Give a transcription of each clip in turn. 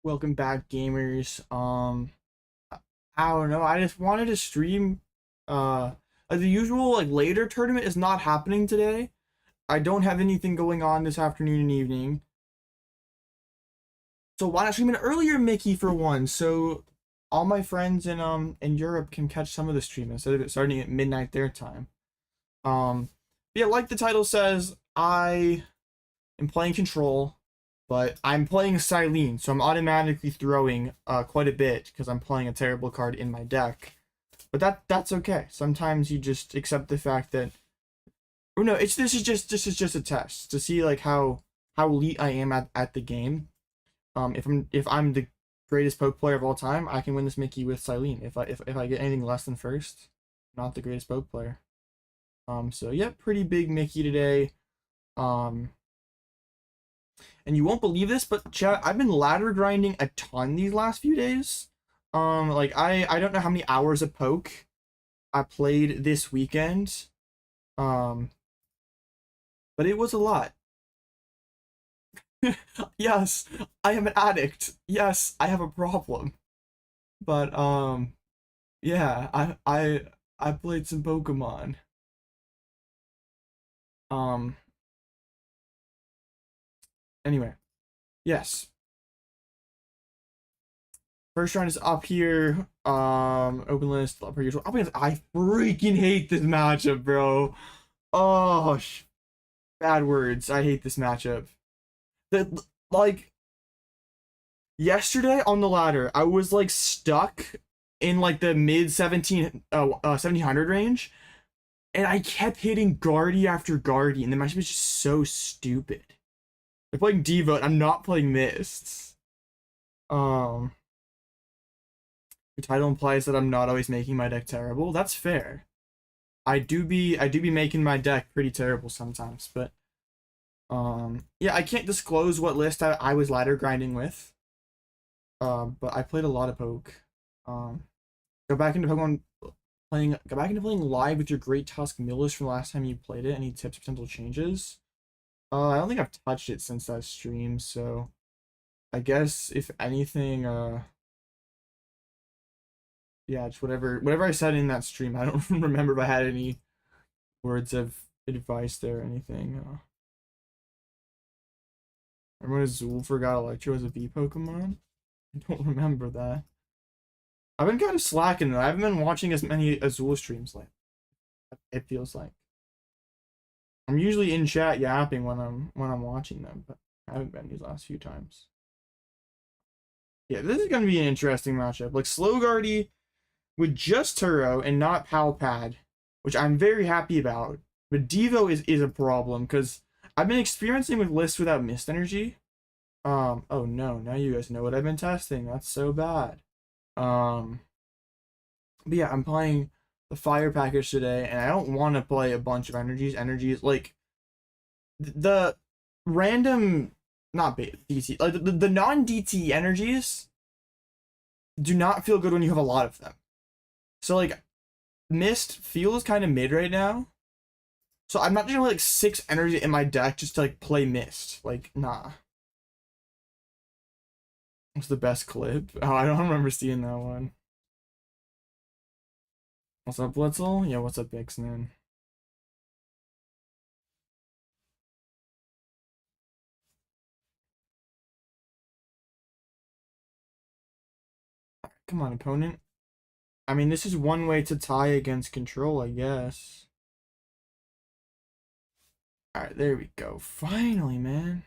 Welcome back, gamers. I don't know. I just wanted to stream. The usual later tournament is not happening today. I don't have anything going on this afternoon and evening. So why not stream an earlier Mickey for one? So all my friends in Europe can catch some of the stream instead of it starting at midnight their time. Yeah, like the title says, I am playing Control. But I'm playing Cyllene, so I'm automatically throwing quite a bit because I'm playing a terrible card in my deck. But that's okay. Sometimes you just accept the fact that, or no, this is just a test to see how elite I am at the game. If I'm the greatest poke player of all time, I can win this Mickey with Cyllene. If I get anything less than first, not the greatest poke player. So yeah, pretty big Mickey today. And you won't believe this, but chat, I've been ladder grinding a ton these last few days. I don't know how many hours of poke I played this weekend. But it was a lot. Yes, I am an addict. Yes, I have a problem. But yeah, I played some Pokemon. Anyway, yes. First round is up here. Open list, per usual. I freaking hate this matchup, bro. Oh, bad words. I hate this matchup. Yesterday on the ladder, I was stuck in the mid 1700 range, and I kept hitting Guardy after Guardy, and the matchup is just so stupid. I'm playing Devo, and I'm not playing Mists. The title implies that I'm not always making my deck terrible. That's fair. I do be making my deck pretty terrible sometimes, but yeah, I can't disclose what list I was ladder grinding with. But I played a lot of poke. Go back into playing live with your Great Tusk Millers from the last time you played it. Any tips or potential changes? I don't think I've touched it since that stream, so I guess if anything, yeah, just whatever I said in that stream. I don't remember if I had any words of advice there or anything. Remember when Azul forgot Electro as a V Pokemon? I don't remember that. I've been kind of slacking though. I haven't been watching as many Azul streams it feels like. I'm usually in chat yapping when I'm watching them, but I haven't been these last few times. Yeah, this is gonna be an interesting matchup. Slowguardy with just Turo and not Pal Pad, which I'm very happy about. But Devo is a problem because I've been experiencing with lists without Mist Energy. Oh no, now you guys know what I've been testing. That's so bad. But yeah, I'm playing the fire package today, and I don't want to play a bunch of energies. Energies the random, not DT, the non-DT energies do not feel good when you have a lot of them. So Mist feels kind of mid right now. So I'm not doing 6 energy in my deck just to play Mist. Nah. What's the best clip? Oh, I don't remember seeing that one. What's up, Blitzel? Yeah, what's up, Bixman? Come on, opponent. I mean, this is one way to tie against Control, I guess. Alright, there we go. Finally, man.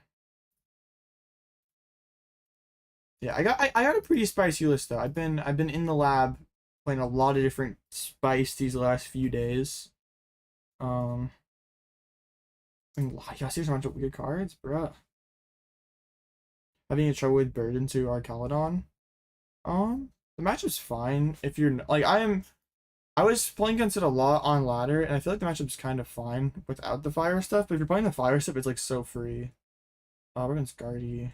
Yeah, I got a pretty spicy list though. I've been in the lab playing a lot of different spice these last few days. I mean, y'all see a bunch of weird cards, bruh. Having a trouble with Burden to Arcaladon. The matchup's fine if you're I was playing against it a lot on ladder, and I feel like the matchup's kind of fine without the fire stuff. But if you're playing the fire stuff, it's so free. We're against Guardy.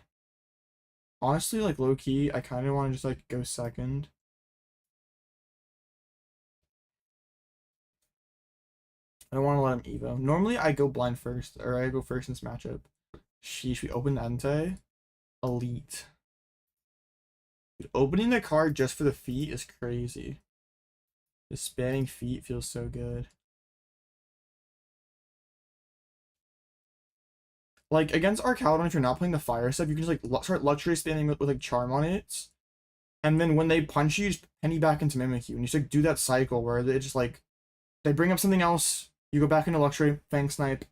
Honestly, low key, I kind of want to just go second. I don't want to let him Evo. Normally, I go blind first, or I go first in this matchup. Sheesh, we open Entei. Elite. Opening the card just for the feet is crazy. The spanning feet feels so good. Like, against Arcaludon, if you're not playing the fire step, you can just, like, start Luxray spamming with, like, Charm on it. And then when they punch you, just Penny back into Mimikyu. And you just, like, do that cycle where they just, like, they bring up something else, you go back into Luxray, Fang Snipe.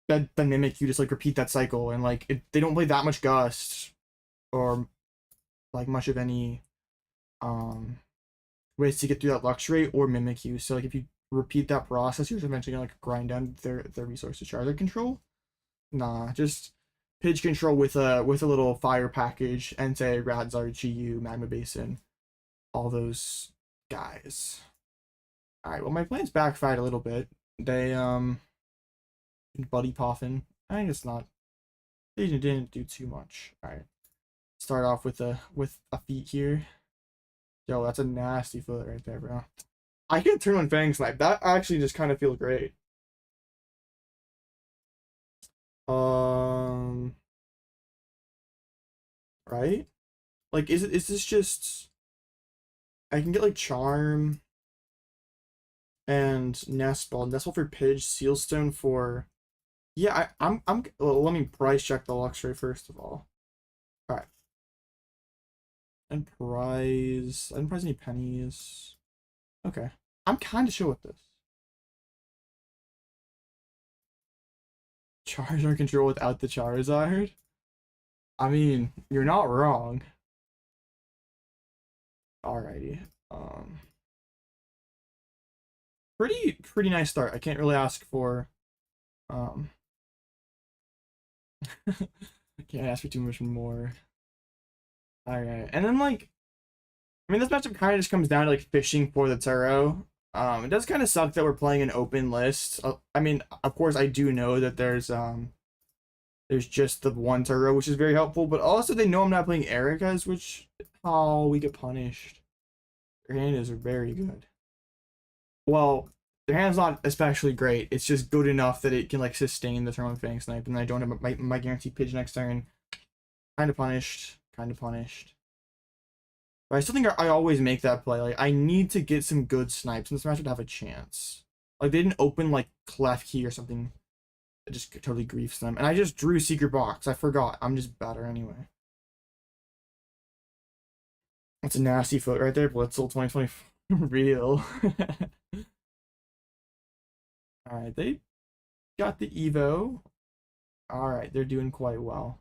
Then Mimikyu, just, like, repeat that cycle. And, like, they don't play that much Gust. Or, like, much of any, ways to get through that Luxray or Mimikyu. So, like, if you repeat that process, you're eventually gonna, like, grind down their resources. Charizard control? Nah, just Pidge control with a little fire package, Entei, Radzard, GU, Magma Basin, all those guys. Alright, well my plans backfired a little bit. They Buddy Poffin. I think it's not, they didn't do too much. Alright. Start off with a feat here. Yo, that's a nasty foot right there, bro. I can turn on Fang Snipe. That actually just kind of feels great. Right? Like, is this just, I can get like Charm and Nest Ball for Pidge, Sealstone for, yeah, well, let me price check the Luxray first of all. All right. And prize, I didn't prize any pennies. Okay. I'm kind of sure with this. Charizard control without the Charizard? I mean, you're not wrong. Alrighty. Pretty nice start. I can't really ask for can't ask for too much more. Alright. And then, like, I mean, this matchup kind of just comes down to, like, fishing for the Turo. It does kind of suck that we're playing an open list. I mean, of course, I do know that there's just the one Turo, which is very helpful, but also they know I'm not playing Erika's, which, oh, we get punished. Their hand is very good. Well, their hand's not especially great. It's just good enough that it can, like, sustain the turn with Fang Snipe, and I don't have my guaranteed Pidge next turn. Kind of punished. But I still think I always make that play. Like, I need to get some good snipes, and this match would have a chance. Like, they didn't open, like, Klefki or something. It just totally griefs them. And I just drew Secret Box. I forgot. I'm just better anyway. That's a nasty foot right there. Blitzel 2024. Real. Alright, they got the Evo. Alright, they're doing quite well.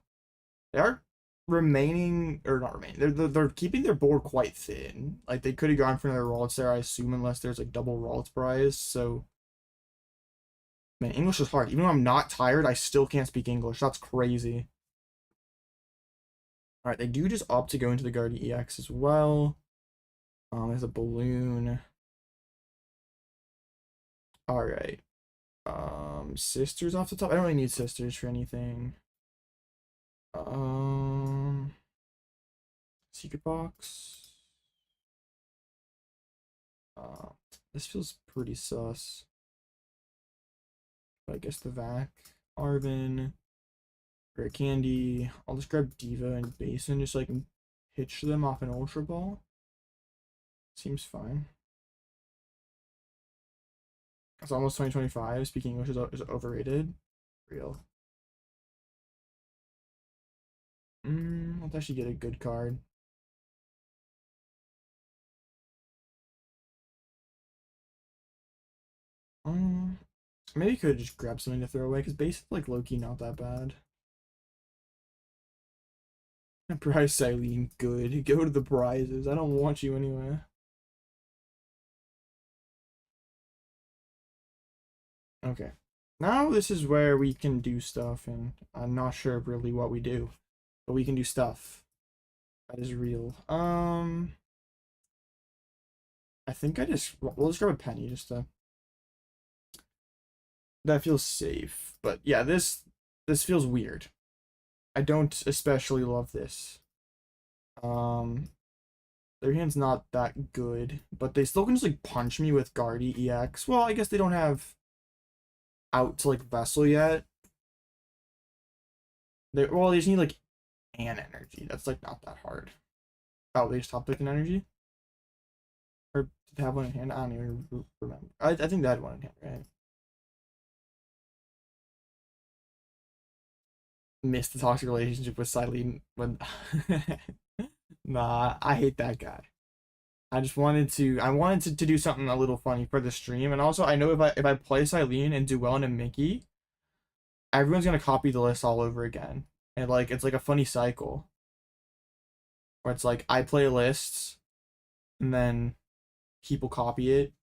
They are remaining, or not remaining, they're keeping their board quite thin. Like, they could have gone for another Ralts there, I assume, unless there's, like, double Ralts prize. So, man, English is hard. Even though I'm not tired, I still can't speak English. That's crazy. Alright, they do just opt to go into the Guardian EX as well. There's a balloon. Alright. Sisters off the top. I don't really need sisters for anything. Secret Box. This feels pretty sus. But I guess the Vac. Arven. Rare Candy. I'll just grab Diva and Basin just so I can pitch them off an Ultra Ball. Seems fine. It's almost 2025. Speaking English is overrated. Real. Let's actually get a good card. Maybe you could just grab something to throw away, because basically, like, low-key not that bad. Prize Cyllene, good. Go to the prizes. I don't want you anyway. Okay. Now this is where we can do stuff, and I'm not sure really what we do. But we can do stuff. That is real. I think we'll just grab a penny just to, that feels safe. But yeah, this feels weird. I don't especially love this. Their hand's not that good, but they still can just, like, punch me with Guardy EX. Well, I guess they don't have out to, like, Vessel yet. They just need, like, and energy. That's like not that hard. Oh, they just top decked an energy? Or did they have one in hand? I don't even remember. I think they had one in hand, right? Missed the toxic relationship with Cyllene when nah, I hate that guy. I wanted to do something a little funny for the stream, and also I know if I play Cyllene and do well in a Mickey, everyone's gonna copy the list all over again. And like it's like a funny cycle. Where it's like I play lists and then people copy it,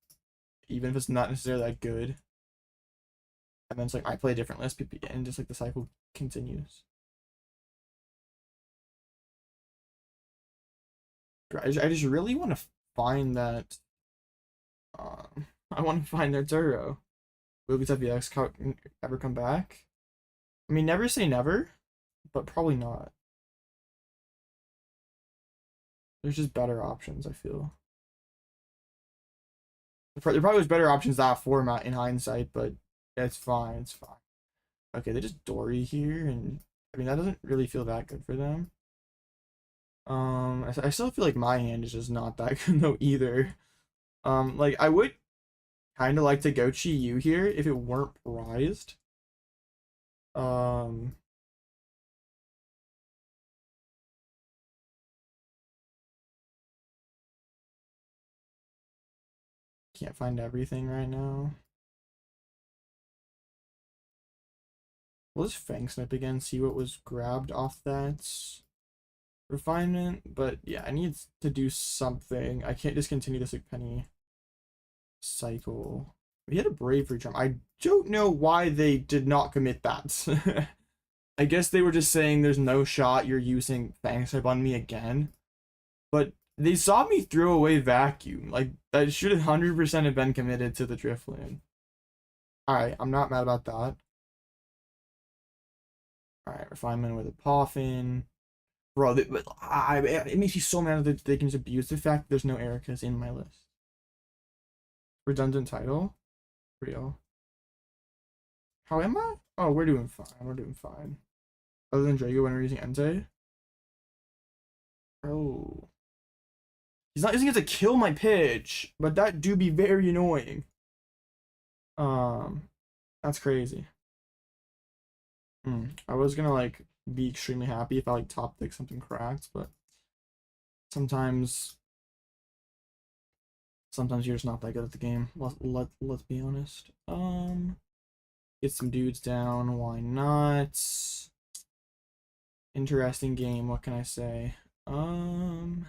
even if it's not necessarily that good. And then it's like I play a different list, and just like the cycle continues. I just really want to find that. I want to find their Turo. Will VX ever come back? I mean, never say never, but probably not. There's just better options, I feel. There probably was better options that format in hindsight, but yeah, it's fine. It's fine. Okay, they just Dory here, and I mean that doesn't really feel that good for them. I still feel like my hand is just not that good though either. Like I would kind of like to go Chi-Yu here if it weren't prized. Can't find everything right now. We'll just Fang Snip again, see what was grabbed off that refinement. But yeah, I need to do something. I can't just continue this like Penny cycle. We had a Bravery Charm. I don't know why they did not commit that. I guess they were just saying there's no shot you're using Fang Snip on me again. But they saw me throw away Vacuum. Like, that should have 100% have been committed to the Driftland. Alright, I'm not mad about that. Alright, Refinement with a Poffin. Bro, it makes me so mad that they can just abuse the fact that there's no Ericas in my list. Redundant title? Real. How am I? Oh, we're doing fine. We're doing fine. Other than Drago when we're using Entei? Oh. He's not using it to kill my Pidge, but that do be very annoying. That's crazy. I was gonna like be extremely happy if I like top pick something cracked, but sometimes you're just not that good at the game. Let's be honest. Get some dudes down. Why not? Interesting game. What can I say? Does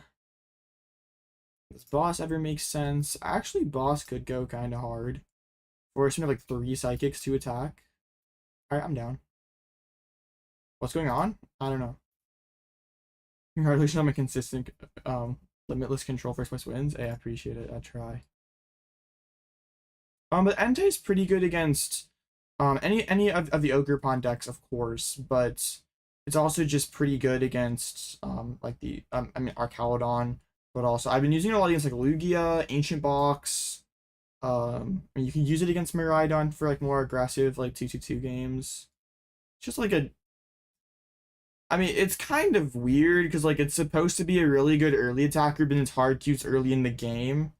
boss ever make sense? Actually, boss could go kind of hard. Force me to have like 3 psychics to attack. Alright, I'm down. What's going on? I don't know. Congratulations on my consistent limitless control first place wins. Hey, I appreciate it. I try. But Entei's pretty good against any of the Ogerpon decks, of course, but it's also just pretty good against like the I mean Archaludon, but also I've been using it a lot against like Lugia, Ancient Box. You can use it against Miraidon for like more aggressive like 2-2-2 games. Just like I mean, it's kind of weird because like it's supposed to be a really good early attacker, but it's hard to use early in the game.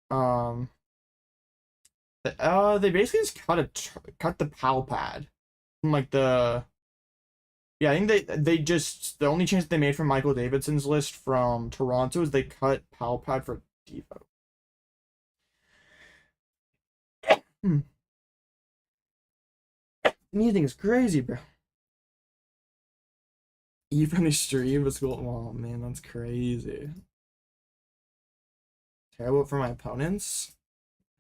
They basically just cut the Pal Pad from like the. Yeah, I think they just the only change that they made from Michael Davidson's list from Toronto is they cut Pal Pad for default. Anything is crazy, bro. You from the stream was cool. Oh man, that's crazy. Terrible for my opponents.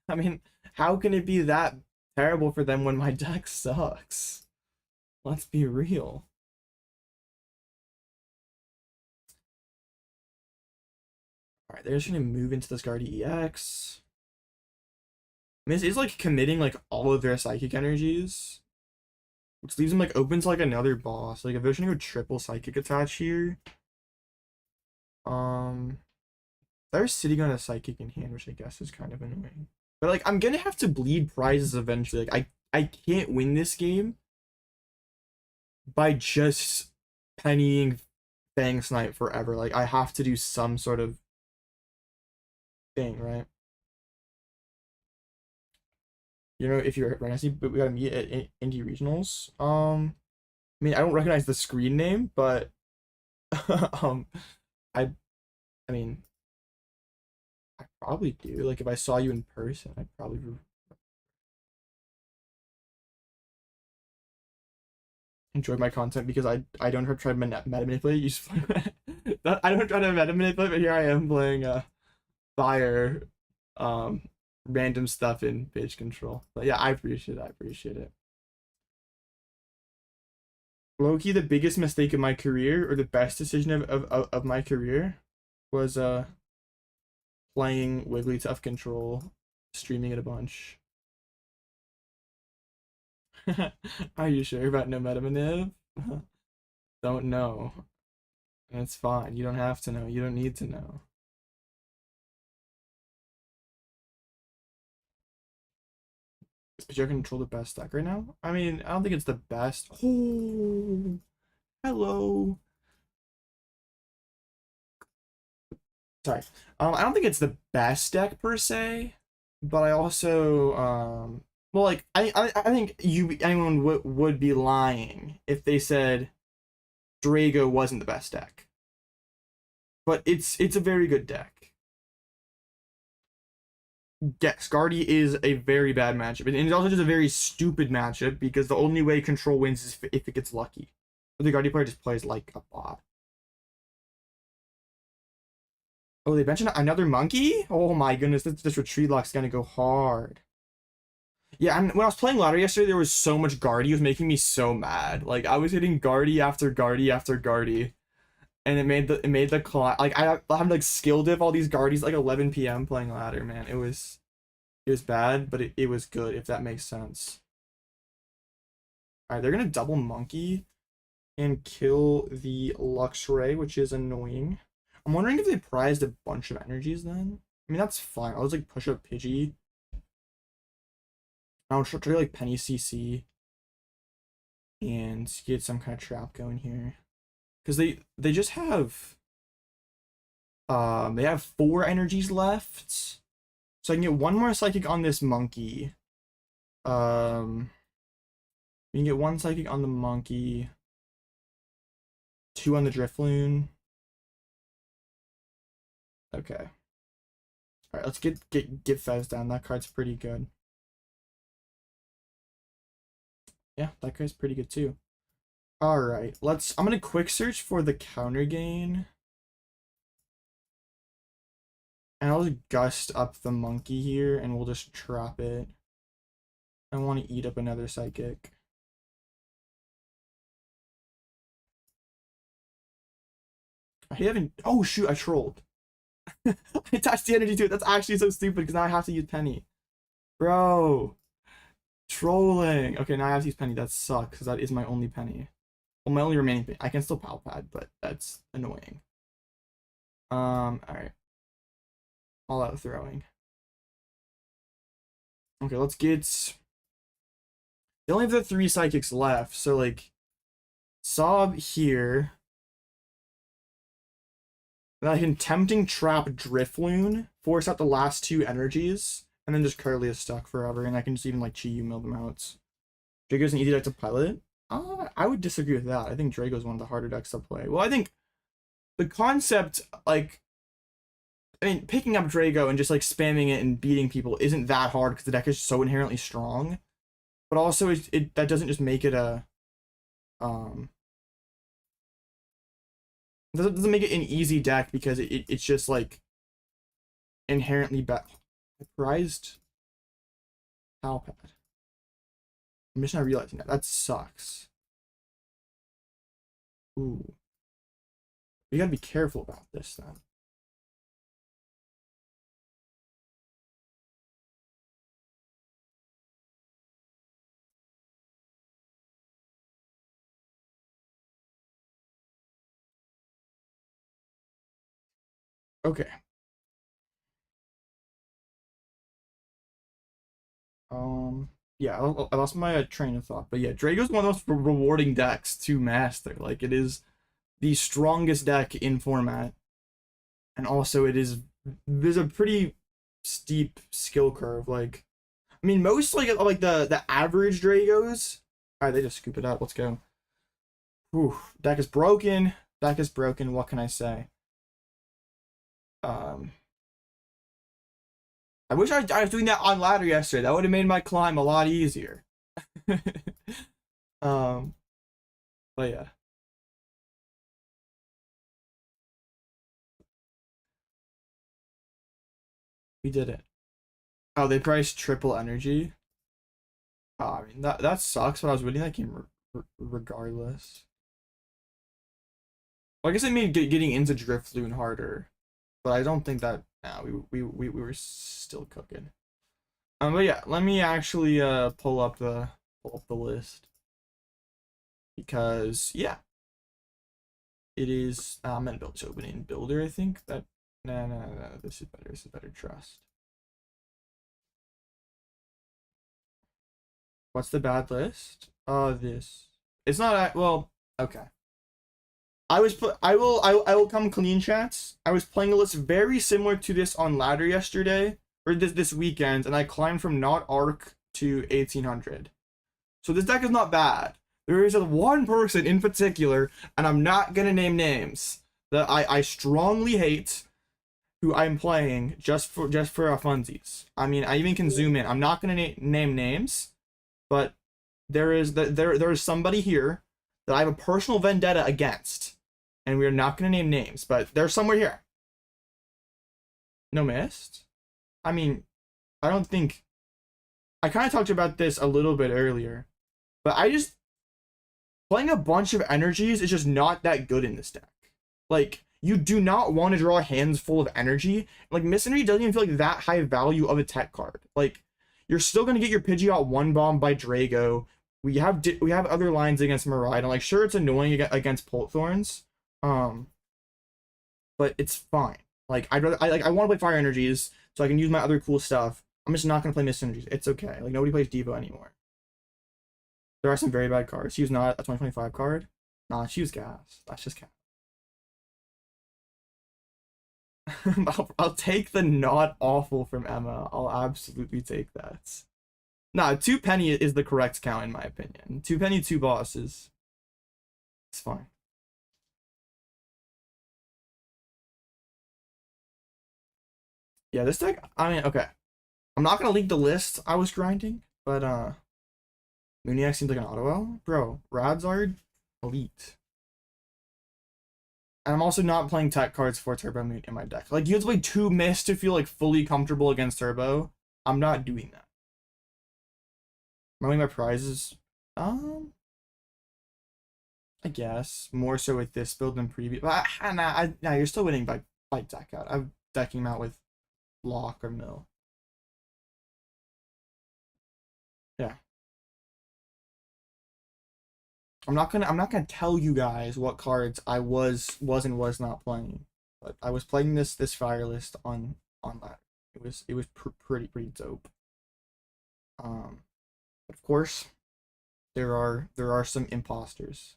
I mean, how can it be that terrible for them when my deck sucks? Let's be real. Alright, they're just gonna move into this guard EX. I mean, it's like committing like all of their psychic energies. Which leaves them like open to like another boss. Like if they're gonna go triple psychic attach here. They're sitting on a psychic in hand, which I guess is kind of annoying. But like I'm gonna have to bleed prizes eventually. Like I can't win this game by just pennying Fang Snipe forever. Like, I have to do some sort of thing, right? You know, if you're right, but we gotta meet at Indie Regionals. I mean, I don't recognize the screen name, but um, I, I mean, I probably do. Like, if I saw you in person, I'd probably. Enjoy my content because I don't try to meta manipulate. You just I don't try to meta manipulate, but here I am playing fire, um, random stuff in page control. But yeah, I appreciate it. I appreciate it. Low-key, the biggest mistake of my career, or the best decision of my career, was playing Wigglytuff control, streaming it a bunch. Are you sure about no meta manip? Don't know. That's fine. You don't have to know. You don't need to know. Is Pidgeot control the best deck right now? I mean, I don't think it's the best. Oh, hello. Sorry. I don't think it's the best deck per se, but I also well, like I think anyone would be lying if they said Drago wasn't the best deck. But it's a very good deck. Yes, Guardy is a very bad matchup, and it's also just a very stupid matchup because the only way Control wins is if it gets lucky. But the Guardy player just plays like a bot. Oh, they mentioned another monkey? Oh my goodness, this retreat lock's gonna go hard. Yeah, and when I was playing ladder yesterday, there was so much Guardy, it was making me so mad. Like, I was hitting Guardy after Guardy after Guardy. And it made the like I had like skill diff all these Guardies like 11 p.m. playing ladder, man. It was bad, but it was good, if that makes sense. Alright, they're gonna double monkey and kill the Luxray, which is annoying. I'm wondering if they prized a bunch of energies then. I mean, that's fine. I'll just like push up Pidgey. I'll try like Penny CC and get some kind of trap going here. Because they just have they have 4 energies left. So I can get 1 more psychic on this monkey. We can get 1 psychic on the monkey. 2 on the Drifloon. Okay. Alright, let's get Fez down. That card's pretty good. Yeah, that card's pretty good too. Alright, I'm gonna quick search for the Counter Gain. And I'll just gust up the monkey here and we'll just trap it. I want to eat up another psychic. I haven't. Oh shoot, I trolled. I attached the energy to it. That's actually so stupid because now I have to use Penny. Bro. Trolling. Okay, now I have to use Penny. That sucks because that is my only Penny. Well, my only remaining Penny. I can still Pal Pad, but that's annoying. Alright. All out throwing. Okay, let's get. They only have the 3 psychics left, so like Sob here. Then I can Tempting Trap Drifloon, force out the last 2 energies, and then just Curly is stuck forever, and I can just even like Chi-Yu mill them out. Drago's an easy deck to pilot. I would disagree with that. I think Drago's one of the harder decks to play. Well, I think the concept, like, I mean, picking up Drago and just like spamming it and beating people isn't that hard because the deck is so inherently strong. But also, that doesn't just make it a doesn't make it an easy deck because it's just like inherently bad. I prized Pal Pad. I'm just not realizing that. That sucks. Ooh. You gotta be careful about this then. Okay. Yeah, I lost my train of thought, but yeah, Drago's one of those rewarding decks to master. Like, it is the strongest deck in format, and also there's a pretty steep skill curve. Like, I mean, most like the average Dragos. All right, they just scoop it up. Let's go. Whew, deck is broken. Deck is broken. What can I say? I wish I was doing that on ladder yesterday. That would have made my climb a lot easier. But yeah. We did it. Oh, they priced triple energy. Oh, I mean, that sucks, but I was winning that game regardless. Well, I guess it made getting into Drifloon harder, but I don't think that. Nah, we were still cooking. But yeah, let me actually pull up the list, because yeah, it is. I'm gonna build open in builder. I think that. No. This is better. This is better. Trust. What's the bad list? This. It's not. Well, okay. I will come clean, chats. I was playing a list very similar to this on ladder yesterday, or this weekend, and I climbed from not arc to 1800. So this deck is not bad. There is one person in particular, and I'm not gonna name names, that I strongly hate, who I'm playing just for funsies. I mean, I even can zoom in. I'm not gonna name names, but there is somebody here that I have a personal vendetta against, and we are not gonna name names, but they're somewhere here. No mist? I mean, I don't think. I kind of talked about this a little bit earlier, but playing a bunch of energies is just not that good in this deck. Like, you do not want to draw hands full of energy. Like, Mist Energy doesn't even feel like that high value of a tech card. Like, you're still gonna get your Pidgeot one bomb by Drago. We have other lines against Miraidon. Like, sure, it's annoying against Polthorns, but it's fine. Like, I want to play Fire Energies so I can use my other cool stuff. I'm just not gonna play Mist Energies. It's okay. Like, nobody plays Devo anymore. There are some very bad cards. She was not a 2025 card. Nah, she was gas. That's just cat. I'll take the not awful from Emma. I'll absolutely take that. Nah, 2 penny is the correct count in my opinion. 2 penny, 2 bosses. It's fine. Yeah, this deck, I mean, okay. I'm not gonna leak the list I was grinding, but Mooniac seems like an auto-L. Bro, Radzard, elite. And I'm also not playing tech cards for Turbo Moon in my deck. Like, you have to play 2 Mist to feel like fully comfortable against Turbo. I'm not doing that. Am I winning my prizes? I guess more so with this build than previous. But nah, you're still winning by deck out. I'm decking him out with Lock or Mill. Yeah. I'm not gonna tell you guys what cards I was and was not playing, but I was playing this fire list on that. It was pretty dope. But of course, there are some imposters.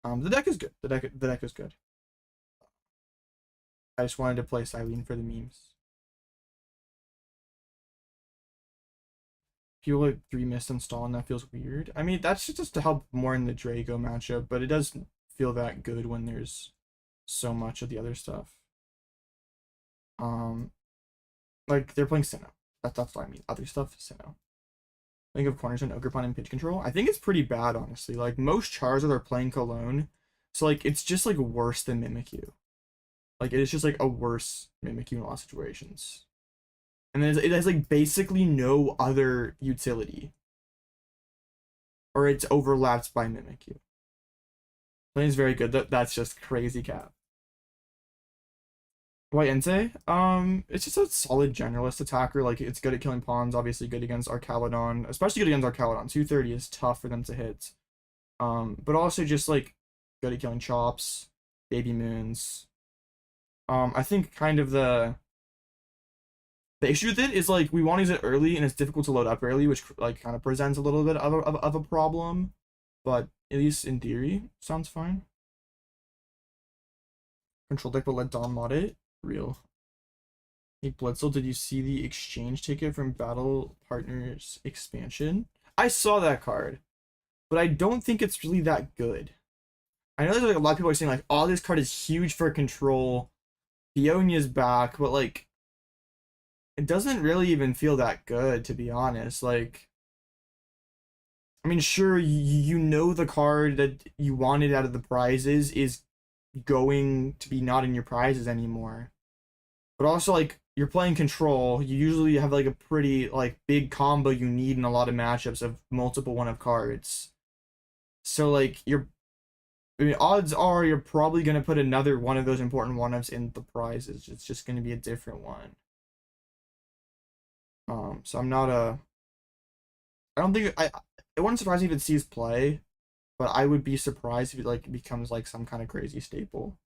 The deck is good. The deck is good. I just wanted to play Cyllene for the memes. People like 3 Mist install, and that feels weird. I mean, that's just to help more in the Drago matchup, but it doesn't feel that good when there's so much of the other stuff. Like, they're playing Sinnoh. That's what I mean. Other stuff, Sinnoh. Think of Cornerstone, Ogerpon, and Pitch Control. I think it's pretty bad, honestly. Like, most Charizard are playing Cologne, so like it's just like worse than Mimikyu. Like, it is just like a worse Mimikyu in a lot of situations. And then it has like basically no other utility. Or it's overlapped by Mimikyu. Playing is very good. That's just crazy cap. Why Entei? It's just a solid generalist attacker. Like, it's good at killing pawns, obviously good against Arcalodon, especially good against Arcalodon. 230 is tough for them to hit. But also just like good at killing chops, baby moons. I think kind of the issue with it is like we want to use it early and it's difficult to load up early, which like kind of presents a little bit of a problem. But at least in theory, sounds fine. Control deck, but let Dom mod it. Real. Hey Blitzel, did you see the exchange ticket from Battle Partners expansion? I saw that card, but I don't think it's really that good. I know there's like a lot of people are saying like, oh, this card is huge for control. Fionia's back, but like, it doesn't really even feel that good, to be honest. Like, I mean, sure, you know the card that you wanted out of the prizes is going to be not in your prizes anymore. But also, like, you're playing control. You usually have like a pretty like big combo you need in a lot of matchups of multiple one of cards. So like I mean, odds are you're probably gonna put another one of those important one-ups in the prizes. It's just gonna be a different one. So I'm not I don't think it wouldn't surprise me if it sees play, but I would be surprised if it like becomes like some kind of crazy staple.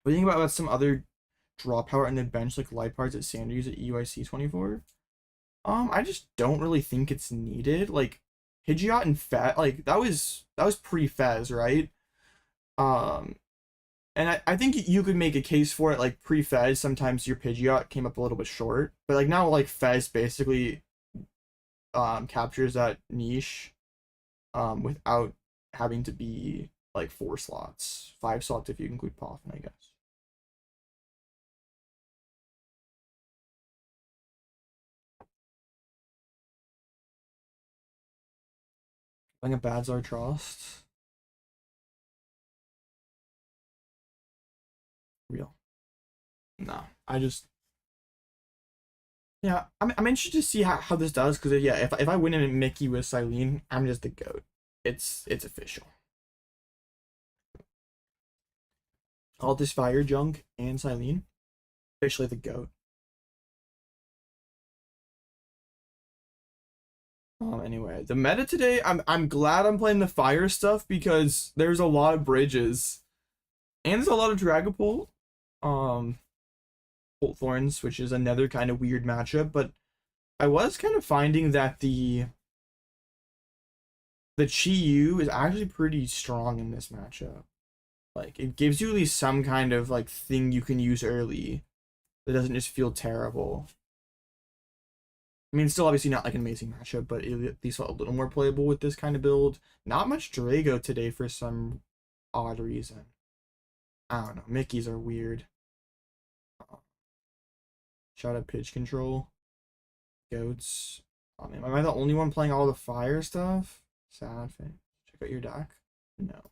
What do you think about some other draw power in the bench like light parts that Sander used at EUIC 24? I just don't really think it's needed. Like Pidgeot and Fez, like that was pre-Fez, right? And I think you could make a case for it like pre-Fez. Sometimes your Pidgeot came up a little bit short, but like now like Fez basically captures that niche without having to be like 4 slots, 5 slots if you include Poffin, I guess. Playing a bad Zartrost. Real. No, I just yeah, I'm interested to see how this does because yeah, if I win a Mickey with Cyllene, I'm just the GOAT. It's official. All this fire junk and Cyllene, officially the GOAT. Anyway, the meta today, I'm glad I'm playing the fire stuff because there's a lot of bridges. And there's a lot of Dragapult. Bolt Thorns, which is another kind of weird matchup, but I was kind of finding that the Chi-Yu is actually pretty strong in this matchup. Like it gives you at least some kind of like thing you can use early that doesn't just feel terrible. I mean, it's still obviously not like an amazing matchup, but it at least felt a little more playable with this kind of build. Not much Drago today for some odd reason. I don't know. Mickeys are weird. Shout out pitch control. Goats. Oh man, am I the only one playing all the fire stuff? Sad thing. Check out your deck. No.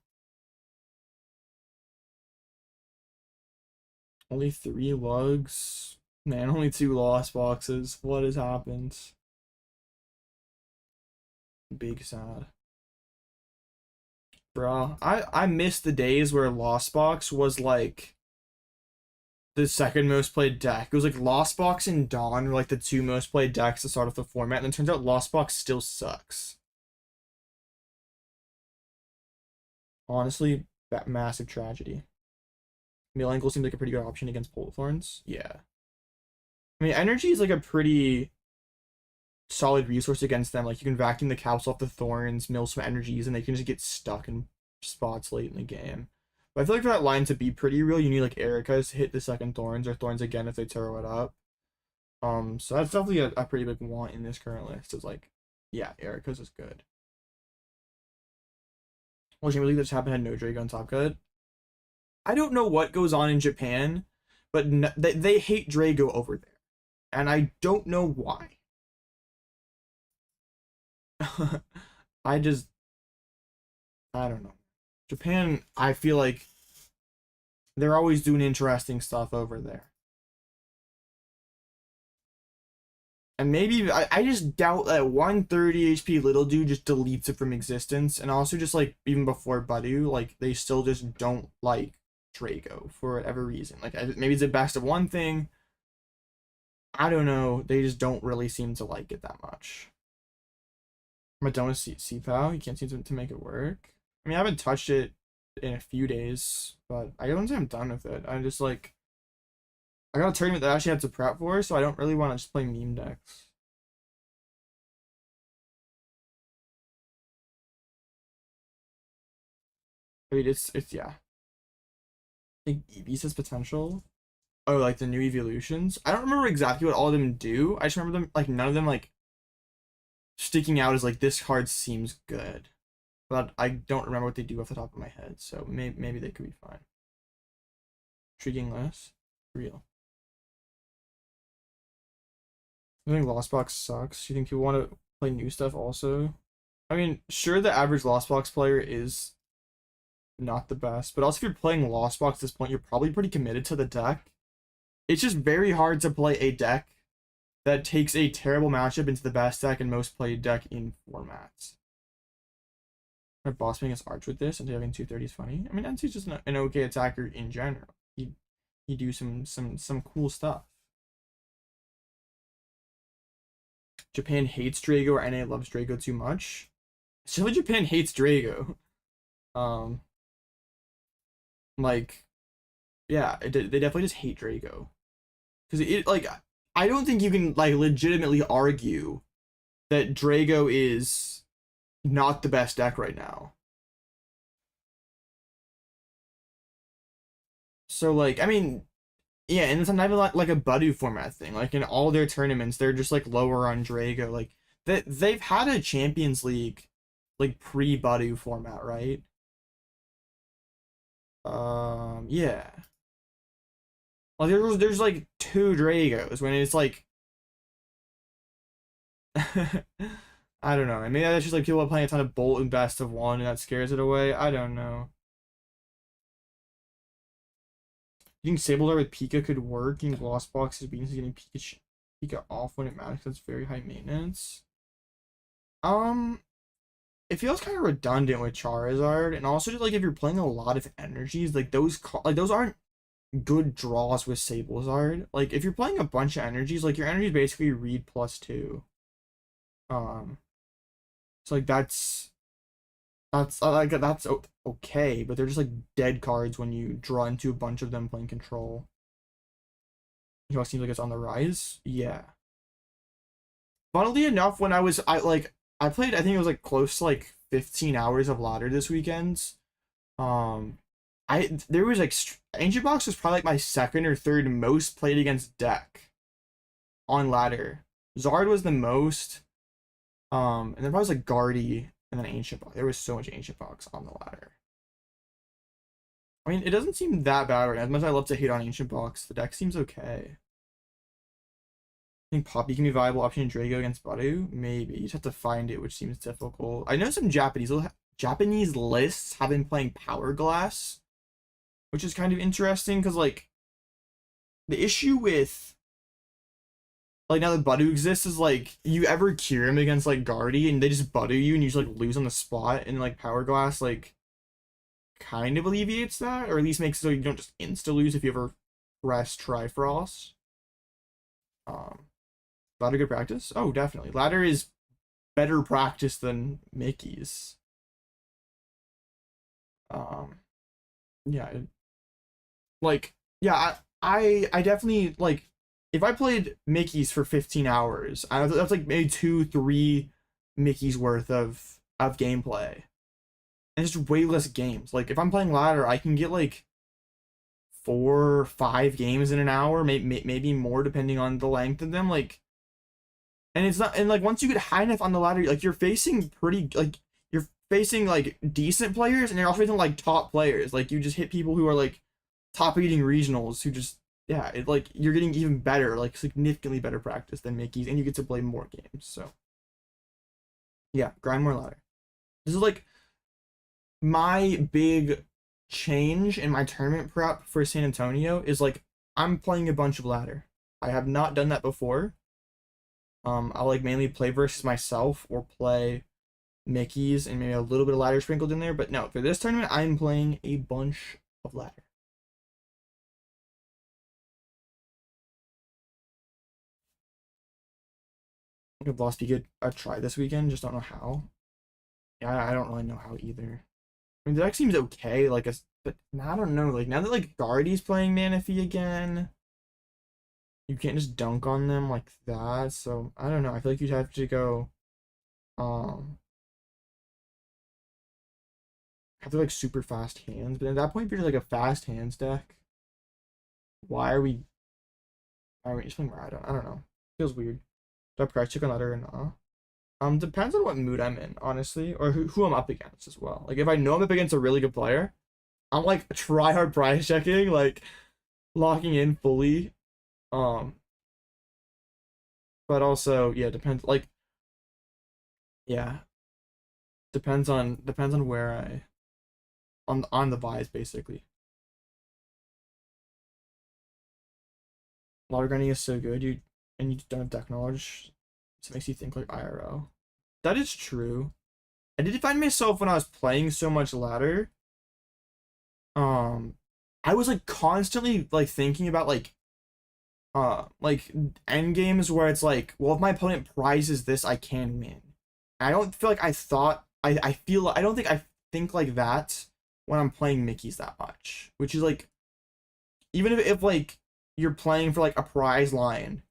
Only 3 lugs. Man, only 2 lost boxes. What has happened? Big sad. Bruh, I miss the days where Lost Box was like the second most played deck. It was like Lost Box and Dawn were like the 2 most played decks to start off the format, and it turns out Lost Box still sucks. Honestly, that massive tragedy. Milangle seems like a pretty good option against Bolt Thorns. Yeah. I mean, energy is like a pretty solid resource against them. Like you can vacuum the caps off the Thorns, mill some energies, and they can just get stuck in spots late in the game. But I feel like for that line to be pretty real, you need like Erica's to hit the second Thorns or Thorns again if they throw it up. So that's definitely a pretty big want in this current list. Is like, yeah, Erica's is good. Well, Jamie Lee that just happened had no Drago on top cut. I don't know what goes on in Japan, but they hate Drago over there, and I don't know why. I don't know. Japan, I feel like they're always doing interesting stuff over there. And maybe I just doubt that 130 HP little dude just deletes it from existence. And also just like even before Badu, like they still just don't like Drago for whatever reason. Like maybe it's a best of one thing. I don't know. They just don't really seem to like it that much. I'm done with CPAL. You can't seem to make it work. I mean, I haven't touched it in a few days, but I don't say I'm done with it. I'm just like, I got a tournament that I actually had to prep for, so I don't really want to just play meme decks. I mean, it's yeah. think Eevee has potential. Oh, like the new evolutions. I don't remember exactly what all of them do. I just remember them like none of them like sticking out as like this card seems good. But I don't remember what they do off the top of my head, so maybe they could be fine. Intriguing list. Real. I think Lost Box sucks. You think people want to play new stuff also? I mean, sure, the average Lost Box player is not the best, but also if you're playing Lost Box at this point, you're probably pretty committed to the deck. It's just very hard to play a deck that takes a terrible matchup into the best deck and most played deck in formats. My boss being his arch with this and having 230 is funny. I mean, Entei's just an okay attacker in general. He do some cool stuff. Japan hates Drago or NA loves Drago too much. So Japan hates Drago. Like, yeah, they definitely just hate Drago. Because it, like, I don't think you can, like, legitimately argue that Drago is not the best deck right now. So, like, I mean, yeah, and it's not even like a Badu format thing. Like, in all their tournaments, they're just, like, lower on Drago. Like, they've had a Champions League, like, pre-Badu format, right? Yeah. Like, there's like 2 Dragos when it's, like... I don't know. And maybe that's just, like, people are playing a ton of Bolt and Best of 1, and that scares it away. I don't know. You think Sablezard with Pika could work in Gloss Boxes because getting Pika off when it matters? That's very high maintenance. It feels kind of redundant with Charizard, and also just like if you're playing a lot of energies, like those aren't good draws with Sablezard. Like if you're playing a bunch of energies, like your energies basically read +2. So like that's okay, but they're just like dead cards when you draw into a bunch of them playing control. You know, it seems like it's on the rise. Yeah. Funnily enough, when I played, I think it was like close to like 15 hours of ladder this weekend. There was like Ancient Box was probably like my second or third most played against deck on ladder. Zard was the most, and then probably was like Guardy and then Ancient Box. There was so much Ancient Box on the ladder. I mean, it doesn't seem that bad right now. As much as I love to hate on Ancient Box, the deck seems okay. I think Poppy can be a viable option in Drago against Badu. Maybe. You just have to find it, which seems difficult. I know some Japanese lists have been playing Power Glass, which is kind of interesting because, like, the issue with, like, now that Badu exists is, like, you ever cure him against, like, Guardy and they just Badu you and you just, like, lose on the spot, and, like, Power Glass, like, kind of alleviates that, or at least makes it so you don't just insta-lose if you ever press Trifrost. Ladder good practice? Oh, definitely. Ladder is better practice than Mickey's. Yeah. Like, yeah, I definitely, like, if I played Mickey's for 15 hours, that's like maybe 2-3 Mickey's worth of gameplay. And just way less games. Like, if I'm playing ladder, I can get, like, 4 or 5 games in an hour, maybe more depending on the length of them. Like, and it's not, and like once you get high enough on the ladder, like you're facing like decent players, and you're also facing like top players. Like you just hit people who are like top eating regionals who just, yeah, it like you're getting even better, like significantly better practice than Mickey's, and you get to play more games. So yeah, grind more ladder. This is like my big change in my tournament prep for San Antonio is like I'm playing a bunch of ladder. I have not done that before. I'll like mainly play versus myself or play Mickey's and maybe a little bit of ladder sprinkled in there. But no, for this tournament, I'm playing a bunch of ladder. I think Lost could try this weekend, just don't know how. Yeah, I don't really know how either. I mean, the deck seems okay, like, but I don't know, like, now that, like, Guardy's playing Manaphy again, you can't just dunk on them like that, so, I don't know, I feel like you'd have to go, have to, like, super fast hands, but at that point, if you're, like, a fast hands deck, Why are we just playing Ride? I don't know. Feels weird. Do I price check on that or not? Depends on what mood I'm in, honestly, or who I'm up against as well. Like if I know I'm up against a really good player, I'm like try hard price checking, like locking in fully. But also, yeah, depends. Like, yeah, depends on where I on the vibes basically. Lottery grinding is so good, you don't have deck knowledge, so it makes you think like IRL. That is true. I did find myself when I was playing so much ladder, I was like constantly like thinking about like end games where it's like, well, if my opponent prizes this, I can win. I don't feel like I don't think I think like that when I'm playing Mickey's that much, which is like, even if like you're playing for like a prize line,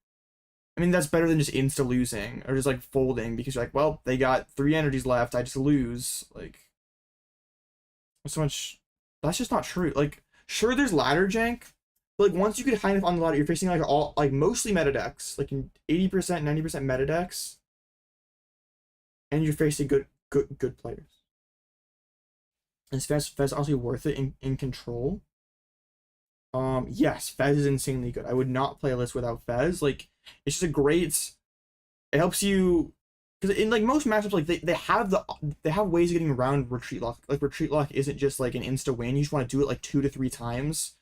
I mean that's better than just insta losing or just like folding because you're like, well, they got 3 energies left, I just lose. Like so much, that's just not true. Like sure, there's ladder jank, but like once you get high enough on the ladder, you're facing like all like mostly meta decks, like in 80%, 90% meta decks, and you're facing good players. Is Fez honestly worth it in control? Yes, Fez is insanely good. I would not play a list without Fez. Like, it's just a great. It helps you because in like most matchups, like they have ways of getting around retreat lock. Like retreat lock isn't just like an insta win. You just want to do it like 2 to 3 times,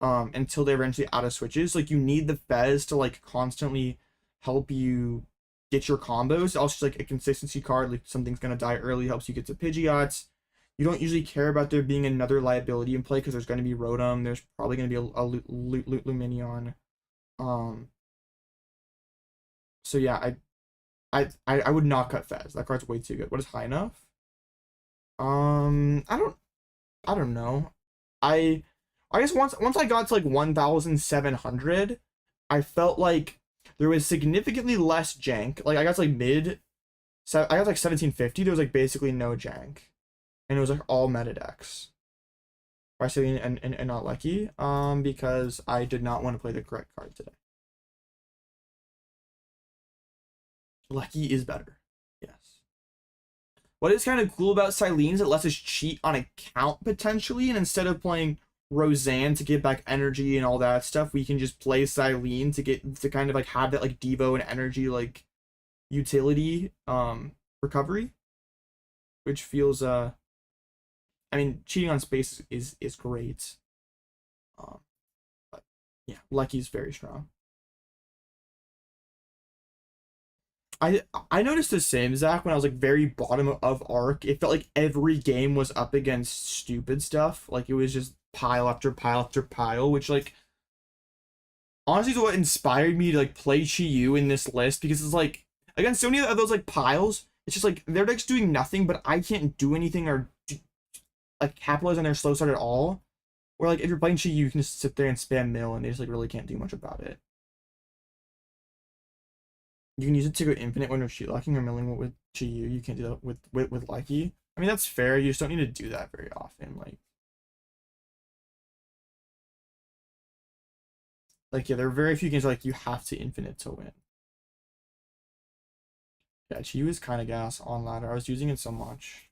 until they're eventually out of switches. Like you need the Fez to like constantly help you get your combos. It's also just like a consistency card. Like something's gonna die early, helps you get to Pidgeots. You don't usually care about there being another liability in play because there's going to be Rotom. There's probably going to be a Lumineon. So yeah, I would not cut Fez. That card's way too good. What is high enough? I don't know. I guess once I got to like 1,700, I felt like there was significantly less jank. Like I got to like I got like 1,750. There was like basically no jank. And it was like all meta decks. By Cyllene and not Lucky. Because I did not want to play the correct card today. Lucky is better. Yes. What is kind of cool about Cyllene is it lets us cheat on account potentially, and instead of playing Roseanne to get back energy and all that stuff, we can just play Cyllene to kind of like have that like Devo and energy like utility recovery. Which feels I mean, cheating on space is great. But yeah, Lucky's very strong. I noticed the same, Zach, when I was like very bottom of arc. It felt like every game was up against stupid stuff. Like it was just pile after pile after pile, which like honestly is what inspired me to like play Chi-Yu in this list, because it's like against so many of those like piles, it's just like their deck's doing nothing, but I can't do anything or like capitalize on their slow start at all. Or like if you're playing Chi-Yu, you can just sit there and spam mill and they just like really can't do much about it. You can use it to go infinite when you're sheet locking or milling with Chi-Yu. You can't do that with Lucky. I mean that's fair, you just don't need to do that very often. Like yeah, there are very few games where, like you have to infinite to win. Yeah, Chi-Yu is kind of gas on ladder. I was using it so much.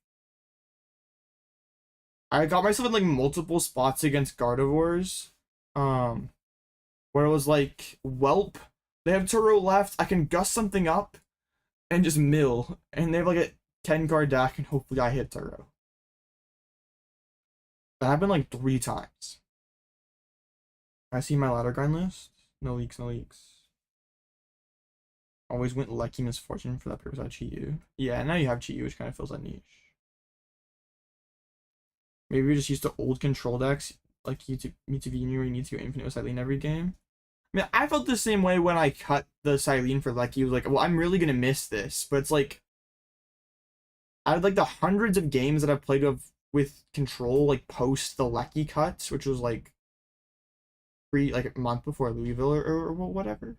I got myself in like multiple spots against Gardevoirs, where it was like, welp, they have Turo left, I can gust something up and just mill, and they have like a 10 card deck, and hopefully I hit Turo. That happened like 3 times. I see my ladder grind list. No leaks, no leaks. Always went Lucky Misfortune for that purpose out Chi-Yu. Yeah, now you have Chi-Yu, which kind of fills that niche. Maybe you're just used to old control decks, like Mewtwo V, where you need to go infinite with Cyllene every game. I mean, I felt the same way when I cut the Cyllene for Lucky. It was like, well, I'm really gonna miss this, but it's like, out of like the hundreds of games that I've played with control, like post the Lucky cuts, which was like like a month before Louisville or whatever,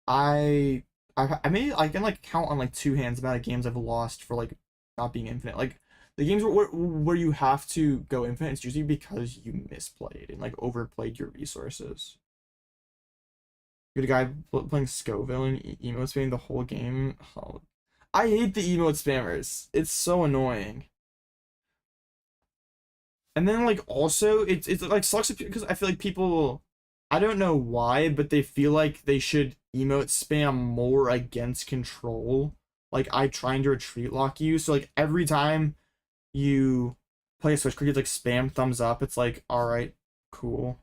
I can like count on like 2 hands the amount of games I've lost for like not being infinite. Like the games where you have to go infinite, it's usually because you misplayed and like overplayed your resources. You had a guy playing Scoville and emote spamming the whole game. Oh, I hate the emote spammers. It's so annoying. And then like also it's like sucks because I feel like people, I don't know why, but they feel like they should emote spam more against control. Like I trying to retreat lock you, so like every time you play a Switch Cart, like spam thumbs up. It's like, all right, cool.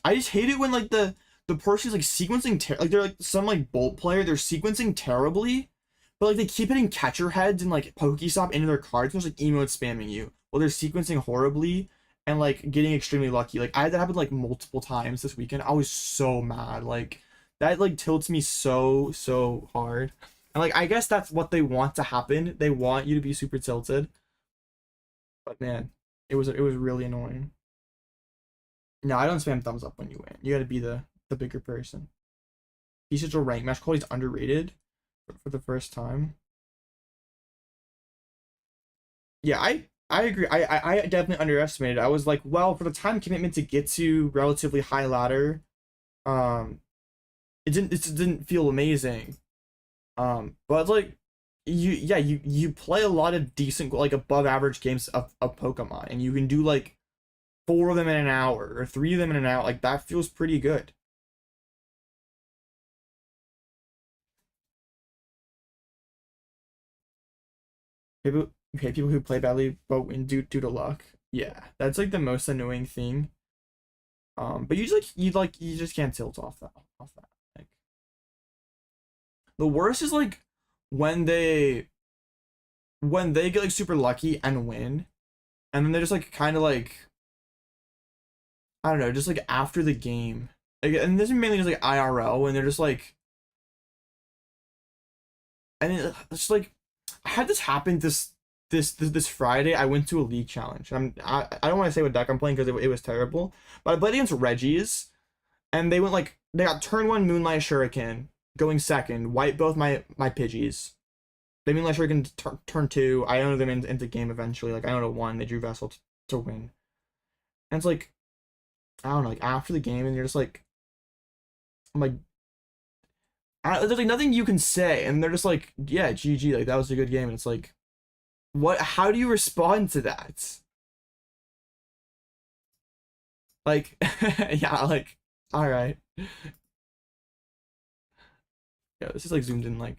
I just hate it when like the person's like sequencing like they're like some like Bolt player, they're sequencing terribly, but like they keep hitting catcher heads and like Pokestop into their cards, and it's like emote spamming you while they're sequencing horribly and like getting extremely lucky. Like I had that happen like multiple times this weekend. I was so mad. Like that like tilts me so hard. And like I guess that's what they want to happen. They want you to be super tilted. But man, it was really annoying. No, I don't spam thumbs up when you win. You gotta be the bigger person. He's such a rank match quality's underrated for the first time. Yeah, I agree. I definitely underestimated. I was like, well, for the time commitment to get to relatively high ladder, it didn't feel amazing. But like you play a lot of decent like above average games of Pokemon, and you can do like 4 of them in an hour or 3 of them in an hour. Like that feels pretty good. People who play badly but win due to luck. Yeah, that's like the most annoying thing. But you just can't tilt off that. Like the worst is like when they get like super lucky and win, and then they're just like kind of like, I don't know, just like after the game. Like, and this is mainly just like IRL when they're just like, and it's just like, I had this happen this Friday. I went to a league challenge. I don't want to say what deck I'm playing because it was terrible, but I played against Reggies, and they got turn 1 Moonlight Shuriken, going second, wipe both my Pidgeys. They Moonlight Shuriken turn 2. I owned them into game eventually. Like I owned a 1. They drew Vessel to win, and it's like, I don't know, like after the game, and you're just like, I'm like, there's like nothing you can say, and they're just like, yeah, GG, like that was a good game, and it's like, what? How do you respond to that? Like, yeah, like, all right, yeah, this is like zoomed in like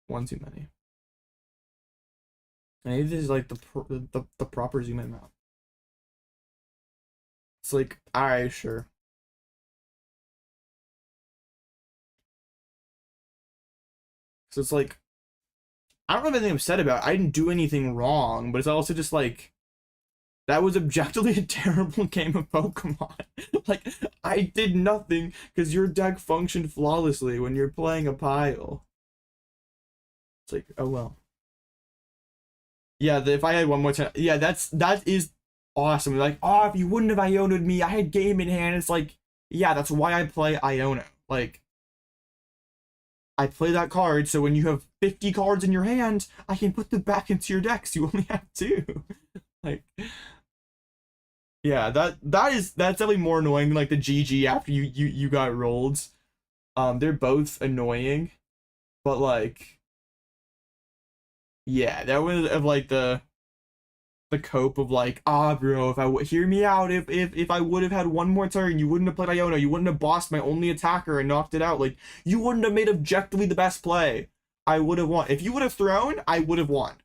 one too many. Maybe this is like the proper zoom in amount. It's like, all right, sure. So it's like, I don't have anything upset about it. I didn't do anything wrong, but it's also just like, that was objectively a terrible game of Pokemon. Like, I did nothing because your deck functioned flawlessly when you're playing a pile. It's like, oh well. Yeah, if I had one more time, yeah, that is awesome. Like, oh, if you wouldn't have Iono'd me, I had game in hand. It's like, yeah, that's why I play Iono. Like, I play that card, so when you have 50 cards in your hand, I can put them back into your decks. You only have 2. Like, yeah, that's definitely more annoying than like the GG after you got rolled. They're both annoying, but like, yeah, that was of like the cope of like, ah, bro, if I would hear me out, if I would have had one more turn, you wouldn't have played Iono, you wouldn't have bossed my only attacker and knocked it out. Like, you wouldn't have made objectively the best play. I would have won. If you would have thrown, I would have won.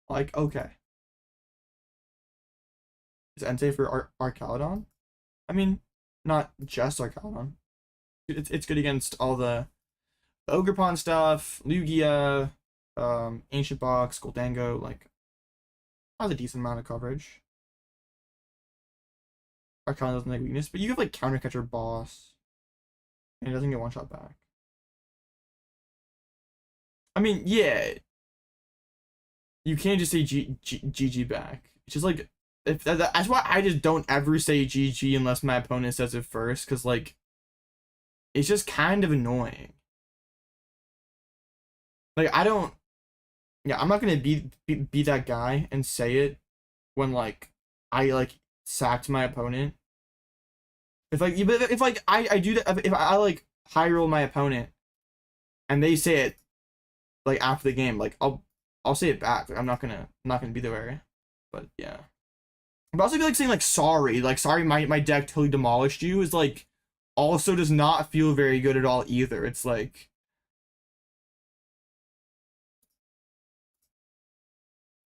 Like, okay. Is Entei for Arcaludon? I mean, not just Arcaludon. It's good against all the Ogerpon stuff, Lugia, Ancient Box, Goldango, like, has a decent amount of coverage. Arcana doesn't like weakness, but you have like Counter Catcher Boss, and it doesn't get one shot back. I mean, yeah, you can't just say GG back. It's just like, if that's why I just don't ever say GG unless my opponent says it first, because like, it's just kind of annoying. Like I don't. Yeah, I'm not gonna be that guy and say it when like I like sacked my opponent. If like I do that, if I like high roll my opponent and they say it like after the game, like I'll say it back. Like, I'm not gonna be the way. But yeah. But also be like saying like sorry my deck totally demolished you is like also does not feel very good at all either. It's like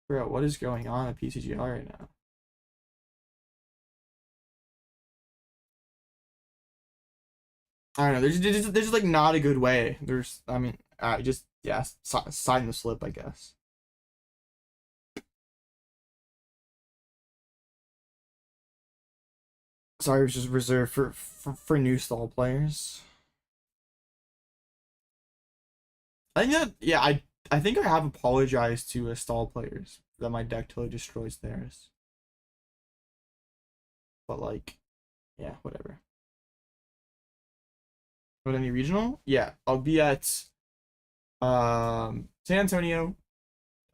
bro, what is going on at PCGL right now? I don't know. There's just like not a good way. There's I mean just yeah sign the slip I guess. Sorry, it was just reserved for new stall players. I think that yeah I think I have apologized to stall players that my deck totally destroys theirs. But like yeah whatever. But any regional? Yeah, I'll be at San Antonio,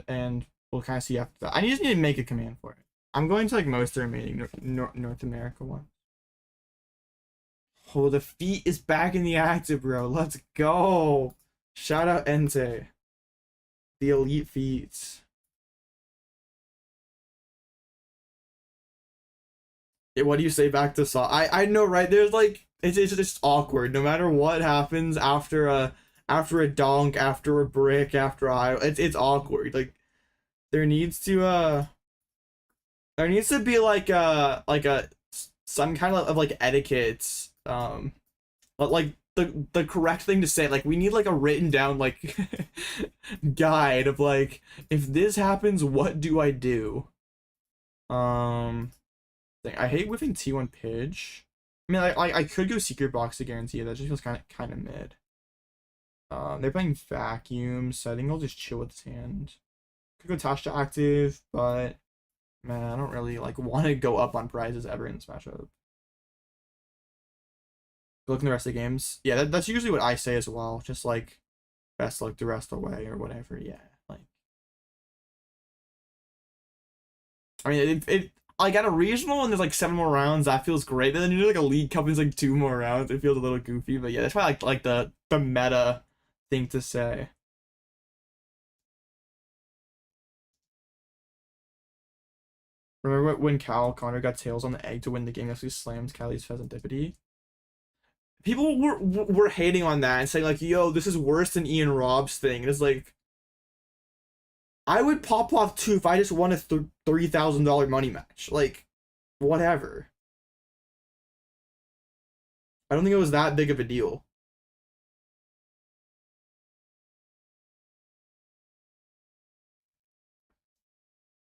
and we'll kind of see after that. I just need to make a command for it. I'm going to like most of the remaining North America ones. Oh, the feet is back in the active, bro. Let's go. Shout out Entei. The elite feats. Yeah, what do you say back to Saw? I know, right? There's like it's just awkward. No matter what happens after a donk, after a brick, after a it's awkward. Like there needs to there needs to be like a some kind of like etiquette but like the correct thing to say, like we need like a written down like guide of like if this happens what do I do. I hate whiffing T1 Pidge. I mean I could go Secret Box to guarantee it. That just feels kind of mid. They're playing Vacuum, so I think I'll just chill with his hand. Could go Tasha active, but man, I don't really like want to go up on prizes ever in this matchup. Looking the rest of the games, yeah, that's usually what I say as well. Just like best luck the rest of the way or whatever. Yeah, like I mean it like at a regional and there's like 7 more rounds, that feels great. But then you do like a league cup and it's like 2 more rounds. It feels a little goofy, but yeah, that's probably like the meta thing to say. Remember when Cal Connor got tails on the egg to win the game? Actually slams Callie's Fezandipiti. People were hating on that and saying like, "Yo, this is worse than Ian Robb's thing." And it's like, I would pop off too if I just won a $3,000 money match. Like, whatever. I don't think it was that big of a deal.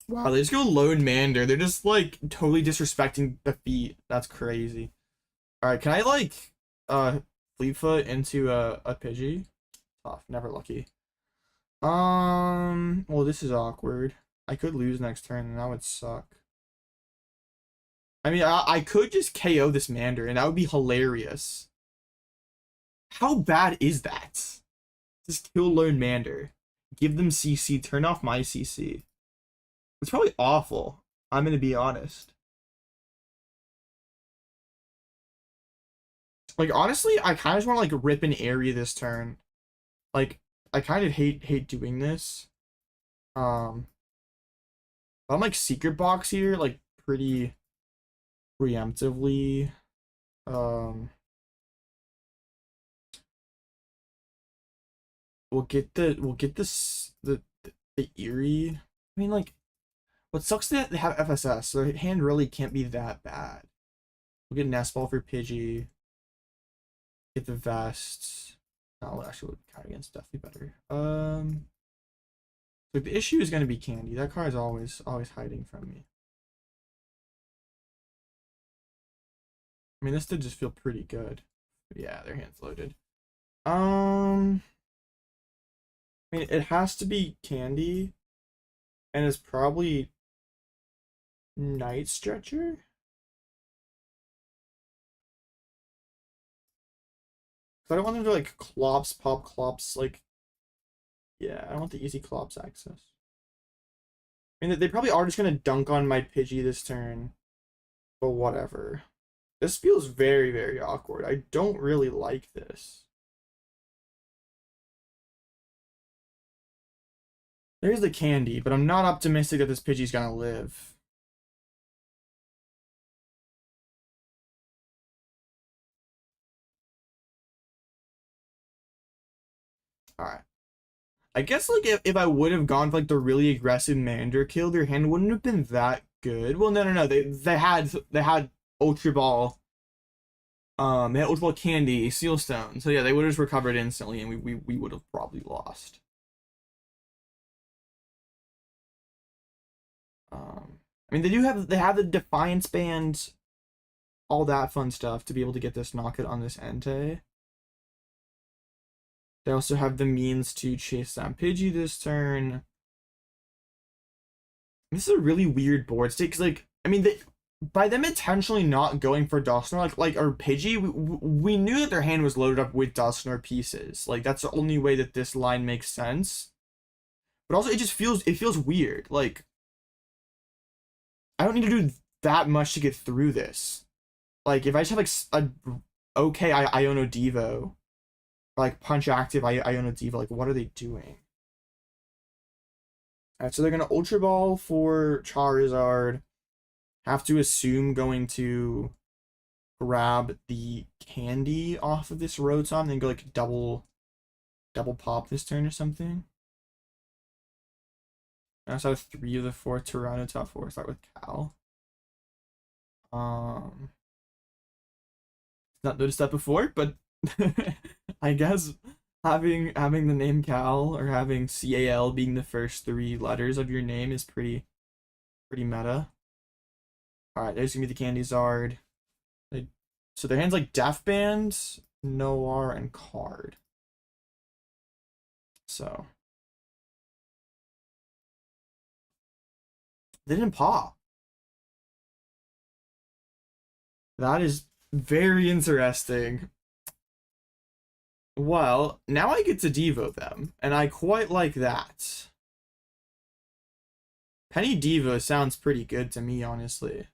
Wow, they just go Lone Mander. They're just like totally disrespecting the feet. That's crazy. All right, can I like Fleetfoot into a Pidgey? Tough, never lucky. Well, this is awkward. I could lose next turn, and that would suck. I mean, I could just KO this Mander, and that would be hilarious. How bad is that? Just kill Lone Mander. Give them CC, turn off my CC. It's probably awful. I'm gonna be honest. Like, honestly, I kind of just want to, like, rip an area this turn. Like, I kind of hate doing this. Um, I'm, like, Secret Box here, like, pretty preemptively. Um, we'll get this the Eri. I mean, like, what sucks that they have FSS, so their hand really can't be that bad. We'll get Nest Ball for Pidgey. Get the Vest. No, actually, Counter Gain's definitely better. So the issue is gonna be Candy. That card is always hiding from me. I mean, this did just feel pretty good. But yeah, their hand's loaded. I mean, it has to be Candy, and it's probably Night Stretcher. I don't want them to like clops, pop clops, like Yeah, I want the easy Clops access. I mean, they probably are just gonna dunk on my Pidgey this turn, but whatever. This feels very, very awkward. I don't really like this. There's the candy, but I'm not optimistic that this Pidgey's gonna live. Alright. I guess like if I would have gone for like the really aggressive Mander kill, their hand wouldn't have been that good. Well, no. They had Ultra Ball. They had Ultra Ball Candy, Seal Stone. So yeah, they would have just recovered instantly, and we would have probably lost. I mean, they have the Defiance Band, all that fun stuff to be able to get this knockout on this Entei. They also have the means to chase down Pidgey this turn. This is a really weird board state because, like, I mean, by them intentionally not going for Dusknoir, like or Pidgey, we knew that their hand was loaded up with Dusknoir pieces. Like, that's the only way that this line makes sense. But also, it feels weird. Like, I don't need to do that much to get through this. Like, if I just have like a okay Iono Devo, or like punch active Iono Devo, like what are they doing? Alright, so they're gonna Ultra Ball for Charizard. Have to assume going to grab the candy off of this Rotom, then go like double pop this turn or something. I also have 3 of the 4 Toronto top 4. Start with Cal. Not noticed that before, but I guess having the name Cal or having CAL being the first 3 letters of your name is pretty meta. Alright, there's gonna be the Candy Zard. So their hand's like Def Band, Noir, and Card. So they didn't pop. That is very interesting. Well, now I get to Devo them, and I quite like that. Penny Devo sounds pretty good to me, honestly.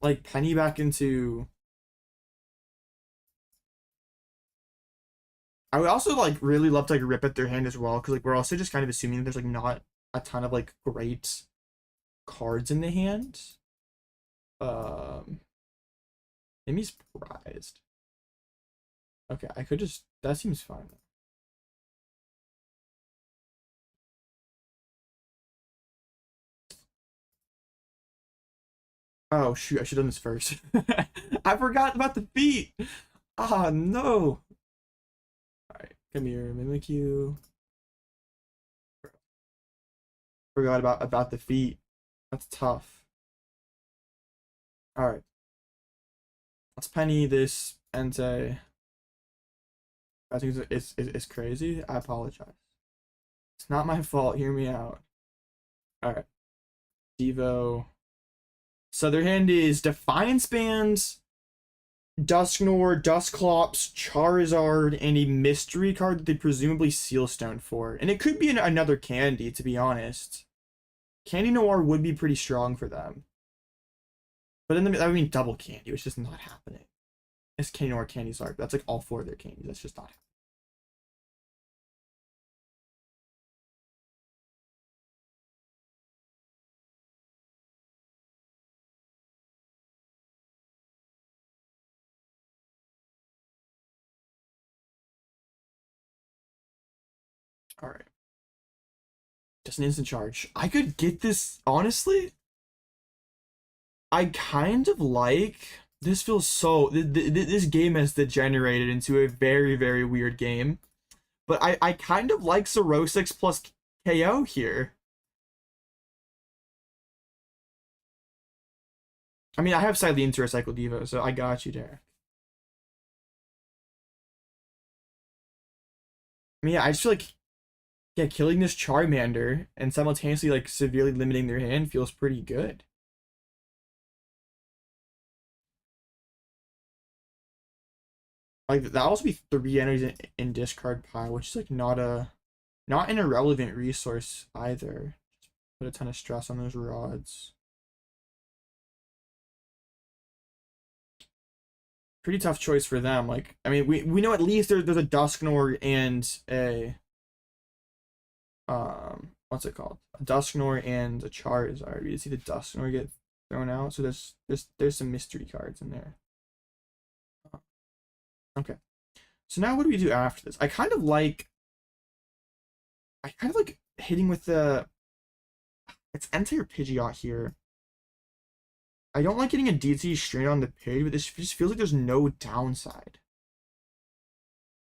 Like, Penny back into... I would also, like, really love to, like, rip at their hand as well, because, like, we're also just kind of assuming that there's, like, not a ton of, like, great cards in the hand. Amy's prized. Okay, I could just... That seems fine. Oh, shoot, I should have done this first. I forgot about the feet! Ah, no! Alright, come here, Mimikyu. Forgot about the feet. That's tough. Alright. Let's penny this Entei. I think it's crazy. I apologize. It's not my fault. Hear me out. Alright. Devo. So their hand is Defiance Bands, Dusknoir, Dusclops, Charizard, and a mystery card that they presumably Seal Stone for. And it could be another candy, to be honest. Candy Noir would be pretty strong for them. But in the that would mean double candy, which is not happening. It's Candy Noir, Candy Zard. That's like all 4 of their candies. That's just not happening. Alright. Just an instant charge. I could get this, honestly. I kind of like... This feels so... This game has degenerated into a very, very weird game. But I kind of like Cirrhosis plus KO here. I mean, I have Cyllene to recycle Devo, so I got you, Derek. I mean, yeah, I just feel like... Yeah, killing this Charmander and simultaneously, like, severely limiting their hand feels pretty good. Like that'll also be 3 energies in discard pile, which is like not an irrelevant resource either. Just put a ton of stress on those rods. Pretty tough choice for them. Like, I mean, we know at least there's a Dusknoir and a what's it called? A Dusknoir and a Charizard. You see the Dusknoir get thrown out, so there's some mystery cards in there. Okay, so now what do we do after this? I kind of like hitting with the it's Entei or Pidgeot here. I don't like getting a DT straight on the page, but this just feels like there's no downside.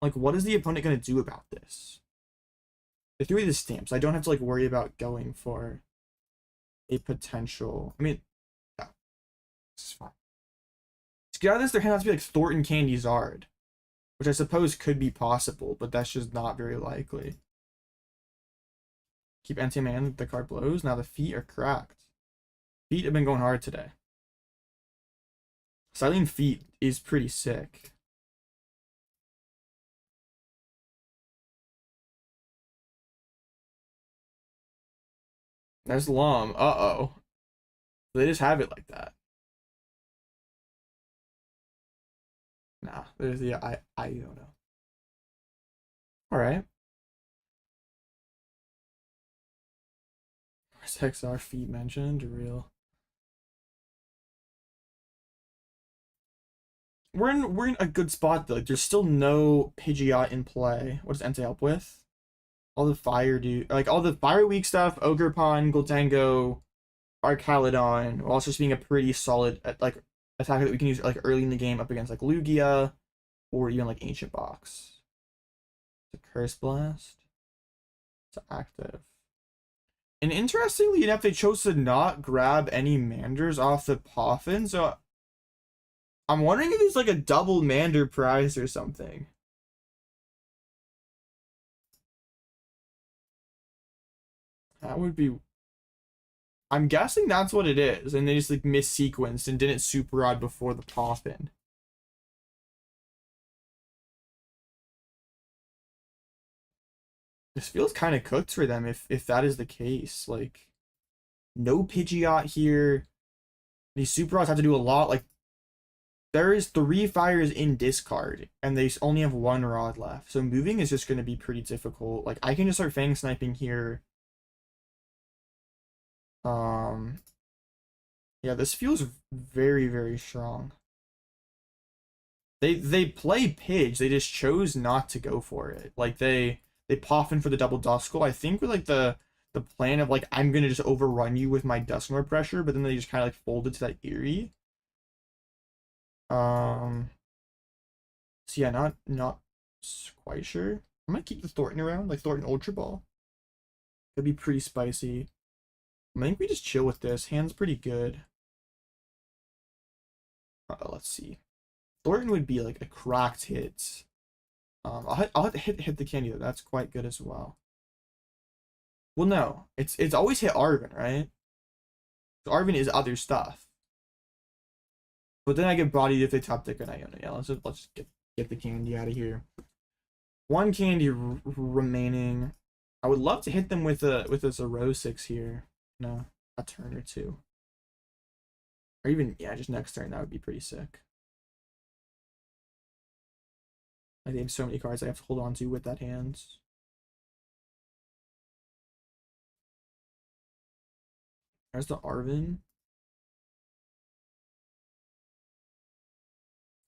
Like, what is the opponent going to do about this? They threw away the stamps. I don't have to like worry about going for a potential. I mean, yeah, this is fine. To get out of this, there has to be like Thorton Candy Zard, which I suppose could be possible, but that's just not very likely. Keep Entei Man, the card blows. Now the feet are cracked. Feet have been going hard today. Cyllene feet is pretty sick. There's Lum. Uh-oh. They just have it like that. Nah, there's the I don't know. Alright. XR feet mentioned, real. We're in a good spot though. Like, there's still no Pidgeot in play. What does Entei help with? All the fire all the fire weak stuff, Ogerpon, Goldango, Archaludon, while also just being a pretty solid like attacker that we can use like early in the game up against like Lugia or even like Ancient Box. It's a Curse Blast. It's active. And interestingly enough, they chose to not grab any Manders off the Poffin, so I'm wondering if it's like a double Mander prize or something. That would be... I'm guessing that's what it is, and they just like mis-sequenced and didn't super rod before the Poffin. This feels kind of cooked for them if that is the case. Like, no Pidgeot here. These super rods have to do a lot. Like, there is 3 fires in discard, and they only have 1 rod left. So moving is just going to be pretty difficult. Like, I can just start Fang Sniping here. Yeah, this feels very, very strong. They play Pidge, they just chose not to go for it. Like, they Poffin for the double Duskull. I think with, like, the plan of, like, I'm going to just overrun you with my Dusknoir pressure, but then they just kind of, like, folded to that Eri. So yeah, not quite sure. I might keep the Thorton around, like Thorton Ultra Ball. That'd be pretty spicy. I think we just chill with this. Hand's pretty good. Let's see. Thorton would be like a cracked hit. I'll have to hit the candy though. That's quite good as well. Well, no, it's always hit Arven, right? So Arven is other stuff. But then I get bodied if they top deck an Iono. Yeah, let's just get the candy out of here. 1 candy remaining. I would love to hit them with a Zerosix here. No, a turn or 2. Or even, yeah, just next turn. That would be pretty sick. Like, they have so many cards I have to hold on to with that hand. There's the Arven.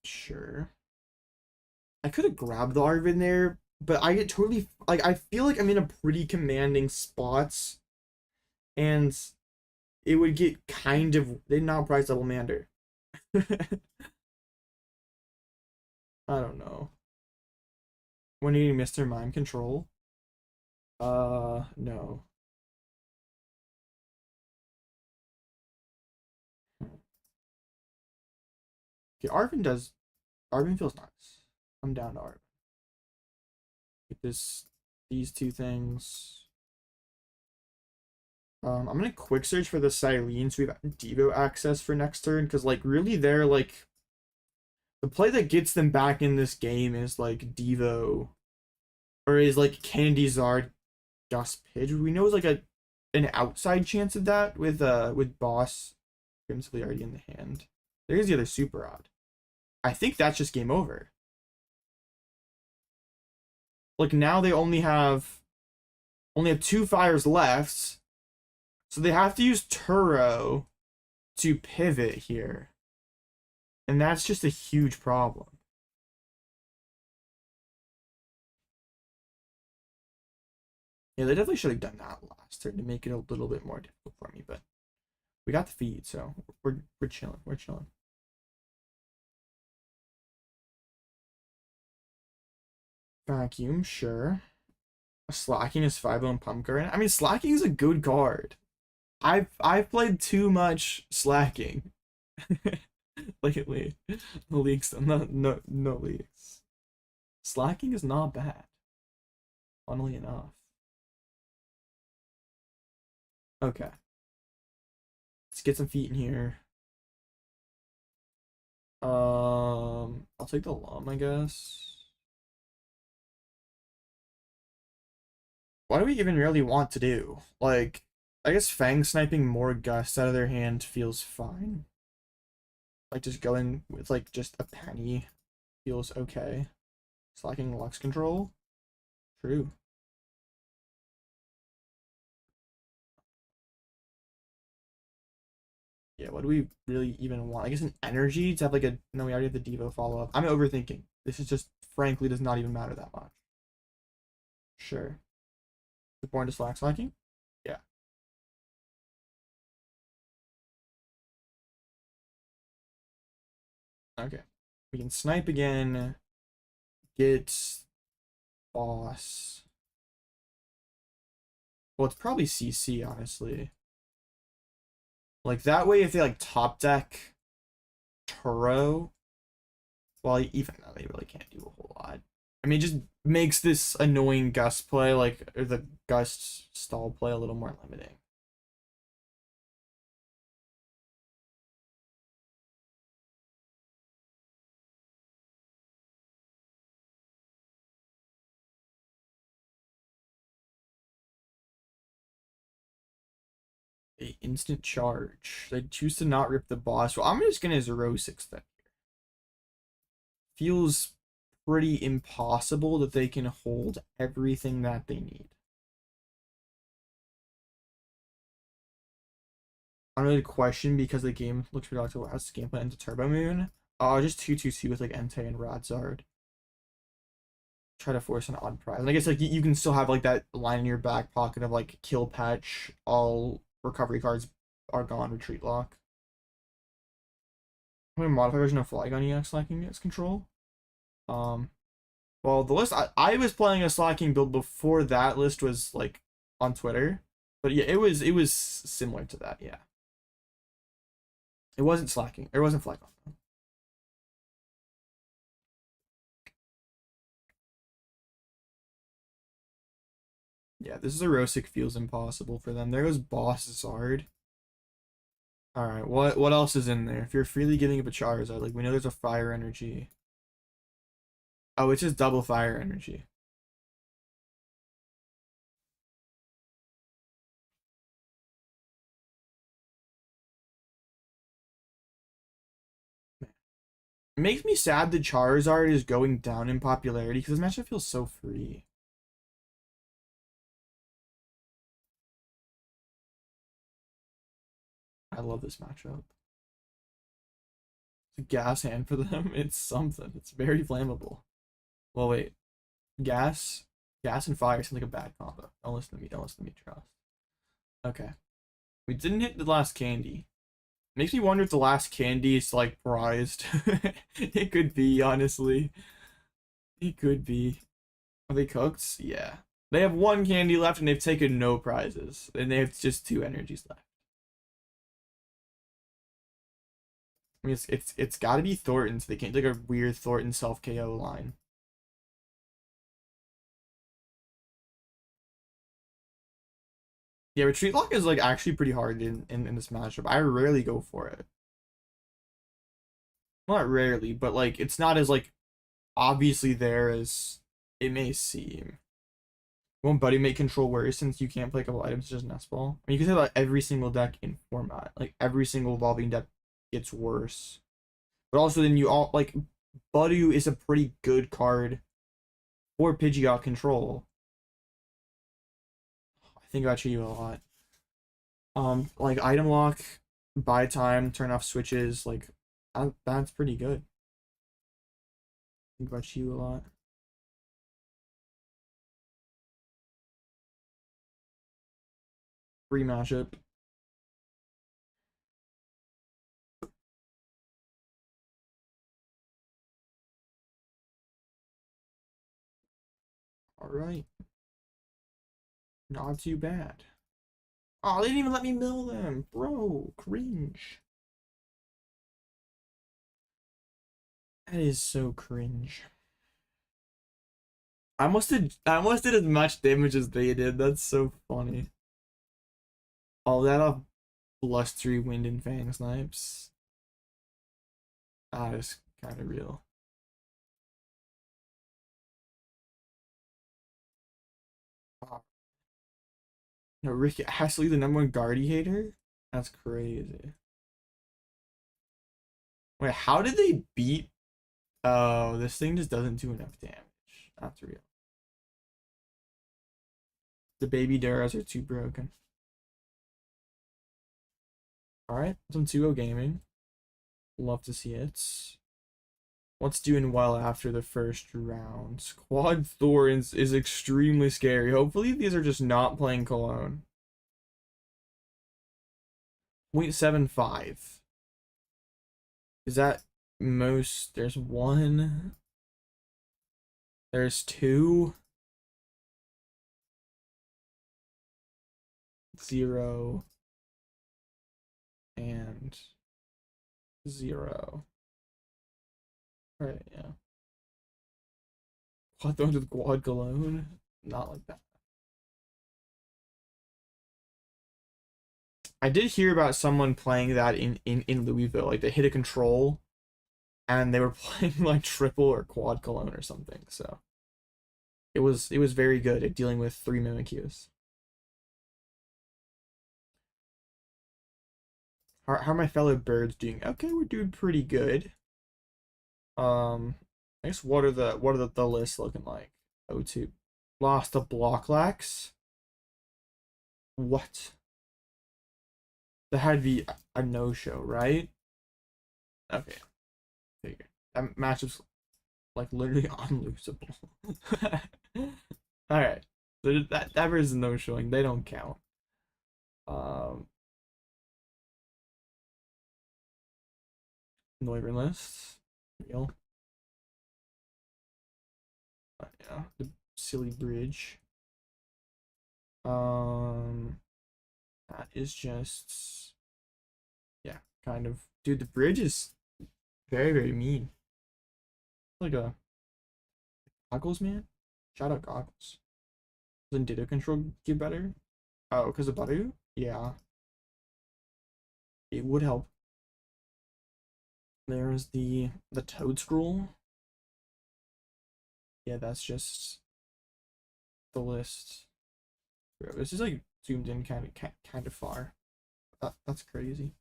Sure. I could have grabbed the Arven there, but I get totally... Like, I feel like I'm in a pretty commanding spots. And it would get kind of... They not prize double Mander. I don't know. When you need Mr. Mind Control? No. Okay, Arven feels nice. I'm down to Arven. Get these 2 things. I'm gonna quick search for the Cyllene so we have Devo access for next turn, because like really they're like The play that gets them back in this game is like Devo, or is like Candy Zard Gus Pidge. We know it's like an outside chance of that with Boss principally already in the hand. There's the other super odd. I think that's just game over. Like now they only have two fires left, so they have to use Turo to pivot here, and that's just a huge problem. Yeah, they definitely should have done that last turn to make it a little bit more difficult for me, but we got the feed, so we're chilling. We're chilling. Vacuum, sure. Slacking is 5-bone Pumpkin. I mean, Slacking is a good card. I've played too much Slacking lately. No leaks, no leaks. Slacking is not bad, funnily enough. Okay, let's get some feet in here. I'll take the Lum, I guess. What do we even really want to do? Like, I guess Fang sniping more Gust out of their hand feels fine. Like, just going with, like, just a Penny feels okay. Slacking Lux control? True. Yeah, what do we really even want? I guess an energy to have, like, a... No, we already have the Devo follow-up. I'm overthinking. This is just, frankly, does not even matter that much. Sure. Born to slacking? Yeah. Okay. We can snipe again. Get Boss. Well, it's probably CC, honestly. Like, that way, if they, like, top deck Turo, well, even though they really can't do a whole lot. I mean, it just makes this annoying Gust play, like, or the Gust stall play a little more limiting. A instant charge. They choose to not rip the boss. Well, I'm just gonna Zero-6 that here. Feels pretty impossible that they can hold everything that they need. I don't really question because the game looks pretty like the last gameplay into Turbo Moon. Just 2-2-2 with like Entei and Radzard. Try to force an odd prize. And I guess like you can still have like that line in your back pocket of like kill patch, all recovery cards are gone, retreat lock. I'm gonna modify version of Flygon EX slacking its control. Well, the list I was playing a slacking build before that list was like on Twitter, but yeah, it was similar to that. Yeah, it wasn't slacking. It wasn't Flygon. Yeah, this is a Rosic feels impossible for them. There goes Boss Zard. Alright, what else is in there? If you're freely giving up a Charizard, like we know there's a fire energy. Oh, it's just double fire energy. It makes me sad that Charizard is going down in popularity because this matchup feels so free. I love this matchup. It's a gas hand for them. It's something. It's very flammable. Well, wait. Gas and fire sounds like a bad combo. Don't listen to me. Don't listen to me. Trust. Okay. We didn't hit the last candy. Makes me wonder if the last candy is like prized. It could be, honestly. It could be. Are they cooked? Yeah. They have one candy left and they've taken no prizes. And they have just 2 energies left. I mean, it's got to be Thornton, so they can't take a weird Thornton self KO line. Yeah, retreat lock is like actually pretty hard in this matchup. I rarely go for it. not rarely, but like it's not as like obviously there as it may seem. Won't Buddy make control worse since you can't play a couple items just Nest Ball? I mean, you can say about every single deck in format. Like every single evolving deck gets worse. But also then you all like Buddy is a pretty good card for Pidgeot control. I think about you a lot. Like item lock, buy time, turn off switches, like that's pretty good. Think about you a lot. Free matchup. All right. Not too bad. Oh, they didn't even let me mill them, bro. Cringe. That is so cringe. I almost did as much damage as they did. That's so funny. All that off blustery wind and fang snipes. That is kind of real. No, Ricky Astley, the #1 Guardy hater? That's crazy. Wait, how did they beat? Oh, this thing just doesn't do enough damage. That's real. The baby Duras are too broken. Alright, some 2-0 gaming. Love to see it. What's doing well after the first round? Quad Thorns is extremely scary. Hopefully these are just not playing Cologne. 0.75. Is that most? There's 1. There's 2. 0. And 0. Alright, yeah. Quad Thorns with Quad Cologne? Not like that. I did hear about someone playing that in Louisville. Like they hit a control and they were playing like triple or quad Cologne or something. So it was very good at dealing with 3 Mimikyus. How are my fellow birds doing? Okay, we're doing pretty good. I guess what are the lists looking like? O2 lost to Blocklax. What? That had to be a no-show, right? Okay. Figure. That matchup's like literally unlosable. Alright. So that versus no showing, they don't count. Noivern list. Real. Yeah, the silly bridge. That is just, yeah, kind of. Dude, the bridge is very, very mean. Like a Goggles, man. Shout out Goggles. Doesn't Ditto control get better? Oh, because of Butter? Yeah. It would help. There's the Toad Scroll. Yeah, that's just the list. Bro, this is like zoomed in kind of far. That's crazy.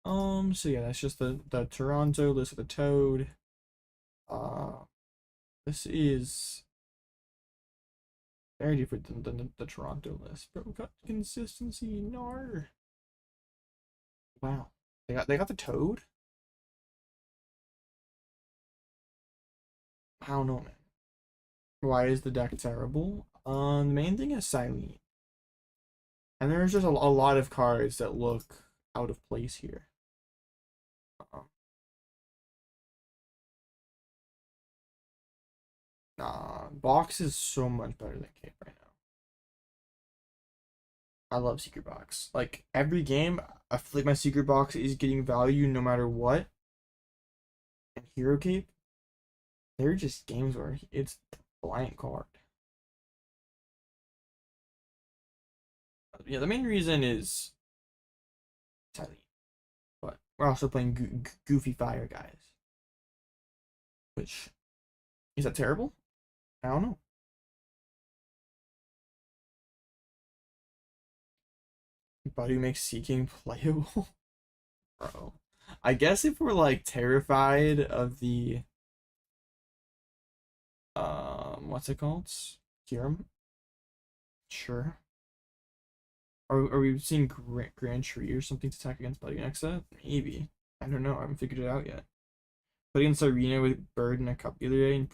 So yeah, that's just the Toronto list of the Toad. This is very different than the Toronto list. Bro, got consistency, nar. Wow. They got the Toad? I don't know, man. Why is the deck terrible? The main thing is Cyllene. And there's just a lot of cards that look out of place here. Nah, Box is so much better than Cape right now. I love Secret Box. Like, every game, I feel like my Secret Box is getting value no matter what. And Hero Cape, they're just games where it's blank card. Yeah, the main reason is Cyllene. But we're also playing Goofy Fire, guys. which, is that terrible? I don't know. Buddy makes Seeking playable. Bro. I guess if we're like terrified of the what's it called? Serum? Sure. Are we seeing Grand Tree or something to attack against Buddy next set? Maybe. I don't know. I haven't figured it out yet. Played against Arena with Bird in a cup the other day and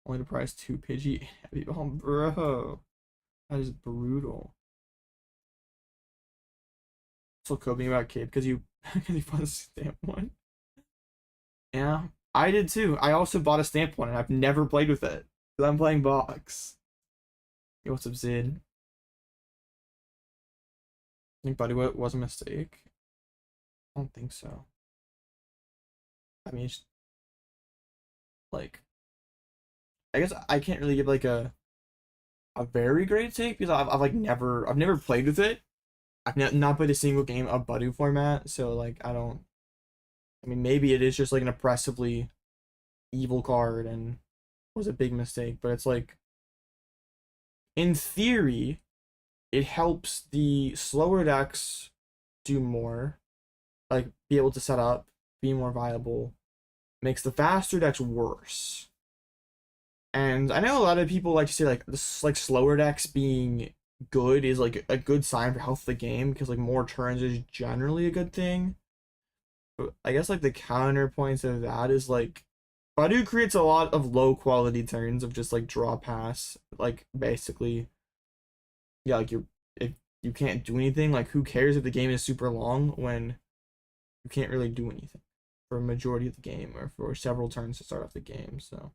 only to prize 2 Pidgey. Oh, bro. That is brutal. Still coping about Cape because you bought a stamp one. Yeah, I did too. I also bought a stamp one and I've never played with it. Because I'm playing box. Yo, what's up, Zid? I think Buddy was a mistake. I don't think so. I mean, it's like, I guess I can't really give like a very great take because I've never played with it. I've not played a single game of Buddy format, so like I mean, maybe it is just like an oppressively evil card and was a big mistake, but it's like, in theory, it helps the slower decks do more, like be able to set up, be more viable, makes the faster decks worse. And I know a lot of people like to say like this, like slower decks being good is like a good sign for health of the game because like more turns is generally a good thing. But I guess like the counterpoints of that is like Badu creates a lot of low quality turns of just like draw pass, like basically, yeah, like if you can't do anything, like who cares if the game is super long when you can't really do anything for a majority of the game or for several turns to start off the game. So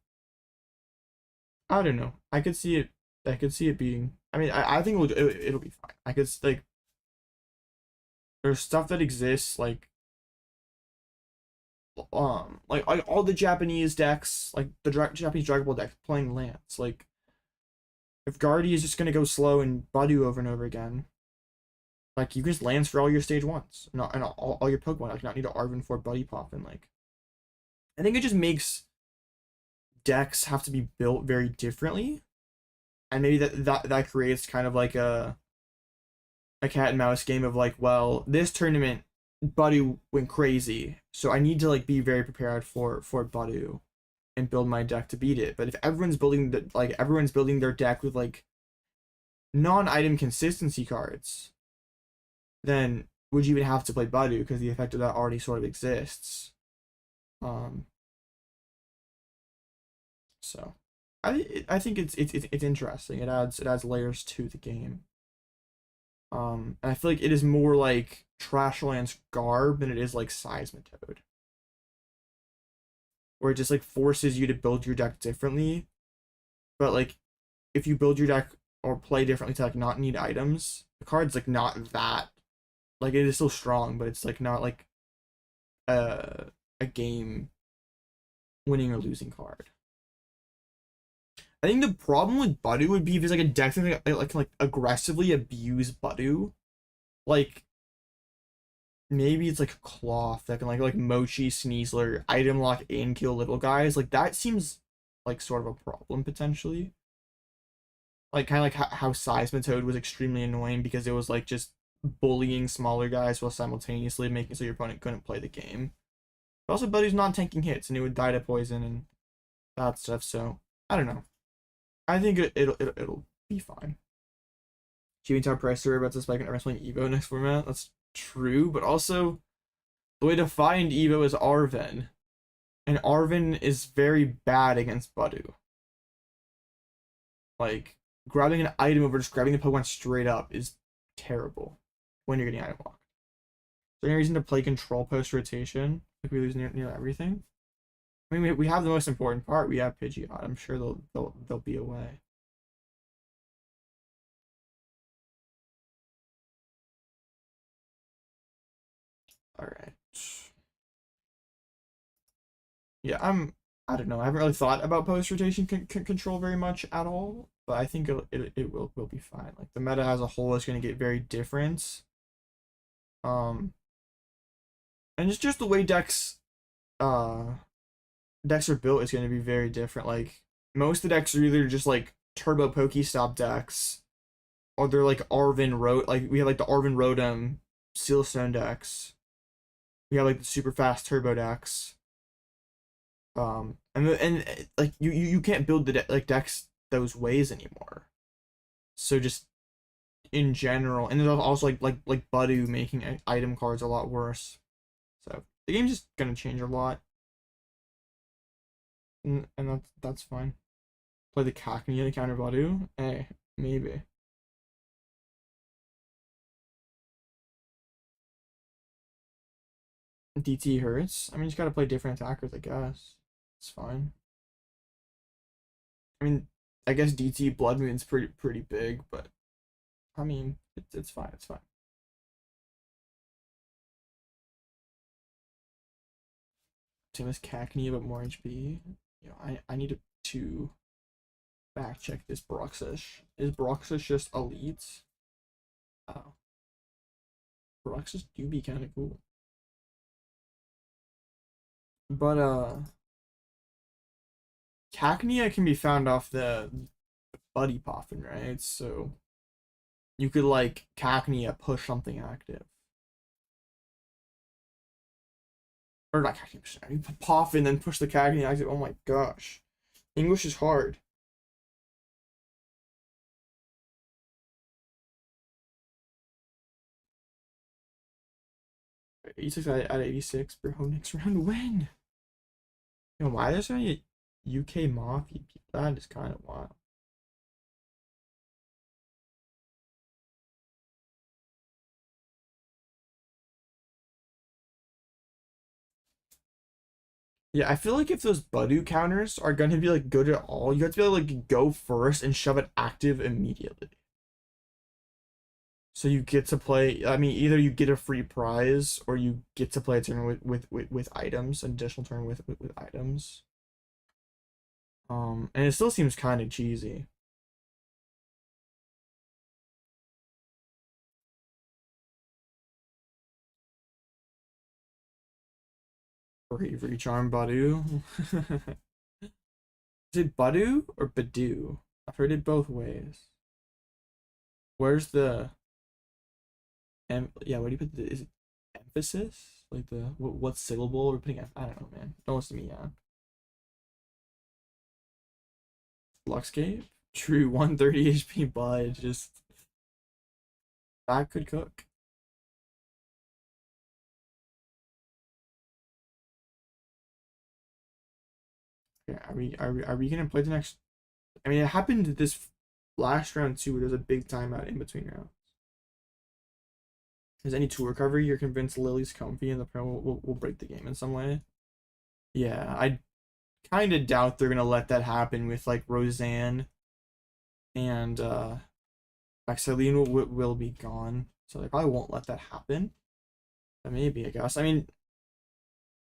I don't know. I could see it being. I mean, I think it'll be fine. I could like. There's stuff that exists like all the Japanese decks, like the Japanese Dragon Ball deck playing Lance. Like, if Guardy is just gonna go slow and Badu over and over again, like you can just Lance for all your stage ones, and all your Pokemon. Like, not need to Arven for Buddy Pop and like. I think it just makes decks have to be built very differently, and maybe that creates kind of like a cat and mouse game of like, well, this tournament Badu went crazy, so I need to like be very prepared for Badu and build my deck to beat it. But if everyone's building their deck with like non-item consistency cards, then would you even have to play Badu because the effect of that already sort of exists? So I think it's interesting. It adds layers to the game. And I feel like it is more like Trashland's Garb than it is like Seismitoad, where it just like forces you to build your deck differently. But like, if you build your deck or play differently to like not need items, the card's like not that, like it is still strong, but it's like not like a game winning or losing card. I think the problem with Badu would be if it's like a deck that like aggressively abuse Badu. Like, maybe it's like a Cloth that can like Mochi, Sneasler, item lock and kill little guys. Like, that seems like sort of a problem potentially. Like, kind of like how Seismitoad was extremely annoying because it was like just bullying smaller guys while simultaneously making so your opponent couldn't play the game. But also, Badu's non-tanking hits and it would die to poison and that stuff. So I don't know. I think it'll be fine. Jimmy Top Presser about to spike and everyone's playing Evo next format. That's true, but also the way to find Evo is Arven. And Arven is very bad against Badu. Like, grabbing an item over just grabbing the Pokemon straight up is terrible when you're getting item locked. Is there any reason to play control post rotation? Like, we lose near everything? I mean, we have the most important part. We have Pidgeot. I'm sure they'll be away. All right. Yeah, I don't know. I haven't really thought about post rotation control very much at all, but I think it will be fine. Like, the meta as a whole is going to get very different. And it's just the way decks decks are built is going to be very different. Like most of the decks are either just like turbo Pokestop decks, or they're like like we have like the Arven Rotom Sealstone decks. We have like the super fast turbo decks. And like you can't build the like decks those ways anymore. So just in general, and there's also like Budu making item cards a lot worse. So the game's just gonna change a lot, and that's fine. Play the Cacnea to counter Budu? Hey, maybe. DT hurts. I mean, you just gotta play different attackers, I guess. It's fine. I mean, I guess DT Bloodmoon's pretty big, but I mean, it's fine. It's fine. Same as Cacnea, but more HP. You know, I need to fact check this Broxish. Is Broxish just elite? Oh, Broxish do be kind of cool. But Cacnea can be found off the Buddy Poffin, right? So you could like Cacnea push something active. Or not Cacnea, you Poffin then push the Cacnea active. Oh my gosh. English is hard. Right, 86 out of 86, bro. Next round when? You know why there's so many UK Mafia people? That is kind of wild. Yeah, I feel like if those Budu counters are going to be like good at all, you have to be able to like go first and shove it active immediately. So you get to play. I mean, either you get a free prize or you get to play a turn with items, an additional turn with items. And it still seems kind of cheesy. Bravery Charm Badu. Is it Badu or Badu? I've heard it both ways. Where's the yeah, what do you put the is it emphasis? Like the what syllable we're putting I don't know, man. Don't listen to me, yeah. Luxgate? True 130 HP Bud, just that could cook. Okay, are we gonna play the next? I mean, it happened this last round too. There's a big timeout in between rounds. Is any tool recovery? You're convinced Lily's comfy and the pro will break the game in some way? Yeah, I kind of doubt they're gonna let that happen with like Roseanne and like Cyllene will be gone, so they probably won't let that happen. But maybe, I guess. I mean,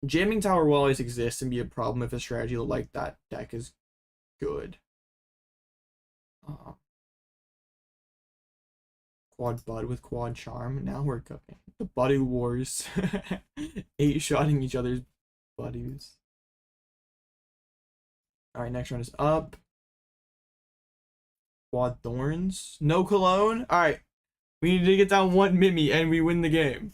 jamming tower will always exist and be a problem if a strategy like that deck is good. Quad Bud with Quad Charm. Now we're cooking. The Buddy Wars. 8-shotting each other's buddies. Alright, next round is up. Quad Thorns. No Cologne. Alright. We need to get down one Mimi and we win the game.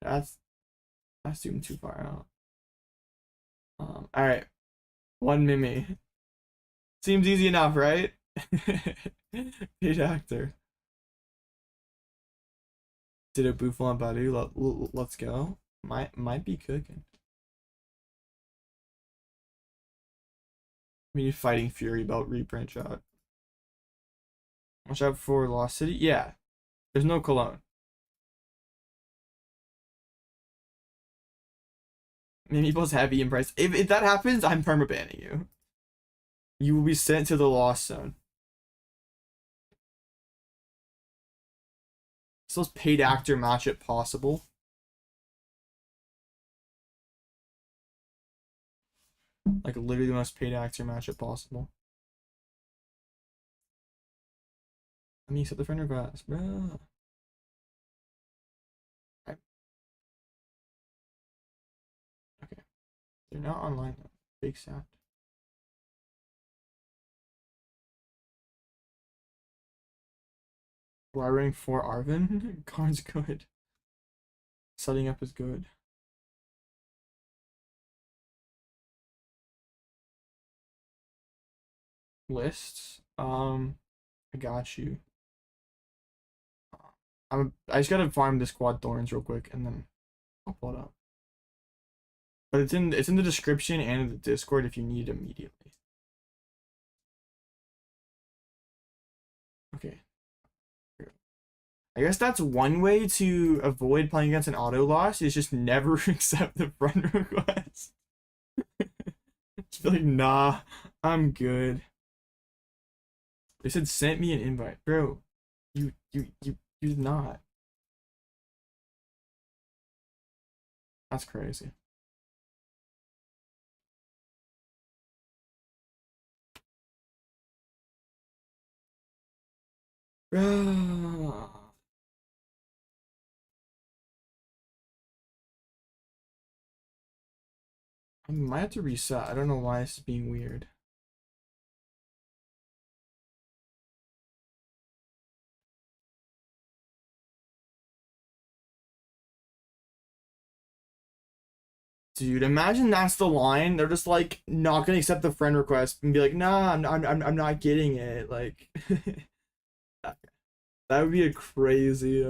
that's even too far out. Alright. One Mimi. Seems easy enough, right? Paid actor. Did a Buffon Badu. Let's go. Might be cooking. We need Fighting Fury about reprint shot. Watch out for Lost City. Yeah. There's no Cologne. Maybe people's heavy in price. If that happens, I'm permabanning you. You will be sent to the Lost Zone. Still paid actor matchup possible. Like literally the most paid actor matchup possible. Let me set the friend request, bro. They're not online though. Big sad. Wiring for Arven? Card's good. Setting up is good. Lists. I got you. I just gotta farm this quad thorns real quick and then I'll pull it up. But it's in the description and in the Discord if you need it immediately. Okay. I guess that's one way to avoid playing against an auto loss is just never accept the friend request. Just be like, nah, I'm good. They said sent me an invite. Bro, you did not. That's crazy. I might have to reset. I don't know why this is being weird. Dude, imagine that's the line. They're just like not gonna accept the friend request and be like, nah, I'm not getting it. Like that would be a crazy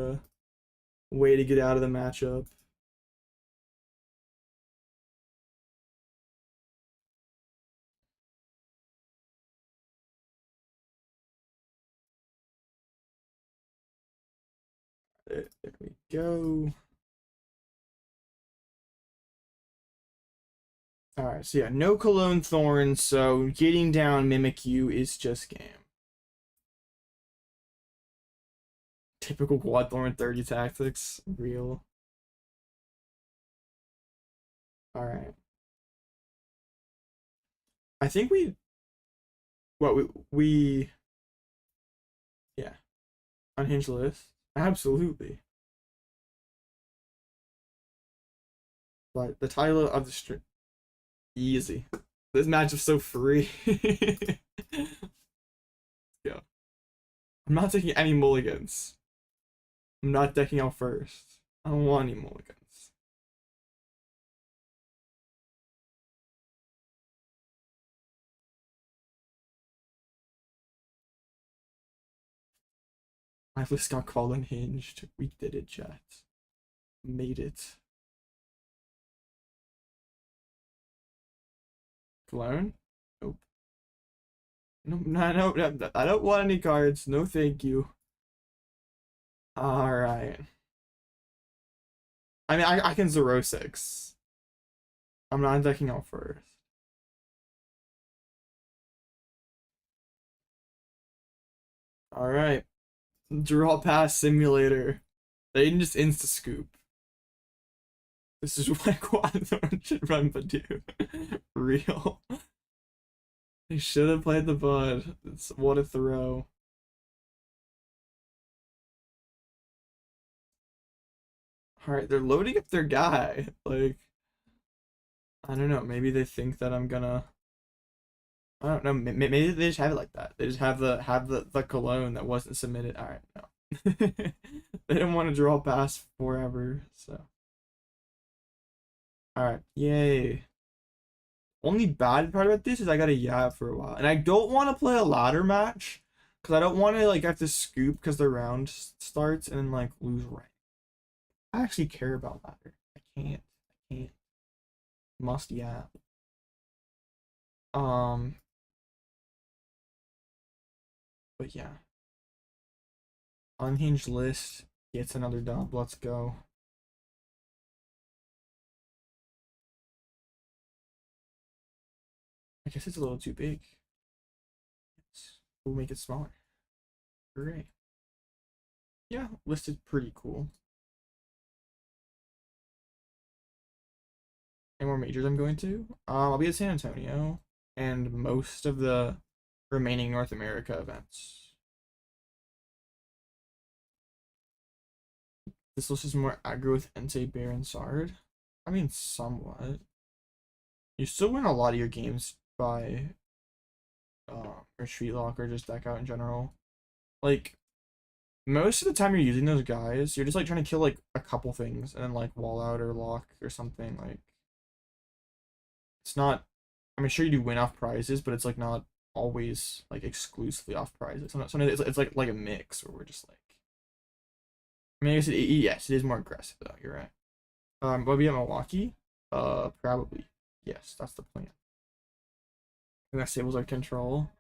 way to get out of the matchup. There we go. Alright, so yeah, no Cologne Thorns, so getting down Mimikyu is just game. Typical quad thorn 30 tactics. Real. Alright. I think we yeah. Unhinged list. Absolutely. But the title of the stream easy. This match is so free. Yeah. I'm not taking any mulligans. I'm not decking out first. I don't want any mulligans. My list got called unhinged. We did it, chat. Made it. Clone? Nope. No, I don't want any cards. No, thank you. Alright. I mean, I can 0-6. I'm not decking out first. Alright. Draw pass simulator. They can just insta scoop. This is what quad thorn should run Badoo. Real. They should have played the Bud. What a throw. Alright, they're loading up their guy. Like, I don't know. Maybe they think that I'm gonna. I don't know. Maybe they just have it like that. They just have the cologne that wasn't submitted. All right, no. They didn't want to draw pass forever, so. All right, yay. Only bad part about this is I got a Yab for a while, and I don't want to play a ladder match because I don't want to like have to scoop because the round starts and then like lose rank. I actually care about ladder. I can't. Must Yab. But yeah. Unhinged list gets another dub. Let's go. I guess it's a little too big. We'll make it smaller. Hooray. Yeah, list is pretty cool. Any more majors I'm going to? I'll be at San Antonio and most of the remaining North America events. This list is more aggro with Entei, Bear, and Sard. I mean, somewhat. You still win a lot of your games by retreat lock or just deck out in general. Like most of the time you're using those guys, you're just like trying to kill like a couple things and then like wall out or lock or something. Like it's not, I mean sure you do win off prizes, but it's like not always like exclusively off prizes. Sometimes it's like a mix where we're just like, I mean I guess yes, it is more aggressive though, you're right. Will we at Milwaukee? Probably. Yes, that's the plan. And that stables our control.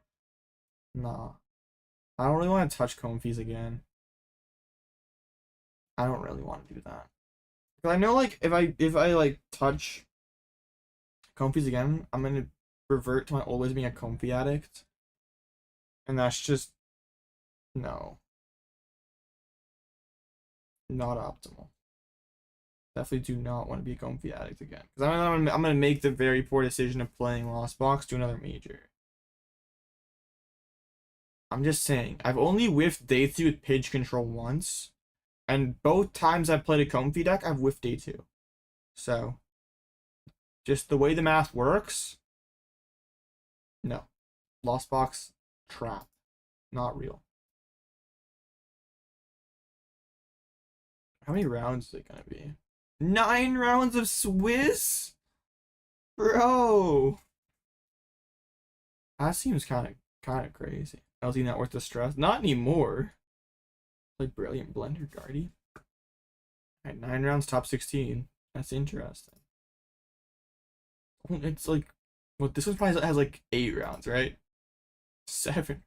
Nah. I don't really want to touch Comfeys again. I don't really want to do that. Cause I know like if I like touch Comfeys again, I'm gonna revert to my always being a Comfey addict. And that's just no. Not optimal. Definitely do not want to be a Comfey addict again. Because I'm gonna make the very poor decision of playing Lost Box to another major. I'm just saying, I've only whiffed day 2 with Pidge control once. And both times I've played a Comfey deck, I've whiffed day 2. So, just the way the math works, no. Lost Box, trap. Not real. How many rounds is it gonna be? 9 rounds of Swiss? Bro! That seems kind of crazy. LZ not worth the stress. Not anymore. Like Brilliant Blender Guardy. Alright, 9 rounds, top 16. That's interesting. It's like, well, this one probably has like 8 rounds, right? 7.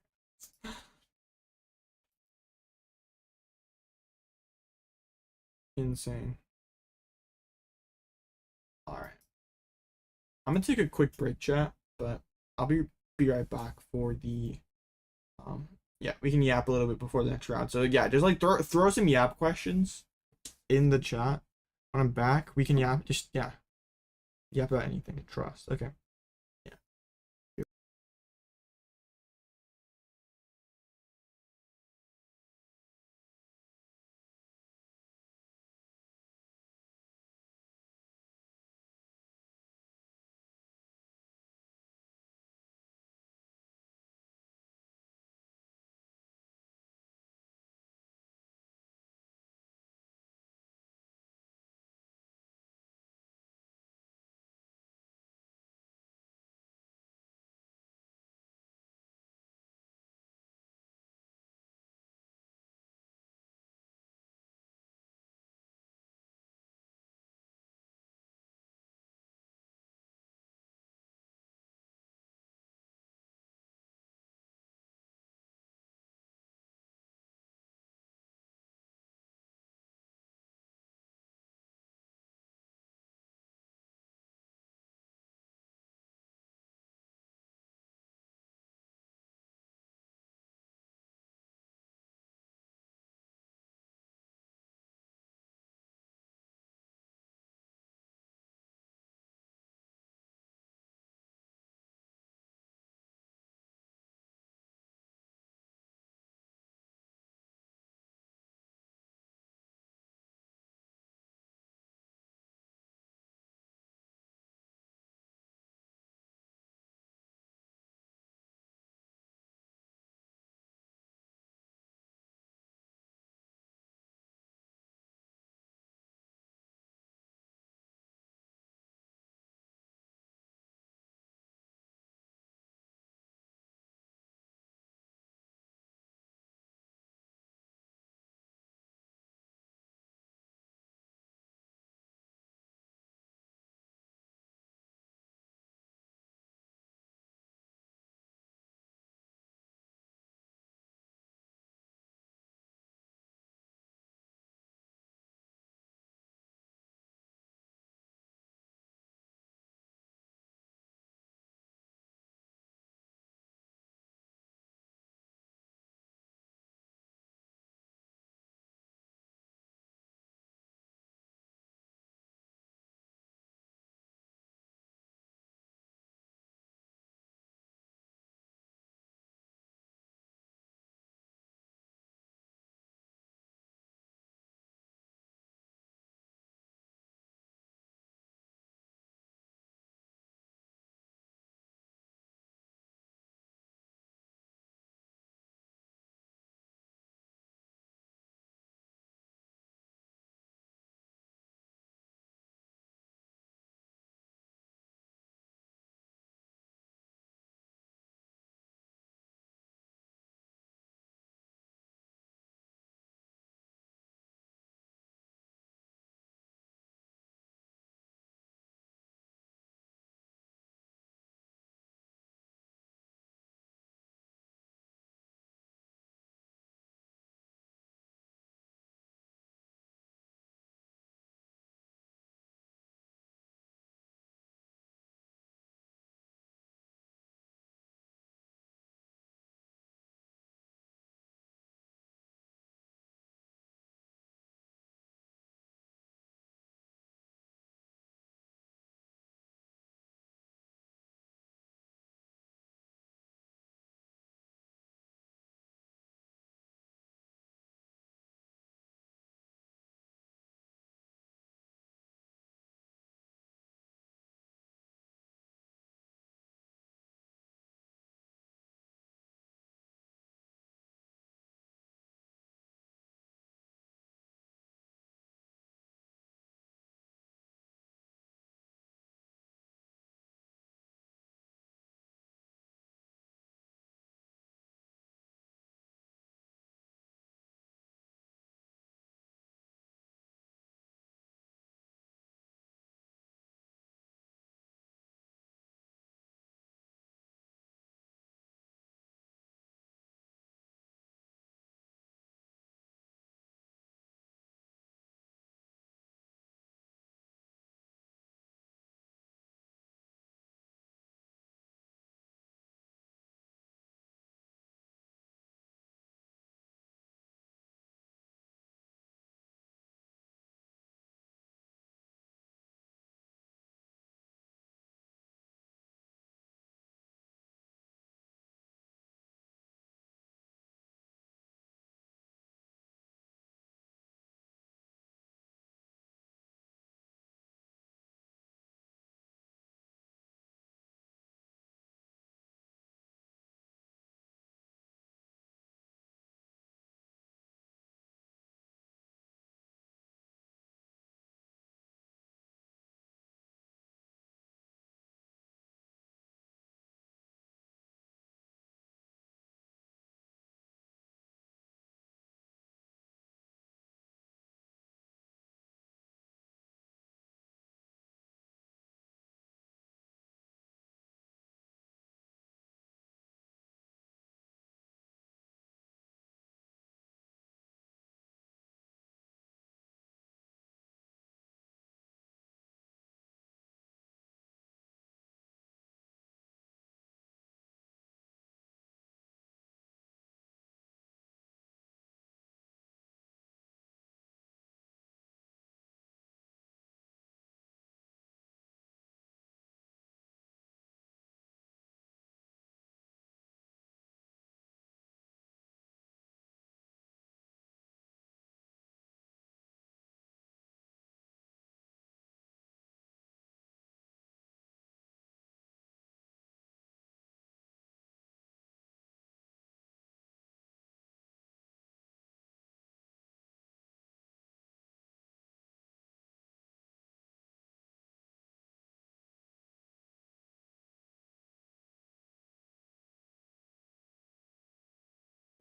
Insane. Alright. I'm gonna take a quick break, chat, but I'll be right back for the yeah, we can yap a little bit before the next round. So yeah, just like throw some yap questions in the chat. When I'm back, we can yap, just yeah. Yap about anything, trust. Okay.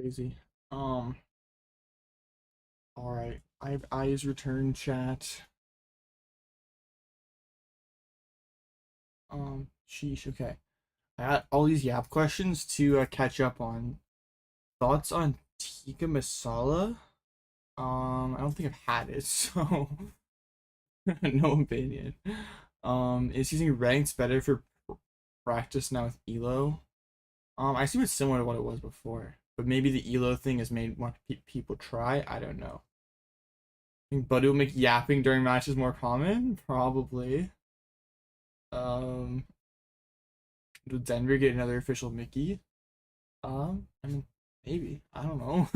Crazy. All right. I have eyes return chat. Sheesh. Okay. I got all these Yap questions to catch up on. Thoughts on Tikka Masala? I don't think I've had it, so no opinion. Is using ranks better for practice now with Elo? I assume it's similar to what it was before, but maybe the Elo thing has made more people try. I don't know. But it will make yapping during matches more common, probably. Um, will Denver get another official Mickey? I mean, maybe. I don't know.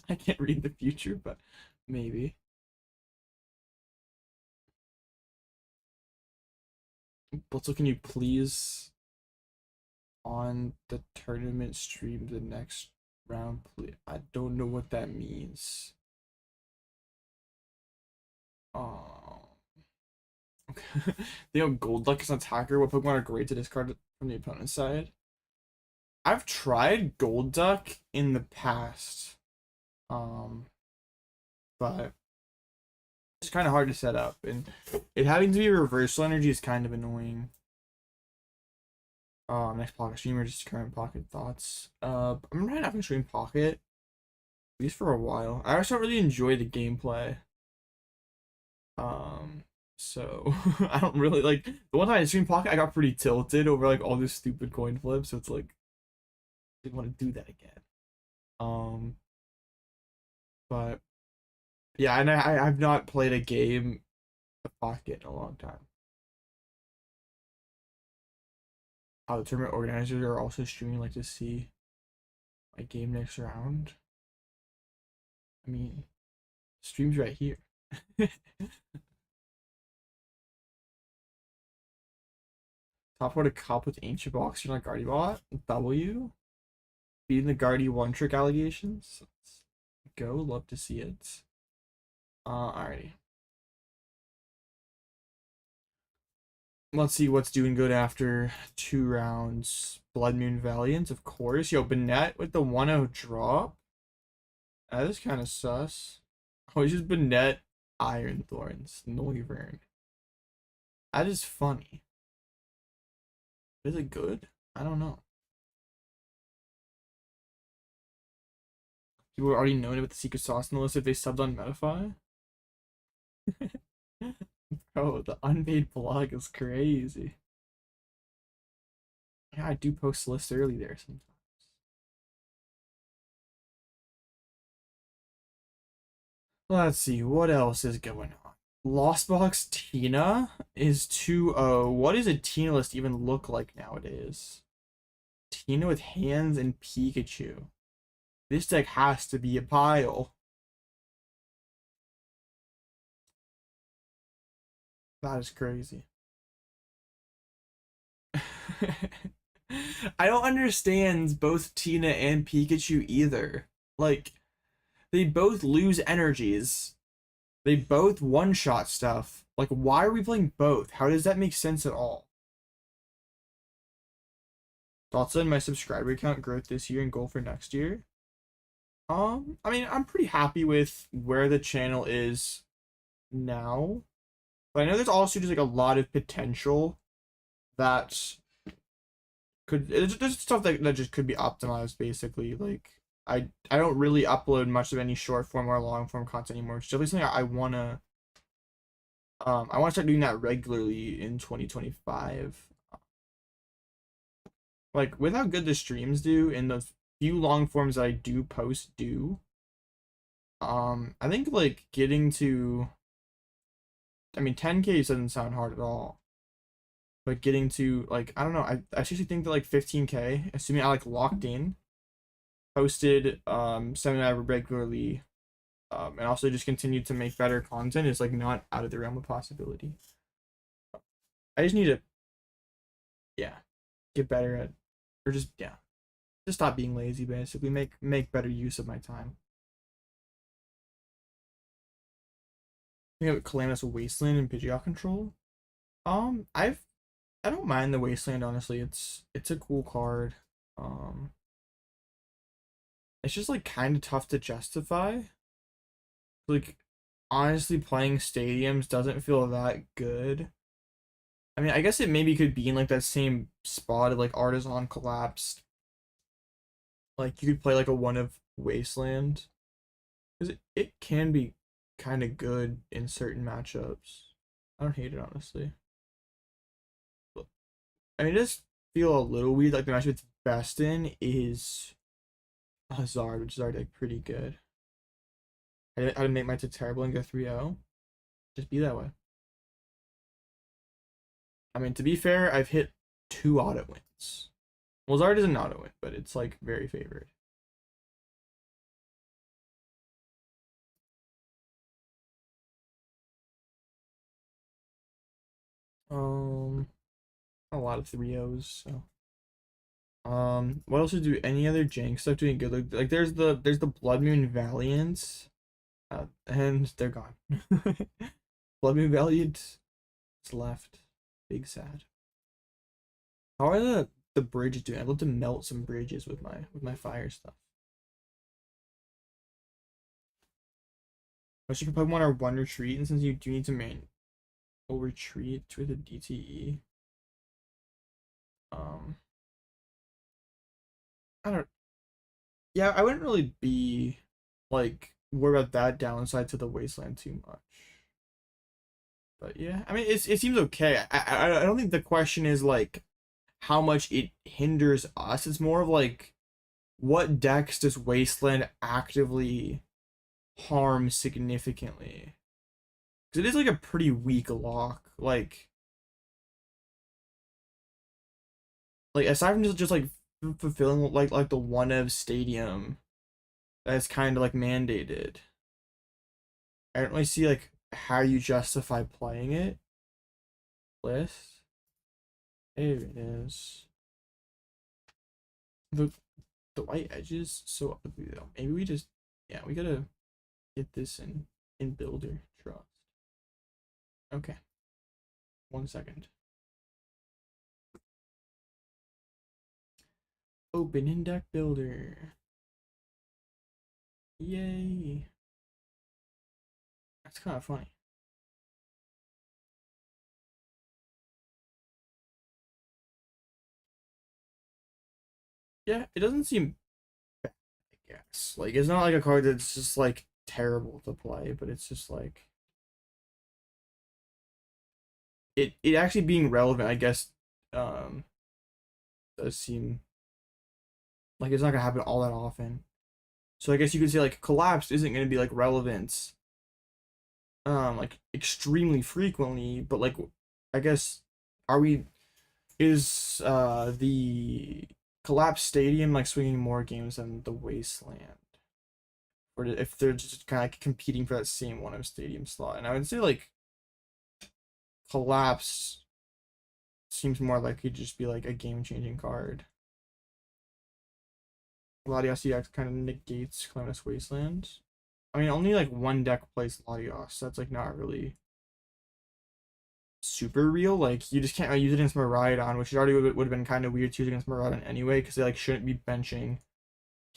I can't read the future, but maybe. But so can you please on the tournament stream the next round, please? I don't know what that means. Oh. Okay. They have Gold Duck as an attacker. What Pokemon are great to discard from the opponent's side? I've tried Gold Duck in the past. But it's kind of hard to set up, and it having to be reversal energy is kind of annoying. Next Pocket streamer, just current Pocket thoughts. I'm trying not to stream Pocket, at least for a while. I also don't really enjoy the gameplay. So I don't really like the one time I streamed Pocket. I got pretty tilted over like all this stupid coin flips. So it's like I didn't want to do that again. But yeah, and I've not played a game of Pocket in a long time. The tournament organizers are also streaming like to see my game next round. I mean, stream's right here. Top order cop with ancient box, you're not Guardy bot. W. Beating the Guardy one trick allegations. Let's go, love to see it. Alrighty. Let's see what's doing good after 2 rounds. Bloodmoon Valiant, of course. Yo, Bennett with the 1-0 drop. That is kind of sus. Oh, it's just Bennett, Iron Thorns, Noivern. That is funny. Is it good? I don't know. People already know about the secret sauce in the list if they subbed on Metafy. Bro, the unmade blog is crazy. Yeah, I do post lists early there sometimes. Let's see, what else is going on? Lost Box Tina is 2-0. What does a Tina list even look like nowadays? Tina with hands and Pikachu. This deck has to be a pile. That is crazy. I don't understand both Tina and Pikachu either. Like, they both lose energies. They both one-shot stuff. Like, why are we playing both? How does that make sense at all? Thoughts on my subscriber count growth this year and goal for next year? I mean, I'm pretty happy with where the channel is now. But I know there's also just like a lot of potential that there's stuff that just could be optimized basically. Like I don't really upload much of any short form or long form content anymore. It's definitely something I wanna start doing that regularly in 2025. Like with how good the streams do and the few long forms that I do post do. I think like getting to, I mean 10K doesn't sound hard at all. But getting to like, I don't know, I actually think that like 15K, assuming I like locked in, posted semi regularly, and also just continued to make better content is like not out of the realm of possibility. I just need to, yeah, get better at, or just stop being lazy basically, make better use of my time. I think of Calamitous Wasteland and Pidgeot control. I don't mind the Wasteland honestly. It's a cool card. it's just like kind of tough to justify. Like, honestly, playing stadiums doesn't feel that good. I mean, I guess it maybe could be in like that same spot of like Artisan collapsed. Like, you could play like a one of Wasteland, because it can be kind of good in certain matchups. I don't hate it, honestly. But, I mean, it does feel a little weird. Like, the matchup it's best in is Hazard, which is already like pretty good. I didn't make my to terrible and go 3-0. Just be that way. I mean, to be fair, I've hit 2 auto wins. Well, Zard is an auto win, but it's like very favored. A lot of 3-0s. So, what else do any other jank stuff doing good? Like there's the Bloodmoon Valiants, and they're gone. Bloodmoon Valiant is left. Big sad. How are the bridges doing? I'd love to melt some bridges with my fire stuff. Unless your Pokemon are one retreat, and since you do need to main retreat with a DTE. I don't. Yeah, I wouldn't really be like worried about that downside to the Wasteland too much. But yeah, I mean, it seems okay. I don't think the question is like how much it hinders us. It's more of like what decks does Wasteland actively harm significantly? Because it is like a pretty weak lock. Like aside from just like fulfilling like the one of stadium that's kind of like mandated. I don't really see like how you justify playing it. List. There it is. The white edges so ugly though. Maybe we just we gotta get this in builder trust. Okay. 1 second. Open in deck builder. Yay. That's kind of funny. Yeah, it doesn't seem bad, I guess. Like, it's not like a card that's just like terrible to play, but it's just like it actually being relevant, I guess, does seem like it's not gonna happen all that often. So I guess you could say like collapsed isn't gonna be like relevant like extremely frequently, but like I guess are we is the collapsed stadium like swinging more games than the Wasteland? Or if they're just kind of competing for that same one of stadium slot. And I would say like collapse seems more likely to just be like a game changing card. Latios EX kind of negates Calamitous Wasteland. I mean, only like one deck plays Latios, so that's like not really super real. Like, you just can't use it against Miraidon, which already would have been kind of weird to use against Miraidon anyway, because they like shouldn't be benching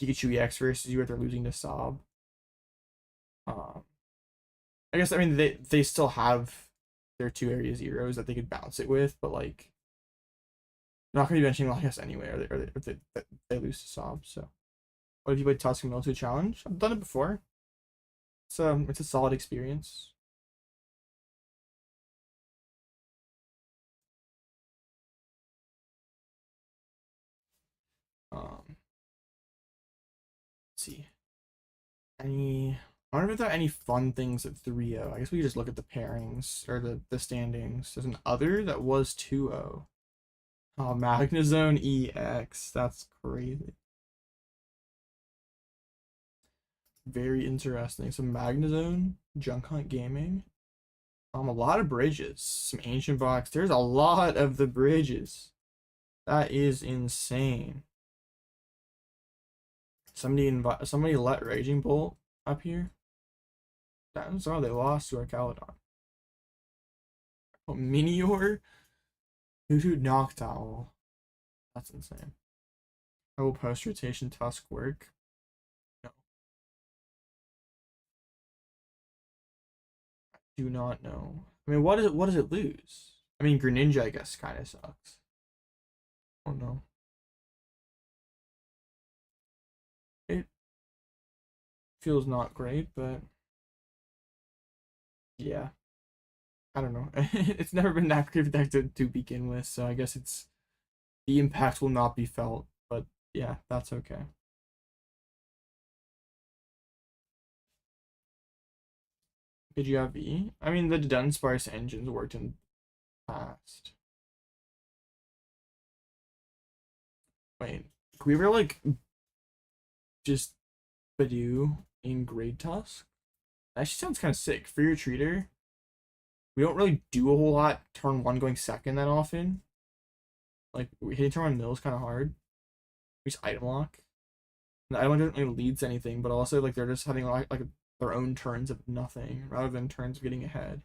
Pikachu EX versus you if they're losing to Sob. I guess I mean they still have their 2 area zeros that they could bounce it with, but like they're not gonna be benching Latios anyway, or they lose to Sob. So, what if you played Toxic Mildew Challenge? I've done it before. It's a solid experience. Let's see. I wonder if there are any fun things at 3-0. I guess we could just look at the pairings or the standings. There's an other that was 2-0. Oh, Magnezone EX. That's crazy. Very interesting. So Magnezone, Junk Hunt Gaming. A lot of bridges. Some Ancient Box. There's a lot of the bridges. That is insane. Somebody let Raging Bolt up here. That's how they lost to Arcaludon. Oh, Minior? Hoothoot Noctowl. That's insane. How will post rotation Tusk work? do not know. I mean, what does it lose? I mean, Greninja, I guess, kind of sucks. Oh no. It feels not great, but yeah. I don't know. It's never been that great to begin with, so I guess it's the impact will not be felt, but yeah, that's okay. Pidgeot V. I mean, the Dunsparce engines worked in the past. Wait, can we ever like just Badoo in Great Tusk? That actually sounds kind of sick. For your treater, we don't really do a whole lot turn one going second that often. Like, hitting turn one mill is kind of hard. We just item lock. And the item lock doesn't really lead to anything, but also like they're just having like their own turns of nothing rather than turns of getting ahead.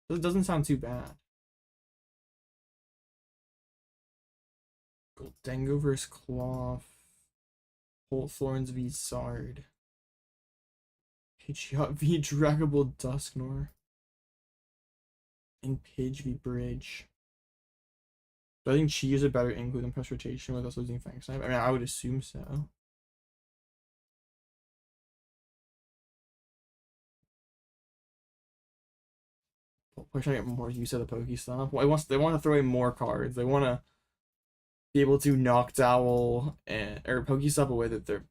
So it doesn't sound too bad. Goldengo vs. Cloth. Thorns v Sard. Pidgeot v Draggable Dusknoir. And Pidge v Bridge. So I think Chi is a better include than press rotation with us losing Fang Snipe. I mean, I would assume so. We're trying to get more use of the Pokestop. Well, they want to throw in more cards. They want to be able to Noctowl and or Pokestop away that their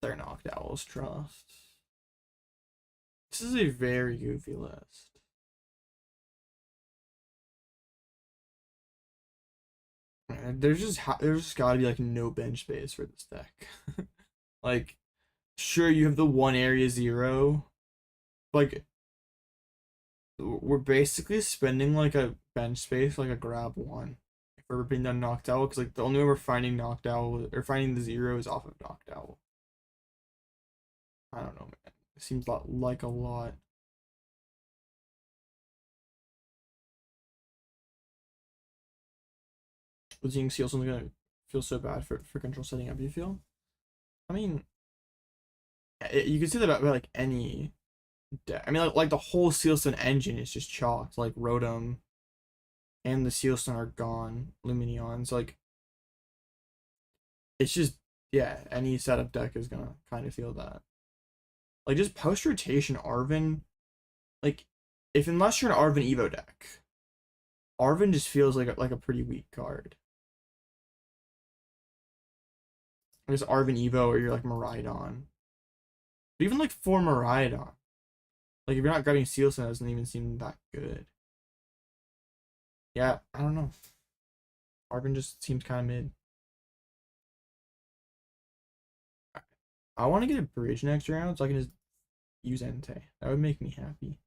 Noctowls trust. This is a very goofy list. There's just gotta be like no bench space for this deck. Like, sure, you have the one area 0. Like, we're basically spending like a bench space, like a grab 1. If we're being done Noctowl, because like the only way we're finding Noctowl or finding the 0 is off of Noctowl. I don't know, man. It seems like a lot. Losing Sealson's gonna feel so bad for control setting up, you feel? I mean, you can say that about like any deck. I mean, like the whole Sealson engine is just chalked. Like Rotom and the Sealson are gone. Lumineon's like, it's just, yeah, any setup deck is gonna kind of feel that. Like just post rotation Arven, like unless you're an Arven Evo deck, Arven just feels like a pretty weak card. Just Arven Evo or you're like Miraidon. But even like for Miraidon, like if you're not grabbing Sealson, it doesn't even seem that good. Yeah, I don't know. Arven just seems kind of mid. I want to get a bridge next round so I can just use Entei. That would make me happy.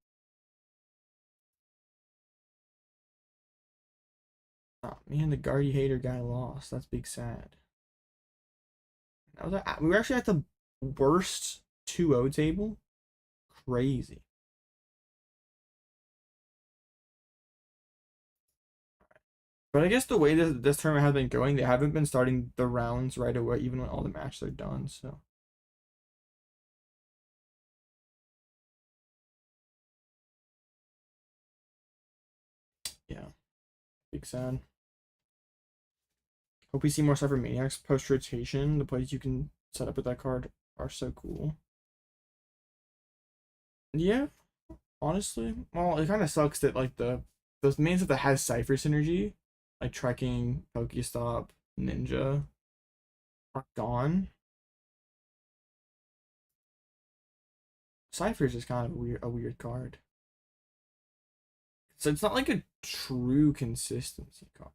Oh man, the Guardy Hater guy lost. That's big sad. We were actually at the worst 2-0 table. Crazy. But I guess the way this tournament has been going, they haven't been starting the rounds right away, even when all the matches are done. So yeah, big sad. Hope we see more Cypher Maniacs post rotation. The plays you can set up with that card are so cool. Yeah, honestly, well, it kind of sucks that like those main stuff that has Cypher synergy, like Trekking, Pokestop, Ninja, are gone. Cypher is just kind of a weird card. So it's not like a true consistency card.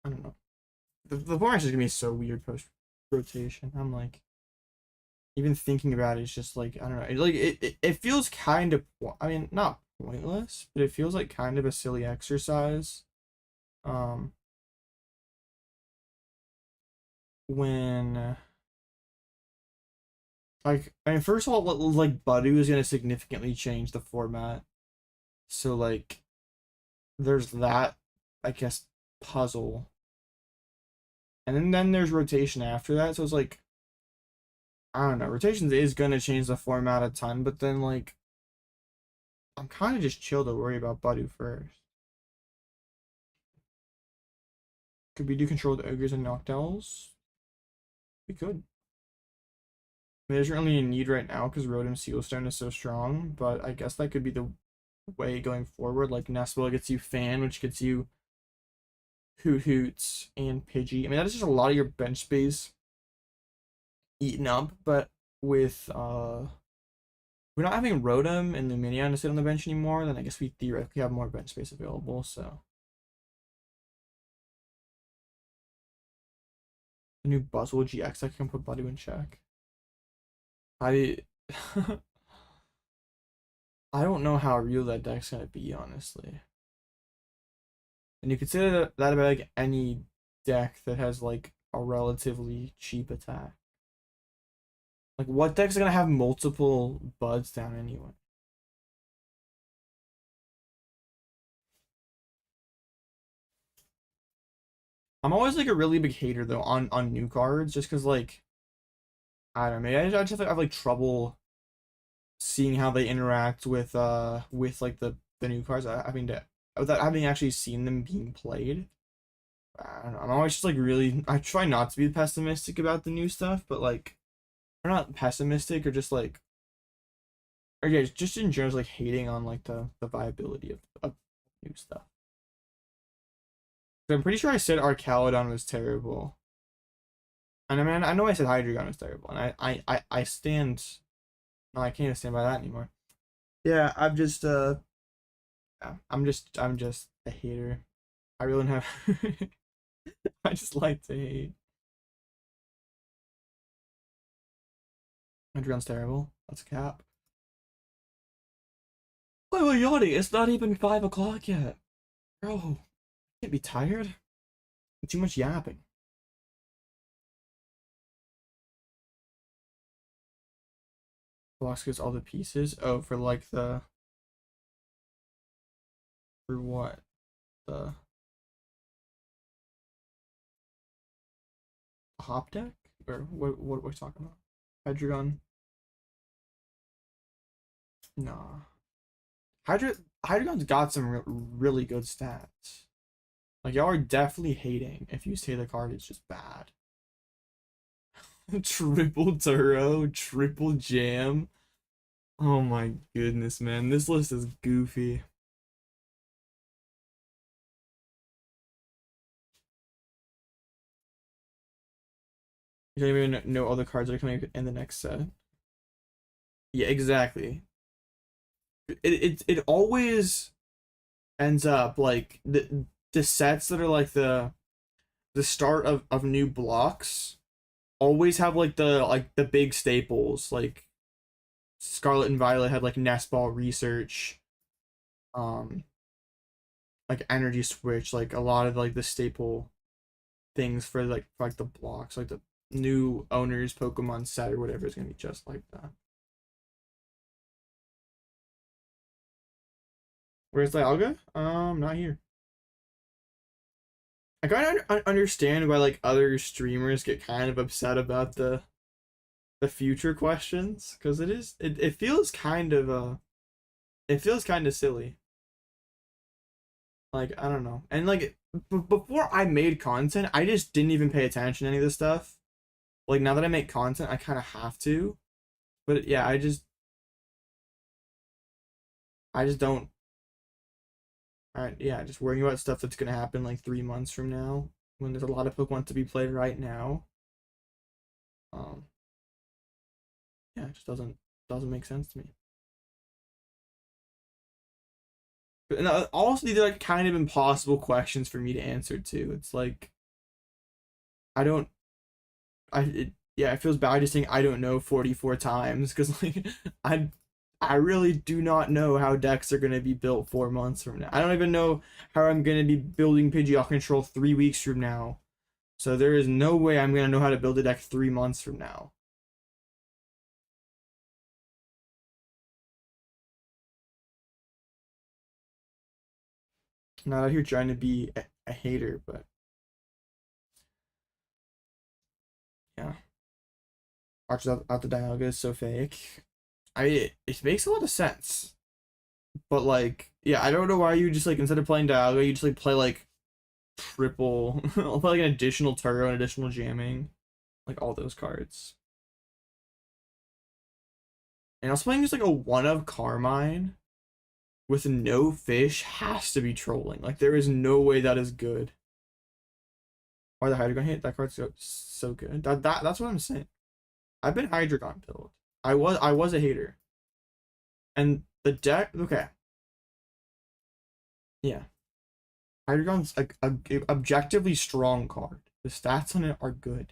I don't know. The format is gonna be so weird post rotation. I'm like, even thinking about it is just like, I don't know. It feels kind of, I mean, not pointless, but it feels like kind of a silly exercise. When like, I mean, first of all, like Badoo is gonna significantly change the format, so like, there's that, I guess, puzzle, and then there's rotation after that. So it's like, I don't know, rotations is gonna change the format a ton, but then like I'm kind of just chill to worry about Badu first. Could we do control the ogres and Noctowls? We could. I mean, there's really a need right now because Rotom Sealstone is so strong, but I guess that could be the way going forward. Like Nest Ball gets you Fan, which gets you Hoots and Pidgey. I mean, that is just a lot of your bench space eaten up, but with we're not having Rotom and Lumineon to sit on the bench anymore, then I guess we theoretically have more bench space available, so. The new Buzzwole GX I can put Buddy in check. I I don't know how real that deck's gonna be, honestly. And you consider that about like any deck that has like a relatively cheap attack. Like what deck's gonna have multiple buds down anyway? I'm always like a really big hater though on new cards just because like I don't know, maybe I just have like trouble seeing how they interact with like the new cards. I mean without having actually seen them being played. I don't know. I'm always just like really I try not to be pessimistic about the new stuff, but like or not pessimistic or just like or yeah, just in general like hating on like the viability of new stuff. I'm pretty sure I said Arcalodon was terrible. And I mean I know I said Hydreigon was terrible, and I stand no, I can't stand by that anymore. Yeah, I'm just yeah, I'm just a hater. I really don't have I just like to hate. Hydreigon's terrible. That's a cap. Why are you yawning? It's not even 5 o'clock yet. Bro, can't be tired. Too much yapping. Blocks gets all the pieces. Oh, for like the for what? The hop deck? Or what are we talking about? Hydreigon? Nah. Hydreigon's got some really good stats. Like y'all are definitely hating if you say the card is just bad. Triple Turo, triple jam. Oh my goodness, man. This list is goofy. You don't even know all the cards that are coming in the next set. Yeah, exactly. It always ends up like the sets that are like the start of new blocks always have like the big staples like Scarlet and Violet had like Nest Ball Research, um like Energy Switch, like a lot of like the staple things for like the blocks, like the new owners Pokemon set or whatever is gonna be just like that. Where's Dialga? Not here. I kind of understand why like other streamers get kind of upset about the future questions because it feels kind of it feels kind of silly. Like I don't know, and like before I made content, I just didn't even pay attention to any of this stuff. Like now that I make content, I kind of have to. But yeah, I just don't. Yeah, just worrying about stuff that's gonna happen like 3 months from now when there's a lot of Pokemon to be played right now. Um, yeah, it just doesn't make sense to me. But and also these are like kind of impossible questions for me to answer too. It's like I don't yeah, it feels bad just saying I don't know 44 times because like I I really do not know how decks are gonna be built 4 months from now. I don't even know how I'm gonna be building Pidgeot control 3 weeks from now. So there is no way I'm gonna know how to build a deck 3 months from now. I'm not out here trying to be a hater, but yeah. Arches out the Dialga is so fake. I mean, it makes a lot of sense. But like, yeah, I don't know why you just like instead of playing Dialga, you just like play like triple, I'll play like an additional Turbo and additional jamming, like all those cards. And I was playing just like a one of Carmine with no fish has to be trolling. Like there is no way that is good. Or the Hydreigon hit, that card's so good. That's what I'm saying. I've been Hydreigon build. I was a hater. And the deck, okay. Yeah. Hydreigon's like a objectively strong card. The stats on it are good.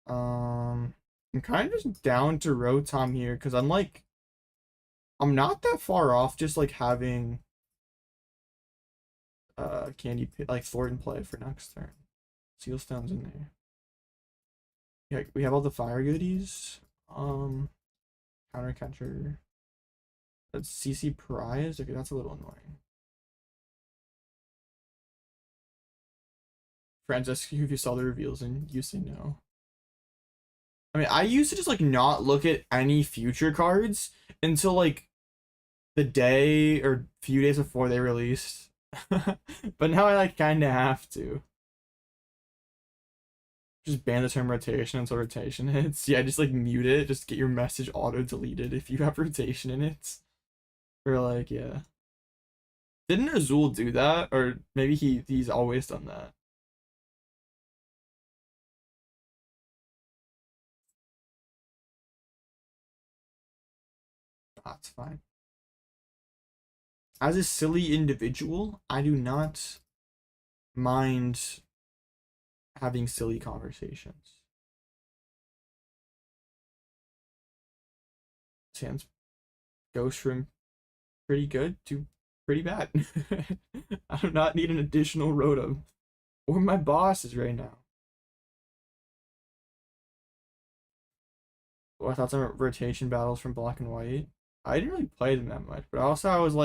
I'm kind of just down to Rotom here because I'm not that far off just like having like Thorton play for next turn. Sealstone's in there. Yeah, we have all the fire goodies. Counter catcher. That's CC prize. Okay, that's a little annoying. Friends, ask you if you saw the reveals and you say no. I mean, I used to just like not look at any future cards until like the day or few days before they released. But now I like kind of have to. Just ban the term rotation until rotation hits. Yeah, just like mute it. Just get your message auto deleted if you have rotation in it. Or like, yeah. Didn't Azul do that? Or maybe he's always done that. That's fine. As a silly individual, I do not mind having silly conversations. Sans goes from pretty good to pretty bad. I do not need an additional Rotom. Or my bosses right now. Well, I thought some rotation battles from Black and White. I didn't really play them that much, but also I was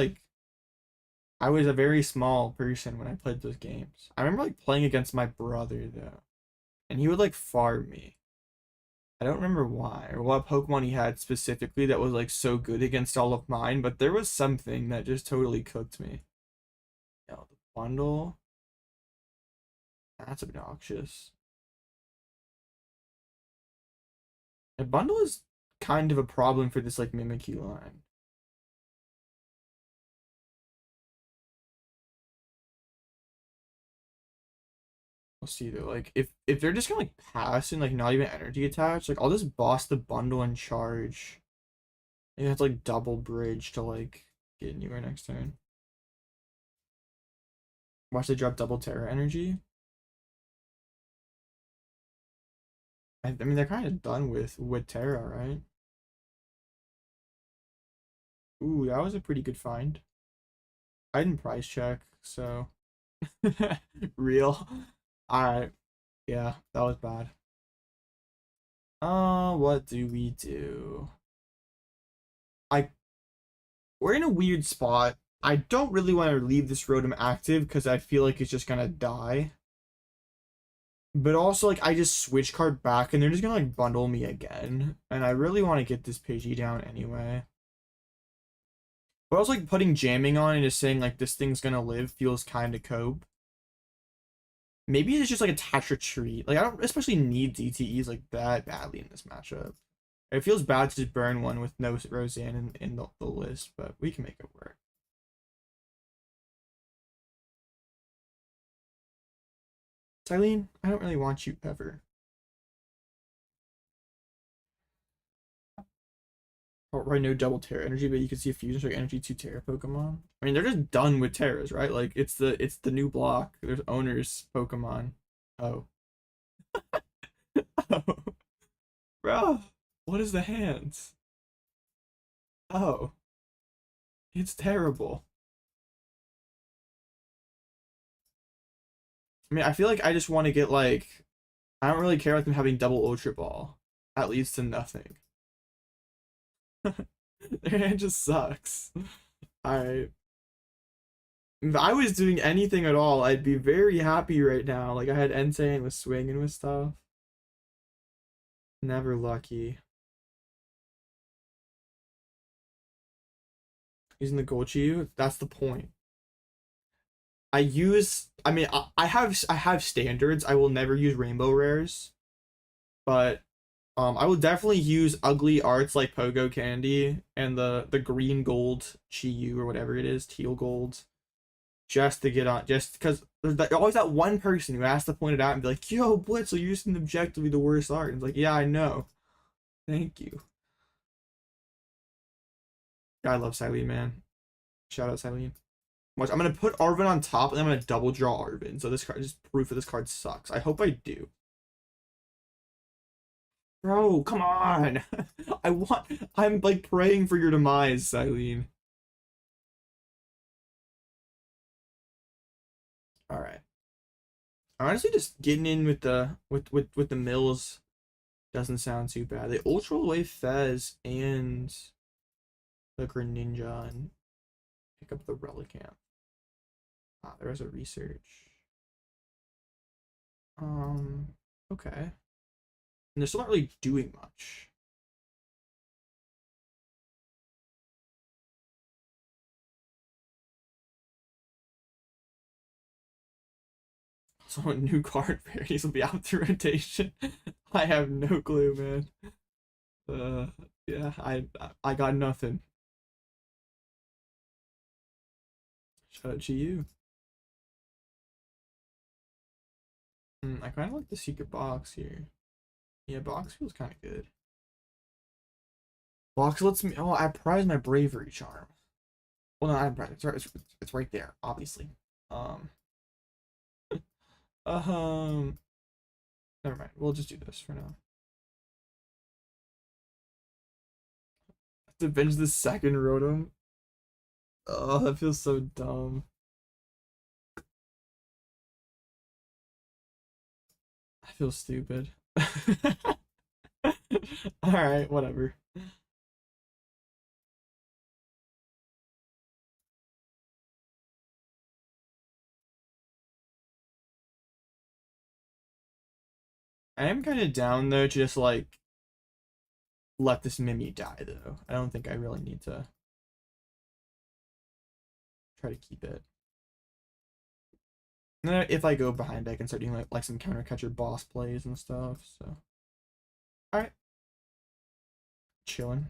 a very small person when I played those games. I remember like playing against my brother though, and he would like farm me. I don't remember why or what Pokemon he had specifically that was like so good against all of mine, but there was something that just totally cooked me. Yo, the bundle. That's obnoxious. A bundle is kind of a problem for this like Mimikyu line. We'll see though. Like if they're just gonna like pass and like not even energy attached, like I'll just boss the bundle and charge. You have to like double bridge to like get anywhere next turn. Watch they drop double Terra energy. I mean they're kind of done with Terra, right? Ooh, that was a pretty good find. I didn't price check, so real. Alright. Yeah, that was bad. What do we do? We're in a weird spot. I don't really want to leave this Rotom active because I feel like it's just gonna die. But also, like, I just switch card back and they're just gonna, like, bundle me again. And I really want to get this Pidgey down anyway. But also, like, putting jamming on and just saying, like, this thing's gonna live feels kind of cope. Maybe it's just, like, attach retreat. Like, I don't especially need DTEs, like, that badly in this matchup. It feels bad to just burn one with no Roseanne in the list, but we can make it work. Cyllene, I don't really want you ever. Right, no double Terra energy, but you can see a fusion strike energy to Terra Pokemon. I mean, they're just done with Terras, right? Like it's the new block. There's owners Pokemon. Oh. Oh. Bro, what is the hands? Oh. It's terrible. I mean, I feel like I just want to get like I don't really care about them having double Ultra Ball. That leads to nothing. Their hand just sucks. Alright. If I was doing anything at all, I'd be very happy right now. Like I had Entei and was swinging with stuff. Never lucky. using the gold Chiyu. That's the point. I have standards. I will never use rainbow rares, but I will definitely use ugly arts like Pogo Candy and the green gold Chiyu or whatever it is, teal gold, just to get on, just because there's always that one person who has to point it out and be like, "Yo, Blitz, you're using objectively the worst art." And it's like, yeah, I know. Thank you. I love Cyllene, man. Shout out Cyllene. Watch, I'm gonna put Arven on top, and I'm gonna double draw Arven. So this card, just proof that this card sucks. I hope I do. Bro, come on. I'm like praying for your demise, Cyllene. All right. Honestly, just getting in with the mills doesn't sound too bad. They ultra away Fez and the Greninja and pick up the Relicanth. Ah, there was a research. Okay. And they're still not really doing much. So a new card fairies will be out to rotation. I have no clue, man. Yeah, I got nothing. Shout out to you. I kind of like the secret box here. Yeah, box feels kind of good. Box lets me. Oh, I prize my bravery charm. Well, no, I prize. It's right there, obviously. Um. Um. Never mind. We'll just do this for now. To binge the second Rotom. Oh, that feels so dumb. I feel stupid. Alright, whatever. I am kind of down though to just like let this Mimi die though. I don't think I really need to try to keep it. And then if I go behind, I can start doing like some counter catcher boss plays and stuff. So, all right, chilling.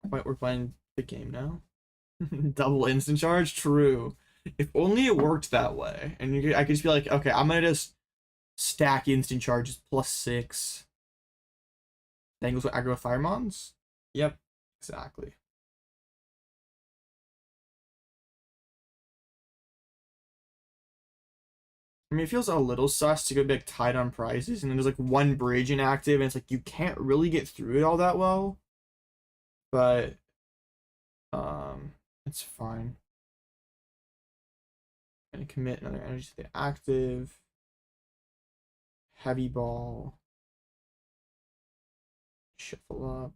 We're playing the game now. Double instant charge, true. If only it worked that way, and I could just be like, okay, I'm gonna just stack instant charges +6. Then goes with aggro Firemons. Yep, exactly. I mean, it feels a little sus to go like tied on prizes, and then there's like one bridge inactive, and it's like you can't really get through it all that well. But it's fine. Gonna commit another energy to the active. Heavy ball. Shuffle up.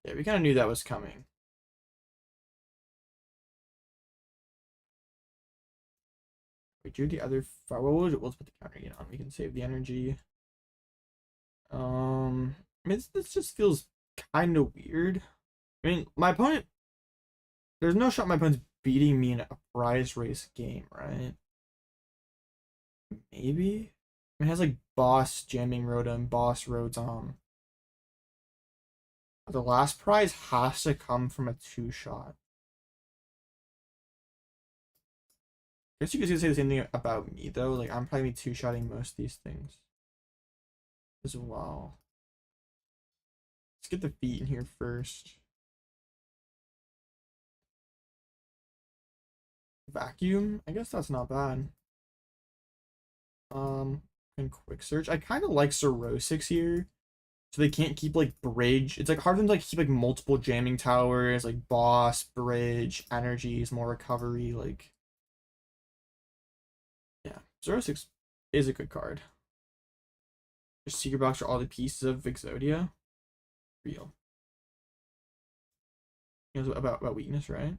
Yeah, we kind of knew that was coming. We drew the other fire. We'll put the counter again on. We can save the energy. I mean, this just feels kind of weird. I mean, my opponent. There's no shot my opponent's beating me in a prize race game, right? Maybe. It has like boss jamming Rotom, boss Rotom. The last prize has to come from a 2-shot. I guess you could say the same thing about me though. Like I'm probably 2-shotting most of these things as well. Let's get the feet in here first. Vacuum. I guess that's not bad. And quick search. I kind of like Cirrhosis here. So they can't keep like bridge. It's like hard for them to like keep like multiple jamming towers, like boss, bridge, energies, more recovery, like yeah. 06 is a good card. Your secret box for all the pieces of Exodia. Real. You know about weakness, right?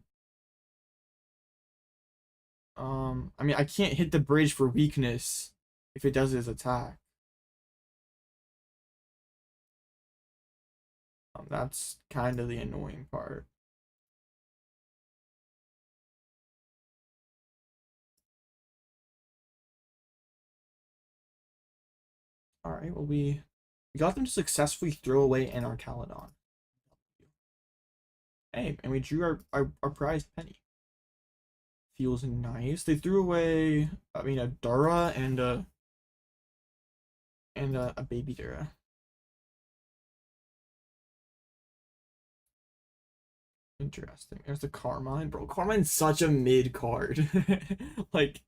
I mean I can't hit the bridge for weakness if it does his attack. That's kind of the annoying part. All right, well, we got them to successfully throw away an Arcalodon. Hey, and we drew our prized penny. Feels nice. They threw away, I mean, a Dura and a baby Dura. Interesting. There's the Carmine, bro. Carmine's such a mid card. Like,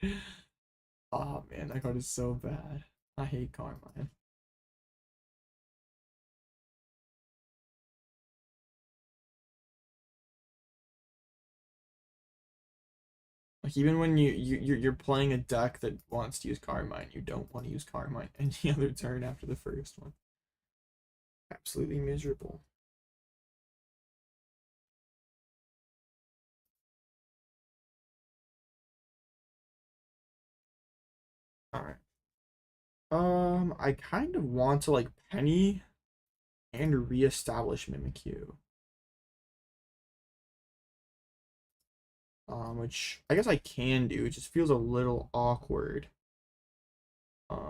oh man, that card is so bad. I hate Carmine. Like, even when you're playing a deck that wants to use Carmine, you don't want to use Carmine any other turn after the first one. Absolutely miserable. Alright. I kind of want to like Penny and reestablish Mimikyu. Which I guess I can do. It just feels a little awkward. But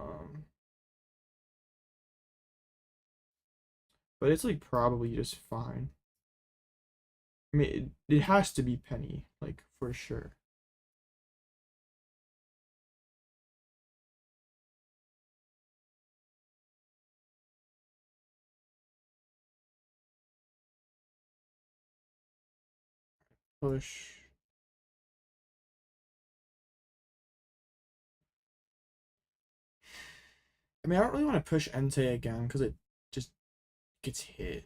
it's like probably just fine. I mean, it has to be Penny, like for sure. Push. I mean, I don't really want to push Entei again because it just gets hit.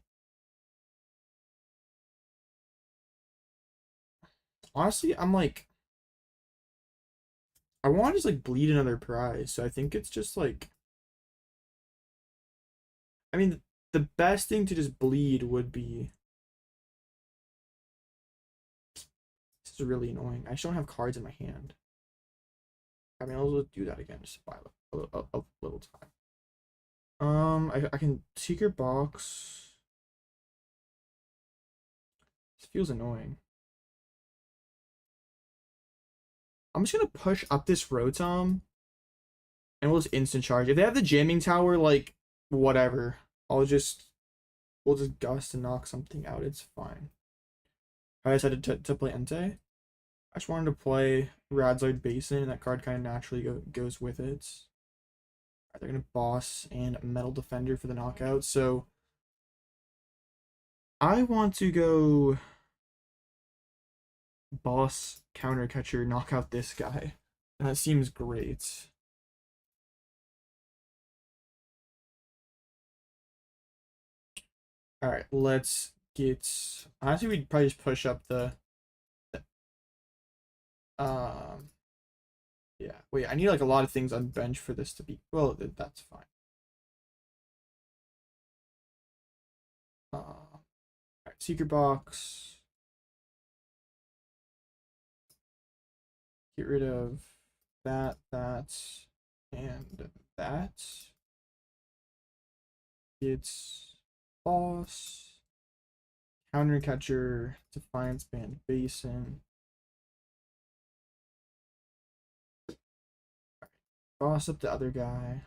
Honestly, I'm like, I want to just like bleed another prize. So I think it's just like, I mean, the best thing to just bleed would be. This is really annoying. I just don't have cards in my hand. I mean, I'll do that again just to buy a little time. I can Secret Box. This feels annoying. I'm just gonna push up this Rotom, and we'll just instant charge. If they have the jamming tower, like whatever, we'll just gust and knock something out. It's fine. I decided to play Entei. I just wanted to play Radzard Basin, and that card kind of naturally goes with it. Right, they're gonna boss and Metal Defender for the knockout. So I want to go boss, counter catcher, knock out this guy. That seems great. All right, let's get. Honestly, we'd probably just push up the. Um. Yeah. Wait, I need like a lot of things on bench for this to be. Well, that's fine. All right, Secret Box. Get rid of that, and that. It's boss, counter catcher, Defiance Band Basin. Boss up the other guy.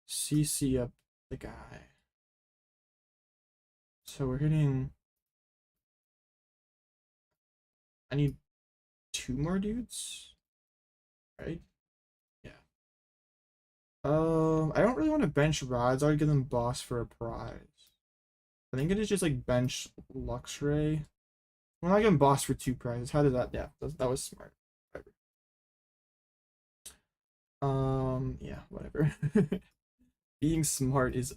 CC up the guy. So we're hitting. I need 2 more dudes, right? Yeah. I don't really want to bench Rods. I would give them boss for a prize. I think it is just like bench Luxray. We're not getting boss for 2 prizes. How did that? Yeah, that was smart. Whatever. Yeah, whatever. Being smart is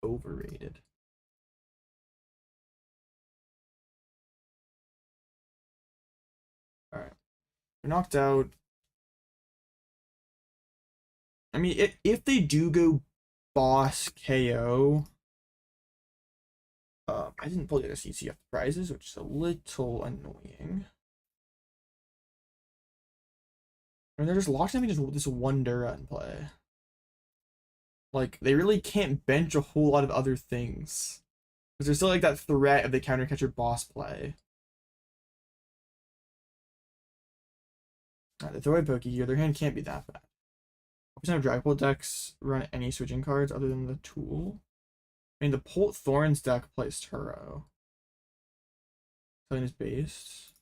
overrated. All right, we're knocked out. I mean, if they do go boss KO, I didn't pull the CCF prizes, which is a little annoying. I mean, they're just locked having just this one Dura in play. like they really can't bench a whole lot of other things. Because there's still like that threat of the counter catcher boss play. They throw away Poke here. Their hand can't be that bad. 100% of Dragon Ball decks run any switching cards other than the tool. I mean, the Polt Thorns deck plays Turo. Cyllene is based.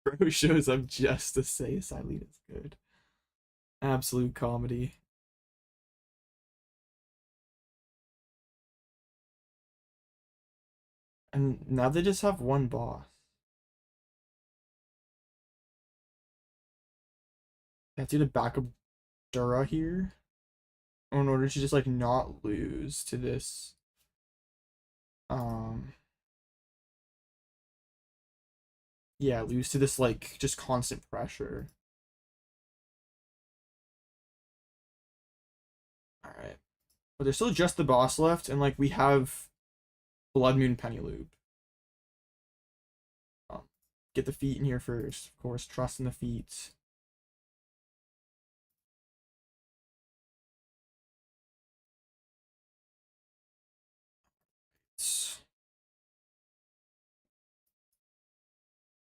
Bro shows up just to say Cyllene is good. Absolute comedy. And now they just have one boss. They have to back up Dura here in order to just like not lose to this yeah, lose to this like just constant pressure. Alright. But there's still just the boss left, and like we have Bloodmoon Penny Loop. Get the feet in here first, of course, trust in the feet.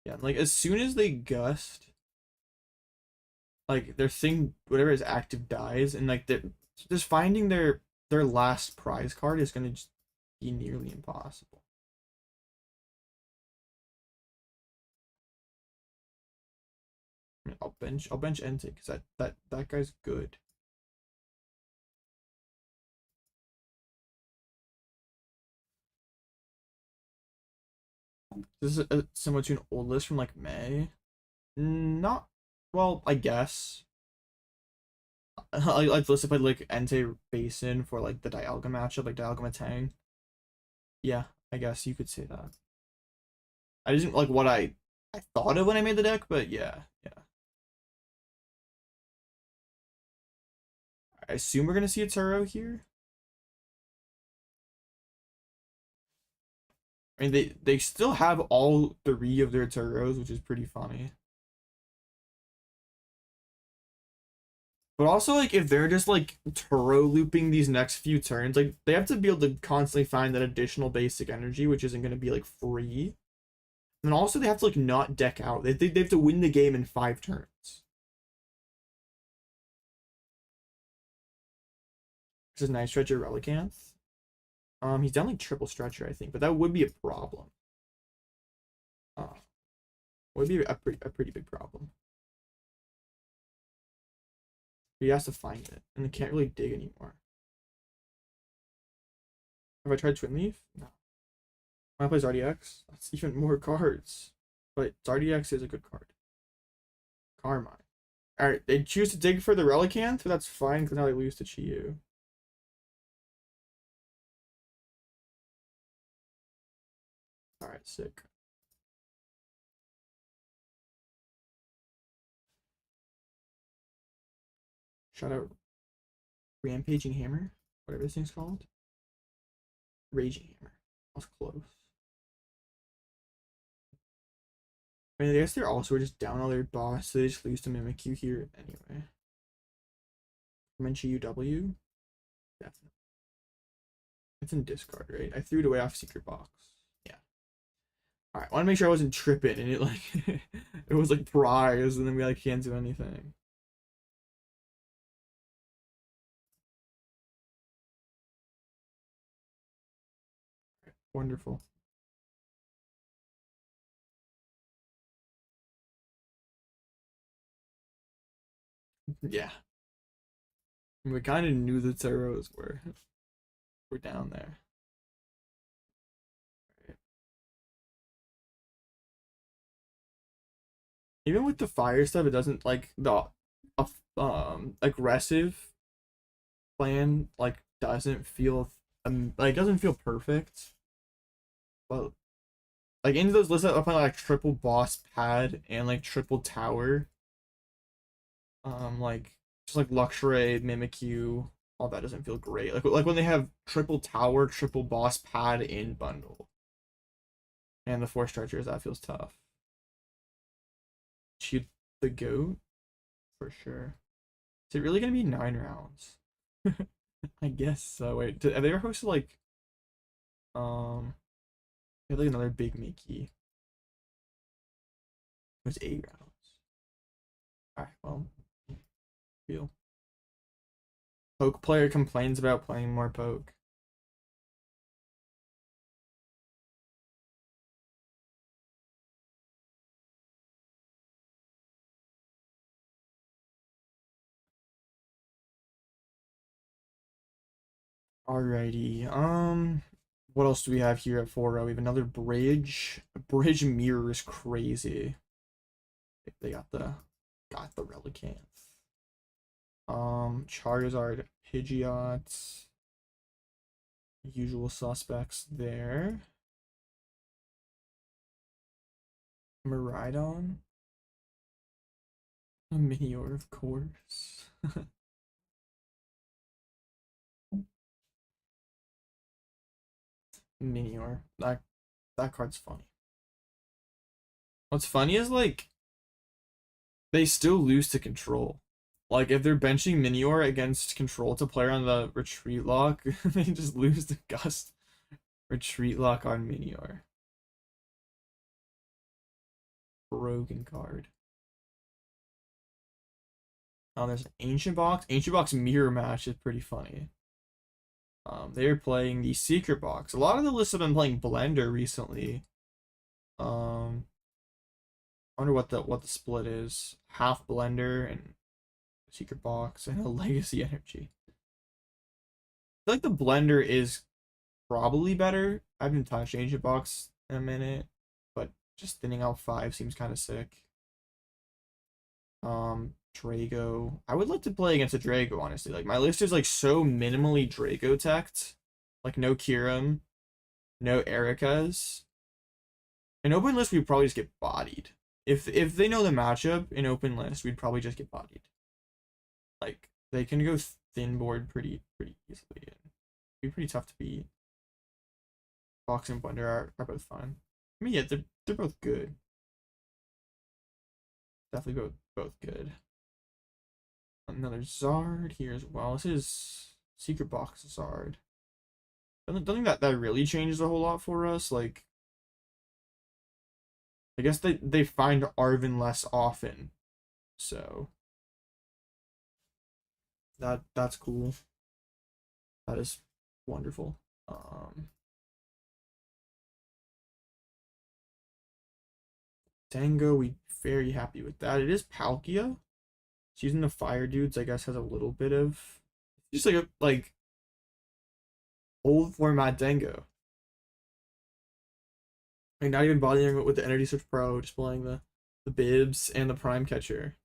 Yeah, like as soon as they gust, like their thing, whatever is active dies, and like they're just finding their last prize card is gonna just be nearly impossible. I mean, I'll bench Entei because that guy's good. This is similar to an old list from like May. Not well, I guess. Like list if I like Entei Basin for like the Dialga matchup, like Dialga Matang. Yeah, I guess you could say that. I didn't like what I thought of when I made the deck, but yeah. I assume we're gonna see a Turo here. I mean, they still have all 3 of their Turos, which is pretty funny. But also, like, if they're just, like, Turo looping these next few turns, like, they have to be able to constantly find that additional basic energy, which isn't going to be, like, free. And also, they have to, like, not deck out. They have to win the game in 5 turns. This is Night Stretcher Relicanth. He's down, like, triple Stretcher, I think, but that would be a problem. Would be a pretty big problem. He has to find it, and they can't really dig anymore. Have I tried Twin Leaf? No. When I play RDX, that's even more cards. But RDX is a good card. Carmine. Alright, they choose to dig for the Relicanth, but that's fine because now they lose to Chiyu. Alright, sick. Shout out Rampaging Hammer, whatever this thing's called. Raging Hammer. That was close. I mean, I guess they're also just down all their boss, so they just lose to Mimikyu here anyway. Menchi UW? Definitely. It's in discard, right? I threw it away off Secret Box. Yeah. Alright, I want to make sure I wasn't tripping and it like it was like prize and then we like can't do anything. Wonderful. Yeah. We kind of knew the Zeros were down there. Right. Even with the fire stuff, it doesn't like the aggressive plan like doesn't feel like doesn't feel perfect. But like into those lists, I'm playing like triple boss pad and like triple tower. Like just like Luxray, Mimikyu, all that doesn't feel great. Like when they have triple tower, triple boss pad in bundle. And the 4 stretchers, that feels tough. Shoot the goat? For sure. Is it really gonna be 9 rounds? I guess so. Wait, have they ever hosted like they have like another big Mickey? It was 8 rounds. Alright, well, feel. Poke player complains about playing more poke. Alrighty. What else do we have here at 4-0? We have another bridge. Bridge mirror is crazy. They got the Relicanth. Charizard, Pidgeot. Usual suspects there. Miraidon. A Minior, of course. Minior. That card's funny. What's funny is like they still lose to control. Like if they're benching Minior against control to player on the retreat lock, they just lose the Gust retreat lock on Minior. Broken card. Oh, there's an Ancient Box. Ancient Box mirror match is pretty funny. They're playing the Secret Box. A lot of the lists have been playing Blender recently. I wonder what the split is. Half Blender and Secret Box and a Legacy Energy. I feel like the Blender is probably better. I haven't touched Ancient Box in a minute, but just thinning out 5 seems kind of sick. Drago. I would like to play against a Drago, honestly. Like my list is like so minimally Drago teched. Like no Kyurem, no Ericas. In open list, we'd probably just get bodied. If they know the matchup in open list, we'd probably just get bodied. Like they can go thin board pretty easily. And be pretty tough to beat. Box and Blender are both fine. I mean, yeah, they're both good. Definitely both good. Another Zard here as well. This is Secret Box Zard. Don't think that really changes a whole lot for us. Like, I guess they find Arven less often, so that's cool. That is wonderful. Dango, we very happy with that. It is Palkia. It's using the fire dudes, I guess, has a little bit of just like a old format Dango. Like not even bothering with the Energy Switch Pro, just playing the bibs and the Prime Catcher.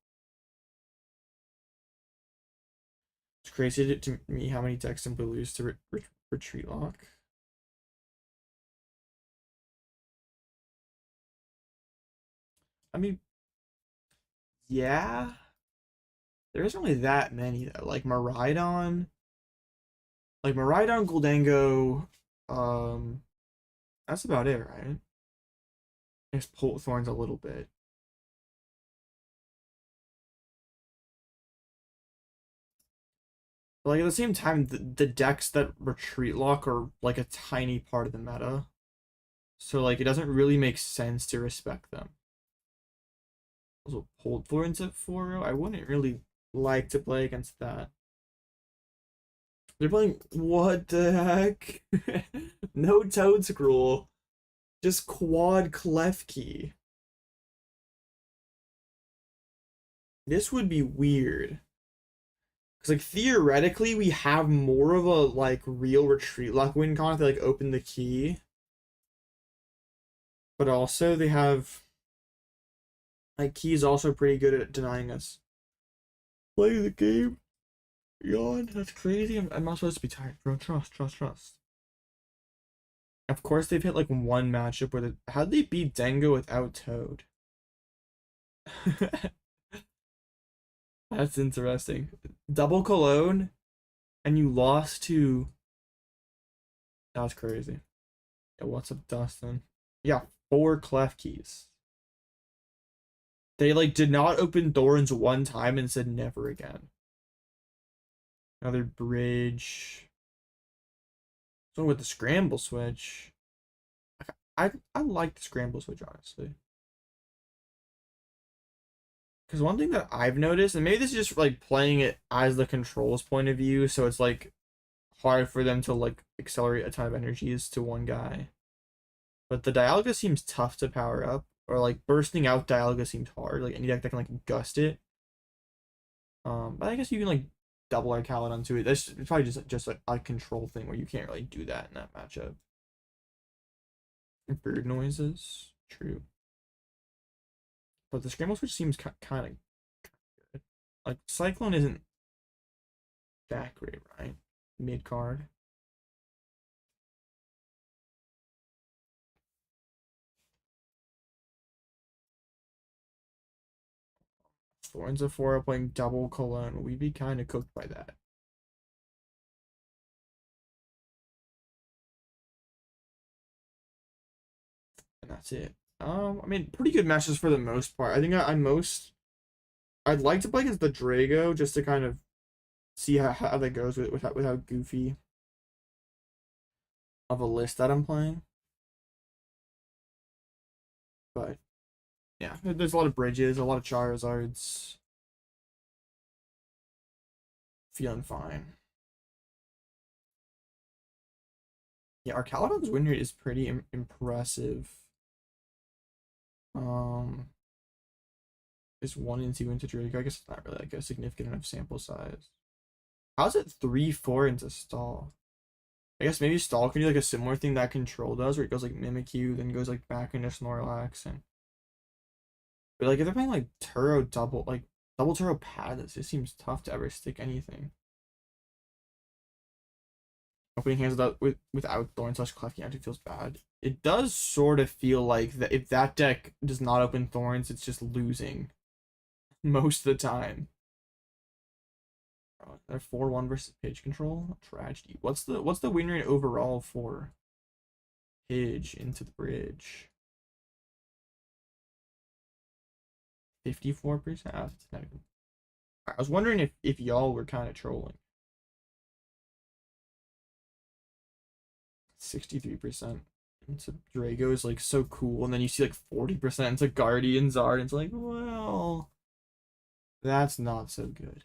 It's crazy to me how many decks simply lose to retreat lock. I mean, yeah. There isn't really that many though. Like Miraidon, Guldango, that's about it, right? I guess Polt Thorns a little bit. But like at the same time, the decks that retreat lock are like a tiny part of the meta. So like it doesn't really make sense to respect them. Also Polt Thorns at 4-0. I wouldn't really like to play against that. They're playing what the heck? No Toad Scroll. Just quad Klefki. This would be weird. Cause like theoretically we have more of a like real retreat lock win con if they like open the key. But also they have like key is also pretty good at denying us play the game. Yawn, that's crazy. I'm not supposed to be tired, bro. Trust. Of course they've hit like one matchup where how'd they beat Dango without Toad? That's interesting. Double Cologne and you lost to that's crazy. Yeah, what's up, Dustin? Yeah, 4 Clef keys. They like did not open Thorns one time and said never again. Another bridge. So with the scramble switch, I like the scramble switch, honestly. Because one thing that I've noticed, and maybe this is just like playing it as the controls point of view, so it's like hard for them to like accelerate a ton of energies to one guy. But the Dialga seems tough to power up, or like bursting out Dialga seems hard. Like any deck that can like gust it. But I guess you can like double Arcalon to it. That's probably just like a control thing where you can't really do that in that matchup. Bird noises, true. But the scramble switch seems kind of good. Like Cyclone isn't that great, right? Mid card. Thorns of 4 playing double Cologne. We'd be kind of cooked by that. And that's it. I mean, pretty good matches for the most part. I think I'd like to play against the Drago just to kind of see how that goes with how goofy of a list that I'm playing. But yeah, there's a lot of bridges, a lot of Charizards. Feeling fine. Yeah, Arcalon's win rate is pretty impressive. Is 1 and 2 into Draco. I guess it's not really like a significant enough sample size. How's it 3-4 into Stall? I guess maybe Stall can do like a similar thing that Control does, where it goes like Mimikyu, then goes like back into Snorlax, and but like if they're playing like Turo double Turo Pad, it just seems tough to ever stick anything. Opening hands without Thorn/Klefki actually feels bad. It does sort of feel like that if that deck does not open Thorns, it's just losing most of the time. They're 4-1 versus Pidge control. Tragedy. What's the win rate overall for Pidge into the bridge? 54%. Oh, that's not good. I was wondering if y'all were kind of trolling. 63% into Drago is like so cool, and then you see like 40% into Guardian Zard, and it's like, well, that's not so good.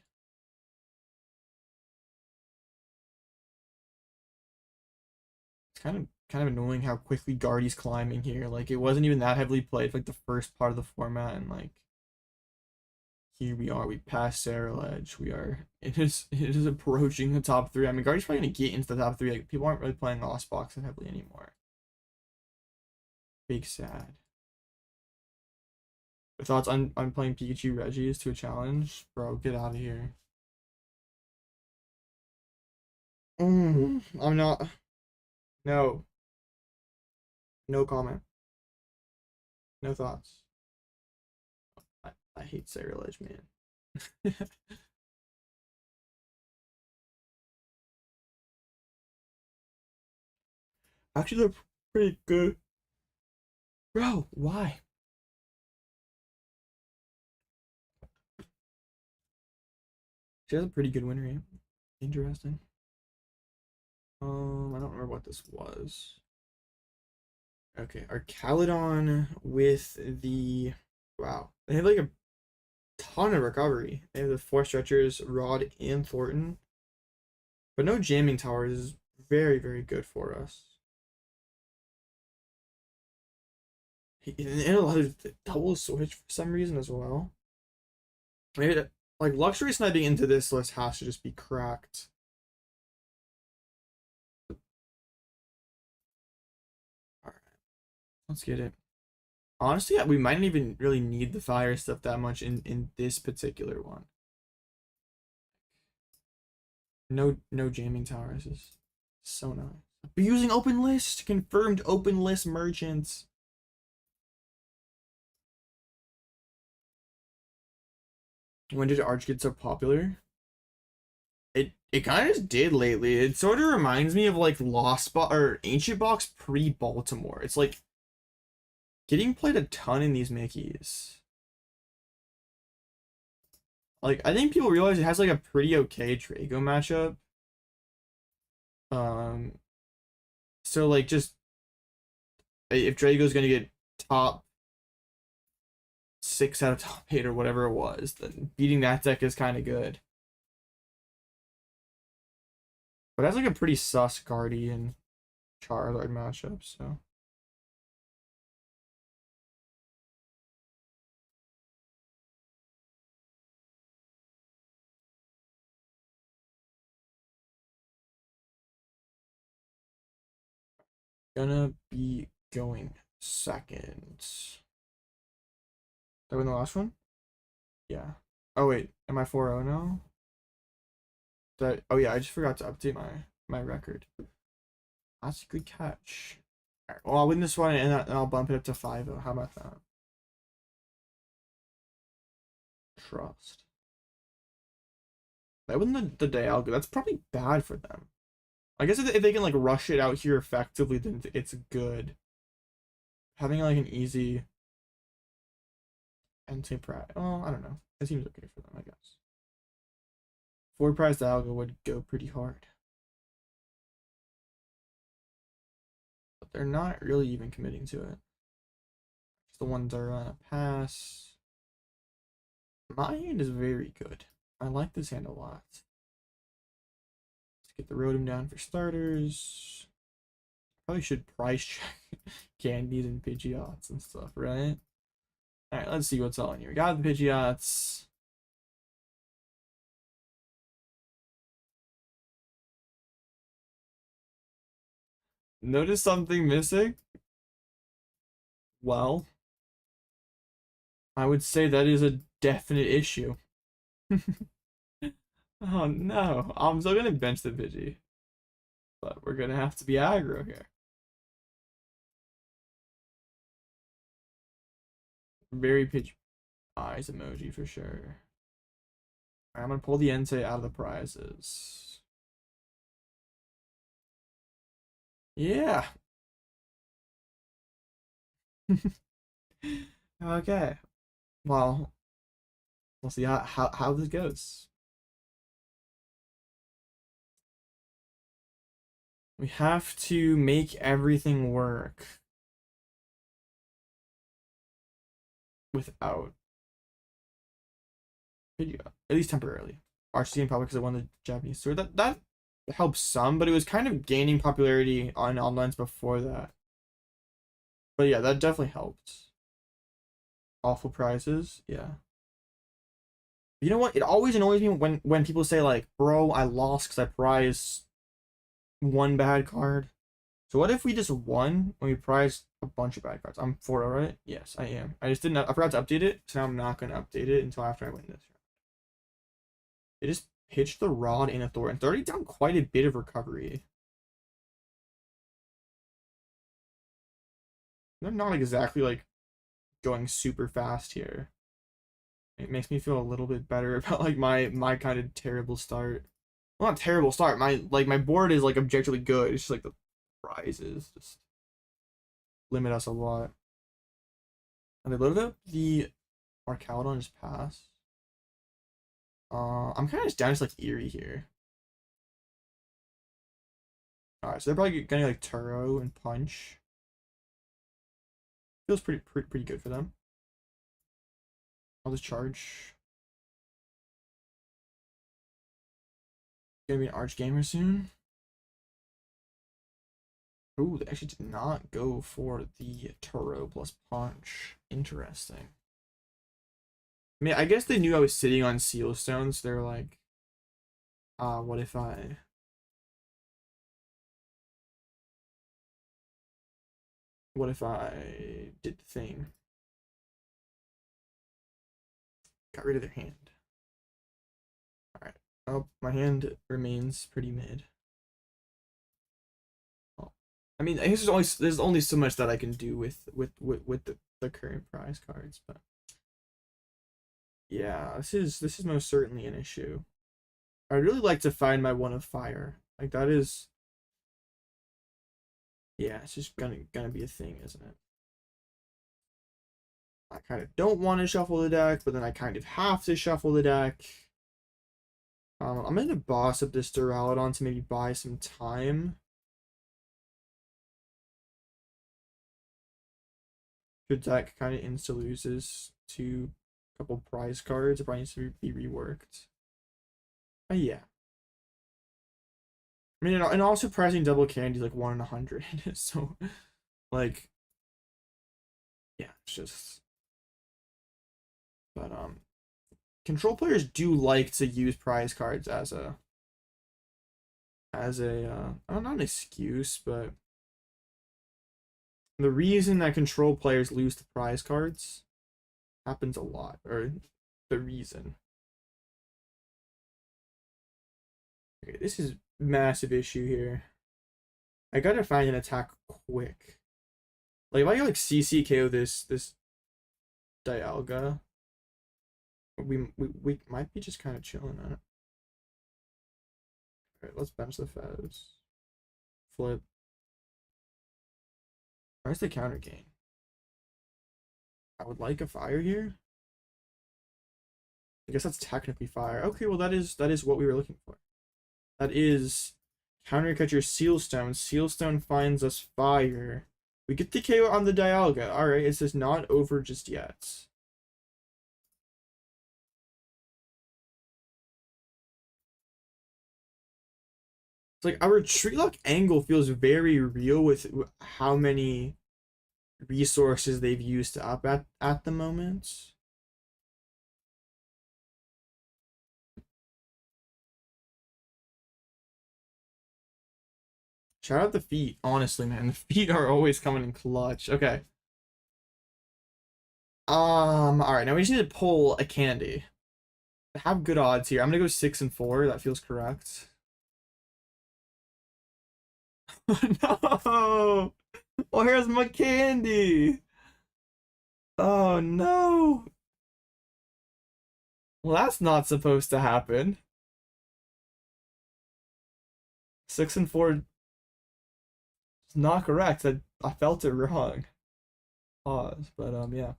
It's kind of annoying how quickly Guardy's climbing here. Like it wasn't even that heavily played for like the first part of the format, and like here we are. We passed Sarah Ledge. It is approaching the top 3. I mean, Guardy's probably gonna get into the top 3. Like people aren't really playing Lost Box that heavily anymore. Big sad. Your thoughts on playing Pikachu Regis to a challenge? Bro, get out of here. I'm not. No. No comment. No thoughts. I hate Sacrilege, man. Actually, they're pretty good. Bro, why? She has a pretty good win rate. Interesting. I don't remember what this was. Okay, Arcaludon with the wow. They have like a ton of recovery. They have the 4 stretchers, Rod, and Thornton. But no jamming towers is very, very good for us. And a lot of double switch for some reason as well. Maybe that, like Luxray sniping into this list has to just be cracked. Alright. Let's get it. Honestly, we might not even really need the fire stuff that much in this particular one. No jamming towers is so nice. But using open list, confirmed open list merchants. When did Arch get so popular? It kind of did lately. It sort of reminds me of like Lost Box or Ancient Box pre-Baltimore. It's like getting played a ton in these Mickeys. like, I think people realize it has like a pretty okay Drago matchup. So like just if Drago's gonna get top 6 out of top 8 or whatever it was, then beating that deck is kind of good. But that's like a pretty sus Guardian Charizard matchup, so. Gonna be going second. Did I win the last one? Yeah. Oh wait, am I 4-0 now? Oh yeah, I just forgot to update my record. That's a good catch. All right, well, I'll win this one and I'll bump it up to 5-0. How about that? Trust. That wouldn't the Dialga. That's probably bad for them. I guess if they can like rush it out here effectively, then it's good. Having like an easy Entei prize. Oh, I don't know. It seems okay for them, I guess. 4 prize Dialga would go pretty hard. But they're not really even committing to it. Just the ones that are on a pass. My hand is very good. I like this hand a lot. Let's get the Rotom down for starters. Probably should price check candies and Pidgeots and stuff, right? Alright, let's see what's all in here. We got the Pidgeots. Notice something missing? Well, I would say that is a definite issue. Oh no, I'm still gonna bench the Pidgey. But we're gonna have to be aggro here. Very Pidgey eyes emoji for sure. I'm gonna pull the Entei out of the prizes. Yeah. Okay. Well, we'll see how this goes. We have to make everything work without Pidgeot, at least temporarily. Archie probably because I won the Japanese tour. That helps some, but it was kind of gaining popularity on onlines before that. But yeah, that definitely helped. Awful prizes, yeah. You know what? It always annoys me when people say like, "Bro, I lost because I prized one bad card." So what if we just won when we prized a bunch of bad cards? I'm 4-0, right? Yes, I am. I just didn't. I forgot to update it, so now I'm not gonna update it until after I win this. They just pitched the Rod in a Thorton. They're already down quite a bit of recovery. They're not exactly like going super fast here. It makes me feel a little bit better about like my kind of terrible start. Well, not terrible start. My board is like objectively good. It's just like the prizes just limit us a lot. And they loaded up the Arcaludon just pass. I'm kind of just down to like Eri here. Alright, so they're probably gonna like Turo and Punch. Feels pretty good for them. I'll just charge. Gonna be an Arch Gamer soon. Ooh, they actually did not go for the Turo plus Punch. Interesting. I mean, I guess they knew I was sitting on Seal Stones. So they're like, what if I did the thing? Got rid of their hand. Alright. Oh, my hand remains pretty mid. Oh. I mean, I guess there's only so much that I can do with the current prize cards, but yeah, this is most certainly an issue. I'd really like to find my one of fire. Like that is, yeah, it's just gonna be a thing, isn't it? I kind of don't want to shuffle the deck, but then I kind of have to shuffle the deck. I'm going to boss up this Duraludon to maybe buy some time. Your deck kind of insta-loses to a couple prize cards. It probably needs to be reworked. Yeah. I mean, and also pressing double candy is like 1 in 100. So, like, yeah, it's just. But, control players do like to use prize cards as a I don't know, an excuse, but the reason that control players lose to prize cards happens a lot, or the reason. Okay, this is massive issue here. I gotta find an attack quick. Like if I like CCKO this Dialga, we might be just kind of chilling on it. Alright, let's bench the Fez. Flip. Where's the counter gain? I would like a fire here. I guess that's technically fire. Okay, well that is what we were looking for. That is counter cut your Sealstone. Sealstone finds us fire. We get the KO on the Dialga. Alright, it's just not over just yet. It's like our tree lock angle feels very real with how many resources they've used up at the moment. Shout out the feet, honestly, man. The feet are always coming in clutch. Okay. Alright, now we just need to pull a candy. Have good odds here. I'm gonna go 6 and 4. That feels correct. No! Oh, here's my candy! Oh no! Well, that's not supposed to happen. 6 and 4 is not correct. I felt it wrong. Pause, but yeah.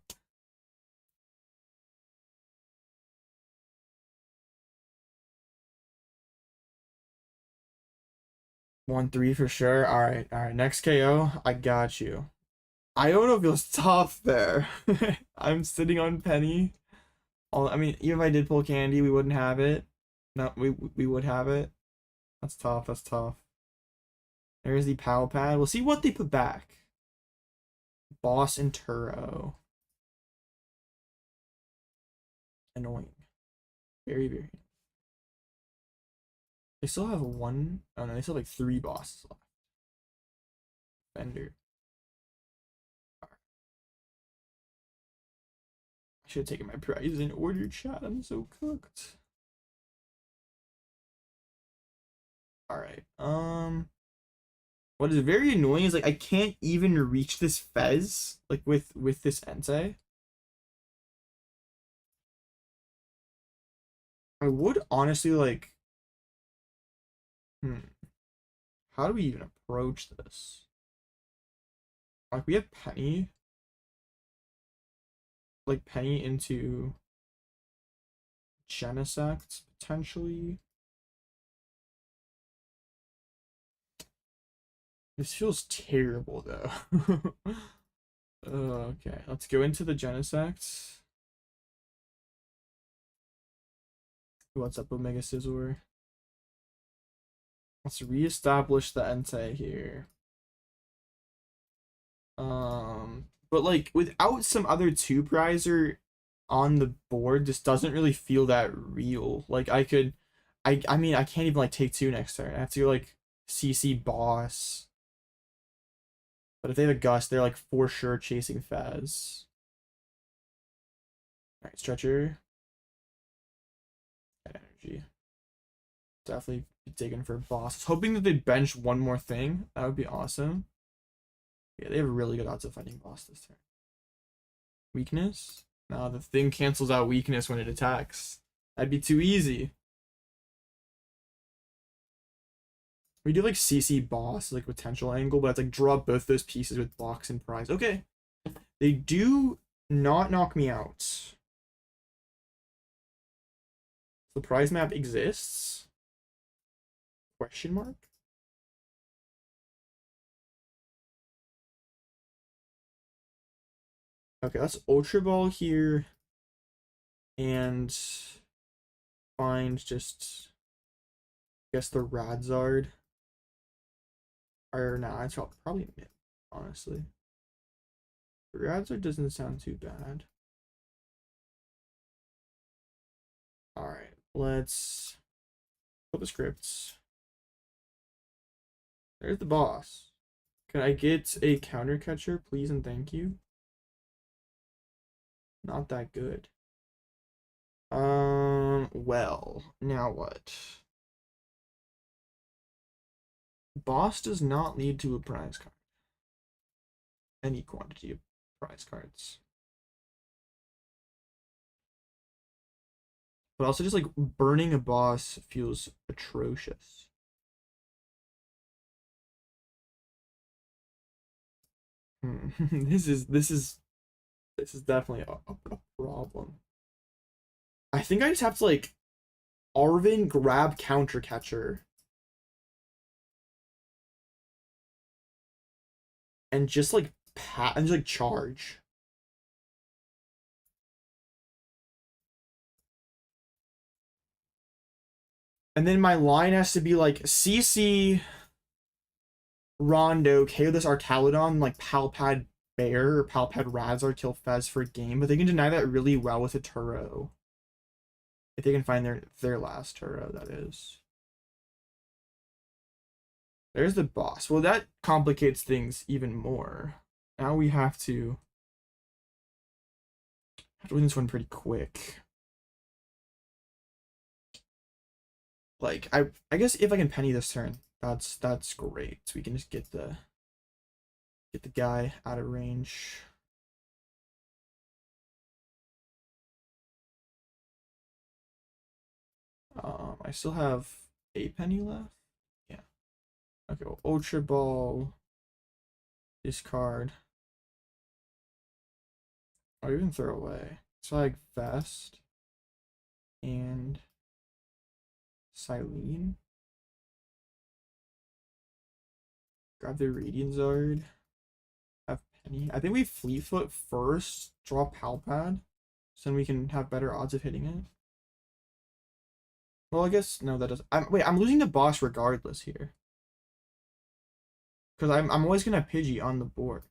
One three for sure. All right. Next KO, I got you. Iono feels tough there. I'm sitting on Penny. I mean, even if I did pull candy, we wouldn't have it. No, we would have it. That's tough. That's tough. There's the Pal Pad. We'll see what they put back. Boss and Turo. Annoying. Very, very. They still have one. Oh no, they still have like 3 bosses left. Fender. I should have taken my prize in order, chat. I'm so cooked. Alright. What is very annoying is like I can't even reach this Fez like with this Entei. I would honestly like how do we even approach this? Like we have Penny. Like Penny into Genesect potentially. This feels terrible though. Okay, let's go into the Genesect. What's up, Omega Scizor? Let's reestablish the Entei here. But like without some other 2-prizer on the board, this doesn't really feel that real. Like I mean I can't even like take 2 next turn. I have to go like CC boss. But if they have a Gust, they're like for sure chasing Fez. Alright, Stretcher. That energy. Definitely be taken for boss. Hoping that they bench one more thing. That would be awesome. Yeah, they have really good odds of finding boss this turn. Weakness? No, the thing cancels out weakness when it attacks. That'd be too easy. We do like CC boss, like potential angle, but it's like draw both those pieces with box and prize. Okay. They do not knock me out. The prize map exists? Question mark? Okay, let's Ultra Ball here and find just, I guess, the Radzard. Or nah, it's probably mid, honestly. The Radzard doesn't sound too bad. Alright, let's put the scripts. There's the boss. Can I get a counter catcher, please and thank you? Not that good. Well, now what? Boss does not lead to a prize card. Any quantity of prize cards. But also just like burning a boss feels atrocious. This is definitely a problem. I think I just have to like Arven grab counter catcher and just like and just like charge. And then my line has to be like CC Rondo, KO this Arcaludon, like Pal Pad Bear or Pal Pad Radzard, kill Fez for a game, but they can deny that really well with a Turo. If they can find their last Turo, that is. There's the boss. Well, that complicates things even more. Now we have to win this one pretty quick. Like I guess if I can penny this turn, that's great. So we can just get the guy out of range. I still have a penny left. Yeah. Okay, well, Ultra Ball, discard. Or even throw away. So like Vest and Cyllene. Grab the Radiant Zard. Have Penny. I think we Fleetfoot first. Draw Pal Pad. So then we can have better odds of hitting it. Well, I guess no, that doesn't. Wait, I'm losing the boss regardless here. Because I'm always gonna have Pidgey on the board.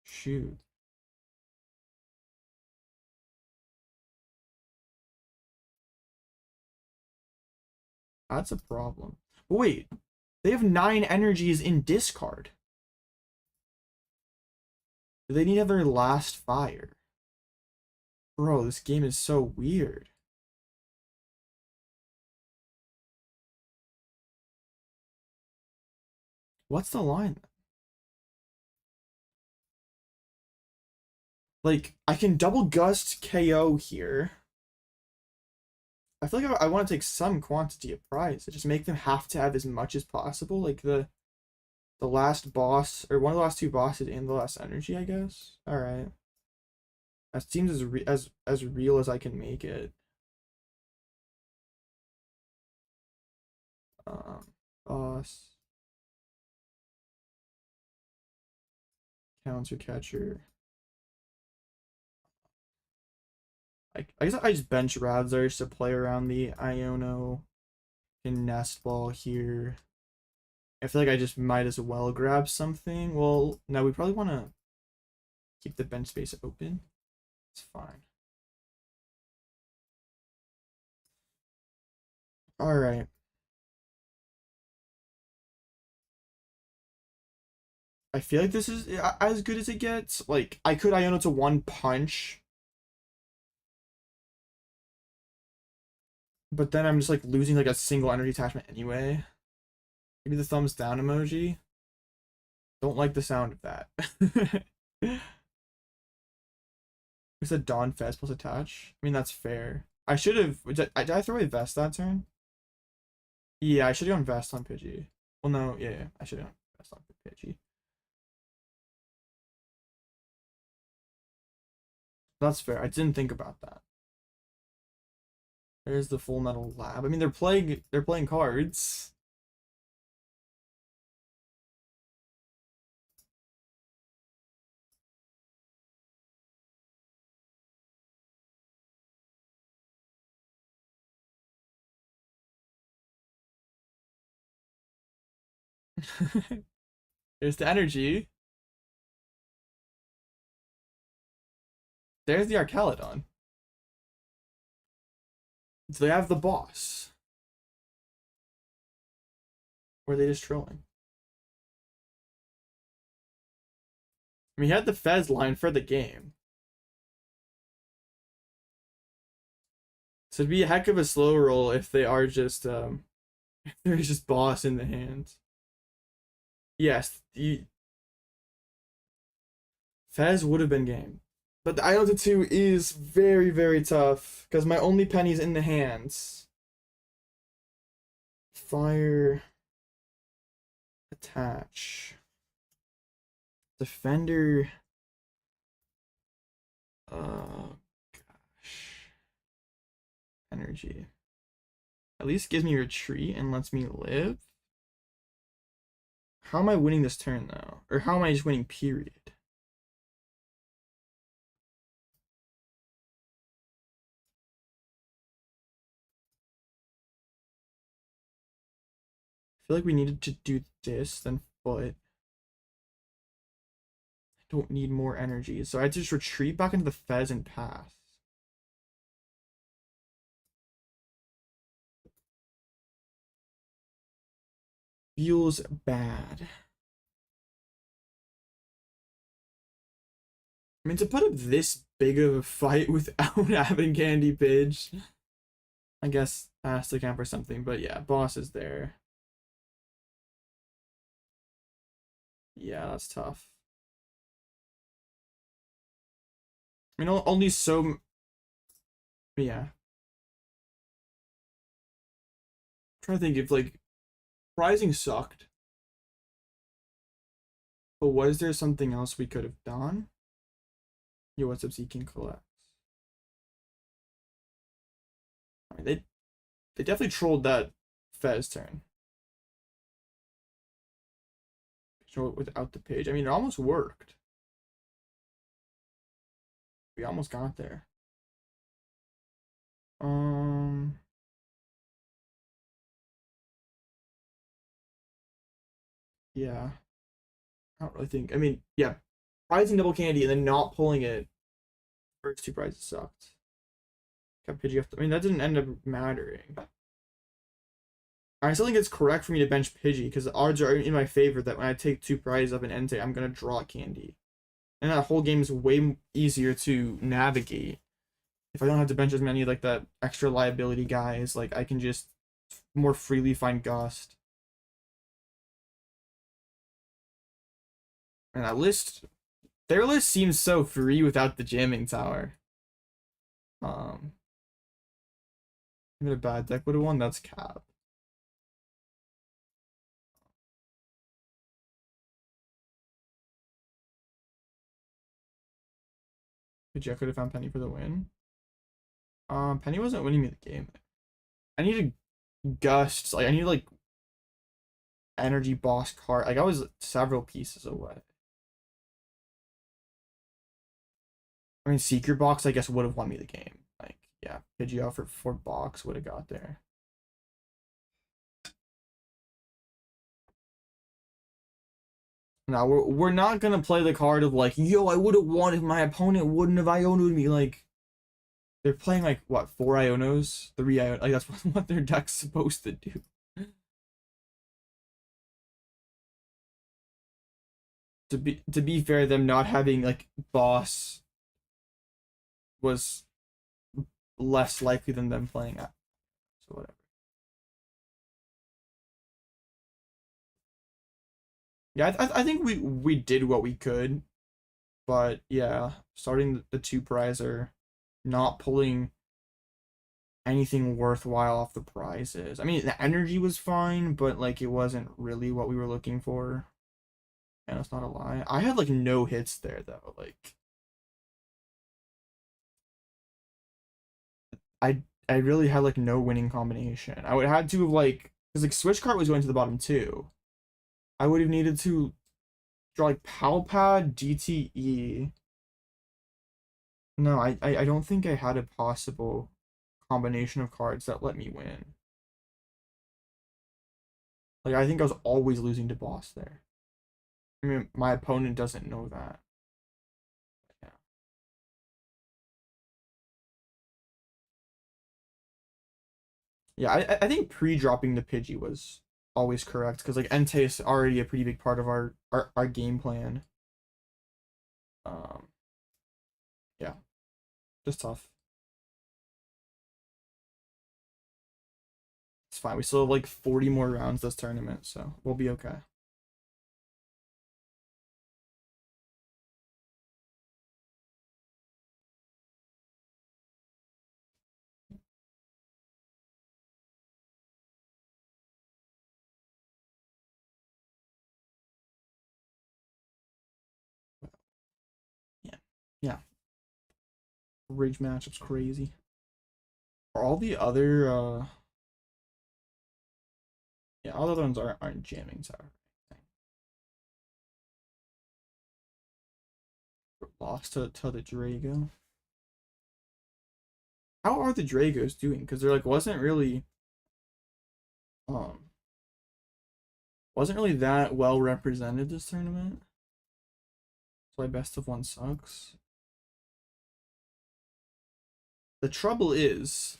Shoot. That's a problem. But wait, they have 9 energies in discard. Do they need to have their last fire? Bro, this game is so weird. What's the line? Like, I can double gust KO here. I feel like I want to take some quantity of prize. Just make them have to have as much as possible. Like the last boss, or one of the last 2 bosses and the last energy, I guess. Alright. That seems as real as I can make it. Boss. Counter catcher. I guess I just bench Radzard to play around the Iono and Nest Ball here. I feel like I just might as well grab something. Well, no, we probably want to keep the bench space open. It's fine. Alright. I feel like this is as good as it gets. Like, I could Iono to 1 punch. But then I'm just like losing like a single energy attachment anyway. Maybe the thumbs down emoji. Don't like the sound of that. We said Dawn Fest plus attach. I mean, that's fair. I should have. Did I throw away Vest that turn? Yeah, I should have gone Vest on Pidgey. Well, no, yeah, I should have gone Vest on Pidgey. That's fair. I didn't think about that. There's the Full Metal Lab. I mean, they're playing cards. There's the energy. There's the Arcalodon. So they have the boss. Or are they just trolling? I mean, he had the Fez line for the game. So it'd be a heck of a slow roll if they are just there's just boss in the hand. Yes, the Fez would have been game. But the Iono 2 is very, very tough because my only penny's in the hands. Fire. Attach. Defender. Gosh. Energy. At least gives me retreat and lets me live. How am I winning this turn though? Or how am I just winning period? I feel like we needed to do this then foot. I don't need more energy. So I just retreat back into the Fez and pass. Feels bad. I mean, to put up this big of a fight without having Candy Pidge, I guess has to count for something. But yeah, boss is there. Yeah, that's tough. I mean, only so. Yeah. I'm trying to think if like Rising sucked. But was there something else we could have done? Yo, what's up, Seeking Collapse? I mean, they definitely trolled that Fez turn. Without the page. I mean, it almost worked. We almost got there. Yeah. I don't really think. I mean, yeah, prizing double candy and then not pulling it. First two prizes sucked. Got Pidgey off. I mean, that didn't end up mattering. I still think it's correct for me to bench Pidgey because the odds are in my favor that when I take two prizes up in Entei, I'm gonna draw candy, and that whole game is way easier to navigate if I don't have to bench as many like that extra liability guys. Like I can just more freely find Gust. And that list, their list seems so free without the jamming tower. Even a bad deck would have won. That's cap. Pidgeot could have found Penny for the win. Penny wasn't winning me the game. I needed Gust. Like I need like energy boss card. Like I was several pieces away. I mean, Secret Box, I guess, would have won me the game. Like, yeah, Pidgeot for box would have got there. Now we're not gonna play the card of like, yo, I would have won if my opponent wouldn't have Iono'd me. Like, they're playing like what, 4 Ionos, 3 Ionos. Like that's what their deck's supposed to do. To be fair, them not having like boss was less likely than them playing at. So whatever. Yeah, I think we did what we could, but yeah, starting the two prizer, not pulling anything worthwhile off the prizes. I mean, the energy was fine, but like it wasn't really what we were looking for. And it's not a lie. I had like no hits there though. Like I really had like no winning combination. I would have had to have like, because like Switch Cart was going to the bottom too. I would have needed to draw like Pal Pad DTE. No, I don't think I had a possible combination of cards that let me win. Like I think I was always losing to boss there. I mean, my opponent doesn't know that. Yeah. Yeah, I think pre-dropping the Pidgey was always correct because like Entei is already a pretty big part of our game plan. Um, yeah, just tough. It's fine. We still have like 40 more rounds this tournament, so we'll be okay. Yeah, yeah. Ridge matchup's crazy. Are all the other yeah, all the other ones aren't jamming tower. Lost to the Drago. How are the Dragos doing? Because they're like um wasn't really that well represented this tournament. So my best of one sucks. The trouble is,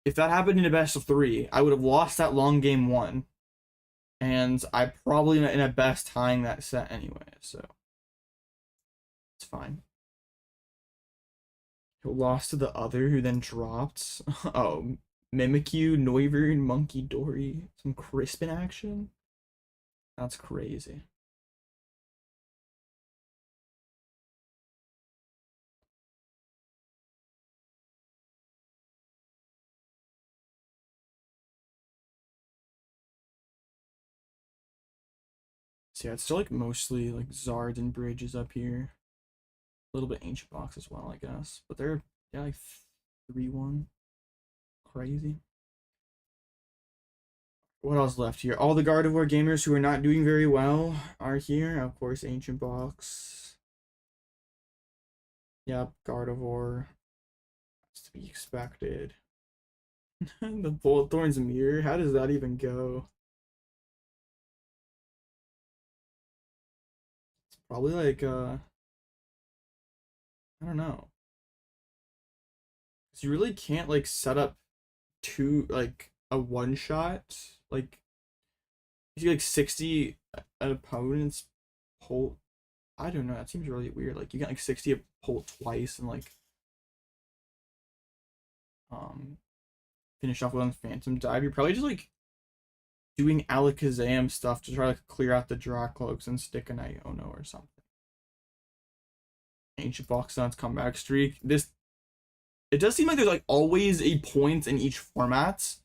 if that happened in a best of three, I would have lost that long game one, and I probably in a best tying that set anyway. So it's fine. Who lost to the other, who then dropped? Oh, Mimikyu, Noivern, Monkey Dory, some Crispin action. That's crazy. So yeah, it's still like mostly like Zard and Bridges up here. A little bit Ancient Box as well, I guess. But they're yeah like 3-1. Crazy. What else left here? All the Gardevoir gamers who are not doing very well are here. Of course, Ancient Box. Yep, Gardevoir. That's to be expected. The Bullet Thorns mirror. How does that even go? It's probably like I don't know. 'Cause you really can't like set up two like a one shot. Like if you like 60 an opponent's pull. I don't know. That seems really weird. Like you get like 60 a pull twice and like um finish off with a Phantom Dive. You're probably just like doing Alakazam stuff to try to clear out the Dracloaks and stick an Iono or something. Ancient Box Sun's comeback streak. This it does seem like there's like always a point in each format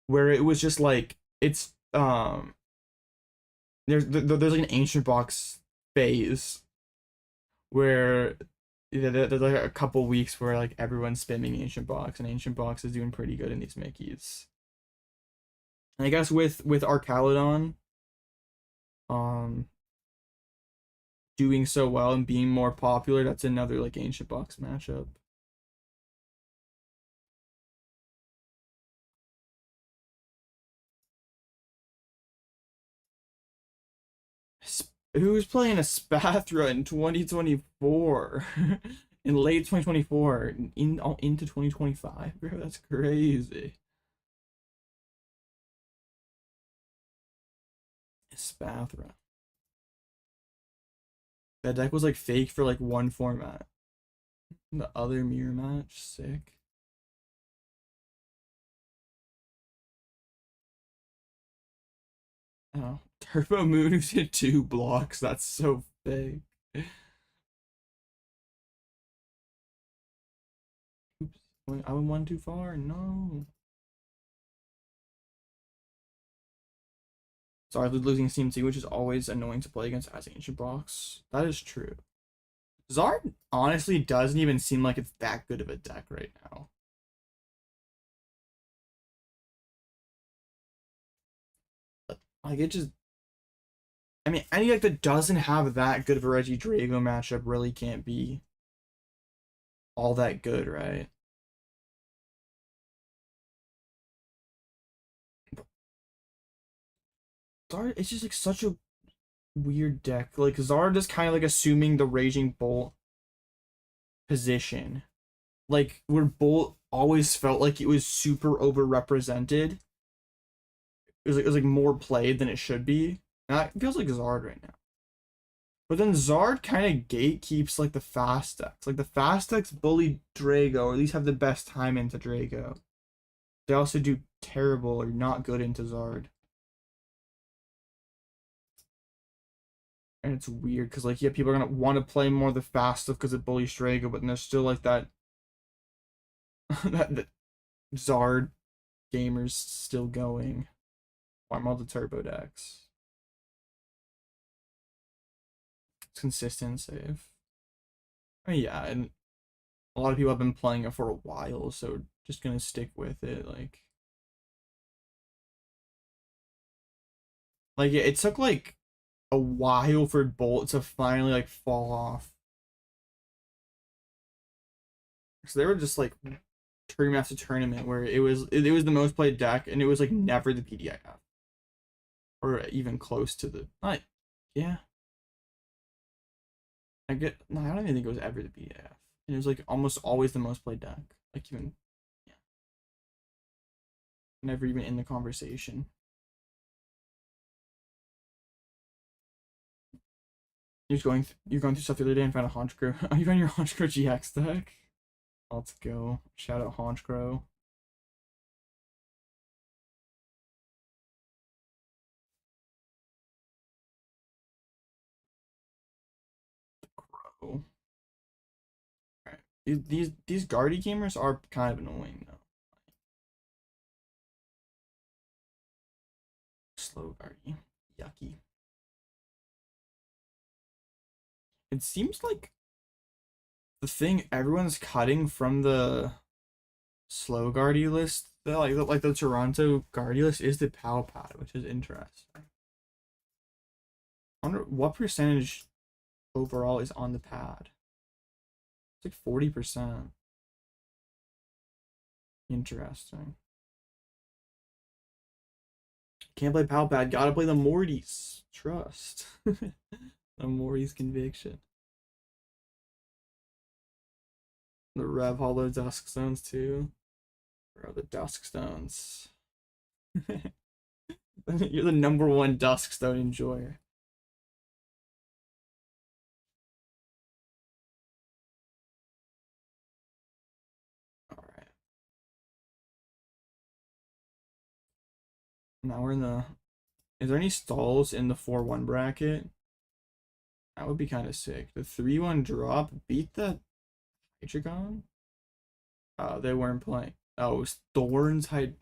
where it was just like it's there's like an Ancient Box phase where there's like a couple weeks where like everyone's spamming Ancient Box and Ancient Box is doing pretty good in these Mickeys. And I guess with Arcaludon um doing so well and being more popular, that's another like Ancient Box matchup. Who's playing a Spathra in 2024? In late 2024, into 2025, bro. That's crazy. Spathra. That deck was like fake for like one format. The other mirror match, sick. Oh, Turbo Moon who's hit 2 blocks. That's so big. Oops, I went one too far. No. Sorry, losing Team T, which is always annoying to play against as Ancient Box. That is true. Zard honestly doesn't even seem like it's that good of a deck right now. Like, it just... I mean, any deck that doesn't have that good of a Regidrago matchup really can't be all that good, right? Zard, it's just like such a weird deck. Like, Zard is kind of like assuming the Raging Bolt position. Like, where Bolt always felt like it was super overrepresented. It was like more played than it should be. And that feels like Zard right now. But then Zard kind of gatekeeps like the fast decks. Like the fast decks bully Drago, or at least have the best time into Drago. They also do terrible or not good into Zard. And it's weird because like, yeah, people are gonna want to play more of the fast stuff because it bullies Drago, but then there's still like that that Zard gamers still going. Farm all the turbo decks. It's consistent save. I mean, yeah, and a lot of people have been playing it for a while, so just gonna stick with it. Like it took like a while for Bolt to finally like fall off. So they were just like tournament after tournament where it was the most played deck, and it was like never the PDIF or even close to the yeah. I don't even think it was ever the PDIF. And it was like almost always the most played deck. Like even yeah. Never even in the conversation. You're going through stuff the other day and found a Honchkrow. Oh, you found your Honchkrow GX deck? Let's go. Shout out Honchkrow. Crow. Alright. These Guardy gamers are kind of annoying though. Slow Guardy. Yucky. It seems like the thing everyone's cutting from the slow Guardy list, like the Toronto Guardy list, is the Pal Pad, which is interesting. I wonder what percentage overall is on the pad. It's like 40%. Interesting. Can't play Pal Pad, gotta play the Mortys. Trust. The Mortys conviction. The Rev Hollow Dusk Stones too. Where are the Dusk Stones? You're the #1 Dusk Stone enjoyer. Alright. Now we're in the... Is there any stalls in the 4-1 bracket? That would be kind of sick. The 3-1 drop beat the Hydreigon? Oh, they weren't playing. Oh, it was Thorns Hydro.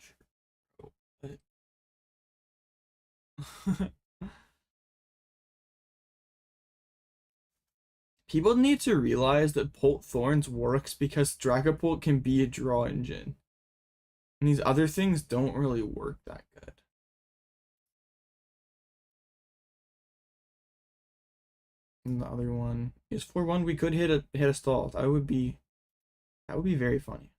People need to realize that Pult Thorns works because Dragapult can be a draw engine. And these other things don't really work that good. And the other one is 4-1. We could hit a stall. That would be very funny.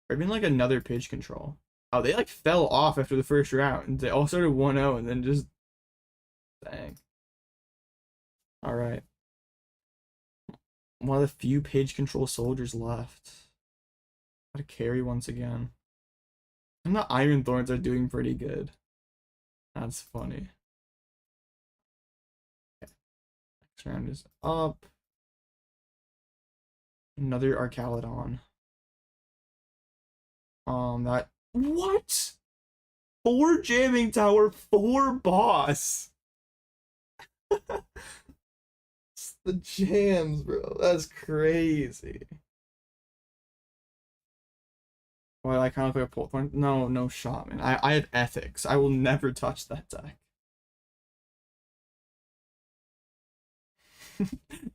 Or even like another pitch control. Oh, they like fell off after the first round. They all started 1-0 and then just dang. Alright. One of the few page control soldiers left. Gotta carry once again. And the Iron Thorns are doing pretty good. That's funny. Okay. Next round is up. Another Arcalodon. That... What? 4 jamming tower, 4 boss. It's the jams, bro. That's crazy. Well, I kind of like a pull point. No shot, man. I have ethics. I will never touch that deck.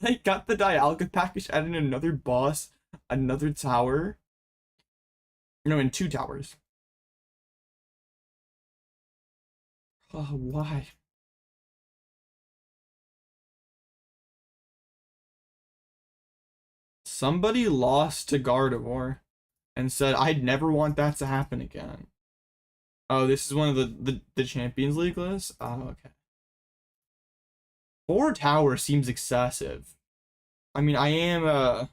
They got the Dialga package, added another boss, another tower. No, in 2 towers. Oh, why? Somebody lost to Gardevoir and said, I'd never want that to happen again. Oh, this is one of the Champions League lists? Oh, okay. 4 towers seems excessive. I mean, I'm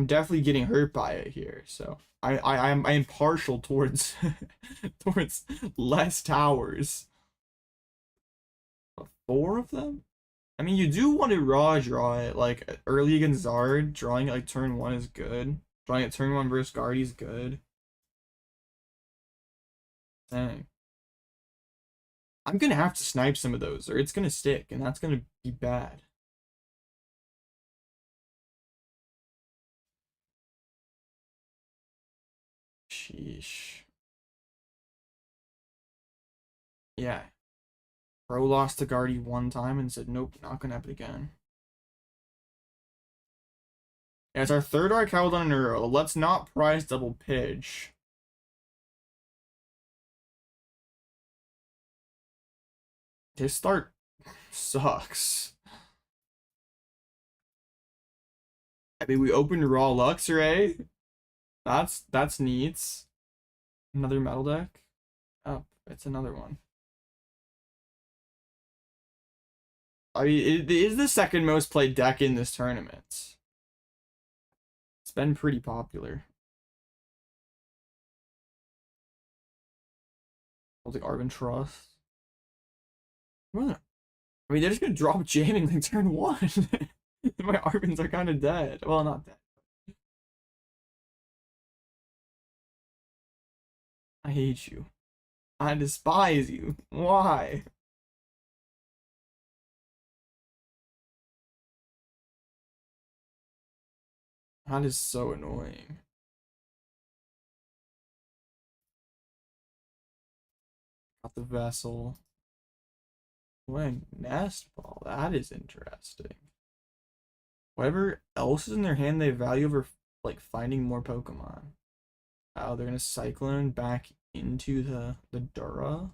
definitely getting hurt by it here, so I'm partial towards towards less towers. 4 of them? I mean, you do want to raw draw it, like, early against Zard. Drawing it, like, turn 1 is good. Drawing it turn 1 versus Guardy is good. Dang. I'm gonna have to snipe some of those, or it's gonna stick, and that's gonna be bad. Sheesh. Yeah. Bro lost to Guardy 1 time and said, nope, not gonna happen again. Yeah, it's our 3rd Arcaldon in a row. Let's not prize double Pidge. This start sucks. I mean, we opened raw Luxray. That's neat. Another metal deck. Oh, it's another one. I mean, it is the 2nd most played deck in this tournament. It's been pretty popular. I'll take Arven Trust. What? I mean, they're just gonna drop jamming like turn 1. My Arvens are kind of dead. Well, not dead. I hate you. I despise you. Why? That is so annoying. Got the vessel. When Nest Ball, that is interesting. Whatever else is in their hand, they value over like finding more Pokemon. Oh, they're gonna Cyclone back into the Dura.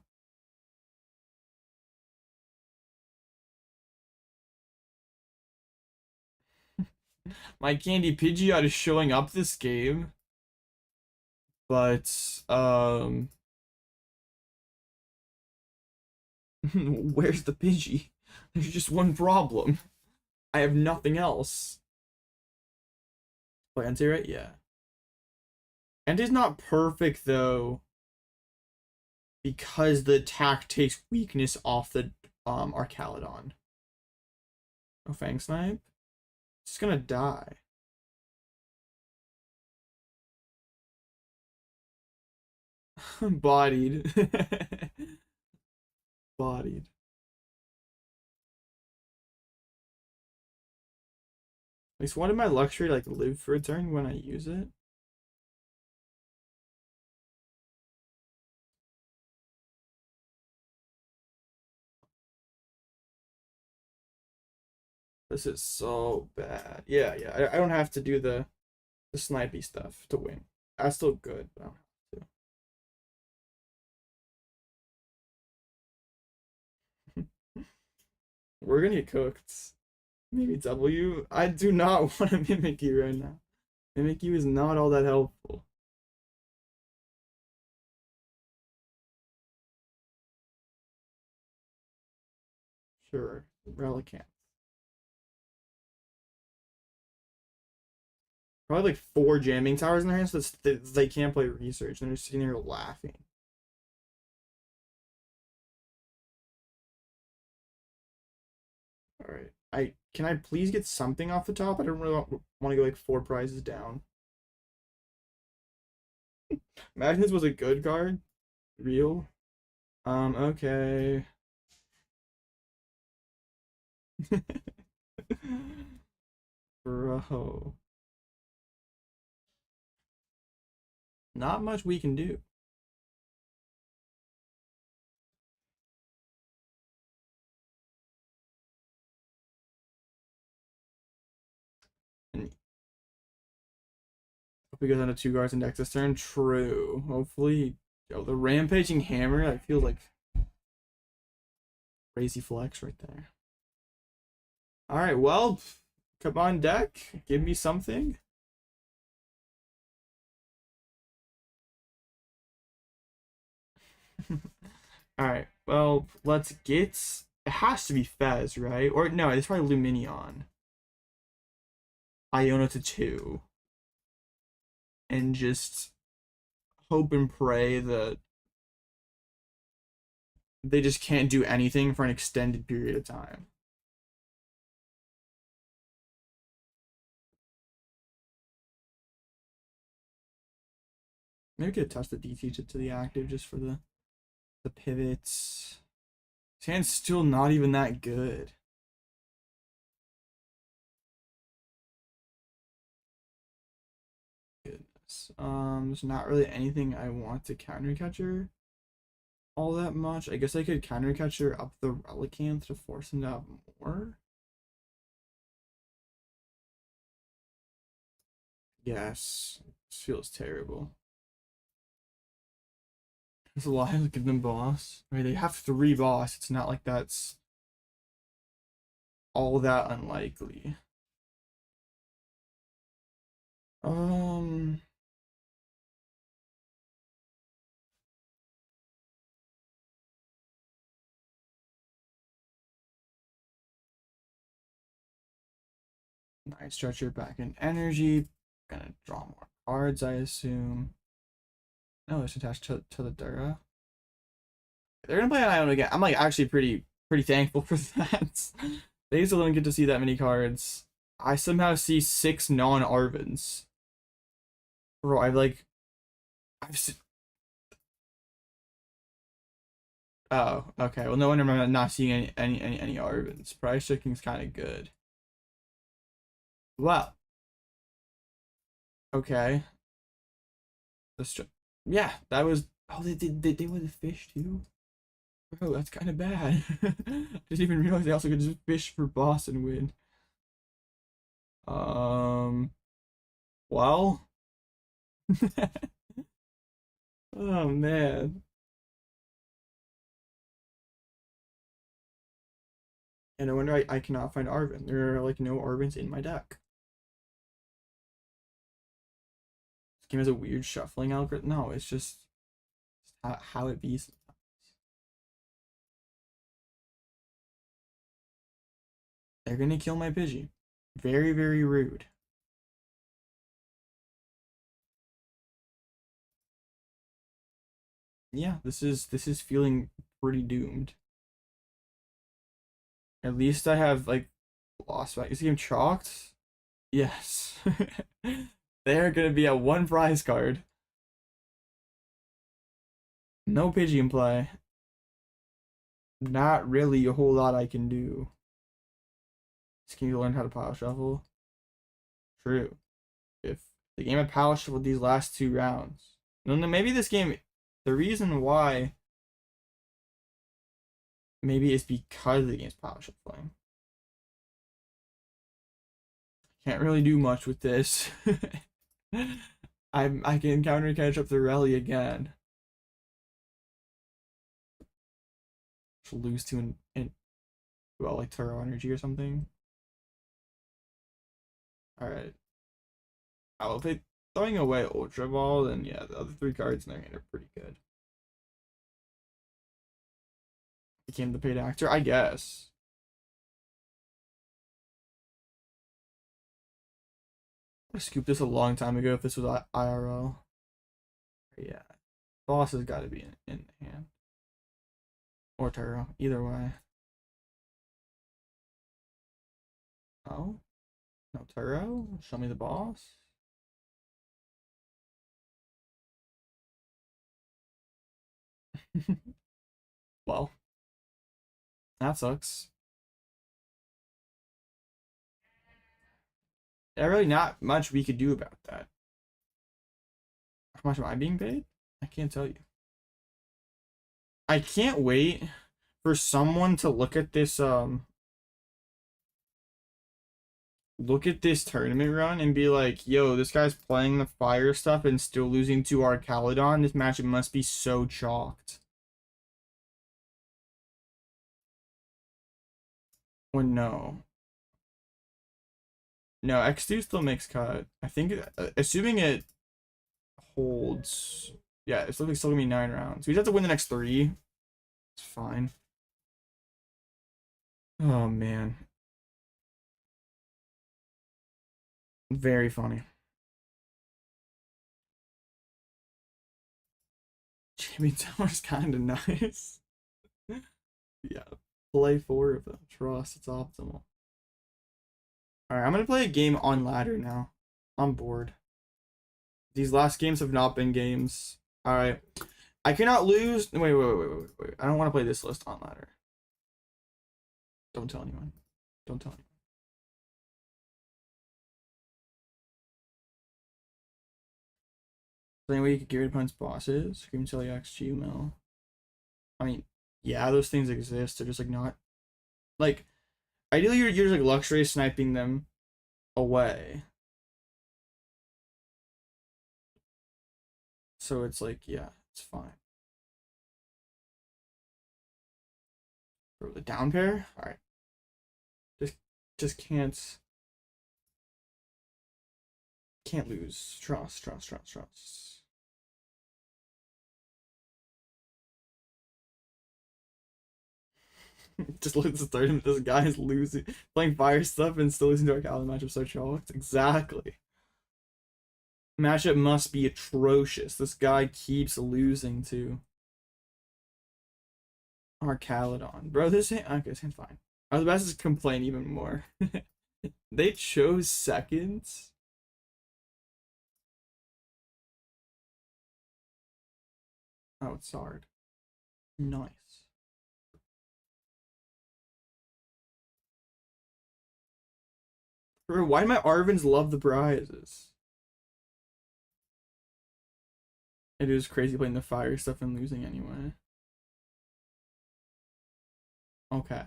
My Candy Pidgeot is showing up this game, but where's the Pidgey? There's just one problem. I have nothing else. Oh, Entei, right? Yeah. Entei's not perfect though, because the attack takes weakness off the Arcaludon. Oh, Fang Snipe? It's just gonna die. Bodied. Bodied. At least wanted my Luxray to like live for a turn when I use it. This is so bad. Yeah, yeah. I don't have to do the snipey stuff to win. That's still good, but I don't have to. We're gonna get cooked. Maybe W. I do not want to Mimikyu right now. Mimikyu is not all that helpful. Sure. Relicanth. Probably like 4 jamming towers in their hands, so they can't play research, and they're sitting there laughing. Alright. Can I please get something off the top? I don't really want to go like 4 prizes down. Imagine this was a good card. Real. Okay. Bro. Not much we can do. because on a 2 guards in deck this turn. True. Hopefully, yo, the Rampaging Hammer, I feel like crazy flex right there. Alright, well, come on deck. Give me something. Alright, well, let's get... It has to be Fez, right? Or no, it's probably Lumineon. Iono to 2. And just hope and pray that they just can't do anything for an extended period of time. Maybe we could touch the DT to the active just for the pivots. His hand's still not even that good. Goodness. There's not really anything I want to counter catcher all that much. I guess I could counter catcher up the Relicanth to force him to have more. Yes. This feels terrible. There's a lot to give them boss. I mean, they have 3 boss. It's not like that's all that unlikely. Night Stretcher back in energy. Gonna draw more cards, I assume. No, it's attached to the Dura. They're gonna play an Iono again. I'm like actually pretty thankful for that. They usually don't get to see that many cards. I somehow see 6 non-Arvens. Bro, I've seen... Oh, okay. Well, no wonder I'm not seeing any Arvens. Price checking's kind of good. Well. Okay. Yeah, that was... Oh, they were the fish too? Bro, that's kind of bad. I didn't even realize they also could just fish for boss and win. Well. Oh, man. And no wonder I cannot find Arven. There are like no Arvens in my deck. This game has a weird shuffling algorithm. No, it's just how it be sometimes. They're gonna kill my Pidgey. Very, very rude. Yeah, this is feeling pretty doomed. At least I have like Lost Vacuum. Is the game chalked? Yes. They're gonna be a 1 prize card. No Pidgey in play. Not really a whole lot I can do. Can you learn how to power shuffle? True. If the game had power shuffled these last 2 rounds. No, maybe this game, the reason why maybe it's because the game's power shuffling. Can't really do much with this. I can counter catch up the rally again. She'll lose to well, like Taro Energy or something. Alright. Oh, if they throwing away Ultra Ball, then yeah, the other 3 cards in their hand are pretty good. Became the paid actor, I guess. I scooped this a long time ago if this was IRL. Yeah. Boss has got to be in the hand. Or Taro, either way. Oh? No Taro? Show me the boss? Well. That sucks. There's really not much we could do about that. How much am I being paid? I can't tell you. I can't wait for someone to look at this look at this tournament run and be like, yo, this guy's playing the fire stuff and still losing to our Caledon. This matchup must be so chalked. Or no. No, X2 still makes cut. I think, assuming it holds, yeah, it's still gonna be 9 rounds. We just have to win the next 3. It's fine. Oh, man. Very funny. Jamie Tower's kind of nice. Yeah, play 4 of them. Trust, it's optimal. Alright, I'm gonna play a game on ladder now. I'm bored. These last games have not been games. Alright. I cannot lose. Wait. I don't want to play this list on ladder. Don't tell anyone. Don't tell anyone. The only way you could get rid of opponent's bosses, Scream Celiax GML. I mean, yeah, those things exist. They're just like not like ideally you're just like Luxray sniping them away. So it's like, yeah, it's fine. For the down pair? Alright. Just can't lose. Trust. Just look at this third. This guy is losing, playing fire stuff and still losing to our Caledon matchup. So chalked. Exactly. Matchup must be atrocious. This guy keeps losing to our Caledon. Bro, this ain't okay. This ain't fine. I was about to complain even more. They chose seconds. Oh, it's hard. Nice. Bro, why do my Arvens love the prizes? It is crazy playing the fire stuff and losing anyway. Okay.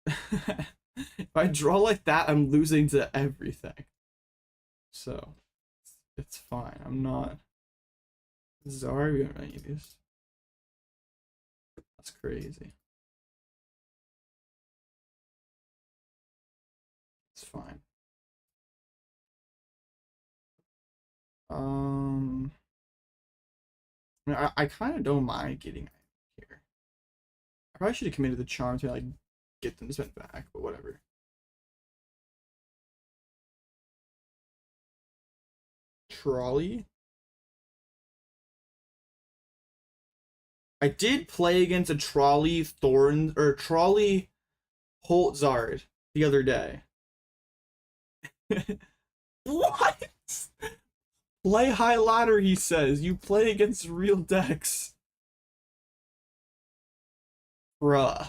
If I draw like that, I'm losing to everything. So, it's fine. I'm not. Zara, we don't really need these. That's crazy. It's fine. I mean, I kind of don't mind getting here. I probably should have committed the charm to like get them sent back, but whatever. Trolley. I did play against a Trolley Thorn or Trolley Holtzard the other day. What? Play high ladder, he says. You play against real decks. Bruh. I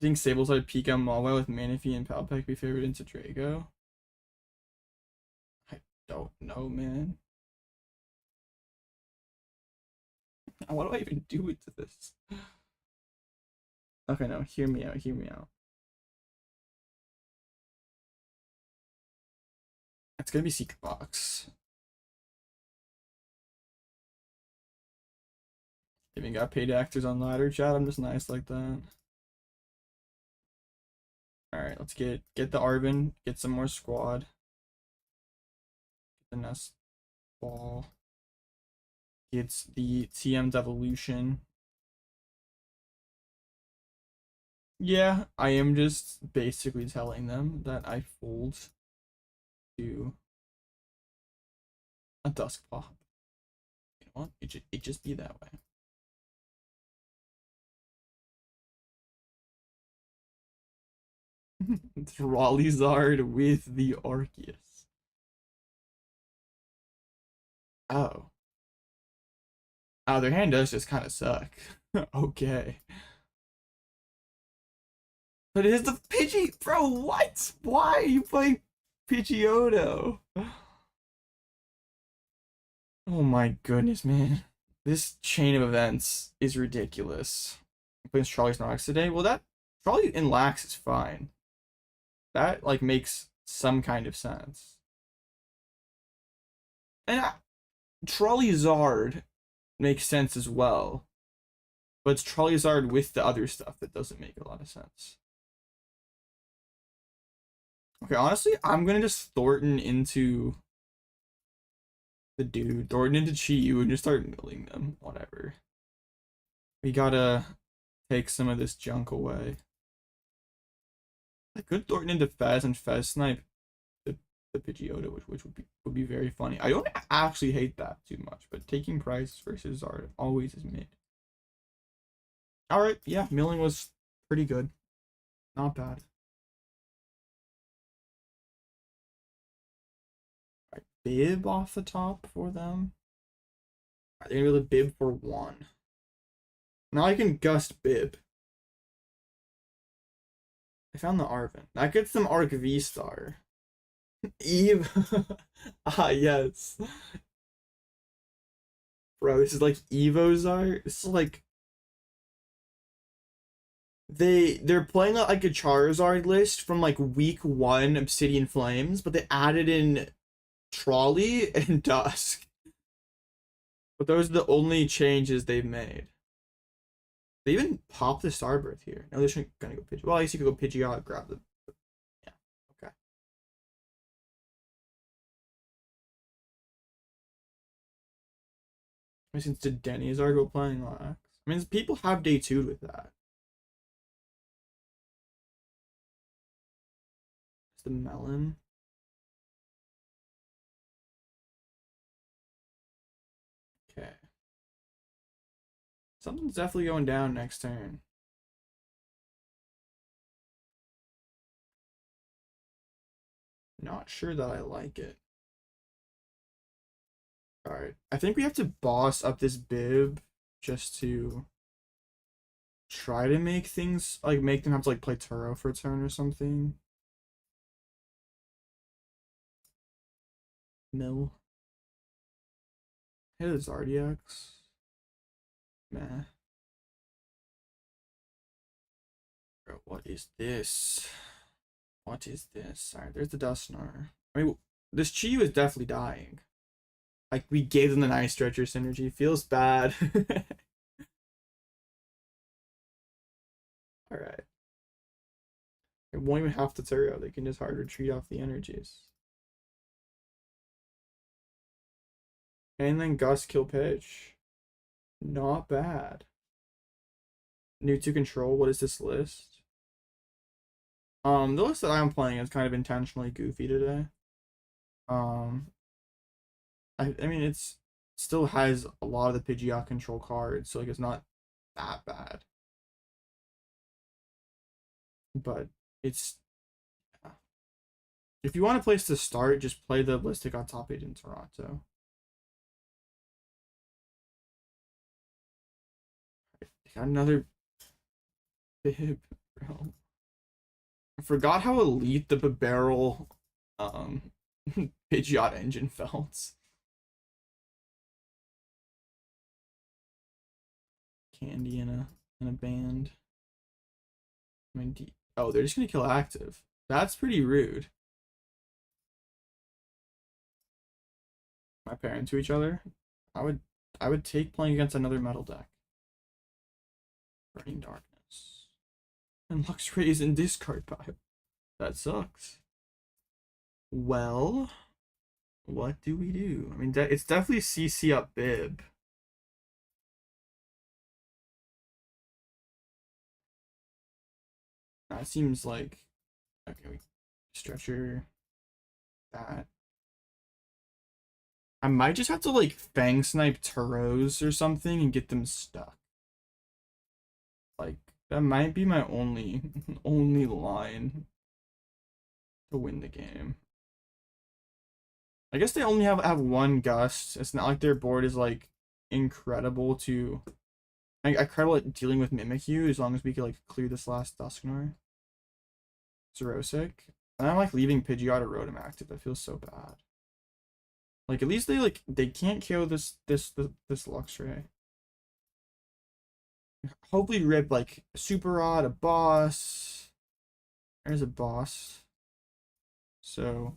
think Sableside peak on Mawile with Manaphy and Pal Pad be favored into Drago? I don't know, man. What do I even do with this? Okay, no, hear me out. It's gonna be Secret Box. Even got paid actors on ladder chat. I'm just nice like that. Alright, let's get the Arven, get some more squad. Get the Nest Ball. It's the TM's evolution. Yeah, I am just basically telling them that I fold to a Dusk Pop. You know what? It just be that way. It's Raleigh-Zard with the Arceus. Oh. Oh, their hand does just kind of suck. Okay. But it is the Pidgey, bro. What? Why are you playing Pidgeotto? Oh my goodness, man. This chain of events is ridiculous. I'm playing Charlie's Nox today. Well, that Charlie in Lax is fine. That like makes some kind of sense. And Trolleyzard makes sense as well. But it's Trolleyzard with the other stuff that doesn't make a lot of sense. Okay, honestly, I'm gonna just Thorton into the dude, Thorton into Chi-Yu, and just start milling them. Whatever. We gotta take some of this junk away. I could Thorton into Fez and Fez snipe the Pidgeot, which would be very funny. I don't actually hate that too much, but taking prize versus Zard always is mid. Alright, yeah, milling was pretty good. Not bad. Right, bib off the top for them. They're gonna be able to bib for 1. Now I can gust bib. I found the Arven. That gets them Arc V-Star. Eve. Ah, yes. Bro, this is like Evozar. This is like they're playing like a Charizard list from like week 1 Obsidian Flames, but they added in Trolley and Dusk. But those are the only changes they've made. They even popped the Starbirth here. No, they're just gonna go Pidgeot. Well, I guess you could go Pidgeot, grab the. Yeah, okay. Since did Denny's are go playing Lax? I mean, people have day 2 with that. It's the melon. Okay. Something's definitely going down next turn. Not sure that I like it. Alright. I think we have to boss up this bib just to try to make things, like, make them have to, like, play Turo for a turn or something. Mill. Hey, there's Zardix. Meh. Bro, what is this? What is this? Alright, there's the Dusknoir. I mean, this Chi-Yu is definitely dying. Like, we gave them the Night Stretcher synergy. Feels bad. Alright. It won't even have to Turo. They can just hard retreat off the energies. And then Gus kill pitch. Not bad. New to control. What is this list? The list that I'm playing is kind of intentionally goofy today. I mean, it's still has a lot of the Pidgeot control cards, so like it's not that bad. But it's, yeah. If you want a place to start, just play the list that got top 8 in Toronto. Got another bib, bro. I forgot how elite the barrel Pidgeot engine felt. Candy in a band. I mean, oh, they're just gonna kill active. That's pretty rude. My parents to each other. I would take playing against another metal deck. Burning Darkness. And Luxray is in discard pile. That sucks. Well, what do we do? I mean, it's definitely CC up bib. That seems like, okay, we stretcher that. I might just have to like Fang Snipe Turos or something and get them stuck. Like, that might be my only line to win the game. I guess they only have one Gust. It's not like their board is like incredible to, like, incredible at dealing with Mimikyu as long as we could like clear this last Dusknoir. Xerosic. And I'm like leaving Pidgeot or Rotom active. That feels so bad. Like, at least they can't kill this Luxray. Hopefully rip like a Super Rod, a boss. There's a boss. So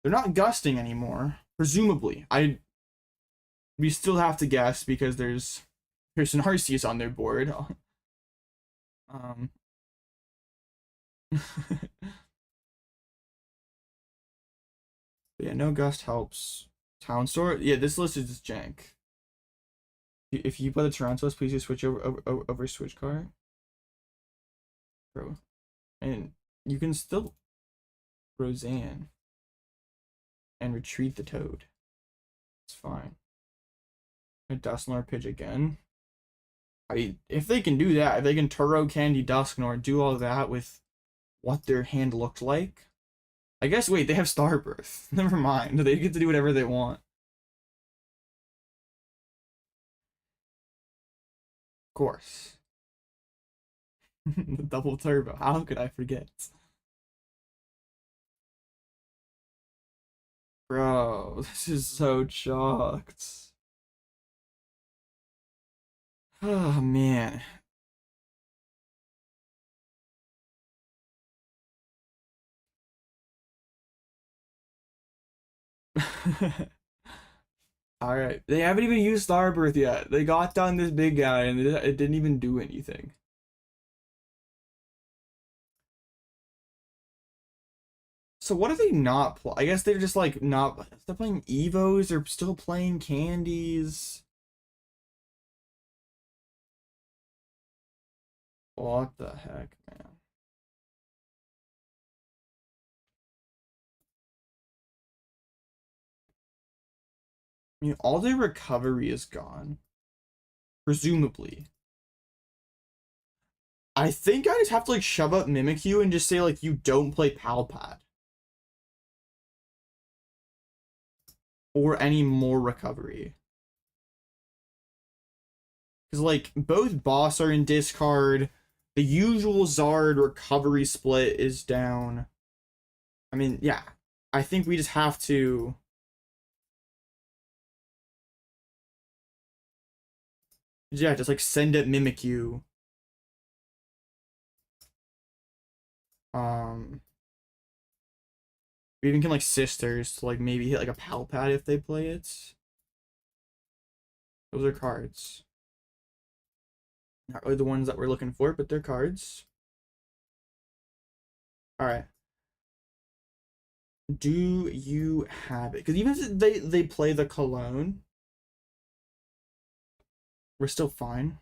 they're not gusting anymore, presumably. We still have to guess because there's an Arceus on their board. Yeah, no gust helps. Town store. Yeah, this list is just jank. If you play the Tarantulas, please just switch over Switch Cart. Bro. And you can still Roseanne and retreat the Toad. It's fine. A Dusknoir pitch again. If they can do that, if they can Turo Candy Dusknoir, do all that with what their hand looked like. I guess, wait, they have Starbirth. Never mind. They get to do whatever they want. Of course. The double turbo. How could I forget? Bro, this is so chalked. Oh, man. Alright, they haven't even used Starbirth yet. They got down this big guy and it didn't even do anything. So what are they not I guess they're just like not. They're playing Evos. They're still playing Candies. What the heck, man? I mean, all their recovery is gone. Presumably. I think I just have to like shove up Mimikyu and just say like you don't play Pal Pad. Or any more recovery. Because like both boss are in discard. The usual Zard recovery split is down. I mean, yeah. I think we just have to. Yeah, just like send it Mimikyu. We even can like sisters to like maybe hit like a Pal Pad if they play it. Those are cards. Not really the ones that we're looking for, but they're cards. Alright. Do you have it? Because even if they play the Cologne, we're still fine.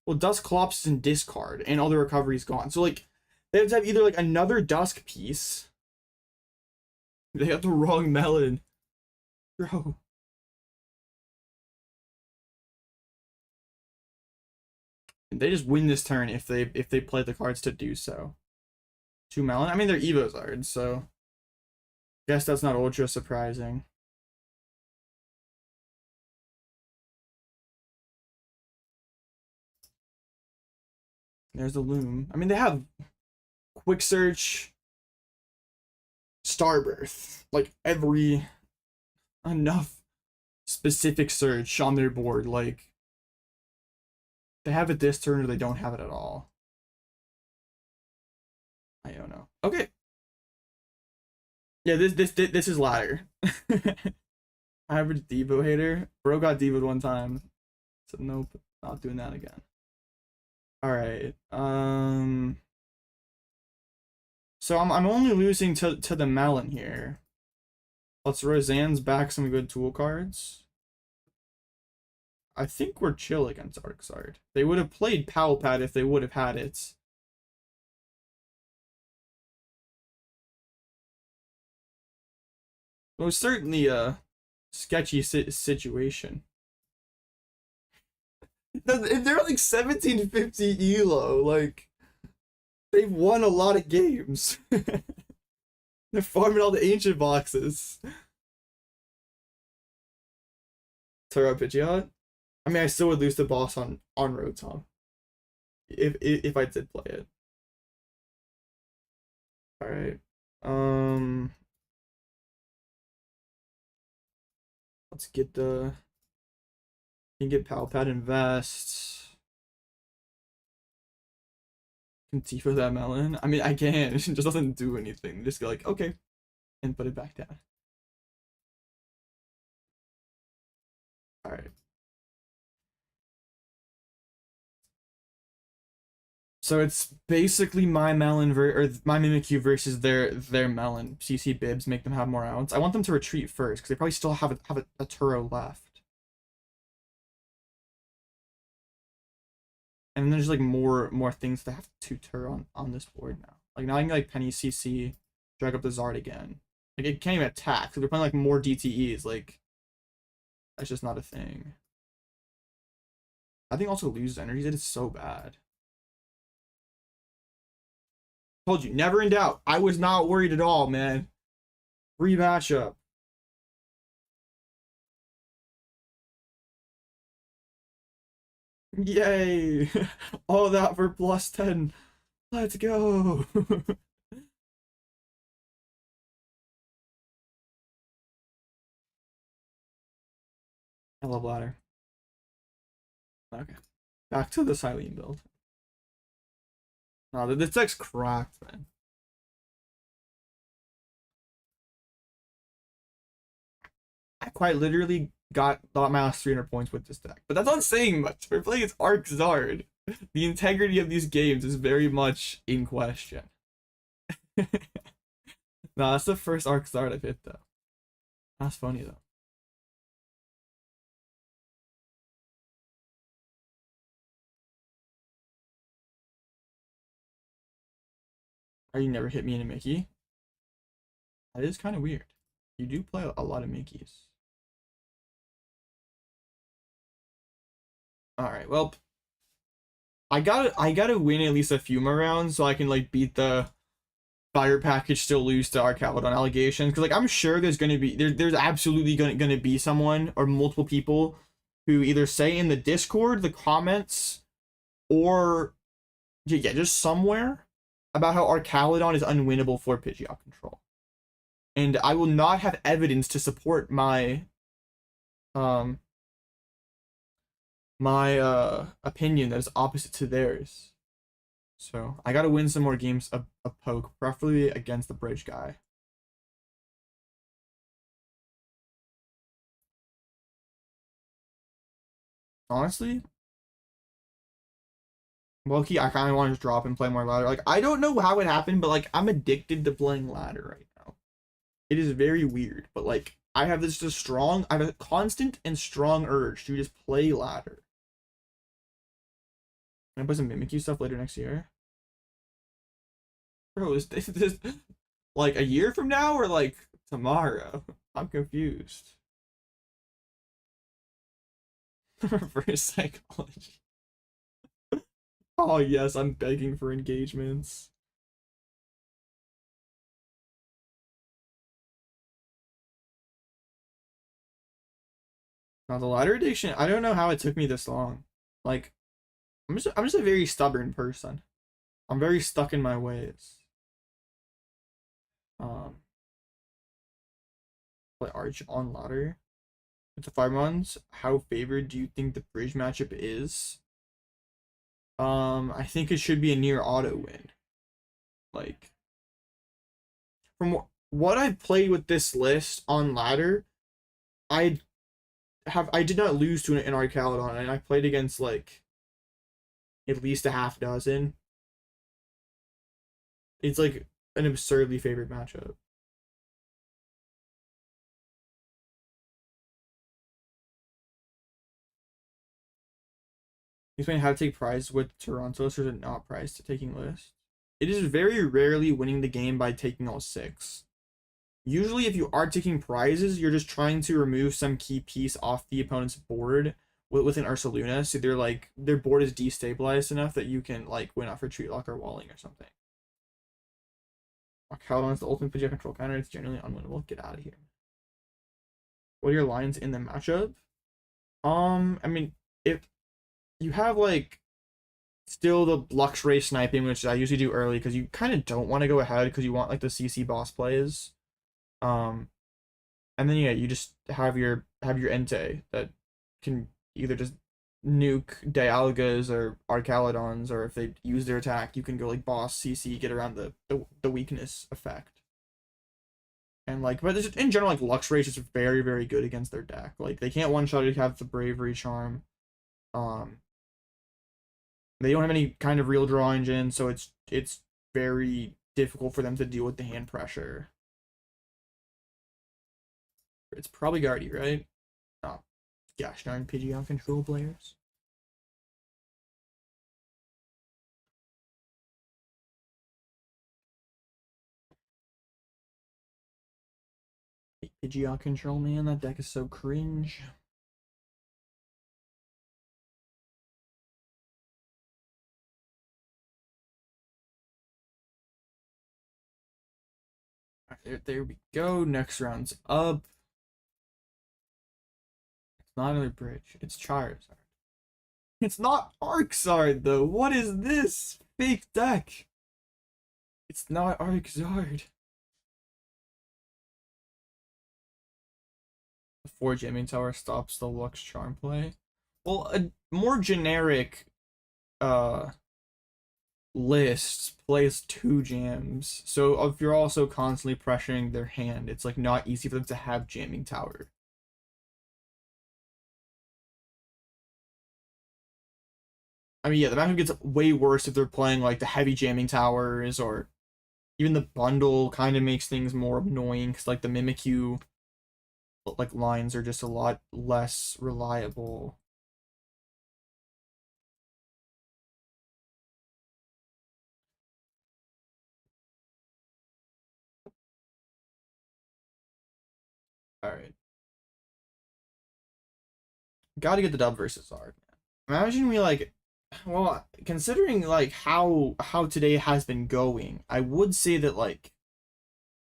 Well, Dusclops is in discard, and all the recovery is gone. So, like, they have to have either, like, another Dusk piece. They have the wrong melon. Bro. And they just win this turn if they play the cards to do so. 2 melon? I mean, they're Evo Zards, so... Guess that's not ultra surprising. There's the Loom. I mean, they have Quick Search, Starbirth, like every enough specific search on their board. Like they have it this turn or they don't have it at all. I don't know. Okay. Yeah, this is ladder. Average Devo hater. Bro got Devo'd one time. So nope, not doing that again. Alright. So I'm only losing to the melon here. Let's Roseanne's back some good tool cards. I think we're chill against Arczard. They would have played Pal Pad if they would have had it. It was certainly a sketchy situation. They're like 1750 elo. Like they've won a lot of games. They're farming all the ancient boxes. Turo Pidgeot. I mean, I still would lose the boss on Rotom if I did play it. All right. Let's get the. You can get Pal Pad Invest. Can Tifa that melon? I mean, I can. It just doesn't do anything. Just go like, okay, and put it back down. All right. So it's basically my melon or my Mimikyu versus their melon. CC bibs make them have more outs. I want them to retreat first because they probably still have a Turo left. And there's like more things that have to Turo on this board now. Like now I can like Penny CC, drag up the Zard again. Like it can't even attack. So they're playing like more DTEs. Like that's just not a thing. I think also loses energies. It is so bad. Told you, never in doubt. I was not worried at all, man. Free matchup. Yay! All that for +10. Let's go. I love ladder. Okay. Back to the Cyllene build. No, this deck's cracked, man. I quite literally got my last 300 points with this deck. But that's not saying much. We're playing as Arc Zard. The integrity of these games is very much in question. No, that's the first Arc Zard I've hit, though. That's funny, though. Are you never hit me in a Mickey? That is kind of weird. You do play a lot of Mickeys. Alright, well, I gotta win at least a few more rounds so I can like beat the fire package, still lose to Arcalodon allegations. Because like I'm sure there's gonna be there's absolutely gonna be someone or multiple people who either say in the Discord, the comments, or yeah, just somewhere about how Arcalodon is unwinnable for Pidgeot control. And I will not have evidence to support my opinion that is opposite to theirs. So I gotta win some more games of poke, preferably against the bridge guy. Honestly, Loki, I kind of want to just drop and play more ladder. Like I don't know how it happened, but like I'm addicted to playing ladder right now. It is very weird, but like I have a constant and strong urge to just play ladder. Can I play some Mimikyu stuff later next year? Bro, is this like a year from now or like tomorrow? I'm confused. Reverse psychology. Oh yes, I'm begging for engagements. Now the ladder addiction, I don't know how it took me this long. Like I'm just a very stubborn person. I'm very stuck in my ways. Play Arch on ladder. With the 5-1s, how favored do you think the bridge matchup is? I think it should be a near auto win. Like from what I've played with this list on ladder, I did not lose to an Arcalodon, and I played against like at least a half dozen. It's like an absurdly favorite matchup. Explain how to take prize with Toronto, so there's not prize to taking list. It is very rarely winning the game by taking all 6. Usually if you are taking prizes, you're just trying to remove some key piece off the opponent's board with an Ursaluna, so they're like their board is destabilized enough that you can like win off retreat lock or walling or something. Arcalodon is the ultimate Pidgeot control counter. It's generally unwinnable. Get out of here. What are your lines in the matchup? I mean, if you have like still the Luxray sniping, which I usually do early because you kind of don't want to go ahead because you want like the CC boss plays. And then yeah, you just have your Entei that can either just nuke Dialgas or Arcalodons, or if they use their attack, you can go like boss CC, get around the weakness effect. And like, but just in general, like Luxray is just very, very good against their deck. Like they can't one shot it, have the Bravery Charm. They don't have any kind of real draw engine, so it's very difficult for them to deal with the hand pressure. It's probably Guardy, right? Oh, gosh darn Pidgeot control players. Pidgeot control, man, that deck is so cringe. There we go. Next round's up. It's not another bridge. It's Charizard. It's not Arczard, though. What is this? Fake deck. It's not Arczard. The 4 Jamming Tower stops the Lux Charm play. Well, a more generic list plays 2 jams. So if you're also constantly pressuring their hand, it's like not easy for them to have Jamming Tower. I mean, yeah, the matchup gets way worse if they're playing like the heavy Jamming Towers, or even the bundle kind of makes things more annoying because like the Mimikyu like lines are just a lot less reliable. All right, got to get the dub versus Zard. Imagine we like, well, considering like how today has been going, I would say that like,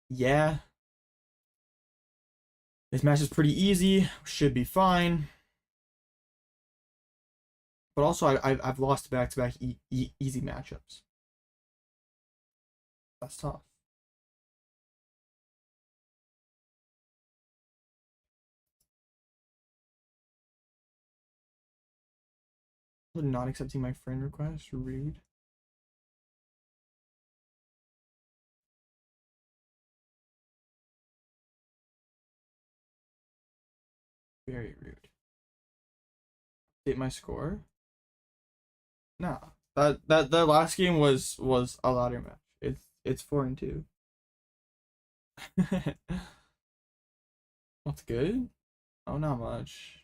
yeah, this match is pretty easy, should be fine. But also, I've lost back-to-back easy matchups. That's tough. Not accepting my friend request, rude. Very rude. Update my score? No. That last game was a ladder match. It's 4-2. What's good? Oh, not much.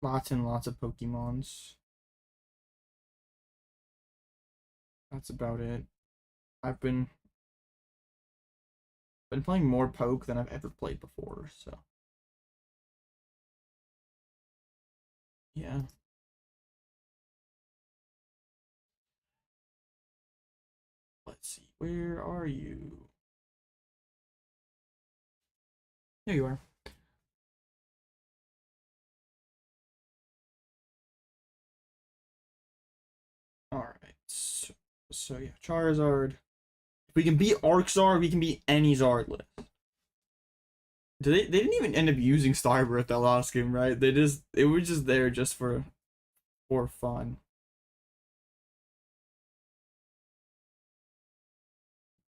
Lots and lots of Pokemons. That's about it. I've been playing more Poke than I've ever played before, so yeah. Let's see, where are you? There you are. Alright, so yeah, Charizard. If we can beat Arczard, we can beat any Zard list. They didn't even end up using Starbirth that last game, right? It was just there just for fun.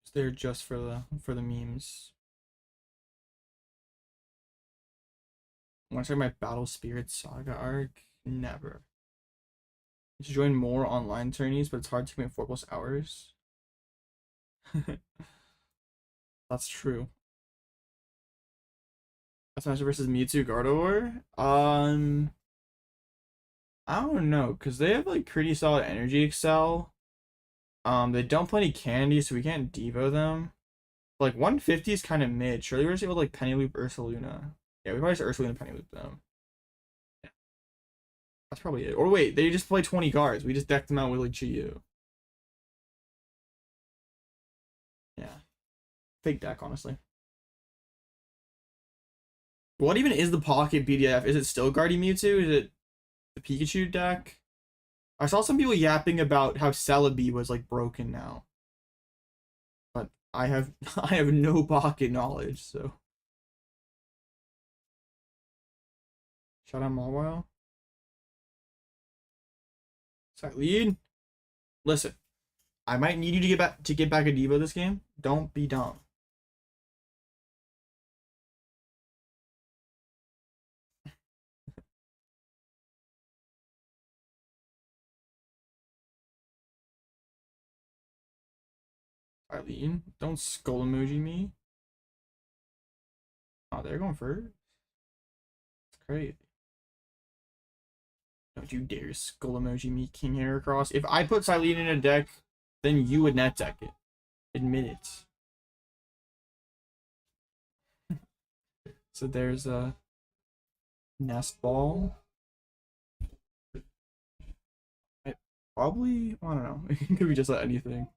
Just there just for the memes. Want to try my Battle Spirit Saga arc? Never. To join more online tourneys, but it's hard to commit 4+ hours. That's true. Smash versus Mewtwo Gardevoir? I don't know, because they have like pretty solid Energy Excel. They don't play any candy, so we can't Devo them. Like 150 is kind of mid. Surely we're just able to like Penny Loop Ursaluna. Yeah, we probably just Ursaluna Penny Loop them. Yeah. That's probably it. Or wait, they just play 20 cards. We just decked them out with like Chiyu. Yeah. Fake deck, honestly. What even is the Pocket BDF? Is it still Guardy Mewtwo? Is it the Pikachu deck? I saw some people yapping about how Celebi was like broken now. But I have I have no Pocket knowledge, so Shout out Mawile. Cyllene. Listen, I might need you to get back a Devo this game. Don't be dumb. Cyllene, don't skull emoji me. Oh, they're going first. It's crazy. Don't you dare skull emoji me, King Heracross. If I put Cyllene in a deck, then you would net deck it. Admit it. So there's a Nest Ball. Probably, I don't know. It could be just like anything.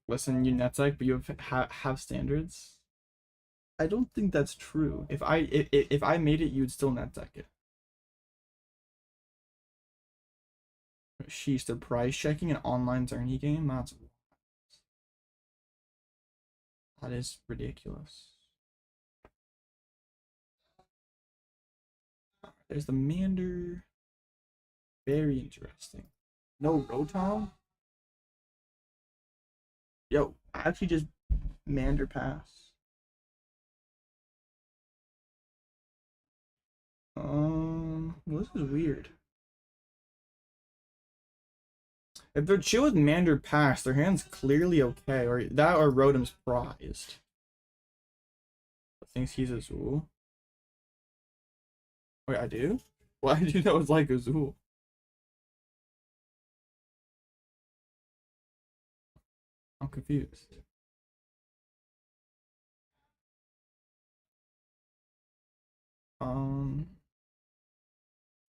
Listen, you net deck, but you have standards. I don't think that's true. If I made it, you'd still net deck it. Sheesh, they're price checking an online tourney game? That is ridiculous. There's the Mander. Very interesting. No Rotom? Yo, I actually just Mander pass. Well, this is weird. If they're chill with Mander pass, their hand's clearly okay, or that or Rotom's prized. Thinks he's a Zool. Wait, I do? Why did you know it's like a Zool? I'm confused.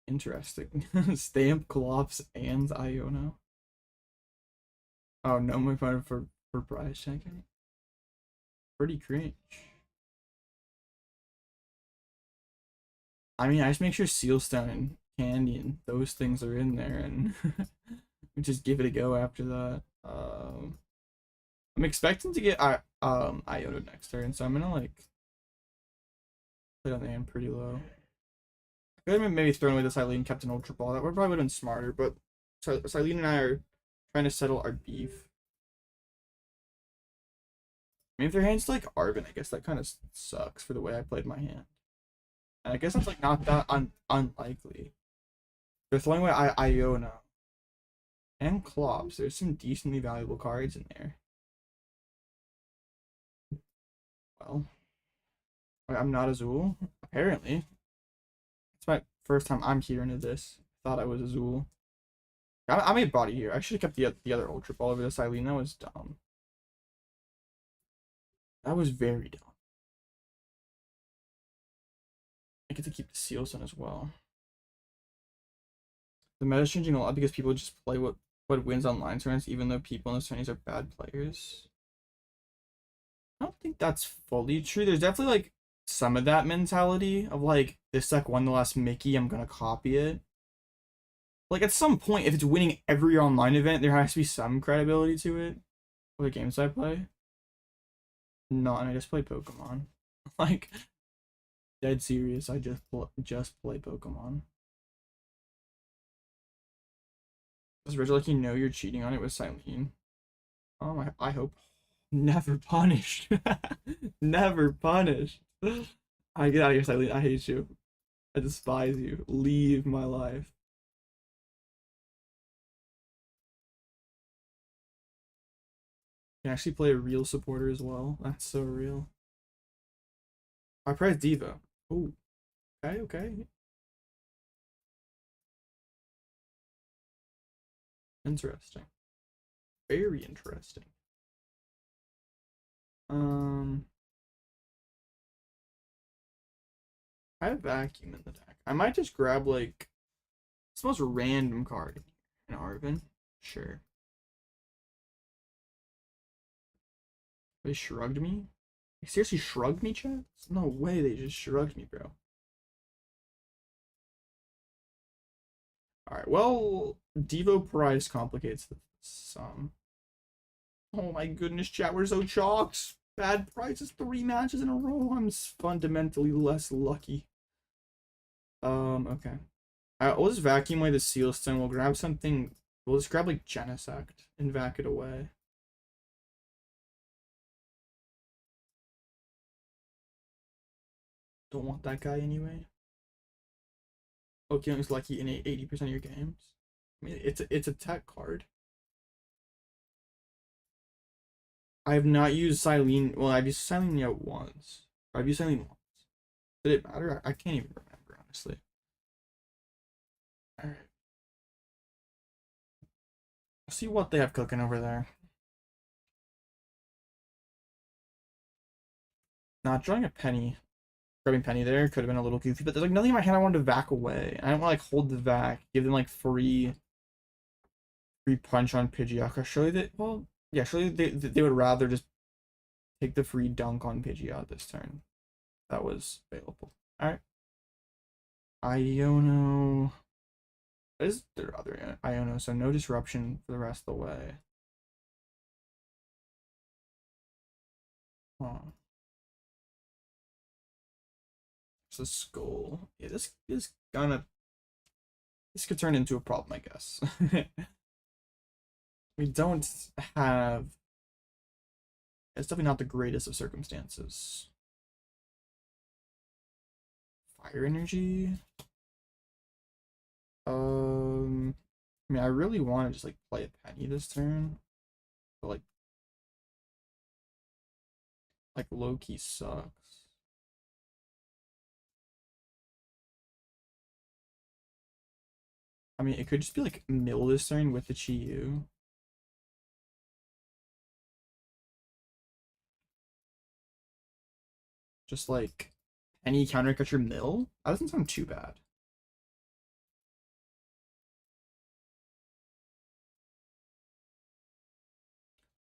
Interesting. Stamp, Clops, and Iono. Oh no, my fun for prize checking. Pretty cringe. I mean, I just make sure Sealstone and Candy and those things are in there, and we just give it a go after that. I'm expecting to get Iono next turn, so I'm gonna like put on the hand pretty low. I could have maybe thrown away the Cyllene, kept an Ultra Ball. That would probably have been smarter, but Cyllene and I are trying to settle our beef. I mean, if their hand's like Arven, I guess that kind of sucks for the way I played my hand. And I guess that's like not that unlikely. They're throwing away Iono and Clops. There's some decently valuable cards in there. Well, I'm not a Zool, apparently. It's my first time I'm hearing of this. Thought I was a Zool. I made body here. I should have kept the other Ultra Ball over the Cyllene. That was dumb. That was very dumb. I get to keep the Sealstone as well. The meta's changing a lot because people just play what wins online tournaments, even though people in those tournaments are bad players. I don't think that's fully true. There's definitely like some of that mentality of like, this deck won the last Mickey, I'm gonna copy it. Like at some point, if it's winning every online event, there has to be some credibility to it. For the games I play. No, and I just play Pokemon. Like, dead serious. I just play Pokemon. Does Regieleki know you're cheating on it with Cyllene? I hope. Never punished. Never punished. I get out of here, Cyllene. I hate you. I despise you. Leave my life. You can actually play a real supporter as well. That's so real. I prize Diva. Oh. Okay. Interesting. Very interesting. I have Vacuum in the deck. I might just grab like it's the most random card in Arven. Sure. They shrugged me? They seriously shrugged me, chat? No way they just shrugged me, bro. Alright, well, Devo Price complicates this. Oh my goodness, chat, we're so chalked. Bad prizes 3 matches in a row. I'm fundamentally less lucky. Okay. We'll just vacuum away the Seal Stone. We'll grab something. We'll just grab like Genesect and vac it away. Don't want that guy anyway. Pokemon's lucky in 80% of your games. I mean, it's a tech card. I have not used Cyllene. Well, I've used Cyllene yet once. I've used Cyllene once. Did it matter? I can't even remember, honestly. Alright. Let's see what they have cooking over there. Not drawing a Penny. Grabbing Penny there could have been a little goofy, but there's like nothing in my hand I wanted to vac away. I don't want to like hold the vac, give them like free punch on Pidgeot. Surely they, well, yeah, surely they would rather just take the free dunk on Pidgeot this turn. That was available. Alright. Iono. What is their other Iono? So no disruption for the rest of the way. Huh. It's a skull. Yeah, this is gonna. This could turn into a problem, I guess. We don't have. It's definitely not the greatest of circumstances. Fire energy. I mean, I really want to just like play a Penny this turn, but like low key sucks. I mean, it could just be like mill this turn with the Chi-Yu. Just like any counter cut your mill. That doesn't sound too bad.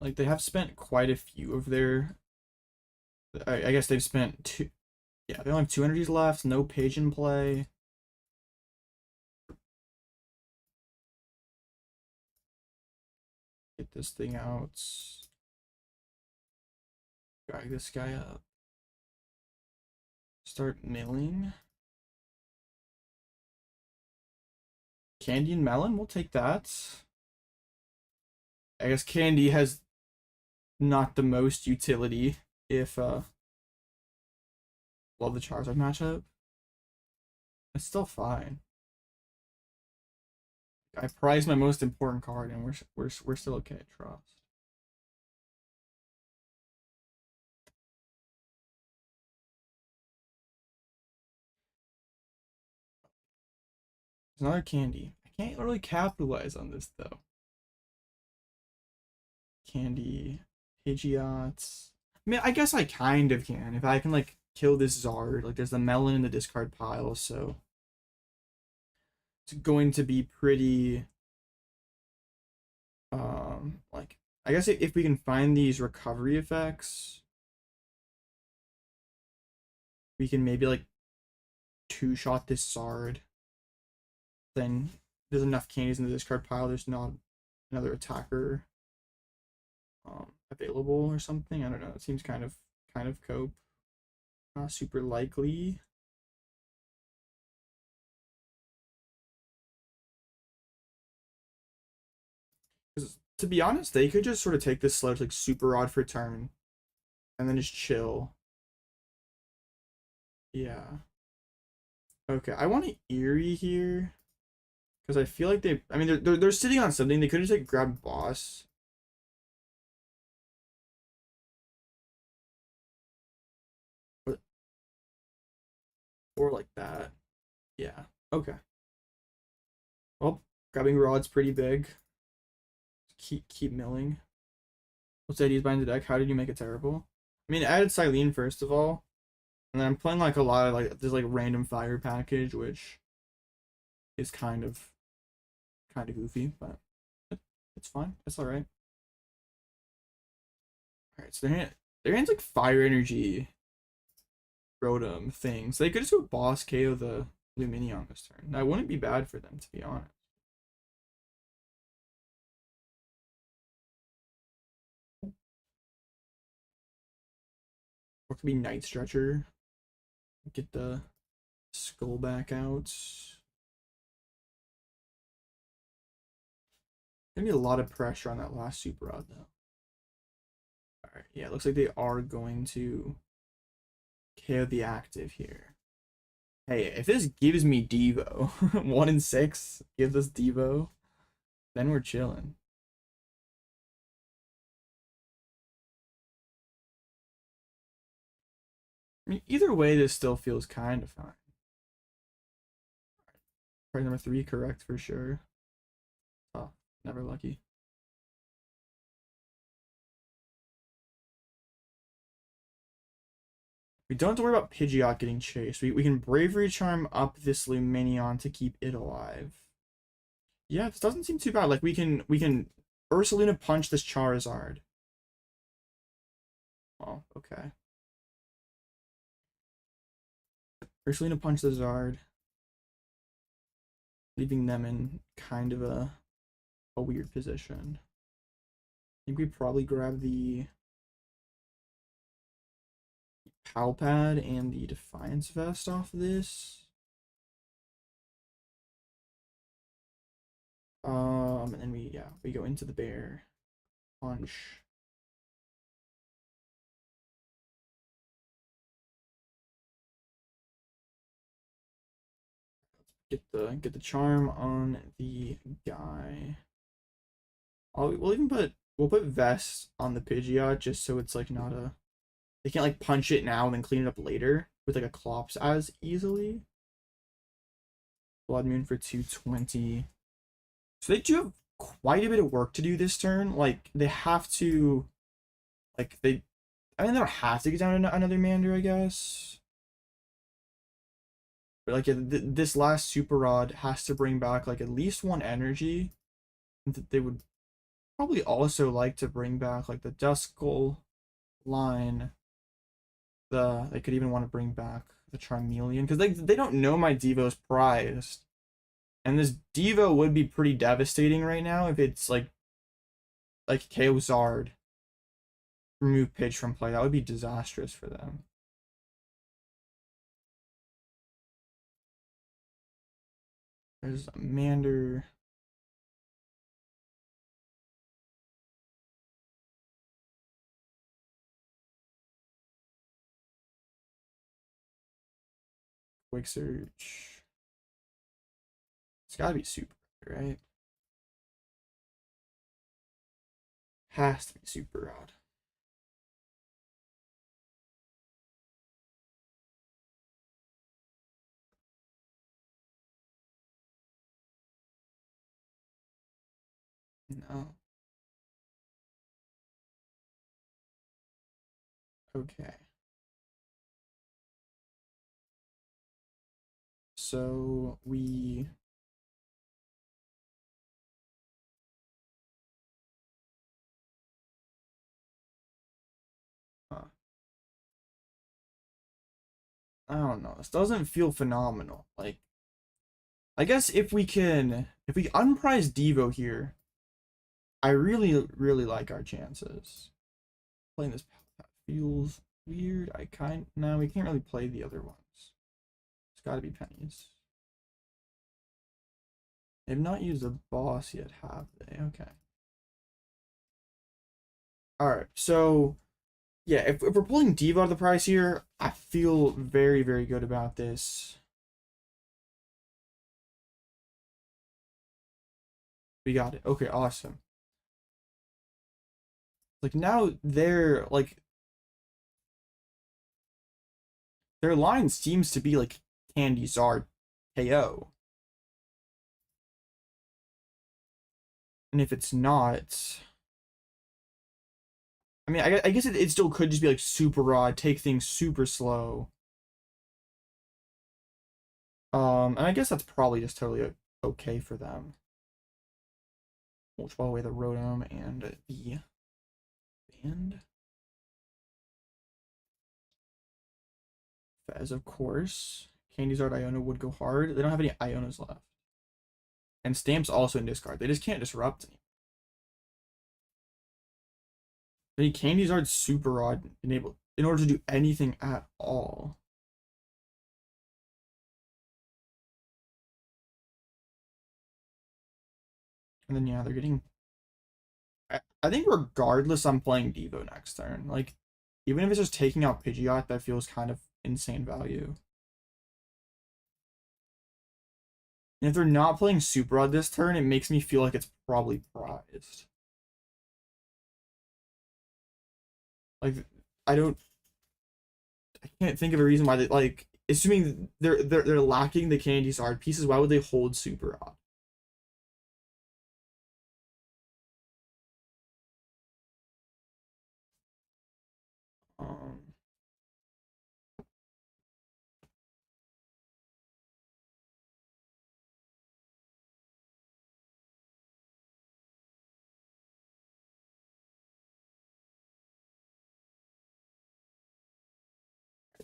Like they have spent quite a few of their. I guess they've spent two. Yeah, they only have 2 energies left. No page in play. Get this thing out. Drag this guy up. Start milling. Candy and melon, we'll take that. I guess Candy has not the most utility if love the Charizard matchup. It's still fine. I prize my most important card and we're still okay at trust. There's another Candy. I can't really capitalize on this though. Candy, Pidgeot. I mean, I guess I kind of can if I can like kill this Zard. Like, there's the melon in the discard pile, so it's going to be pretty. Like, I guess if we can find these recovery effects, we can maybe like 2-shot this Zard. Then there's enough candies in the discard pile. There's not another attacker available or something. I don't know. It seems kind of cope. Not super likely. Because to be honest, they could just sort of take this sledge like super odd for turn, and then just chill. Yeah. Okay, I want an Eri here because I feel like they. I mean, they're sitting on something. They could just like grab boss. Or like that. Yeah. Okay. Well, grabbing rod's pretty big. Keep milling. What's ideas behind the deck? How did you make it terrible? I mean, I added Cyllene first of all, and then I'm playing like a lot of like this like random fire package, which is kind of goofy, but it's fine. It's all right. All right, so their hand's like fire energy, Rotom things. They could just go boss KO the Lumineon this turn. That wouldn't be bad for them, to be honest. Or it could be Night Stretcher. Get the skull back out. Gonna be a lot of pressure on that last Super Rod though. Alright, yeah, it looks like they are going to KO the active here. Hey, if this gives me Devo, 1 in 6 gives us Devo, then we're chilling. I mean, either way, this still feels kind of fine. Prize number 3 correct for sure. Oh, never lucky. We don't have to worry about Pidgeot getting chased. We can Bravery Charm up this Lumineon to keep it alive. Yeah, this doesn't seem too bad. Like we can Ursaluna punch this Charizard. Oh, okay. Ursaluna punch the Zard, leaving them in kind of a weird position. I think we probably grab the Pal Pad and the Defiance Vest off this. And then we go into the bear punch. Get the charm on the guy. We'll put Vest on the Pidgeot just so it's like not a, they can't like punch it now and then clean it up later with like a Clops as easily. Bloodmoon for 220. So they do have quite a bit of work to do this turn. Like they have to, like they don't have to get down another Mander, I guess. But like this last Super Rod has to bring back like at least 1 energy. That they would probably also like to bring back like the Duskull line. They could even want to bring back the Charmeleon because they don't know my Devo's prized. And this Devo would be pretty devastating right now if it's like KO Zard. Remove Pidge from play. That would be disastrous for them. There's a Mander. Quick search. It's gotta be super, right? Has to be Super Rod. No. Okay. So we I don't know. This doesn't feel phenomenal. Like I guess if we unprize Devo here, I really like our chances. Playing this feels weird. No, we can't really play the other ones. It's gotta be pennies. They've not used a boss yet, have they? Okay. Alright, so yeah, if we're pulling Devo out of the prize here, I feel very good about this. We got it. Okay, awesome. Like now their line seems to be like Candy Zard KO. And if it's not, I mean, I guess it still could just be like Super Rod, take things super slow. And I guess that's probably just totally okay for them. We'll throw away the Rotom and the Band. Fez, of course. Candy Zard Iono would go hard. They don't have any Ionos left. And Stamp's also in discard. They just can't disrupt any. Any Candy Zard Super Rod enable. in order to do anything at all. And then yeah, they're getting. I think regardless, I'm playing Devo next turn. Like, even if it's just taking out Pidgeot, that feels kind of insane value. And if they're not playing Super Rod this turn, it makes me feel like it's probably prized. Like, I can't think of a reason why they, like, assuming they're lacking the candy art pieces, why would they hold Super Rod? Um,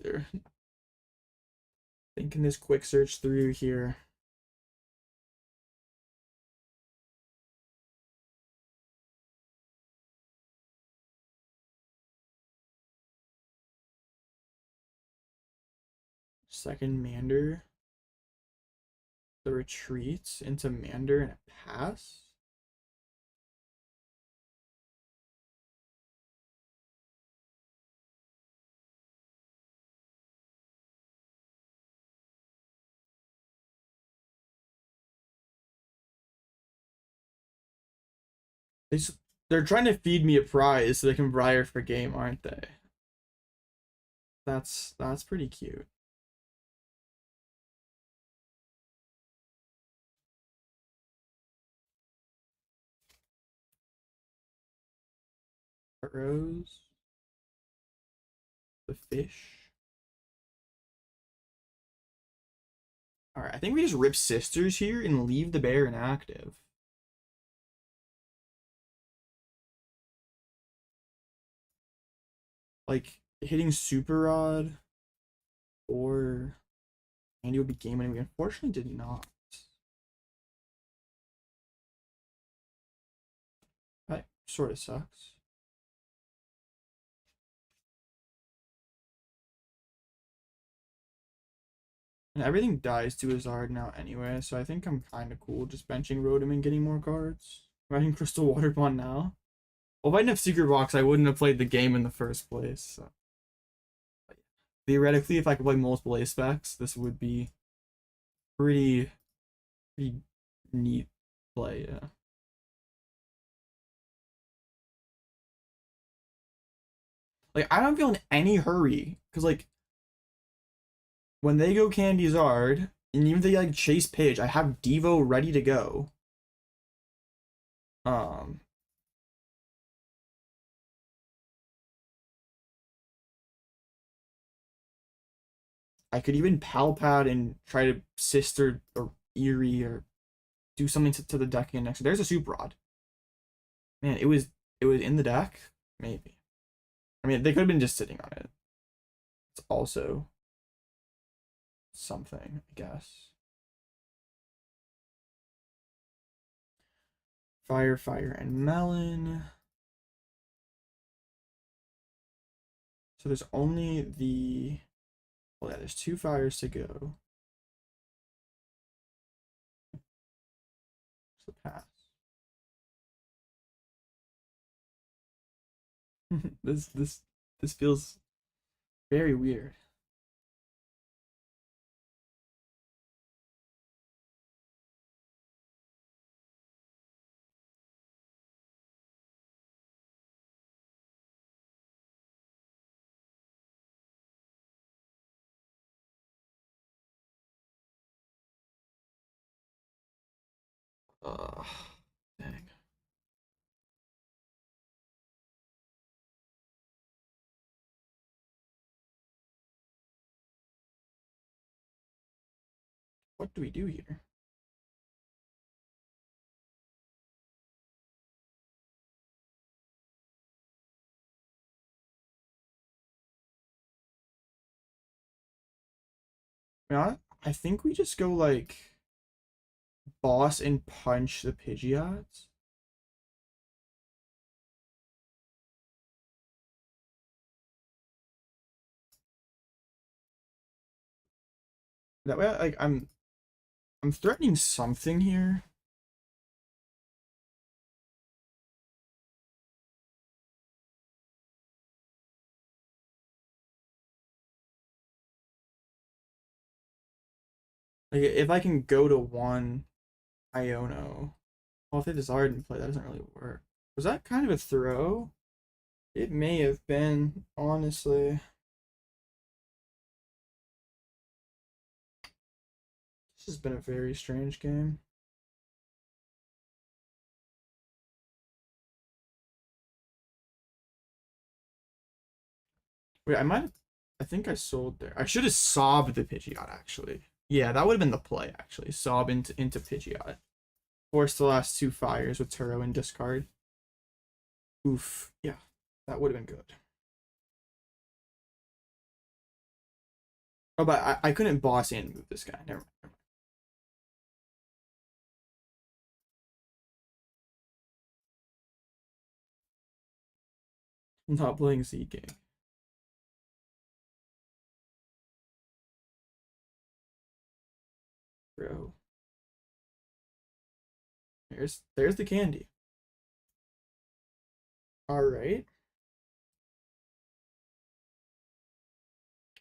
they're thinking this quick search through here. Second Mander. The retreats into Mander and a pass. They're trying to feed me a prize so they can briar for game, aren't they? That's pretty cute. Rose. The fish. Alright, I think we just rip Sisters here and leave the bear inactive. Like, hitting Super Rod or Andy would be game winning. We unfortunately did not. That sort of sucks. And everything dies to Hazard now anyway, so I think I'm kind of cool just benching Rotom and getting more cards. Riding Crystal Water Bond now. Well, if I didn't have Secret Box, I wouldn't have played the game in the first place. So. Theoretically, if I could play multiple A specs, this would be pretty neat play, yeah. Like, I don't feel in any hurry, because, like, when they go Candy Zard, and even if they, like, chase Pidge, I have Devo ready to go. I could even Pal Pad and try to Sister or Eri or do something to the deck again next. There's a Super Rod. Man, it was in the deck? Maybe. I mean, they could have been just sitting on it. It's also something, I guess. Fire, and Melon. So there's only the... Well, yeah, there's 2 fires to go. The pass. this feels very weird. Dang. What do we do here? Yeah, I think we just go like boss and punch the Pidgeots. That way, like, I'm threatening something here. Like, if I can go to one Iono. Well, if they desired to play, that doesn't really work. Was that kind of a throw? It may have been, honestly. This has been a very strange game. Wait, I think I sold there. I should have sobbed the Pidgeot, actually. Yeah, that would have been the play, actually. Sob into Pidgeot. Force the last two fires with Turo and discard. Oof. Yeah, that would have been good. Oh, but I couldn't boss and move this guy. Never mind. I'm not playing Z game. Bro. There's the candy. Alright.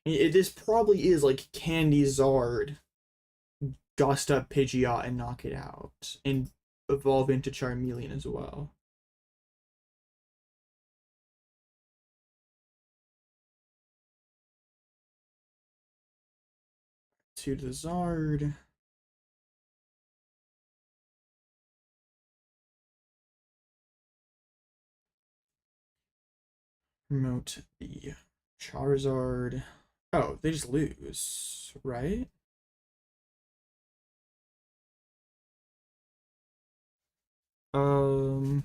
This probably is like Candy Zard, gust up Pidgeot and knock it out. And evolve into Charmeleon as well. To the Zard. Promote the Charizard. Oh, they just lose, right? I mean,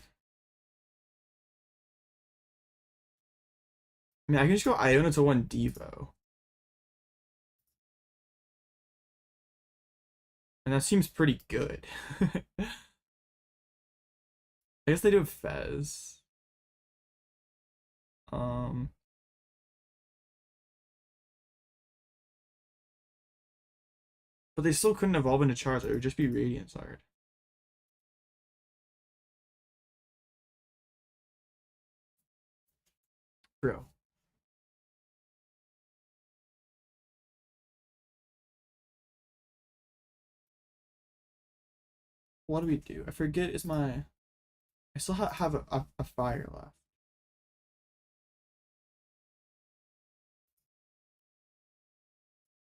I can just go Iono to one Devo. And that seems pretty good. I guess they do have Fez. But they still couldn't evolve into Charizard. It would just be Radiant Zard. Bro. What do we do? I forget, is my... I still have a fire left.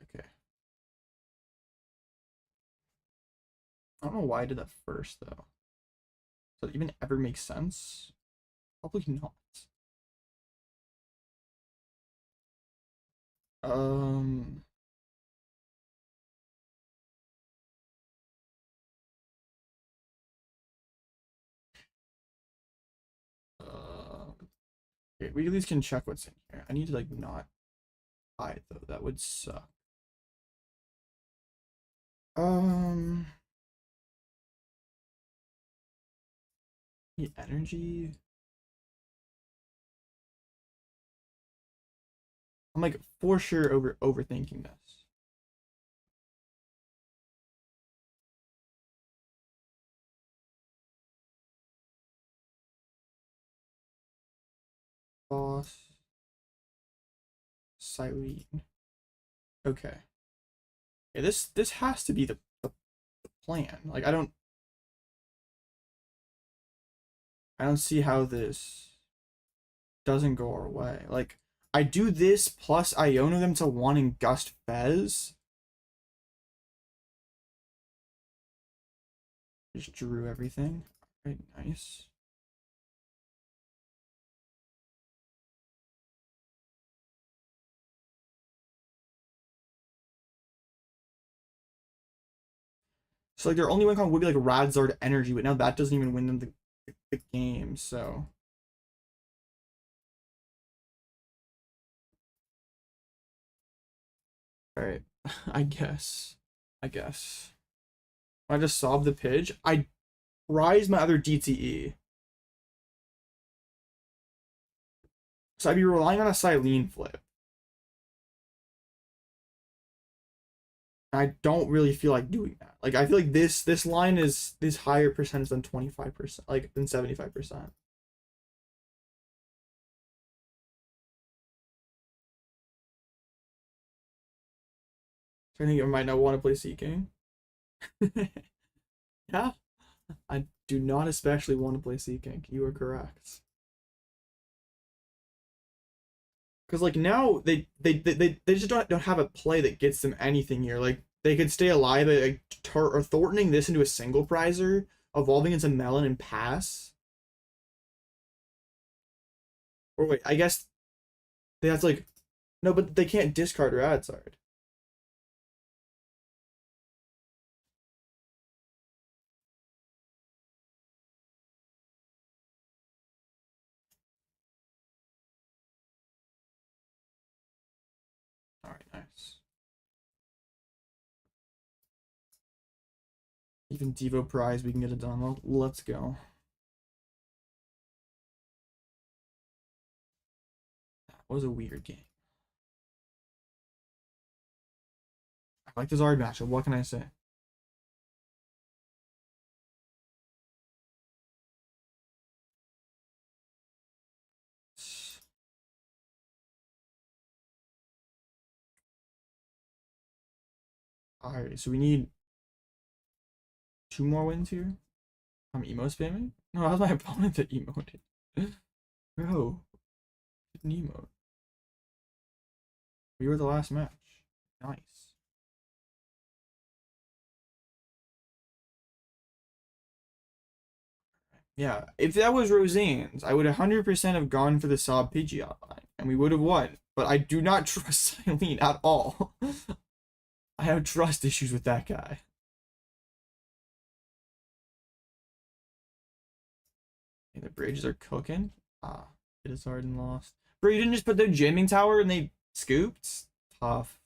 Okay. I don't know why I did that first, though. Does it even ever make sense? Probably not. Um... Okay, we at least can check what's in here. I need to, like, not hide, though. That would suck. The energy... I'm, like, for sure overthinking this. Boss. Cyllene. Okay. Yeah, this has to be the plan. Like, I don't see how this doesn't go our way. Like, I do this plus Iono them to wanting Gust Fez. Just drew everything. Alright, nice. So like their only win con would be like Radzard Energy, but now that doesn't even win them the game, so. Alright. I guess. I just solved the Pidge. I rise my other DTE. So I'd be relying on a Cyllene flip. I don't really feel like doing that. Like I feel like this line is higher percentage than 25%, like than 75%. So I think I might not want to play Seeking. Yeah, I do not especially want to play Seeking. You are correct. Because like now they just don't have a play that gets them anything here. Like they could stay alive like, or Thorntoning this into a single prizer, evolving into Melon and pass. Or wait, I guess they have to like no, but they can't discard Radzard. Alright, nice. Even Devo Prize, we can get it done. Well, let's go. That was a weird game. I like the Zard matchup. What can I say? Alright, so we need 2 more wins here. I'm emo spamming? No, that was my opponent that emoted. Bro, didn't emote. We were the last match. Nice. Yeah, if that was Roseanne's, I would 100% have gone for the Sob Pidgeot line, and we would have won. But I do not trust Cyllene at all. I have trust issues with that guy. Okay, the bridges are cooking. Ah, it is hard and lost. Bro, you didn't just put their jamming tower and they scooped? Tough.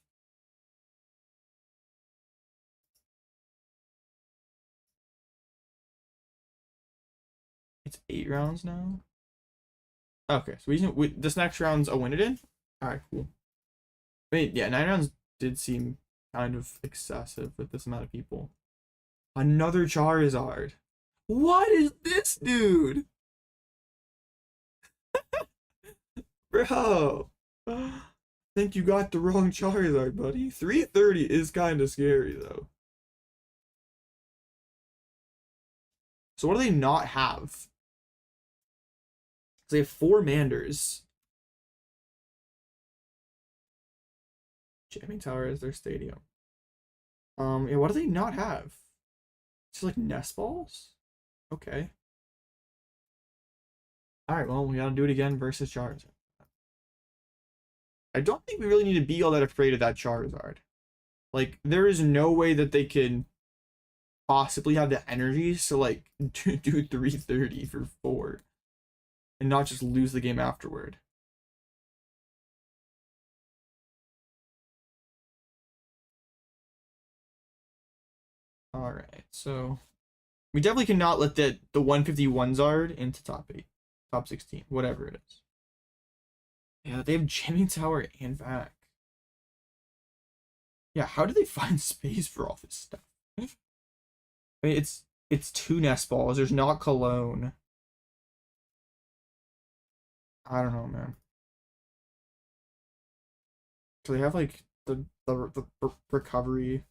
It's 8 rounds now. Okay, so this next round's a win it in? Alright, cool. Wait, yeah, 9 rounds did seem kind of excessive with this amount of people. Another Charizard. What is this, dude? Bro. I think you got the wrong Charizard, buddy. 330 is kind of scary, though. So what do they not have? They have 4 Manders. Jamming Tower is their stadium. Yeah, what do they not have? It's like Nest Balls? Okay. Alright, well, we gotta do it again versus Charizard. I don't think we really need to be all that afraid of that Charizard. Like, there is no way that they can possibly have the energies to, like, do 330 for 4. And not just lose the game afterward. Alright, so we definitely cannot let the 151 Zard into top 8, top 16, whatever it is. Yeah, they have Jamming Tower and Vac. Yeah, how do they find space for all this stuff? I mean, it's 2 Nest Balls. There's not Cologne. I don't know, man. So they have like the recovery.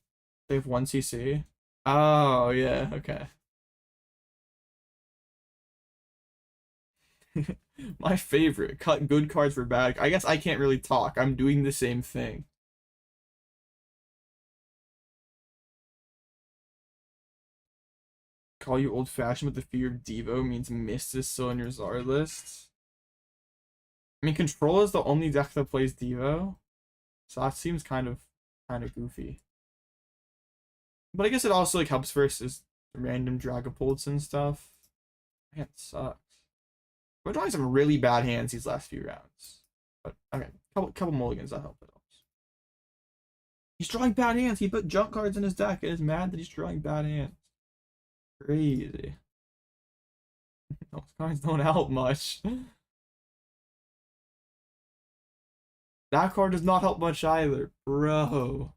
They have 1 CC. Oh yeah, okay. My favorite. Cut good cards for bad. I guess I can't really talk. I'm doing the same thing. Call you old-fashioned, but the fear of Devo means Mist is still on your Zard list. I mean, Control is the only deck that plays Devo, so that seems kind of goofy. But I guess it also like helps versus random Dragapults and stuff. Man, it sucks. We're drawing some really bad hands these last few rounds. But okay, couple mulligans that help. It helps. He's drawing bad hands. He put junk cards in his deck and is mad that he's drawing bad hands. Crazy. Those cards don't help much. That card does not help much either, bro.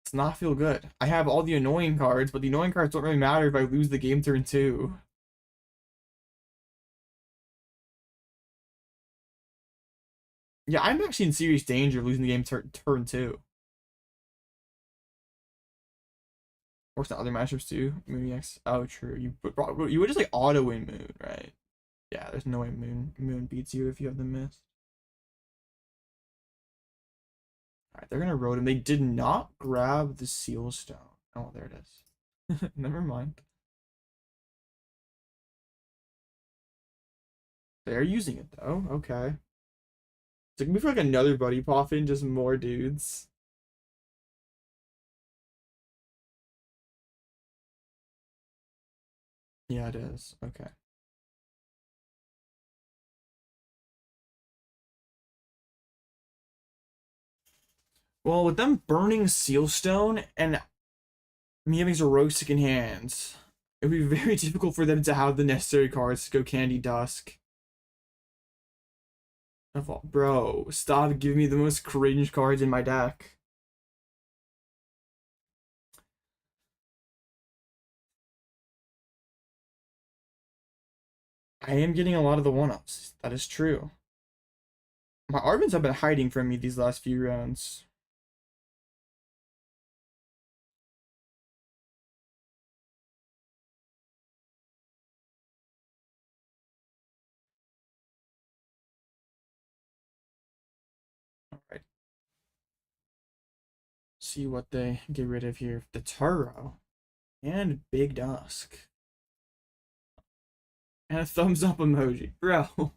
Does not feel good. I have all the annoying cards, but the annoying cards don't really matter if I lose the game turn 2. Yeah, I'm actually in serious danger of losing the game turn 2. Works in other matchups too. Moon X. Oh, true. You would just like auto win Moon, right? Yeah, there's no way Moon beats you if you have the mist. Alright, they're gonna Rotom. They did not grab the Seal Stone. Oh, there it is. Never mind. They're using it though. Okay. So it can be for like another buddy popping, just more dudes. Yeah, it is. Okay. Well, with them burning Sealstone and me having Zoroark in hands, it would be very difficult for them to have the necessary cards to go Candy Dusk. Bro, stop giving me the most cringe cards in my deck. I am getting a lot of the 1-ups. That is true. My Arvens have been hiding from me these last few rounds. Alright. See what they get rid of here. The Turo. And Big Dusk. And a thumbs up emoji. Bro.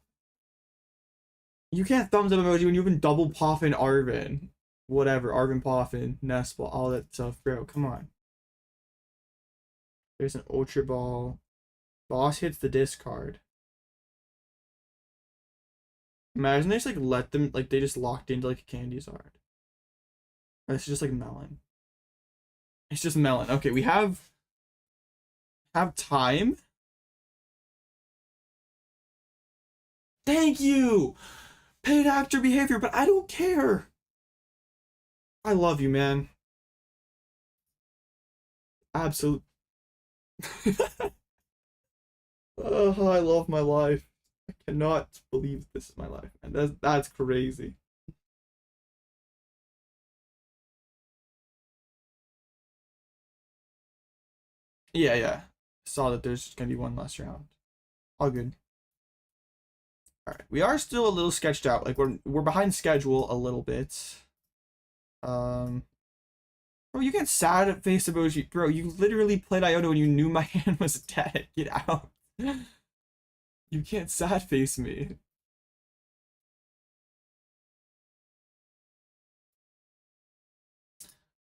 You can't thumbs up emoji when you've been double popping Arven. Whatever. Arven popping, Nest Ball, all that stuff. Bro, come on. There's an Ultra Ball. Boss hits the discard. Imagine they just like let them, like they just locked into like a candy shard. It's just like melon. It's just melon. Okay, we have time. Thank you! Paid actor behavior, but I don't care. I love you, man. Absolute. Oh, I love my life. I cannot believe this is my life, man. That's crazy. Yeah, yeah. Saw that there's gonna be one last round. All good. Alright. We are still a little sketched out. Like we're behind schedule a little bit. Bro, you get sad face emoji. Bro, you literally played Iono when you knew my hand was dead. Get out. You can't sad face me.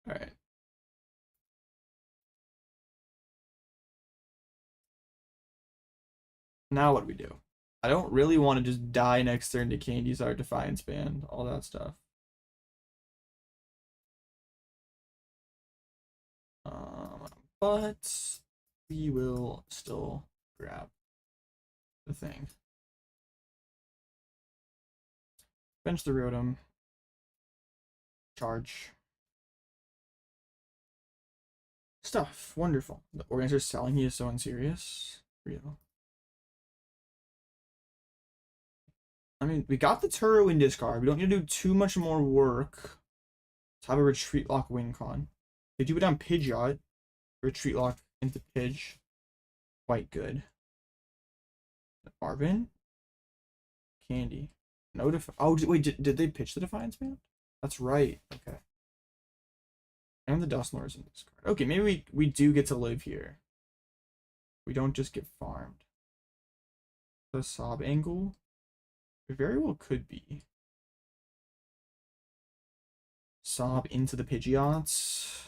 Alright. Now what do we do? I don't really want to just die next turn to Candy's our Defiance Band, all that stuff. But we will still grab the thing. Bench the Rotom. Charge. Stuff. Wonderful. The organizer's selling. He is so unserious. Real. I mean, we got the Turo in discard. We don't need to do too much more work to have a retreat lock win con. They do put down Pidgeot. Retreat lock into Pidge. Quite good. Arven? Candy. No oh, wait, did they pitch the Defiance Band? That's right. Okay. And the Dusknoir's in this card. Okay, maybe we do get to live here. We don't just get farmed. The Sob angle? It very well could be. Sob into the Pidgeots.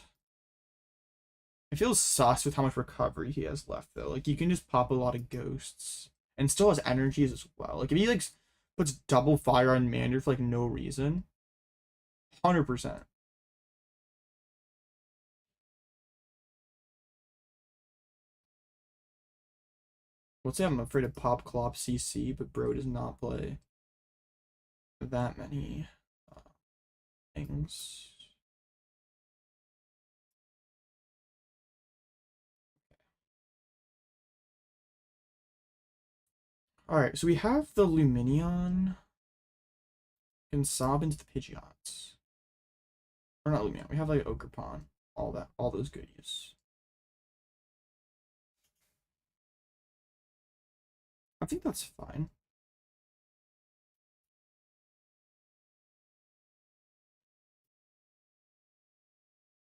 It feels sus with how much recovery he has left, though. Like, you can just pop a lot of ghosts. And still has energies as well. Like, if he, like, puts double fire on Mander for, like, no reason. 100%. Let's say I'm afraid of Pop Clop CC, but bro does not play that many things. Alright, so we have the Lumineon. Can sob into the Pidgeots. Or not Lumineon, we have like Ogerpon. All those goodies. I think that's fine.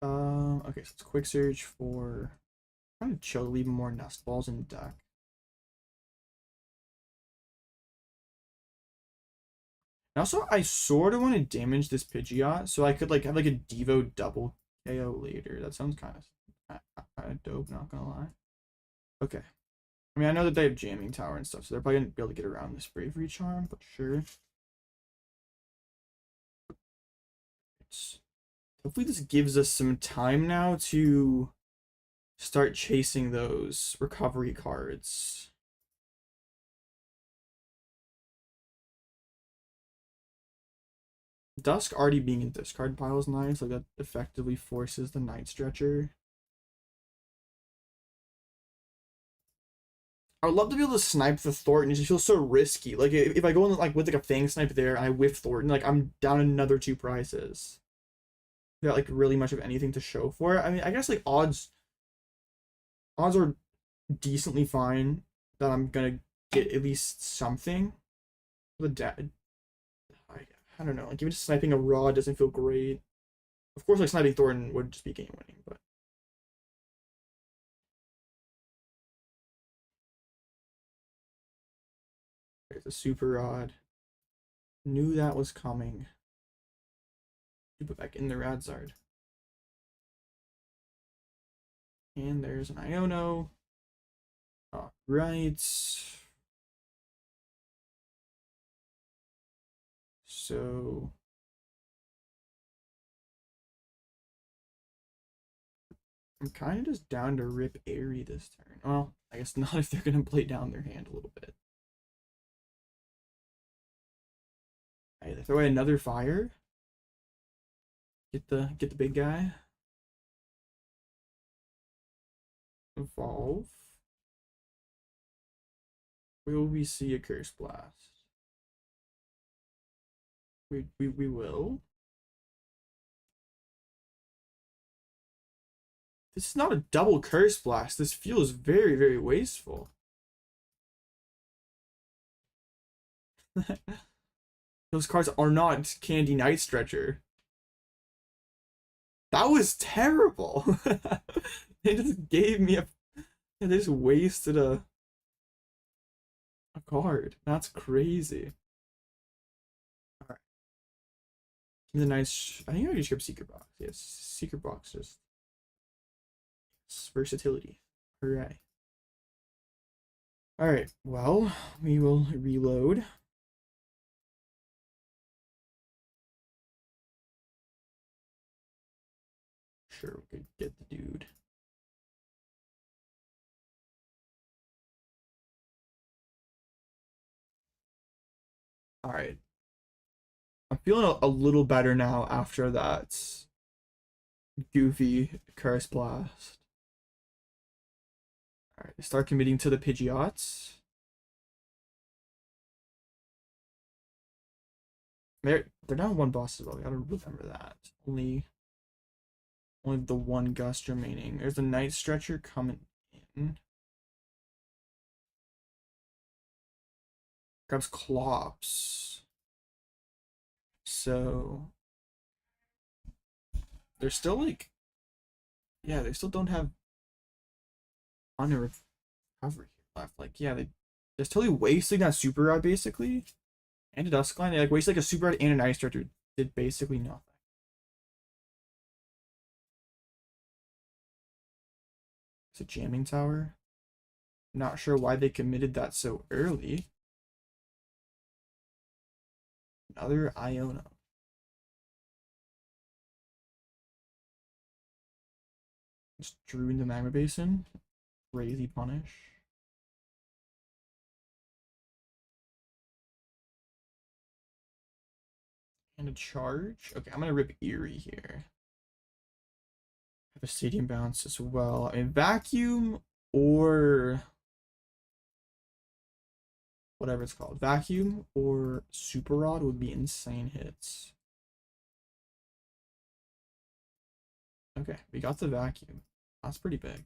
Okay, so it's quick search for kind of chill, leave more Nest Balls in the deck. And also, I sort of want to damage this Pidgeot so I could like have like a Devo double KO later. That sounds kind of dope, not gonna lie. Okay. I mean, I know that they have Jamming Tower and stuff, so they're probably gonna be able to get around this Bravery Charm, but sure. Hopefully this gives us some time now to start chasing those recovery cards. Dusk already being in discard pile is nice, like that effectively forces the Night Stretcher. I would love to be able to snipe the Thorton. It just feels so risky. Like if I go in like with like a Fang Snipe there and I whiff Thorton, like I'm down another 2 prizes. Without like really much of anything to show for it. I mean, I guess like odds are decently fine that I'm gonna get at least something. The dad, I don't know. Like even just sniping a Raw doesn't feel great. Of course, like sniping Thornton would just be game winning, but. There's a Super Rod. Knew that was coming. Put back in the Radzard. And there's an Iono. Alright. So I'm kind of just down to rip Eri this turn. Well, I guess not if they're gonna play down their hand a little bit. Hey, they throw away another fire. Get the big guy. Evolve. Will we see a Curse Blast? We will. This is not a double Curse Blast. This feels very, very wasteful. Those cards are not Candy Night Stretcher. That was terrible. They just gave me a. They just wasted a card. That's crazy. Alright. The nice. I think I just grab Secret Box. Yes, Secret Box just. Versatility. Hooray. Alright, well, we will reload. Sure, we could get the dude. Alright. I'm feeling a little better now after that goofy Curse Blast. Alright, start committing to the Pidgeots. They're down 1 boss as well. We gotta remember that. Only the 1 gust remaining. There's a Night Stretcher coming in. Grabs Clops. So they're still like, yeah, they still don't have on a recovery left. Like, yeah, they're totally wasting that Super Rod basically. And a Duskline. They like wasted like a Super Rod and a Night Stretcher. Did basically nothing. It's a Jamming Tower. Not sure why they committed that so early. Another Iono. Just drew into Magma Basin. Crazy punish. And a charge. Okay, I'm gonna rip Eri here. Have a Stadium Bounce as well. I mean, Vacuum or whatever it's called, Vacuum or Super Rod would be insane hits. Okay, we got the Vacuum. That's pretty big.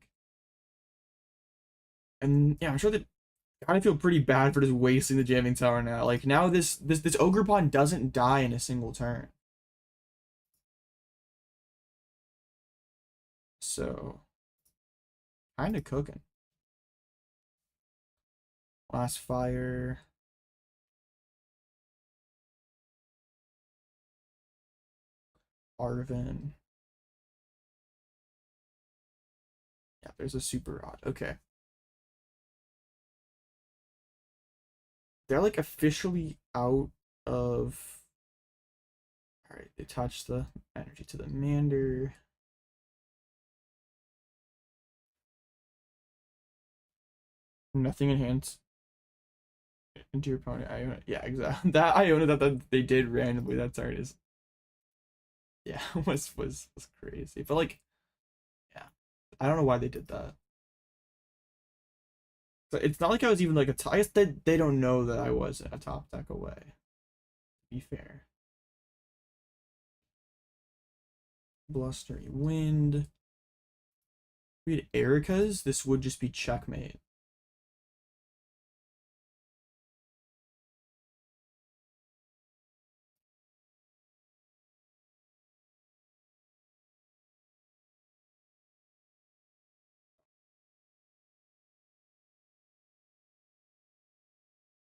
And yeah, I'm sure that I feel pretty bad for just wasting the jamming tower now. Like now this Ogerpon doesn't die in a single turn. So kinda cooking. Last fire. Arven. Yeah, there's a super rod. Okay. They're like officially out of. Alright, they touch the energy to the Mander. Nothing enhanced into your opponent. Iono. Yeah, exactly. That Iono that they did randomly, that's art is. Yeah, was crazy. But like, yeah. I don't know why they did that. So it's not like I was even like a top. I guess they don't know that I was a top deck away. To be fair. Blustery Wind. We had Erica's. This would just be checkmate.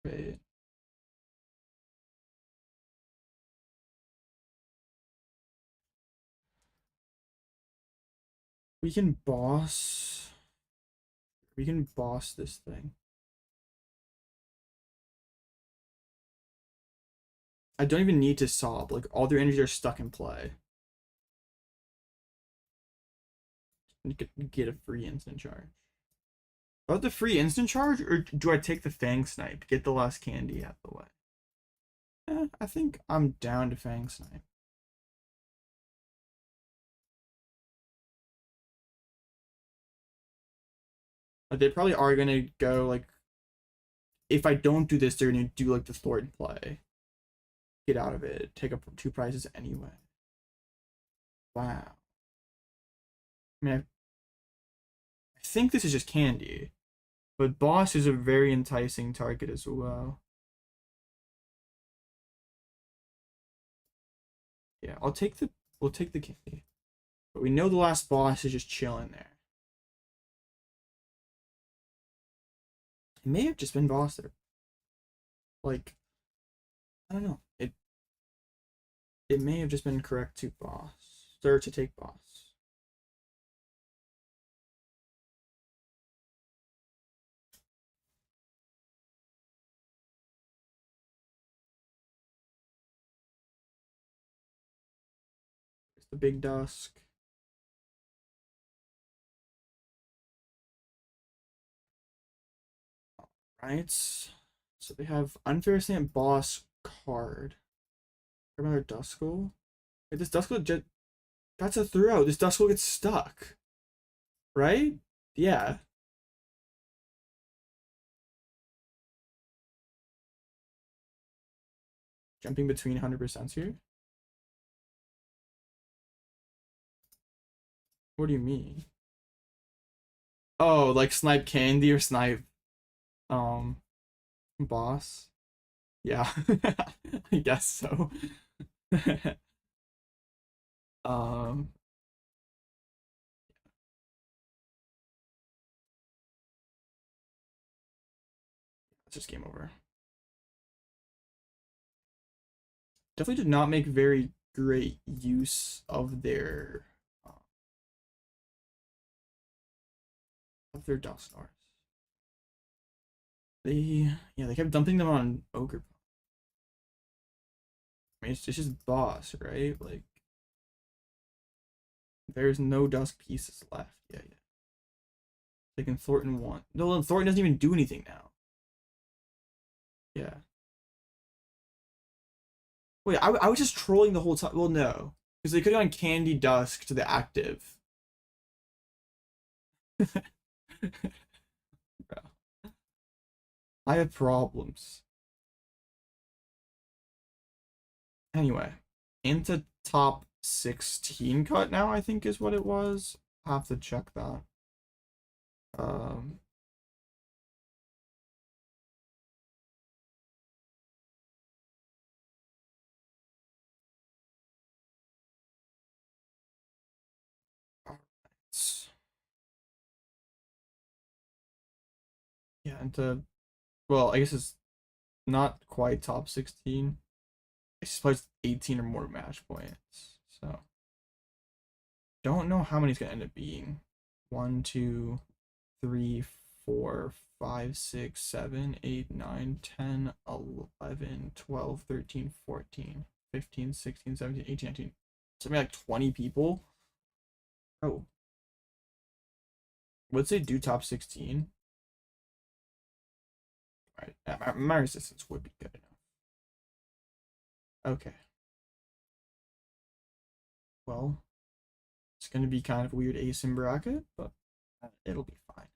Wait. We can boss. We can boss this thing. I don't even need to sob. Like all their energies are stuck in play. You could get a free instant charge. About the free instant charge, or do I take the Fang Snipe? Get the last candy out of the way. I think I'm down to Fang Snipe. Like, they probably are gonna go like. If I don't do this, they're gonna do like the Thorton play. Get out of it. Take up 2 prizes anyway. Wow. I mean, I think this is just candy, but boss is a very enticing target as well. Yeah, we'll take the candy, but we know the last boss is just chilling there. It may have just been boss there. Like, I don't know. It may have just been correct to boss, or to take boss. There's the big dusk. Right. So they have Unfair Stamp boss card. Another Duskull. Wait, this Duskull that's a throw. This Duskull gets stuck. Right? Yeah. Jumping between 100% here. What do you mean? Oh, like snipe candy or snipe boss? Yeah. I guess so. um it's just game over. Definitely did not make very great use of their Duskstars. They kept dumping them on Ogerpon. I mean, it's just boss, right? Like, there's no Dusk pieces left. Yeah. They can Thorton one. No, Thorton doesn't even do anything now. Yeah. Wait, I was just trolling the whole time. Well, no. Because they could have gone Candy Dusk to the active. I have problems. Anyway, into top 16 cut now, I think is what it was. I'll have to check that. Um, yeah, into, well, I guess it's not quite top 16. It's supposed 18 or more match points. So don't know how many it's gonna end up being. 1, 2, 3, 4, 5, 6, 7, 8, 9, 10, 11, 12, 13, 14, 15, 16, 17, 18, 19. Something like 20 people. Oh. Would say do top 16. Alright, my resistance would be good enough. Okay. Well, it's gonna be kind of a weird ASIM bracket, but it'll be fine.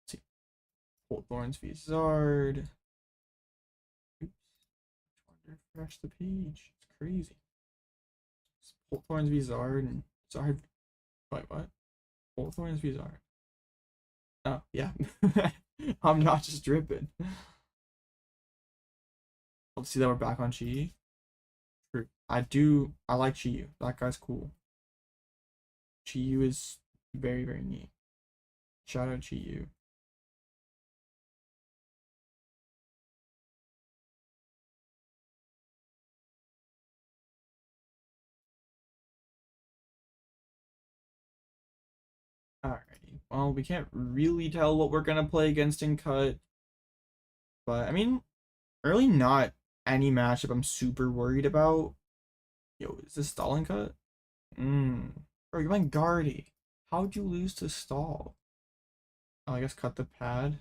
Let's see. Thorns v Zard. Oops. Refresh the page. It's crazy. Thorns v Zard and Zard. Wait, what? Thorns v Zard. Oh, yeah. I'm not just dripping. Let's see that we're back on Chi. True. I like Chi. That guy's cool. Chi is very, very neat. Shout out Chi. Alrighty. Well, we can't really tell what we're gonna play against in cut. But I mean, really not any matchup I'm super worried about. Yo, is this stalling cut? Bro, you're playing Guardy. How'd you lose to stall? Oh, I guess cut the pad.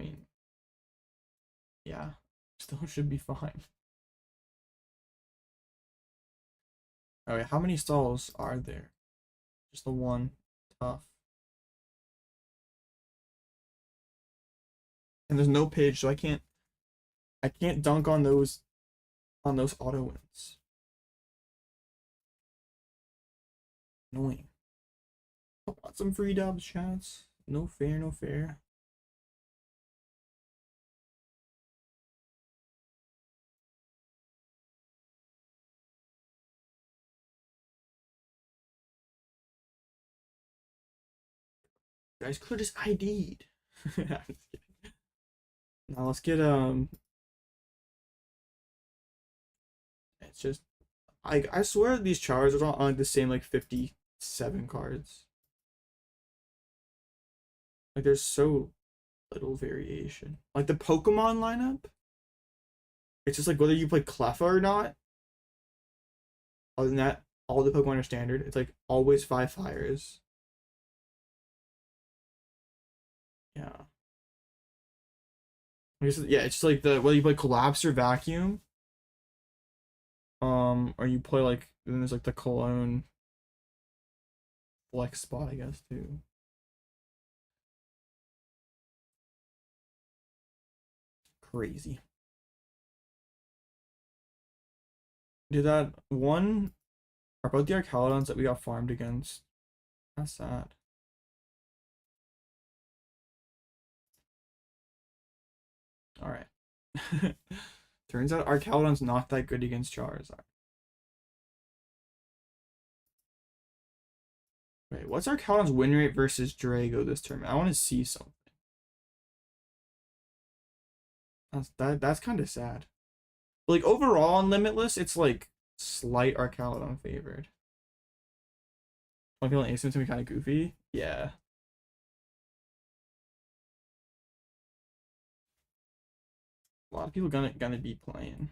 I mean, yeah, still should be fine. Okay, how many stalls are there? Just the one. Tough. And there's no page, so I can't dunk on those auto wins. Annoying. I want some free dubs, chats. No fair, no fair. Guys, could just ID'd. Now let's get it's just I swear these Charizards are on like the same like 57 cards. Like there's so little variation. Like the Pokemon lineup, it's just like whether you play Cleffa or not. Other than that, all the Pokemon are standard. It's like always 5 fires. Yeah. Yeah, it's just like the whether you play Collapse or Vacuum. Or you play like then there's like the Cologne flex spot, I guess, too. Crazy. Did that one are both the Arcalodons that we got farmed against? That's sad. Alright. Turns out Arcalodon's not that good against Charizard. Wait, what's Arcalodon's win rate versus Drago this tournament? I want to see something. That's kind of sad. But like overall on Limitless, it's like slight Arcalodon favored. I feel like Ace gonna be kind of goofy. Yeah. A lot of people gonna be playing.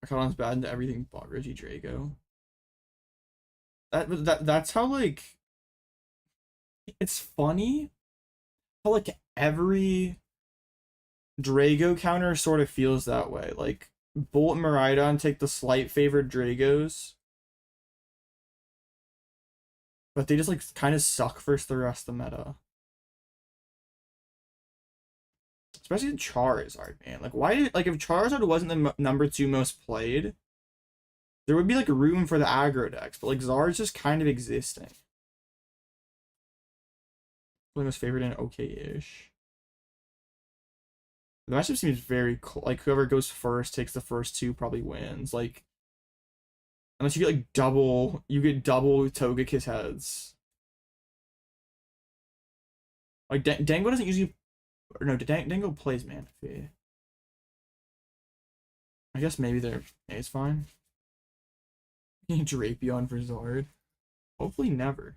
Arcalon's bad into everything but Regidrago. That's how like it's funny how like every Drago counter sort of feels that way. Like Bolt and Miraidon take the slight favored Dragos. But they just, like, kind of suck versus the rest of the meta. Especially Charizard, man. Like, why, like, if Charizard wasn't the number 2 most played, there would be, like, room for the aggro decks. But, like, Zard's just kind of existing. Most favorite and okay-ish. The matchup seems very cool. Like, whoever goes first takes the first 2, probably wins. Like, unless you get, like, double, you get double Togekiss heads. Like, Dango doesn't usually, or no, Dango plays Manaphy. I guess maybe it's fine. Drapion for Zard. Hopefully never.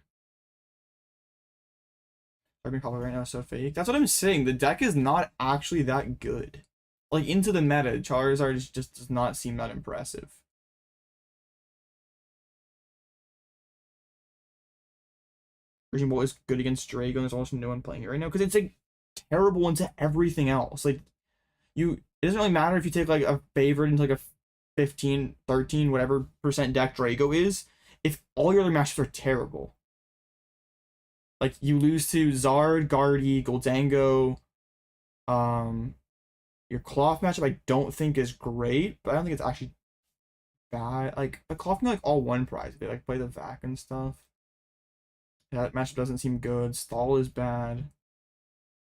I've been calling right now so fake. That's what I'm saying. The deck is not actually that good. Like, into the meta, Charizard just does not seem that impressive. Raging Bolt is good against Drago, and there's also no one playing it right now because it's, like, terrible into everything else. Like, it doesn't really matter if you take, like, a favorite into, like, a 15, 13, whatever % deck Drago is, if all your other matchups are terrible. Like, you lose to Zard, Guardy, Goldango. Your Cloth matchup I don't think is great, but I don't think it's actually bad. Like, the Cloth can be, like, all one prize. They, like, play the Vac and stuff. That matchup doesn't seem good. Stall is bad.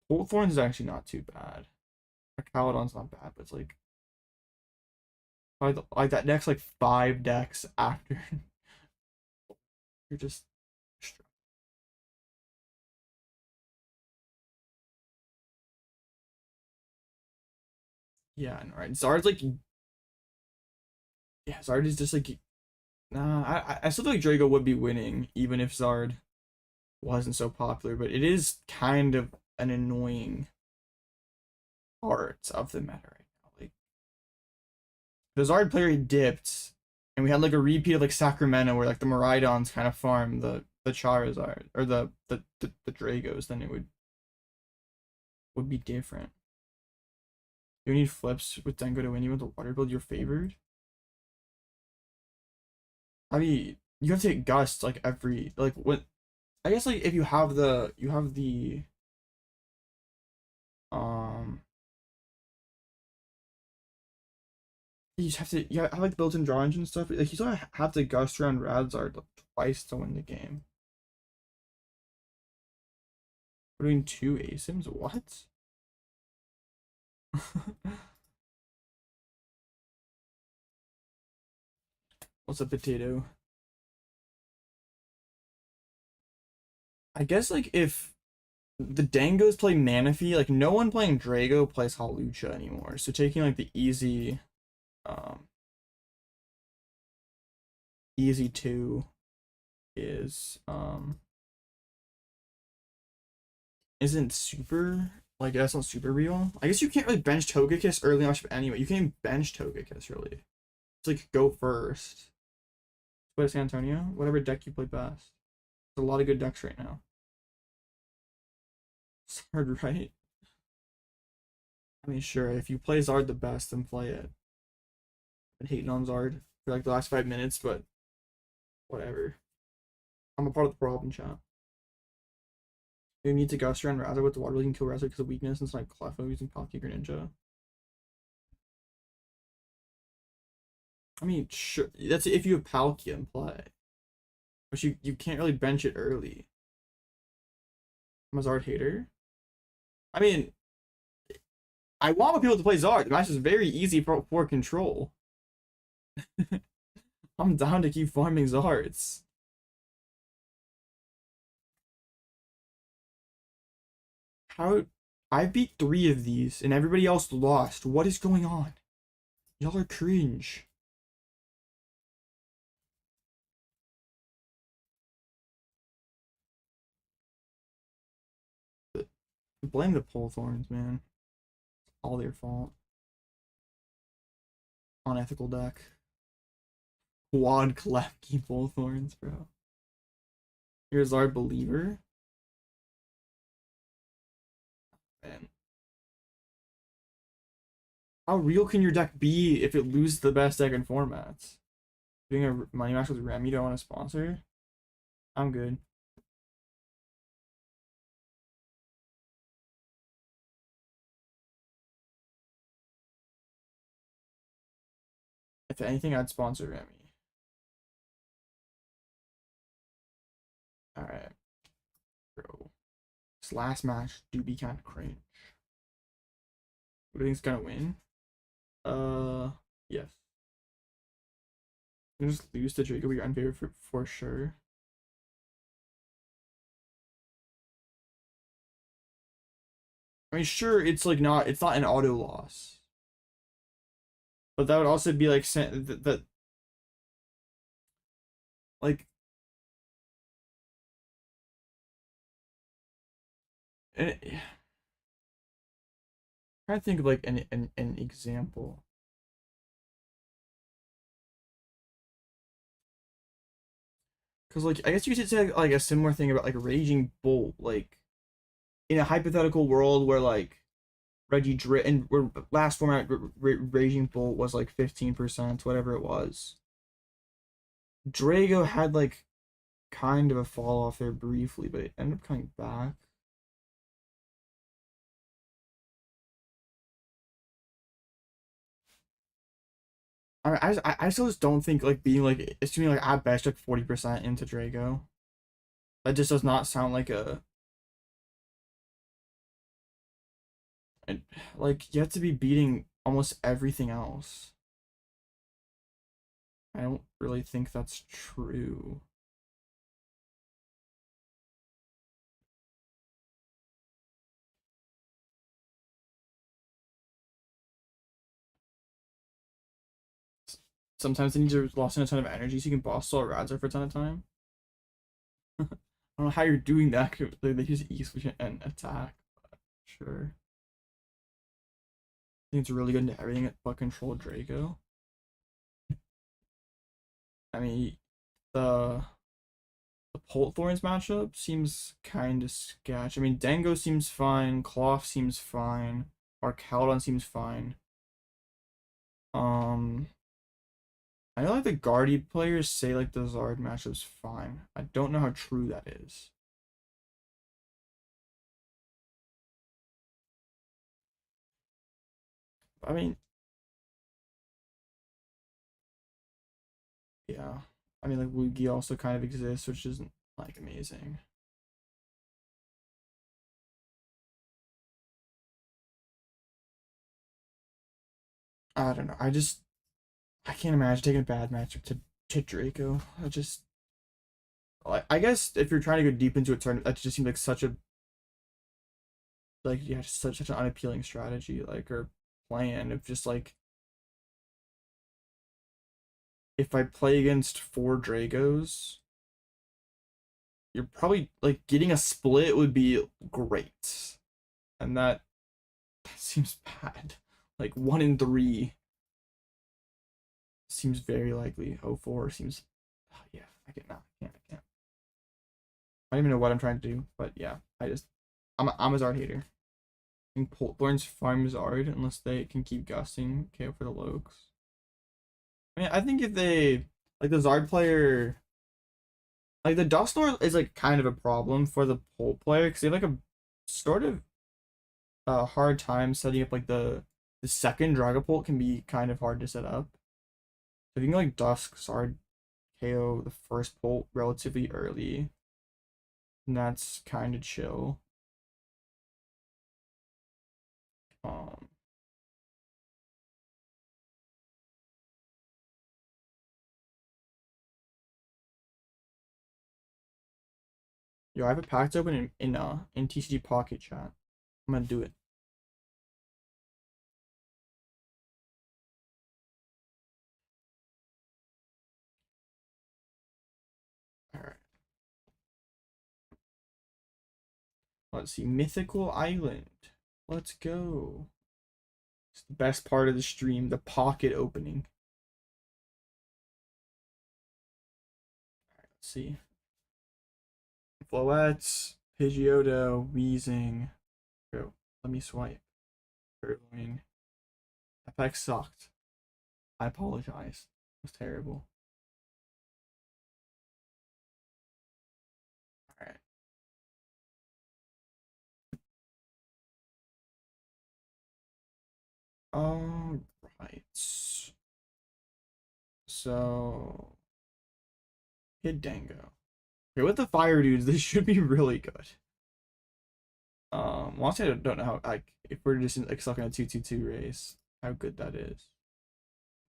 Thorns is actually not too bad. Calydon's not bad, but it's like that next, like, 5 decks after you're just yeah, no, right. Zard's like, yeah, Zard is just like, nah. I still think Drago would be winning even if Zard wasn't so popular, but it is kind of an annoying part of the meta right now. Like, the Zard player dipped, and we had, like, a repeat of, like, Sacramento where, like, the Miraidons kind of farm the Charizard or the Dragos, then it would be different. You need flips with Dengo to win. You want the water build you're favored. I mean, you have to take Gust, like, every, like, what, I guess, like, if you have the you just have to, have, like, the built-in draw engine stuff. Like, you still have to Gust around Radzard, like, twice to win the game. We're doing 2 ASIMs? What? What's a potato? I guess, like, if the Dangos play Manaphy, like, no one playing Drago plays Hawlucha anymore. So taking, like, the easy 2 is isn't super, like, that's not super real. I guess you can't really bench Togekiss early on anyway. You can't bench Togekiss really. It's like, go first. Play San Antonio, whatever deck you play best. There's a lot of good decks right now. It's hard, right? I mean, sure, if you play Zard the best, then play it. I've been hating on Zard for, like, the last 5 minutes, but whatever. I'm a part of the problem, chat. You need to Gust around Razor with the water, you can kill Razor because of weakness, and it's like Clefo using Palkia Greninja. I mean, sure, that's if you have Palkia in play. But you can't really bench it early. I'm a Zard hater. I mean, I want people to play Zard. The match is very easy for control. I'm down to keep farming Zards. How I beat 3 of these and everybody else lost. What is going on? Y'all are cringe. Blame the pole thorns, man. It's all their fault. Unethical deck. Quad Klefki pole thorns, bro. Here's our believer. Man. How real can your deck be if it loses the best deck in formats? Doing a money match with Rem, you don't want to sponsor? I'm good. If anything, I'd sponsor Remy. Alright. Bro. This last match do be kind of cringe. Who do you think's gonna win? Yes. You just lose to Draco, you're unfavorite for sure. I mean, sure, it's like it's not an auto loss. But that would also be like that like I'm trying to think of like an example. Cause like I guess you could say like a similar thing about like Raging Bolt, like in a hypothetical world where like and where last format Raging Bolt was like 15%, whatever it was. Drago had like kind of a fall off there briefly, but it ended up coming back. I mean, I still just don't think like being like assuming like at best like 40% into Drago. That just does not sound like a and like you have to be beating almost everything else. I don't really think that's true. Sometimes they need to lost in a ton of energy so you can boss all Radzer for a ton of time. I don't know how you're doing that. They use E-switch and attack. But sure. I think it's really good into everything but control Draco. I mean, the Polt Thorns matchup seems kind of sketch. I mean, Dango seems fine. Cloth seems fine. Arcaldon seems fine. I know like the Guardy players say like the Zard matchup's fine. I don't know how true that is. I mean, yeah. I mean, like Wugi also kind of exists, which isn't like amazing. I don't know. I can't imagine taking a bad matchup to Draco. I guess if you're trying to go deep into a tournament, that just seems like such a like yeah, just such an unappealing strategy, like or plan of just like if I play against 4 Dragos, you're probably like getting a split would be great. And that seems bad. Like 1 in 3 seems very likely. 0-4 seems yeah, I can't. I don't even know what I'm trying to do, but yeah, I'm a Zard hater. I think Polthorns farm Zard unless they can keep gusting KO for the Lokes. I mean, I think if they like the Zard player, like the Dusknoir is like kind of a problem for the Polt player because they have like a sort of hard time setting up like the second Dragapult can be kind of hard to set up. So if you can like Dusk Zard KO the first Polt relatively early, and that's kind of chill. Um, Yo, I have a pack open in TCG Pocket chat. I'm gonna do it. All right. Let's see. Mythical Island. Let's go. It's the best part of the stream. The pocket opening. All right, let's see. Floettes, Pidgeotto, Weezing. Bro, let me swipe. Erling, FX sucked. I apologize. It was terrible. Alright. Alright. So hit Dango. Okay, with the fire dudes, this should be really good. Honestly, I don't know how, like, if we're just like stuck in a 2-2-2 race, how good that is.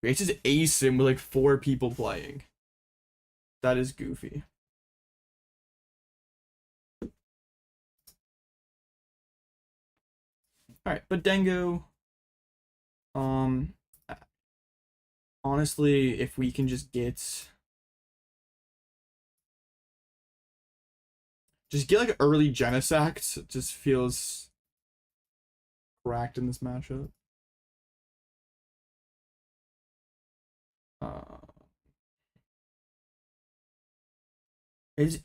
It's just ace him with like 4 people playing. That is goofy. Alright, but Dango, honestly, if we can just get like early Genesect, it just feels cracked in this matchup.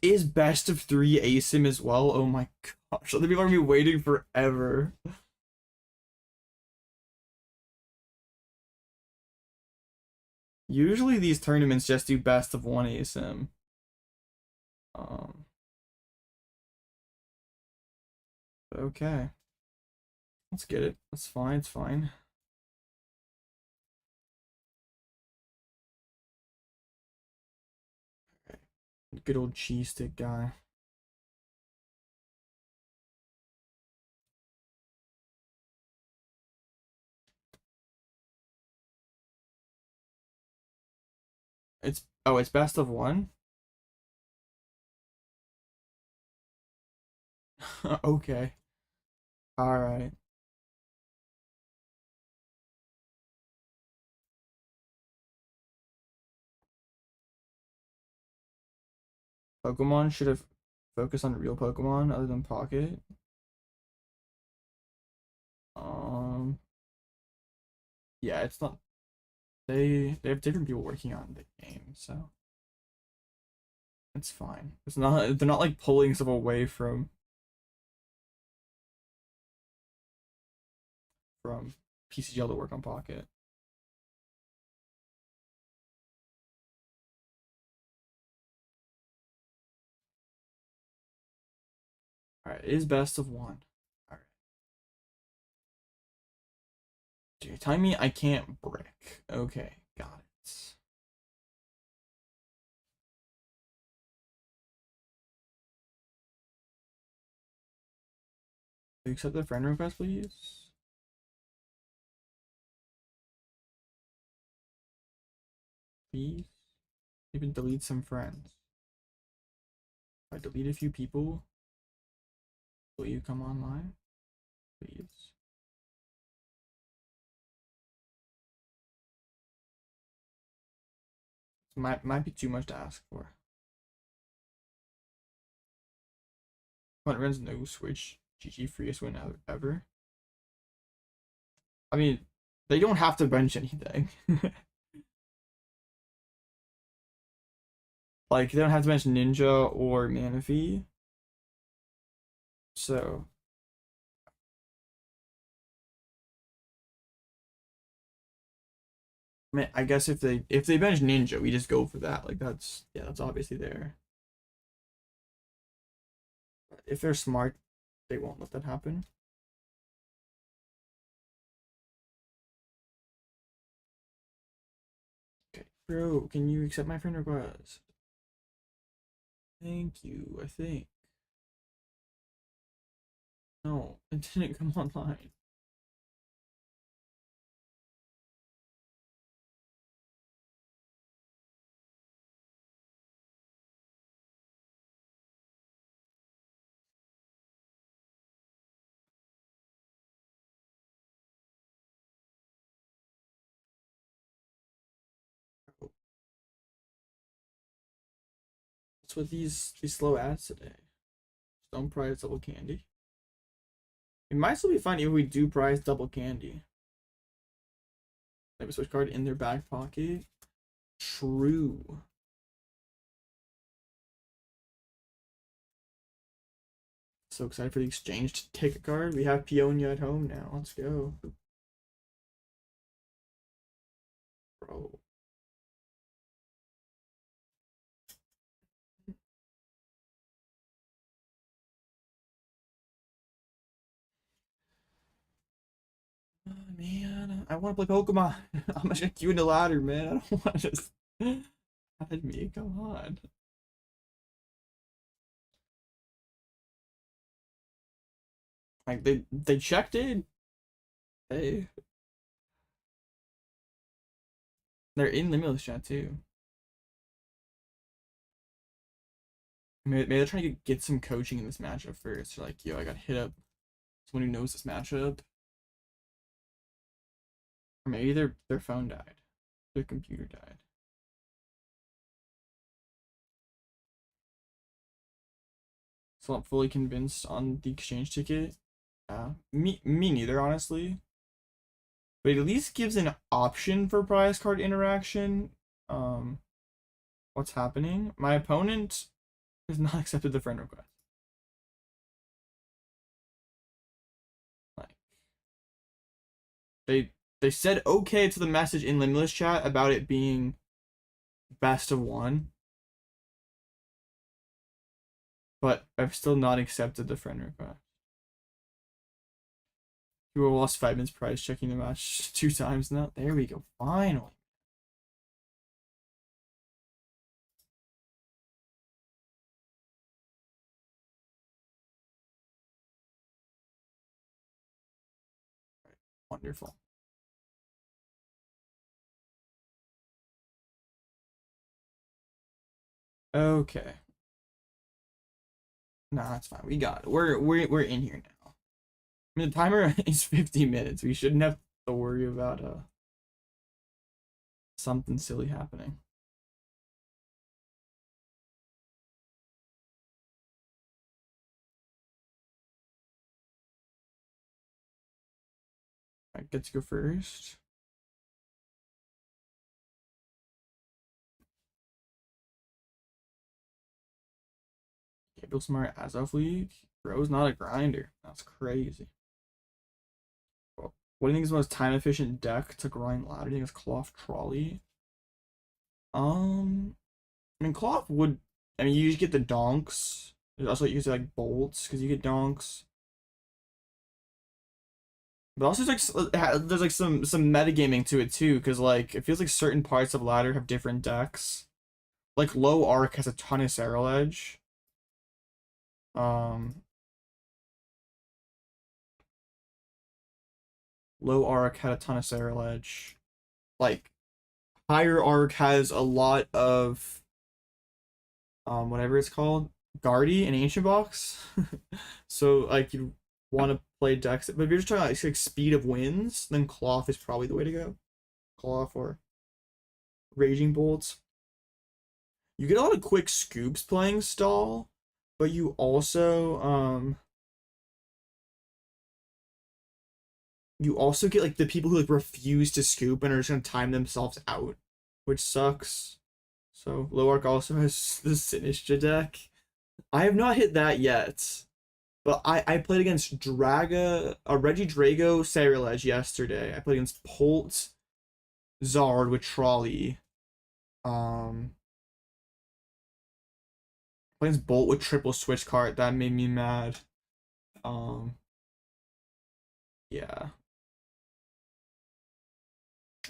Is best of 3 ASIM as well? Oh my gosh, other people are gonna be waiting forever. Usually these tournaments just do best of 1 ASIM. Okay. Let's get it. That's fine, it's fine. Okay. Good old cheese stick guy. It's best of 1? Okay. Alright. Pokemon should have focused on real Pokemon other than Pocket. Yeah, it's not. They have different people working on the game, so it's fine. It's not. They're not like pulling stuff away from PCGL to work on Pocket. Alright, it is best of 1. Alright. So you're telling me I can't brick. Okay, got it. You accept the friend request, please? Please? Even delete some friends. If I delete a few people, will you come online? Please. Might be too much to ask for. What runs no Switch GG freest win ever? I mean, they don't have to bench anything. Like, they don't have to bench Ninja or Manaphy. So, I mean, I guess if they bench Ninja, we just go for that. Like, that's obviously there. But if they're smart, they won't let that happen. Okay, bro, can you accept my friend request? Thank you, I think. No, it didn't come online. What's with these slow ads today? Don't prize double candy. It might still be fun if we do prize double candy. They have a switch card in their back pocket. True. So excited for the exchange ticket card. We have Peonia at home now. Let's go. Bro. Oh, man, I want to play Pokemon. I'm just gonna queue in the ladder, man. I don't want to just hide me. Come on. Like they checked in. Hey, they're in Limitless chat too. Maybe they're trying to get some coaching in this matchup first. They're like, yo, I got hit up. Someone who knows this matchup. Or maybe their phone died. Their computer died. So I'm fully convinced on the exchange ticket. Me neither, honestly. But it at least gives an option for prize card interaction. What's happening? My opponent has not accepted the friend request. Like they said okay to the message in Limitless chat about it being best of one. But I've still not accepted the friend request. You lost 5 minutes prize checking the match 2 times now. There we go. Finally. Wonderful. Okay. Nah, that's fine. We got it. We're in here now. I mean, the timer is 50 minutes. We shouldn't have to worry about something silly happening. I get to go first. Cable Smart as of league. Bro's not a grinder. That's crazy. Well, what do you think is the most time efficient deck to grind ladder? Do you think it's Cloth Trolley? I mean Cloth would. I mean, you usually get the donks. There's also use like bolts because you get donks. But also there's like some metagaming to it too, because like it feels like certain parts of ladder have different decks. Like low arc has a ton of Serral Edge. Low arc had a ton of Serral Edge. Like higher arc has a lot of whatever it's called, Guardy and Ancient Box. So like you want to play decks, but if you're just talking about like speed of wins, then Cloth is probably the way to go. Cloth or Raging Bolts. You get a lot of quick scoops playing stall, but you also get like the people who like refuse to scoop and are just gonna time themselves out, which sucks. So low arc also has the Sinistra deck. I have not hit that yet, but I played against a Regidrago Serral Edge yesterday. I played against Polt Zard with Trolley. Playing Bolt with triple Switch Cart, that made me mad. Yeah.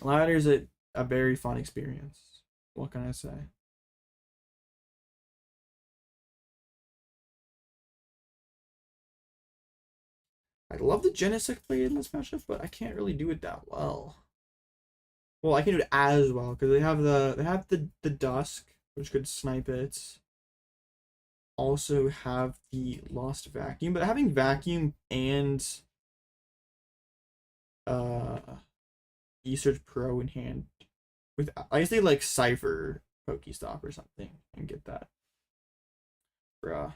Ladder's a very fun experience. What can I say? I love the Genesect play in this matchup, but I can't really do it that well. Well, I can do it as well because they have the Dusk, which could snipe it. Also have the Lost Vacuum, but having Vacuum and E-Search Pro in hand with, I guess they like Cypher Pokestop or something and get that. Bruh.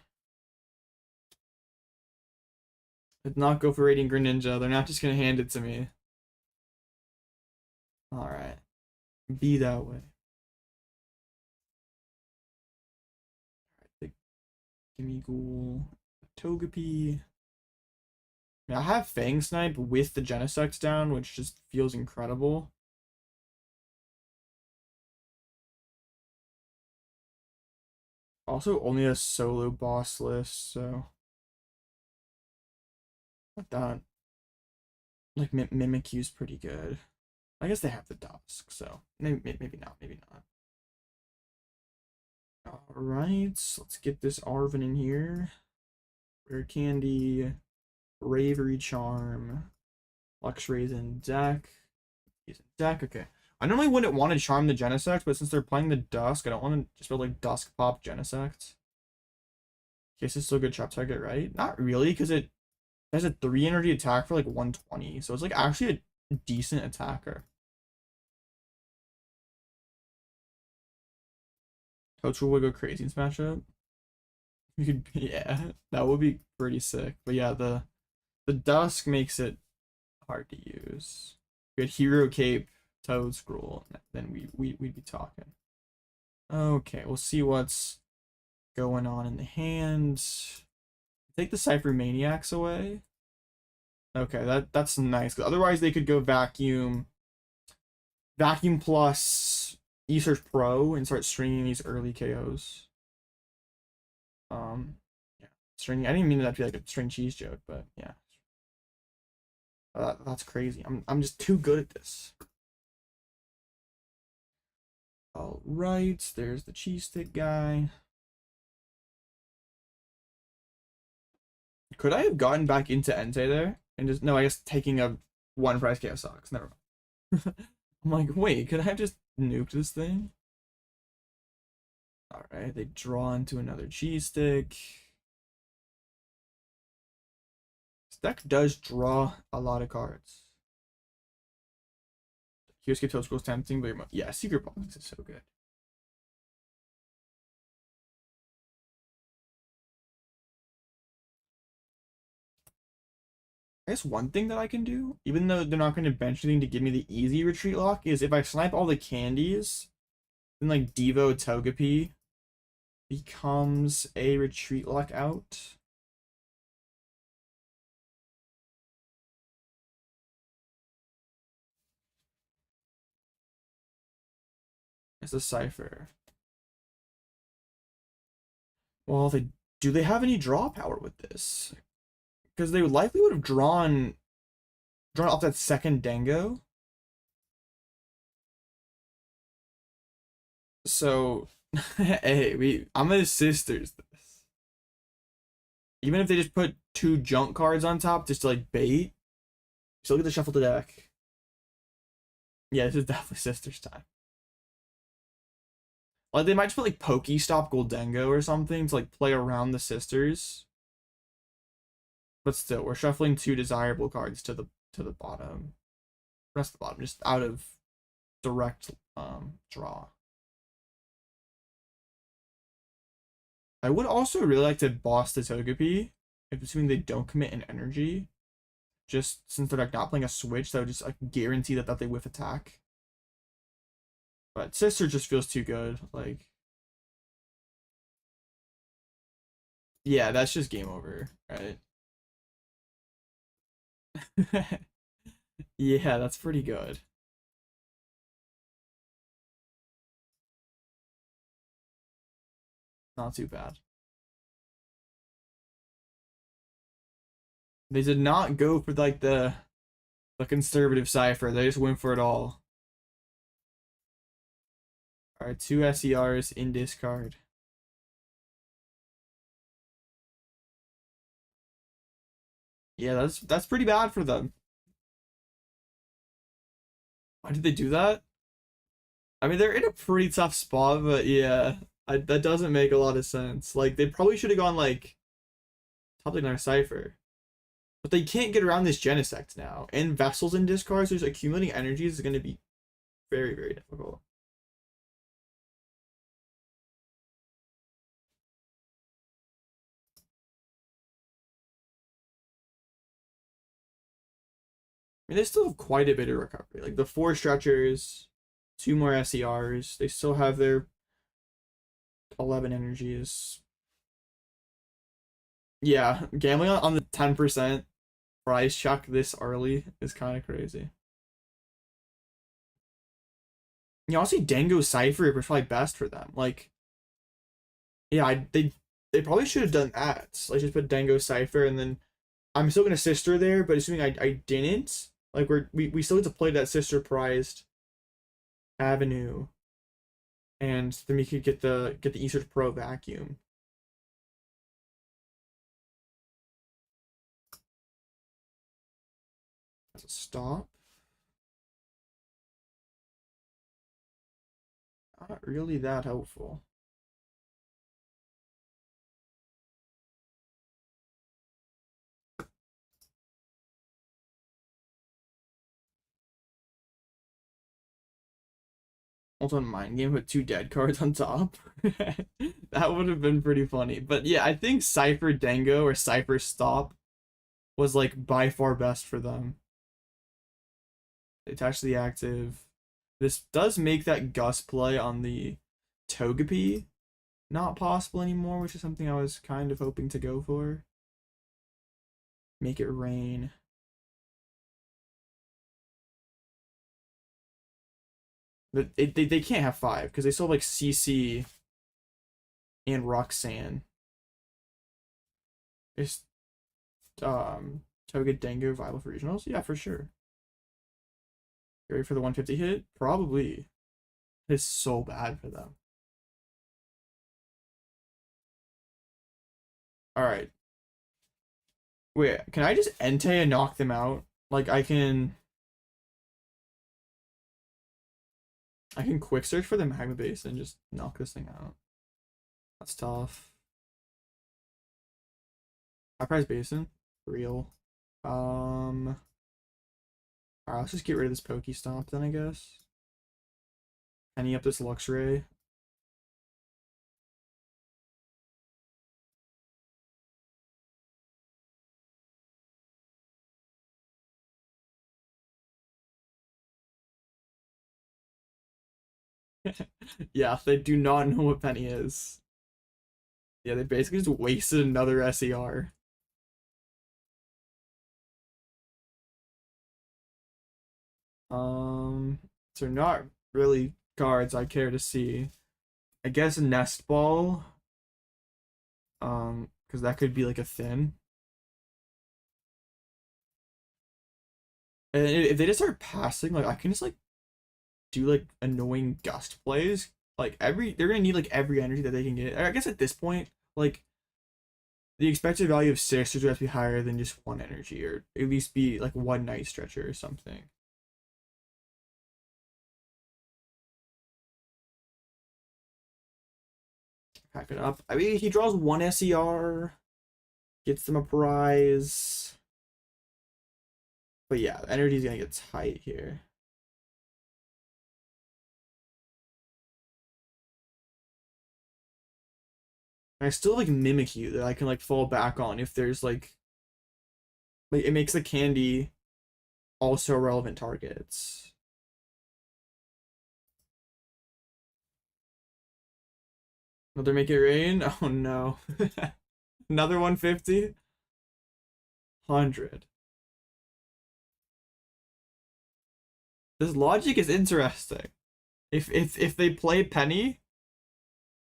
Did not go for Radiant Greninja. They're not just gonna hand it to me. Alright. Be that way. Alright, Gimme Ghoul. Togepi. I mean, I have Fang Snipe with the Genesect down, which just feels incredible. Also only a solo boss list, so like that. Like Mimikyu's pretty good. I guess they have the Dusk, so maybe not, maybe not. Alright, let's get this Arven in here. Rare Candy, Bravery Charm, Luxray's in deck. He's in deck, okay. I normally wouldn't want to charm the Genesect, but since they're playing the Dusk, I don't want to just build like Dusk Pop Genesect. In case it's still a good trap target, right? Not really, because it has a 3 energy attack for like 120, so it's like actually a decent attacker. Total would go crazy in Smash Up. You could, yeah, that would be pretty sick. But yeah, the Dusk makes it hard to use. We had Hero Cape, Toad Scroll, then we'd be talking. Okay, we'll see what's going on in the hand. Take the Cypher Maniacs away. Okay, that's nice. Otherwise, they could go Vacuum plus E-Search Pro and start stringing these early KOs. Yeah, string. I didn't mean that to be like a string cheese joke, but yeah, that's crazy. I'm just too good at this. All right, there's the cheese stick guy. Could I have gotten back into Entei there and just no? I guess taking a 1 price KO sucks. Never mind. I'm like, wait, could I have just nuked this thing? All right, they draw into another cheese stick. This deck does draw a lot of cards. Here's Toad Scroll's tempting, but yeah, Secret Box is so good. I guess one thing that I can do, even though they're not going to bench anything to give me the easy retreat lock, is if I snipe all the candies, then like Devo Togepi becomes a retreat lock out. It's a Cypher. Well, do they have any draw power with this? Because they likely would have drawn off that second Dango. So, hey, I'm gonna sisters this. Even if they just put 2 junk cards on top just to like bait, still get the shuffle the deck. Yeah, this is definitely sisters time. Like they might just put like Pokestop Goldengo or something to like play around the sisters. But still, we're shuffling 2 desirable cards to the bottom. Rest of the bottom, just out of direct draw. I would also really like to boss the Togepi, if assuming they don't commit an energy. Just since they're like not playing a switch, that would just like guarantee that they whiff attack. But Sister just feels too good. Like, yeah, that's just game over, right? Yeah, that's pretty good. Not too bad. They did not go for like the conservative cipher. They just went for it all. Alright, 2 SERs in discard. Yeah, that's pretty bad for them. Why did they do that? I mean, they're in a pretty tough spot, but yeah, that doesn't make a lot of sense. Like, they probably should have gone like top lane or cipher. But they can't get around this Genesect now. And Vessels in discards, there's accumulating energies is going to be very, very difficult. I mean, they still have quite a bit of recovery. Like the 4 stretchers, 2 more SERs. They still have their 11 energies. Yeah, gambling on the 10% price chuck this early is kind of crazy. You also Dango Cypher was probably best for them. Like, Yeah, they probably should have done that. Like just put Dango Cypher and then I'm still gonna sister there, but assuming I didn't, like we still need to play that sister prized avenue, and then we could get the Esearch Pro vacuum. That's a stop. Not really that helpful. Also on Mind Game, put 2 dead cards on top. That would have been pretty funny. But yeah, I think Cypher Dango or Cypher Stop was like by far best for them. They attach the active. This does make that Gus play on the Togepi not possible anymore, which is something I was kind of hoping to go for. Make it rain. But they can't have 5 because they still have like CC and Roxanne. Is Toga Dango viable for regionals? Yeah, for sure. You ready for the 150 hit? Probably. It's so bad for them. Alright. Wait, can I just Entei and knock them out? Like I can quick search for the Magma Base and just knock this thing out. That's tough. High prize basin. Real. Alright, let's just get rid of this Pokestop then, I guess. Penny up this Luxray. Yeah, they do not know what Penny is. Yeah, they basically just wasted another SER. So not really cards I care to see. I guess a Nest Ball. Because that could be like a thin. And if they just start passing, like I can just like do like annoying gust plays. Like they're gonna need like every energy that they can get. I guess at this point, like the expected value of 6 would have to be higher than just 1 energy, or at least be like 1 Night Stretcher or something. Pack it up. I mean, he draws 1 SER, gets them a prize. But yeah, energy's gonna get tight here. I still like Mimikyu that I can like fall back on if there's like it makes the candy also relevant targets. Another Make It Rain? Oh no. Another 150? 100. This logic is interesting. If they play Penny,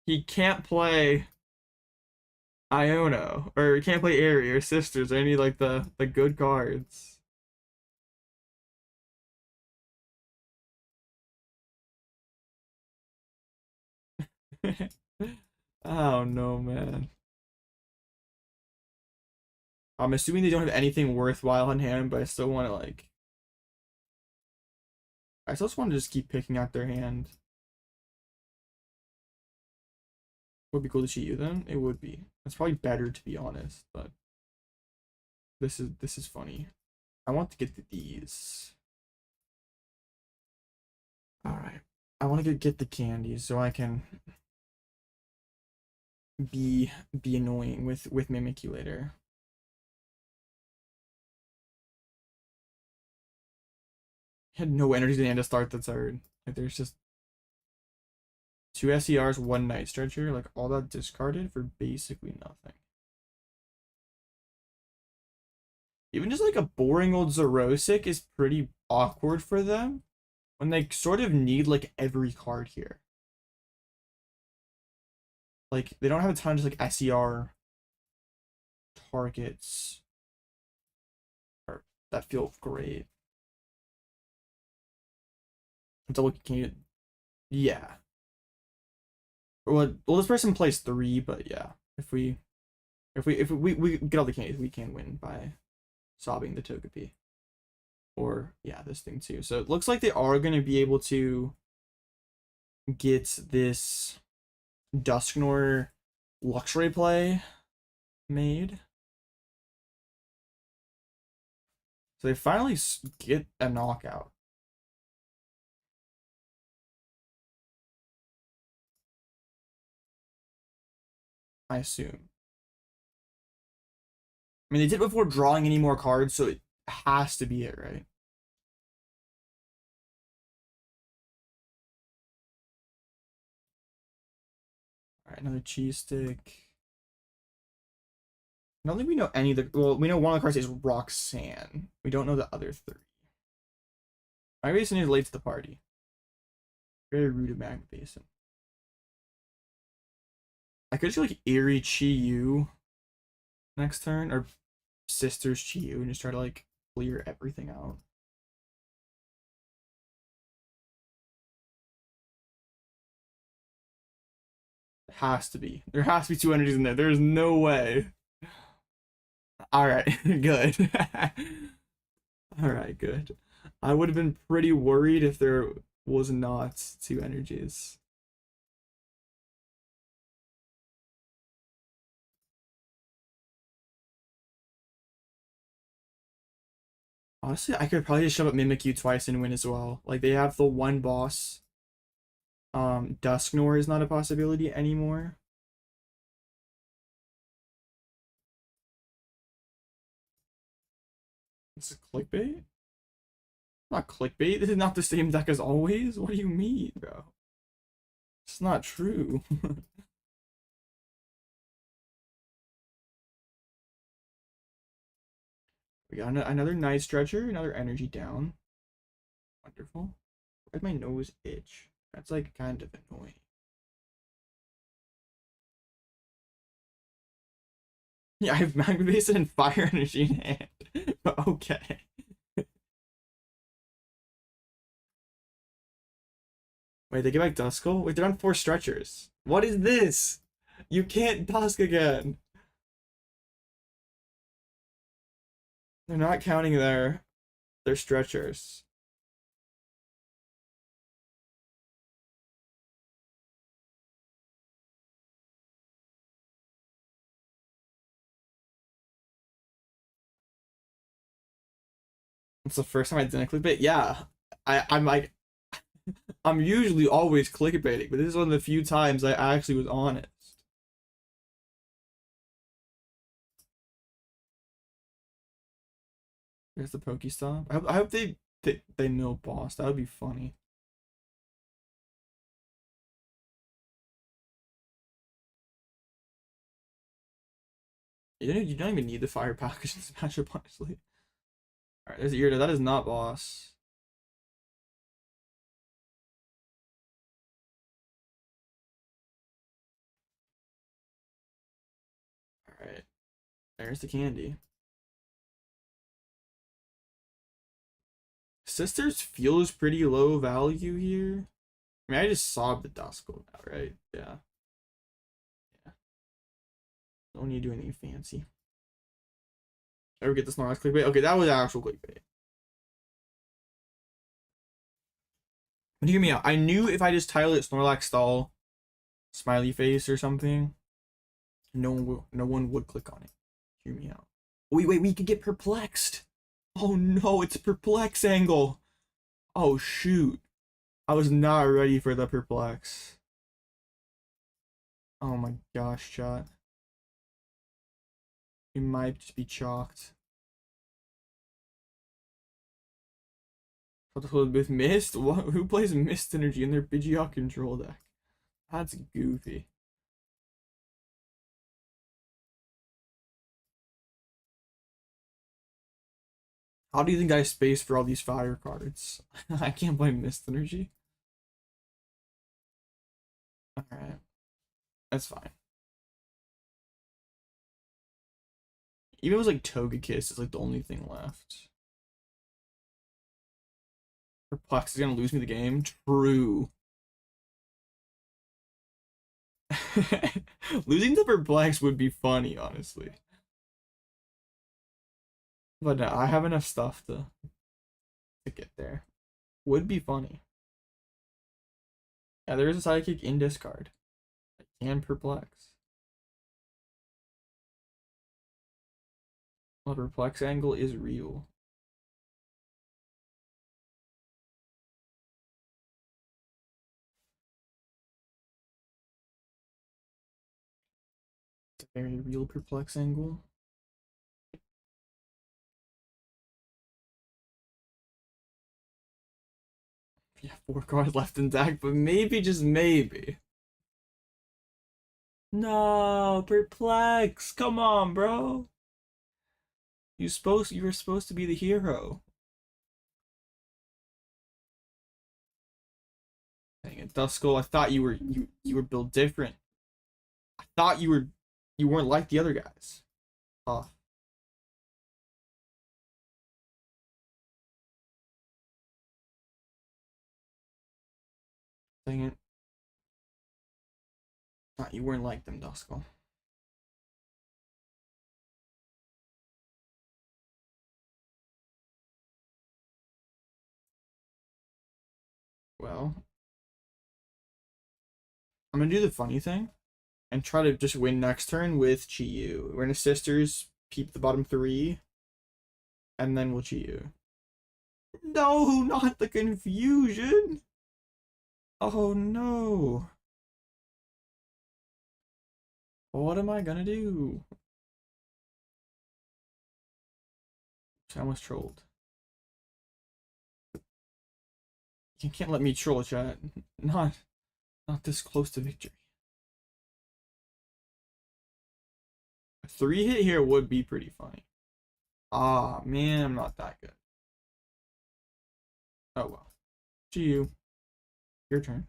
he can't play Iono, or he can't play Eri or Sisters or any like the good cards. Oh no, man. I'm assuming they don't have anything worthwhile on hand, but I still want to like. I still just want to just keep picking out their hand. Would be cool to cheat you then. It would be. That's probably better to be honest, but this is funny. I want to get to these. All right. I want to get the candies so I can be annoying with Mimikyu later. Had no energy to end to start the third. Like there's just 2 SERs, 1 Night Stretcher, like all that discarded for basically nothing. Even just like a boring old Zerosic is pretty awkward for them when they sort of need like every card here. like they don't have a ton of just like SER targets that feel great. Double can yeah. Well, this person plays 3, but yeah, if we get all the candies, we can win by sobbing the Togepi. Or yeah, this thing too. So it looks like they are gonna be able to get this Dusknoir Luxray play made. So they finally get a knockout. I assume. I mean, they did before drawing any more cards, so it has to be it, right? Alright, another cheese stick. I don't think we know any of the... Well, we know one of the cards is Roxanne. We don't know the other 3. Maybe it's late to the party. Very rude of Magma Basin. I could just like Eri Chi next turn, or Sisters Chi and just try to like clear everything out. It has to be. There has to be 2 energies in there. There's no way. Alright, good. Alright, good. I would have been pretty worried if there was not 2 energies. Honestly, I could probably just shove up Mimikyu twice and win as well. Like, they have the one boss. Dusknoir is not a possibility anymore. This is clickbait? Not clickbait. This is not the same deck as always. What do you mean, bro? It's not true. We got another Night Stretcher, another energy down. Wonderful. Why did my nose itch? That's like kind of annoying. Yeah, I have Magma Basin and Fire Energy in hand. But okay. Wait, they get back Duskull? Wait, they're on 4 stretchers. What is this? You can't Dusk again. They're not counting their stretchers. It's the first time I didn't clickbait. Yeah, I'm like, I'm usually always clickbaiting, but this is one of the few times I actually was honest. There's the Pokestop. I hope they mill boss. That would be funny. You don't even need the fire package in Smash Up, honestly. Alright, there's Irida. That is not boss. Alright. There's the candy. Sisters feels pretty low value here. I mean, I just sobbed the Duskull now, right? Yeah. Yeah. Don't need to do anything fancy. Ever get the Snorlax clickbait? Okay, that was actual clickbait. But hear me out. I knew if I just titled it Snorlax stall, smiley face or something, no one would click on it. Hear me out. Wait, we could get perplexed. Oh no, it's a perplex angle. Oh shoot. I was not ready for the perplex. Oh my gosh, chat. We might just be chalked. With Mist? What? Who plays Mist Energy in their Pidgeot control deck? That's goofy. How do you think I space for all these fire cards? I can't play Mist Energy. Alright. That's fine. Even if it was like Togekiss is like the only thing left. Perplex is gonna lose me the game. True. Losing to Perplex would be funny, honestly. But no, I have enough stuff to get there. Would be funny. Yeah, there is a sidekick in discard. I can Perplex. Well, the Perplex angle is real. It's a very real Perplex angle. Yeah, 4 cards left in deck, but maybe, just maybe. No, Perplex. Come on, bro. You were supposed to be the hero. Dang it, Duskull, I thought you were built different. I thought you weren't like the other guys. Oh. Dang it. Thought you weren't like them, Duskull. Well, I'm gonna do the funny thing and try to just win next turn with Chi-Yu. We're gonna sisters, keep the bottom 3, and then we'll Chi-Yu. No, not the confusion! Oh no! What am I gonna do? I almost trolled. You can't let me troll, chat. Not this close to victory. A 3-hit here would be pretty funny. Ah, man, I'm not that good. Oh well. To you. Your turn.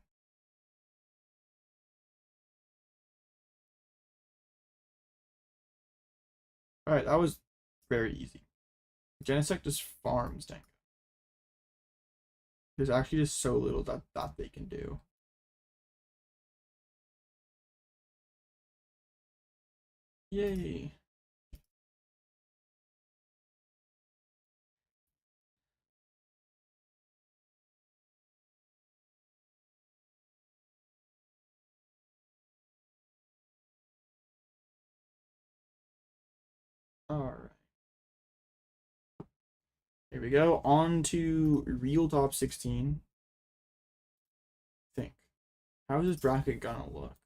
Alright, that was very easy. Genesect just farms, dang. There's actually just so little that they can do. Yay. Alright. Here we go. On to real top 16. Think. How is this bracket gonna look?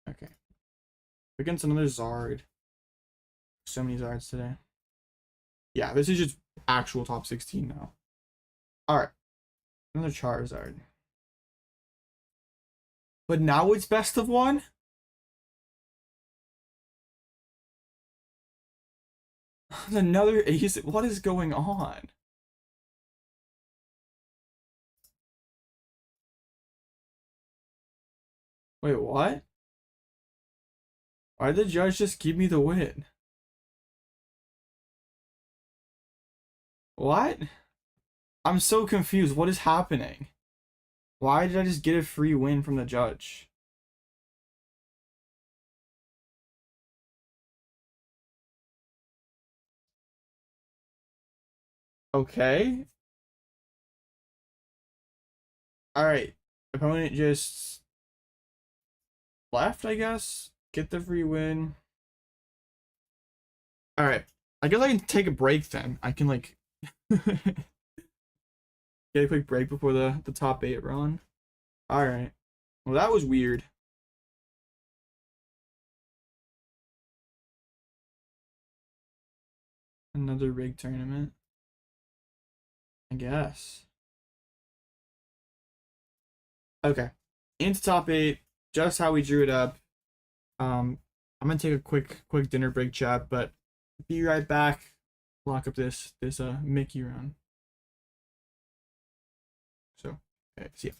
Okay. Against another Zard. So many Zards today. Yeah, this is just actual top 16 now. Alright. Another Charizard. But now it's best of 1? Another ace? What is going on? Wait, what? Why did the judge just give me the win? What? I'm so confused. What is happening? Why did I just get a free win from the judge? Okay. Alright. Opponent just left, I guess. Get the free win. Alright. I guess I can take a break then. I can like get a quick break before the top 8 run. Alright. Well, that was weird. Another rig tournament. I guess. Okay. Into top 8. Just how we drew it up. I'm gonna take a quick dinner break, chat, but be right back. Lock up this Mickey run. So Okay, see ya.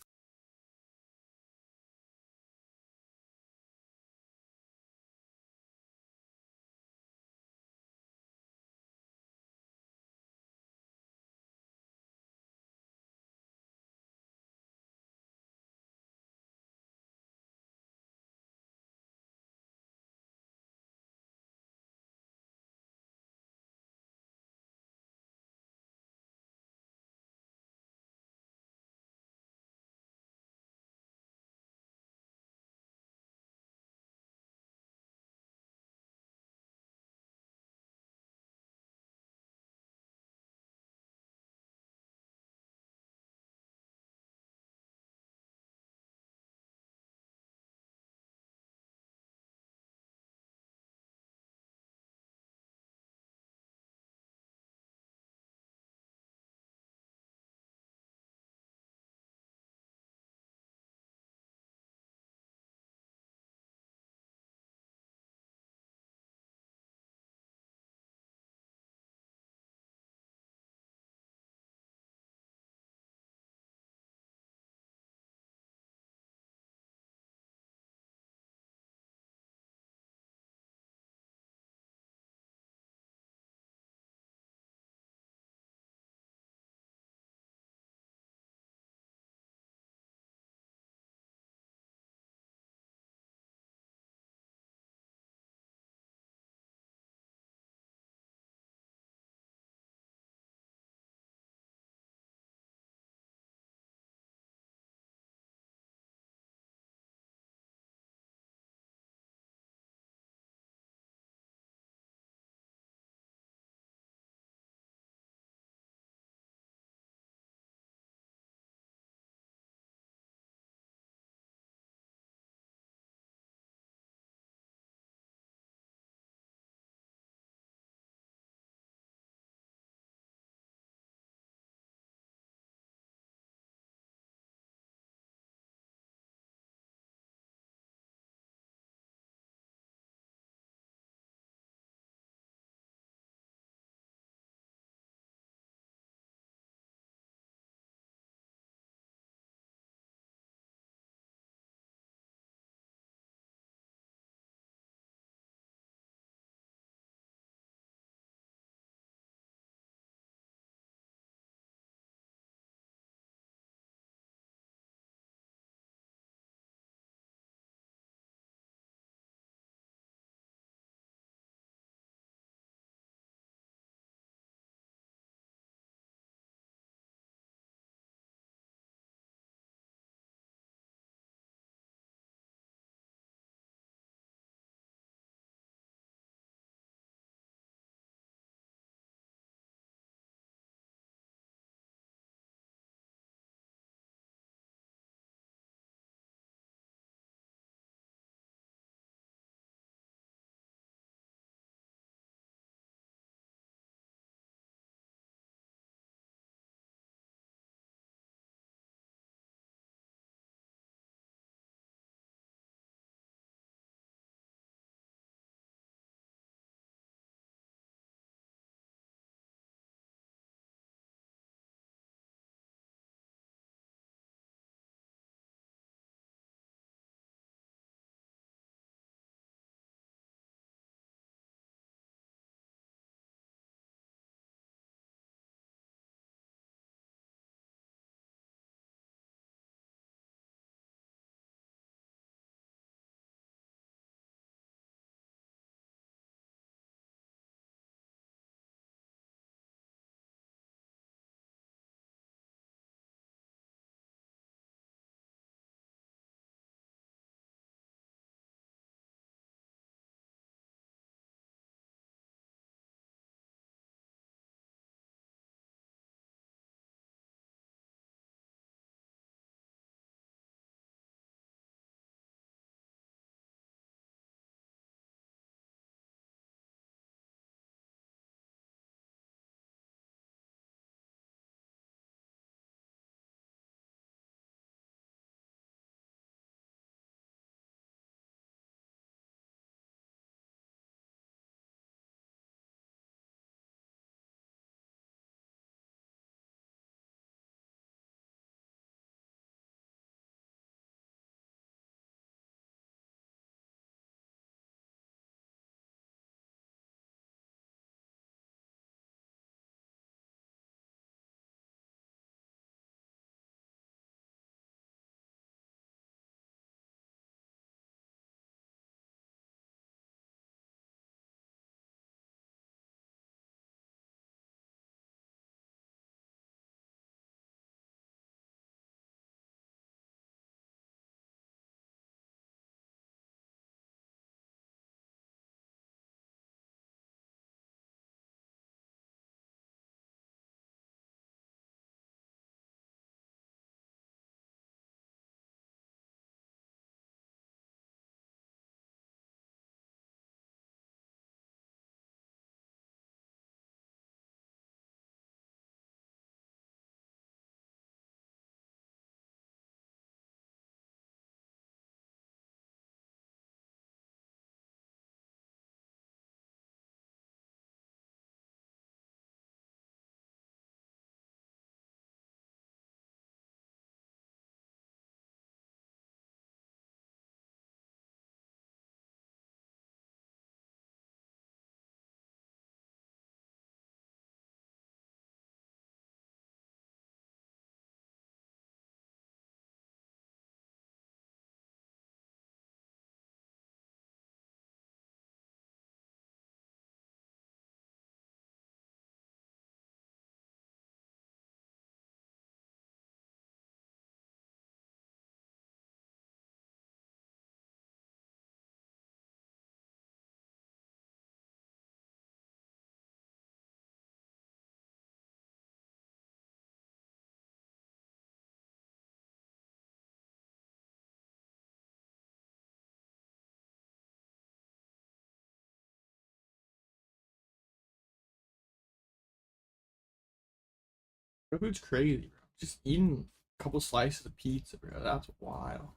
Real food's crazy, bro. Just eating a couple slices of pizza, bro. That's wild.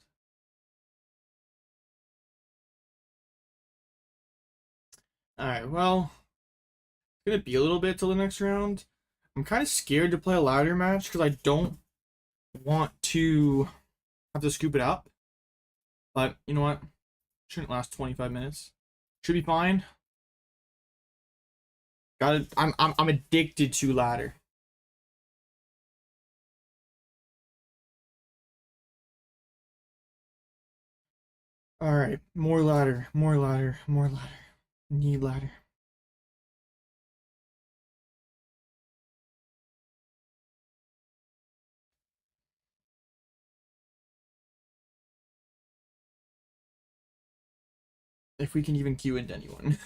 Alright, well, it's gonna be a little bit till the next round. I'm kind of scared to play a ladder match because I don't want to have to scoop it up. But you know what? Shouldn't last 25 minutes. Should be fine. Got it. I'm addicted to ladder. All right, more ladder, more ladder, more ladder. Need ladder. If we can even queue into anyone.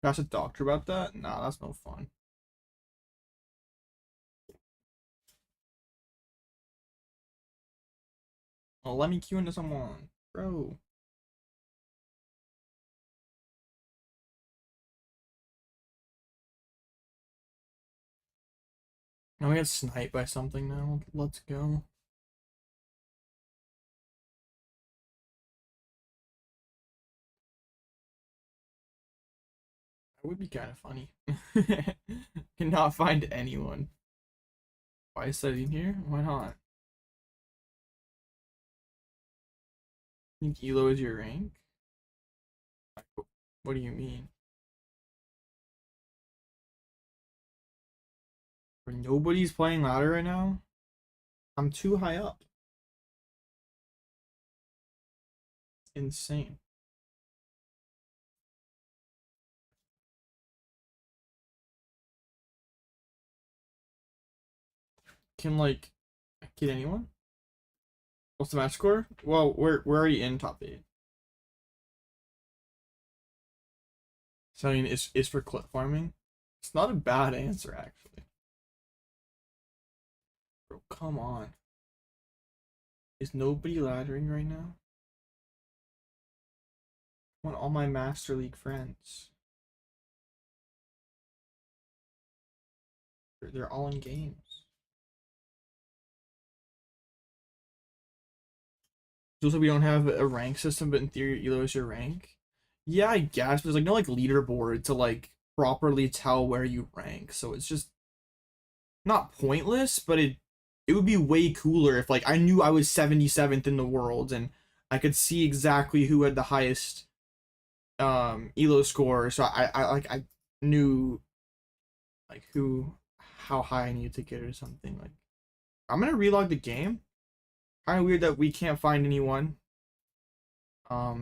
Ask a doctor about that? Nah, that's no fun. Oh, let me queue into someone, bro. Now we get sniped by something now. Let's go. That would be kind of funny. Cannot find anyone. Why is that in here? Why not? Think Elo is your rank? What do you mean? Nobody's playing ladder right now? I'm too high up. Insane. Can like get anyone? What's the match score? Well, we're already in top 8. So I mean, is for clip farming. It's not a bad answer actually. Bro, come on. Is nobody laddering right now? I want all my Master League friends. They're all in games. Also, we don't have a rank system, but in theory, Elo is your rank. Yeah, I guess, but there's like no like leaderboard to like properly tell where you rank, so it's just not pointless, but it would be way cooler if like I knew I was 77th in the world and I could see exactly who had the highest Elo score, so I knew like how high I needed to get or something. Like I'm gonna relog the game. Kind of weird that we can't find anyone. All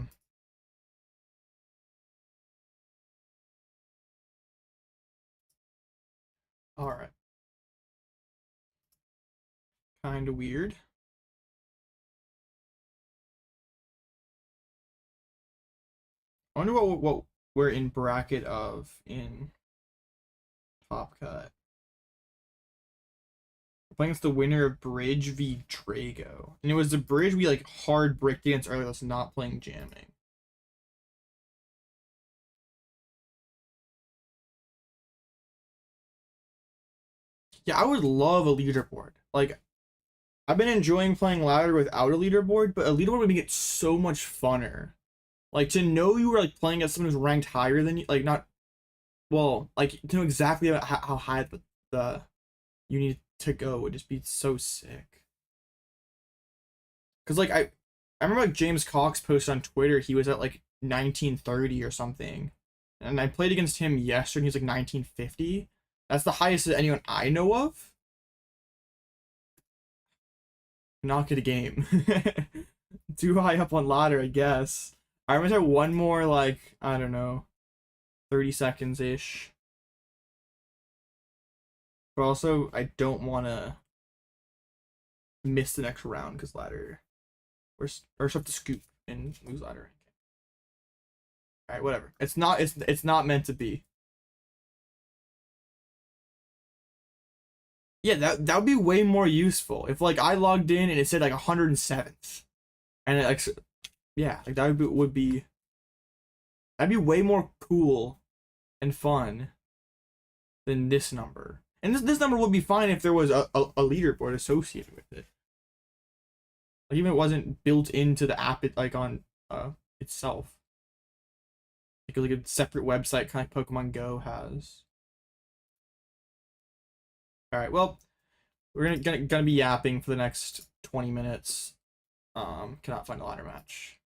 right. Kind of weird. I wonder what we're in bracket of in Top Cut. We're playing against the winner of Bridge v Drago, and it was the bridge we like hard bricked against earlier. That's not playing jamming. Yeah, I would love a leaderboard. Like, I've been enjoying playing ladder without a leaderboard, but a leaderboard would make it so much funner. Like, to know you were like playing as someone who's ranked higher than you, like not, well, like to know exactly how high the you need to go would just be so sick. Cause like I remember like James Cox posted on Twitter he was at like 1930 or something, and I played against him yesterday. And he was like 1950. That's the highest that anyone I know of. Not get a game. Too high up on ladder, I guess. I'm gonna try one more, like, I don't know, 30 seconds ish. But also, I don't want to miss the next round because ladder. Or just have to scoop and lose ladder. Alright, whatever. It's not meant to be. Yeah, that would be way more useful if like I logged in and it said like 107th, and it, like yeah, like that would be that'd be way more cool and fun than this number. And this number would be fine if there was a leaderboard associated with it. Like, even if it wasn't built into the app, like on itself. Like a separate website, kind of like Pokemon Go has. All right, well, we're gonna be yapping for the next 20 minutes. Cannot find a ladder match.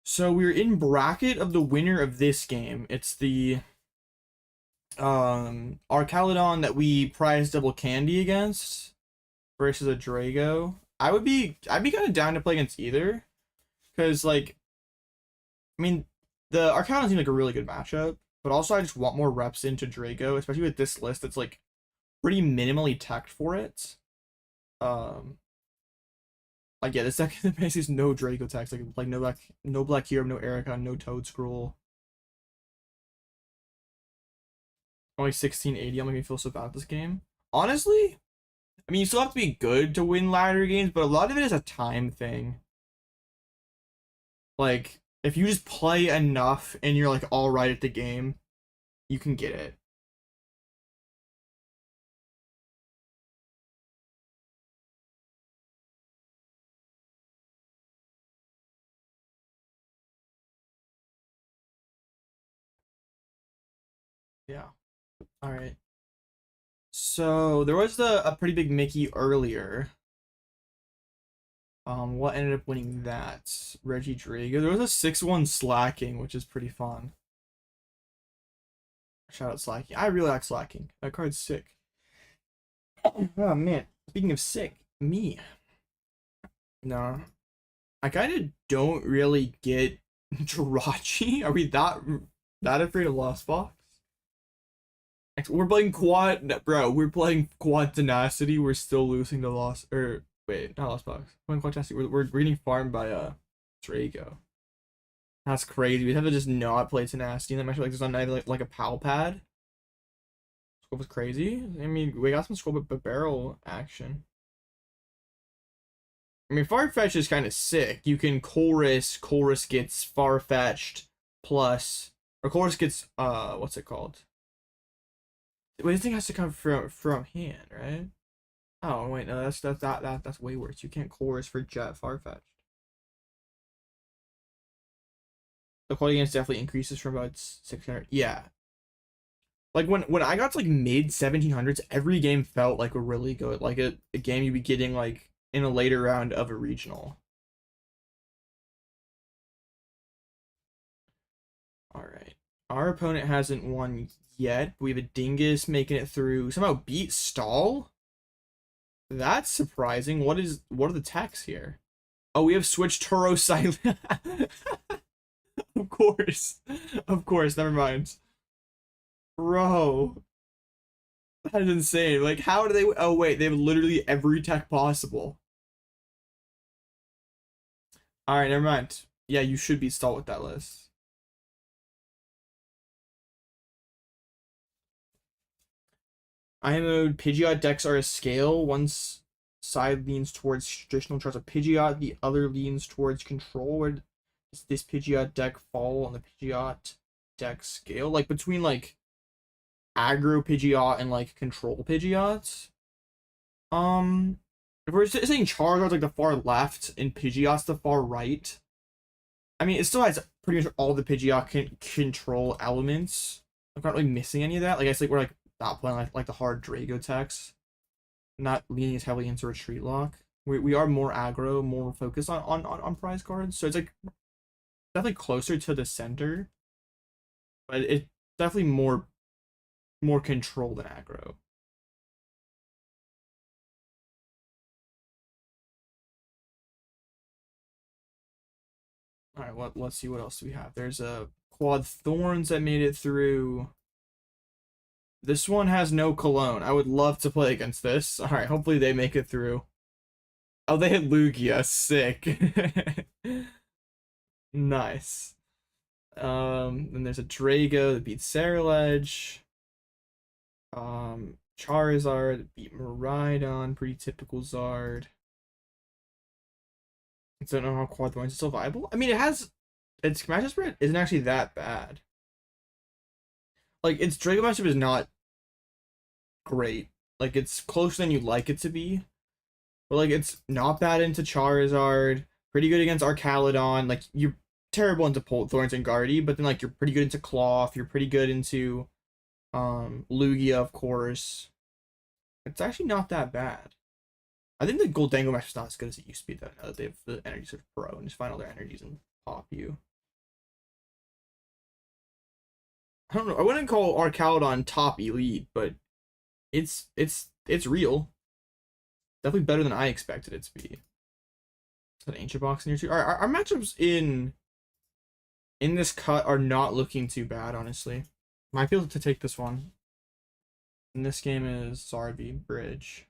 So we're in bracket of the winner of this game. It's the Archaludon that we prize double candy against versus a Drago. I'd be kind of down to play against either, because like, I mean, the Archaludon seems like a really good matchup, but also I just want more reps into Drago, especially with this list that's like pretty minimally teched for it. Like, yeah, this deck basically is no Draco techs, like no Black Hero, no Erica, no Toad Scroll. Only 1680. I'm making me feel so bad this game. Honestly, I mean, you still have to be good to win ladder games, but a lot of it is a time thing. Like, if you just play enough and you're like all right at the game, you can get it. Yeah. All right. So there was a pretty big Mickey earlier. What ended up winning that? Reggie Drago. There was a 6-1 slacking, which is pretty fun. Shout out slacking. I really like slacking. That card's sick. Oh man. Speaking of sick, me. No. I kind of don't really get Jirachi. Are we that afraid of Lost Box? We're playing quad, bro. We're playing quad tenacity. We're still losing to Lost, or wait, not Lost Box. We're playing quad tenacity. We're getting farmed by Draco. That's crazy. We have to just not play tenacity. And then actually, like, there's not even like a Pal Pad. Scope was crazy. I mean, we got some scope but barrel action. I mean, Farfetch is kind of sick. You can Chorus gets Farfetched plus, or Chorus gets what's it called? Wait, this thing has to come from hand, right? Oh wait, no, that's way worse. You can't Chorus for Jet Farfetch'd. The quality gains definitely increases from about 600. Yeah. Like when I got to like mid 1700s, every game felt like a really good, like a game you'd be getting like in a later round of a regional. All right. Our opponent hasn't won yet. We have a Dingus making it through. Somehow beat Stall? That's surprising. What are the techs here? Oh, we have Switch Turo Silent. Of course. Of course, never mind. Bro. That is insane. Like, how do they... Oh, wait, they have literally every tech possible. Alright, never mind. Yeah, you should be stalled with that list. Iono Pidgeot decks are a scale. One side leans towards traditional charts of Pidgeot, the other leans towards control. Where does this Pidgeot deck fall on the Pidgeot deck scale? Like, between, like, aggro Pidgeot and, like, control Pidgeots? If we're saying Charizard's, like, the far left and Pidgeot's the far right, I mean, it still has pretty much all the Pidgeot control elements. I'm not really missing any of that. Like, I think we're, like, not playing like the hard Drago techs, not leaning as heavily into Retreat Lock. We are more aggro, more focused on prize cards, so it's like definitely closer to the center, but it's definitely more control than aggro. All right, let's see what else we have. There's a Quad Thorns that made it through. This one has no Cologne. I would love to play against this. All right, hopefully they make it through. Oh, they hit Lugia. Sick. Nice. Then there's a Drago that beats Ceruledge. Charizard that beat Miraidon. Pretty typical Zard. I don't know how Quad Thorns is still viable. I mean, it has... Its matchup spread isn't actually that bad. like its Draco matchup is not great. Like it's closer than you'd like it to be. But like it's not bad into Charizard, pretty good against Archaludon. Like you're terrible into Thorns and Guardy, but then like you're pretty good into Cloth, you're pretty good into Lugia, of course. It's actually not that bad. I think the Goldango match is not as good as it used to be though, now that they have the energies of Pro and just find all their energies and pop you. I don't know. I wouldn't call Archaludon top elite, but it's real. Definitely better than I expected it to be. Is that Ancient Box in here too? Our matchups in this cut are not looking too bad, honestly. Might be able to take this one. And this game is Sarvi Bridge.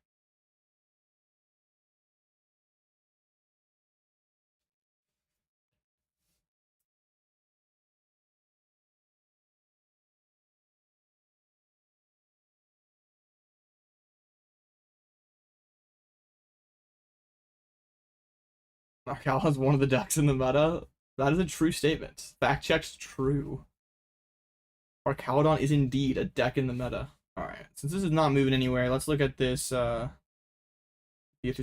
Arcal is one of the decks in the meta. That is a true statement. Fact check's true. Archaludon is indeed a deck in the meta. Alright, since this is not moving anywhere, let's look at this through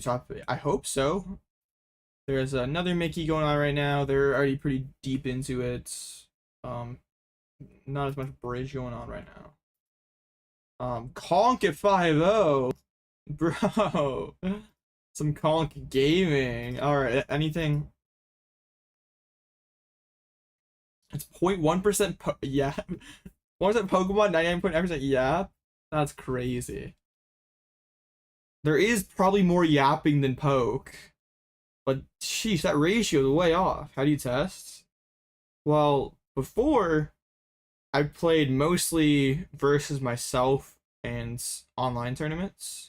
top. I hope so. There's another Mickey going on right now. They're already pretty deep into it. Not as much bridge going on right now. Conk at 5-0. Bro. Some Conk gaming. Alright, anything? It's 0.1% yeah. 1% Pokemon, 99.9% yeah. That's crazy. There is probably more yapping than poke. But sheesh, that ratio is way off. How do you test? Well, before I played mostly versus myself and online tournaments.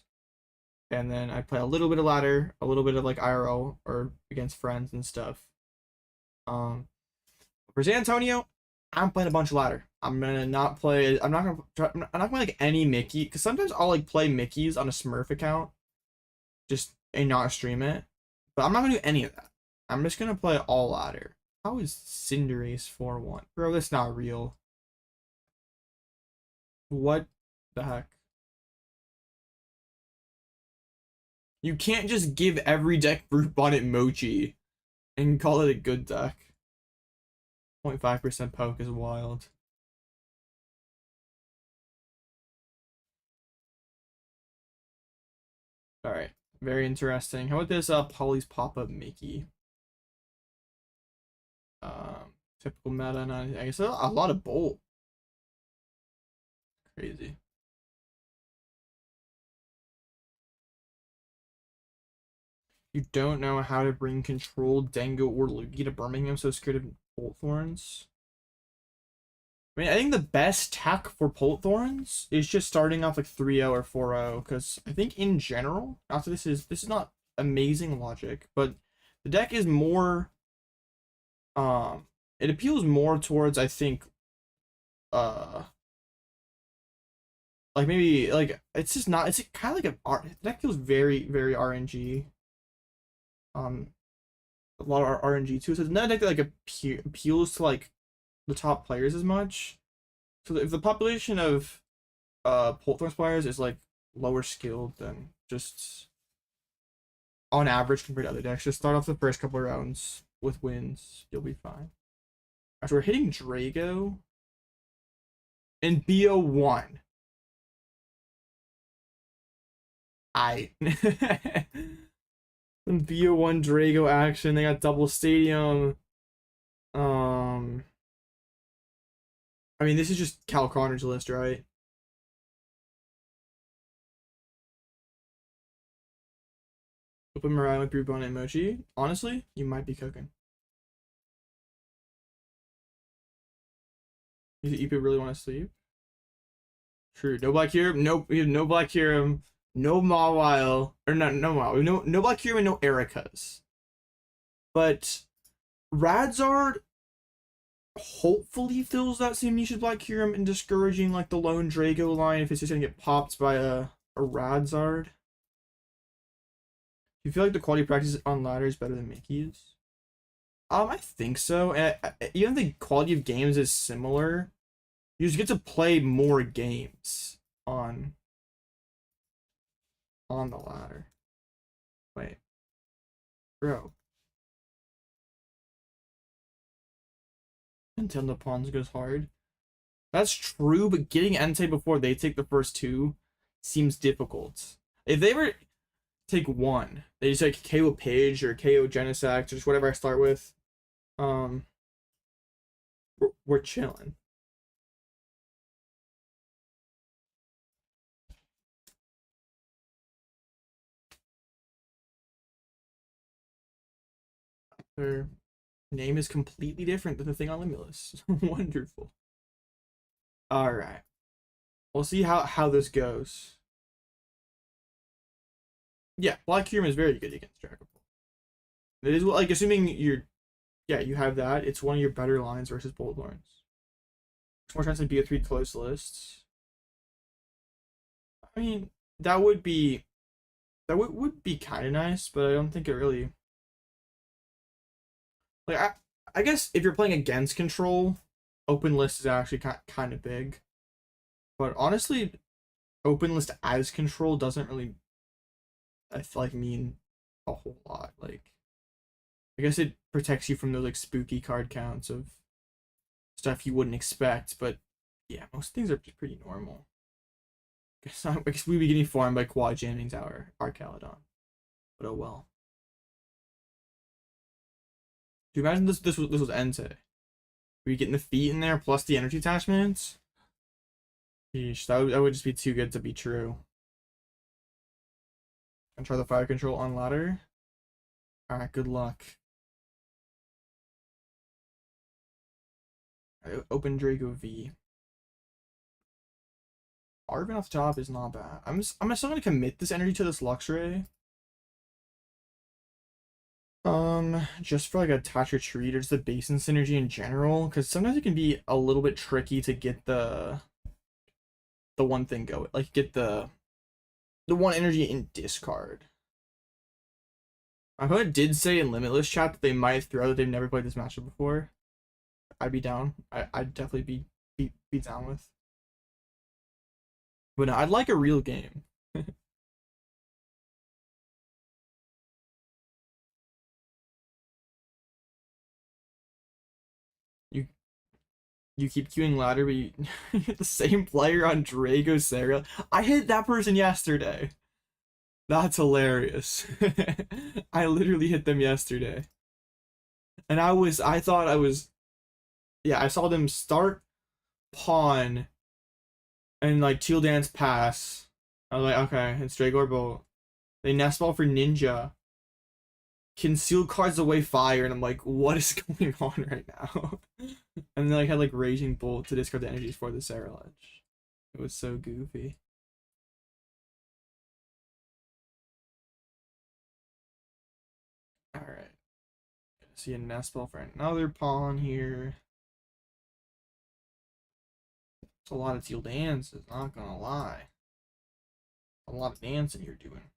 And then I play a little bit of ladder, a little bit of like IRL or against friends and stuff. For San Antonio, I'm playing a bunch of ladder. I'm not gonna like any Mickey, because sometimes I'll like play Mickeys on a Smurf account just and not stream it. But I'm not gonna do any of that. I'm just gonna play all ladder. How is Cinderace 4-1? Bro, that's not real. What the heck? You can't just give every deck Brute Bonnet Mochi and call it a good deck. 0.5% poke is wild. Alright, very interesting. How about this Polly's pop-up Mickey? Typical meta, I guess a lot of Bolt. Crazy. You don't know how to bring controlled Dango or Lugia to Birmingham, so scared of Bolt Thorns. I mean, I think the best tech for Bolt Thorns is just starting off like 3-0 or 4-0, because I think in general, after this is not amazing logic, but the deck is more it appeals more towards, I think, like maybe like it's just not, it's kind of like the deck feels very, very RNG. A lot of RNG too, so it's not a deck that like appeals to like the top players as much. So if the population of Bolt Thorns players is like lower skilled, then just on average compared to other decks, just start off the first couple of rounds with wins, you'll be fine. Alright, so we're hitting Drago and BO1. Some BO1 Drago action. They got double stadium. I mean, this is just Cal Connor's list, right? Open Mirai with Brute Bonnet Mochi. Honestly, you might be cooking. Does Ipa really want to sleep? True. No Black Hero. Nope. We have no Black Hero. No Mawile. Or no Mawile. No Black Hero and no Ericas. But Radzard hopefully fills that same niche as Black Hero and discouraging like the lone Drago line if it's just gonna get popped by a Radzard. Do you feel like the quality of practice on ladder is better than Mickey's? I think so. And even the quality of games is similar. You just get to play more games on the ladder. Wait. Bro. Nintendo Pawns goes hard. That's true, but getting Entei before they take the first two seems difficult. If they ever take one, they just like KO Pidge or KO Genesect or just whatever I start with, we're chilling. Their name is completely different than the thing on Limulus. Wonderful. All right, we'll see how this goes. Yeah, Black Curum is very good against Dragon Ball. It is like assuming you have that. It's one of your better lines versus Bullhorns. It's more chance to be a 3 close lists. I mean, that would be kind of nice, but I don't think it really. Like I guess if you're playing against control, open list is actually kind of big. But honestly, open list as control doesn't really, I feel like, mean a whole lot. Like, I guess it protects you from those like spooky card counts of stuff you wouldn't expect, but yeah, most things are pretty normal. I guess we'd be getting farmed by quad jamming our Arcaladon. But oh well. Do you imagine this was Entei? Were you getting the feet in there plus the energy attachments? Yeesh, that would just be too good to be true. And try the fire control on ladder. Alright, good luck. Right, open Draco V. Arven off the top is not bad. I'm still gonna commit this energy to this Luxray. Just for like a attach or treat or just the basin synergy in general, because sometimes it can be a little bit tricky to get the one thing going, like get the one energy in discard. My opponent did say in Limitless chat that they might throw that they've never played this matchup before. I'd be down. I'd definitely be down with. But no, I'd like a real game. You keep queuing ladder, but you hit the same player on Drago Sarah. I hit that person yesterday. That's hilarious. I literally hit them yesterday. And I thought I was, yeah, I saw them start pawn and like Teal Dance pass. I was like, okay, it's Drago Bolt. They Nest Ball for Ninja. Conceal cards away fire, and I'm like, what is going on right now? And then I had like Raging Bolt to discard the energies for the Sarah Ledge. It was so goofy. Alright. See a Nest Ball for another pawn here. It's a lot of Teal Dances, not gonna lie. A lot of dancing you're doing.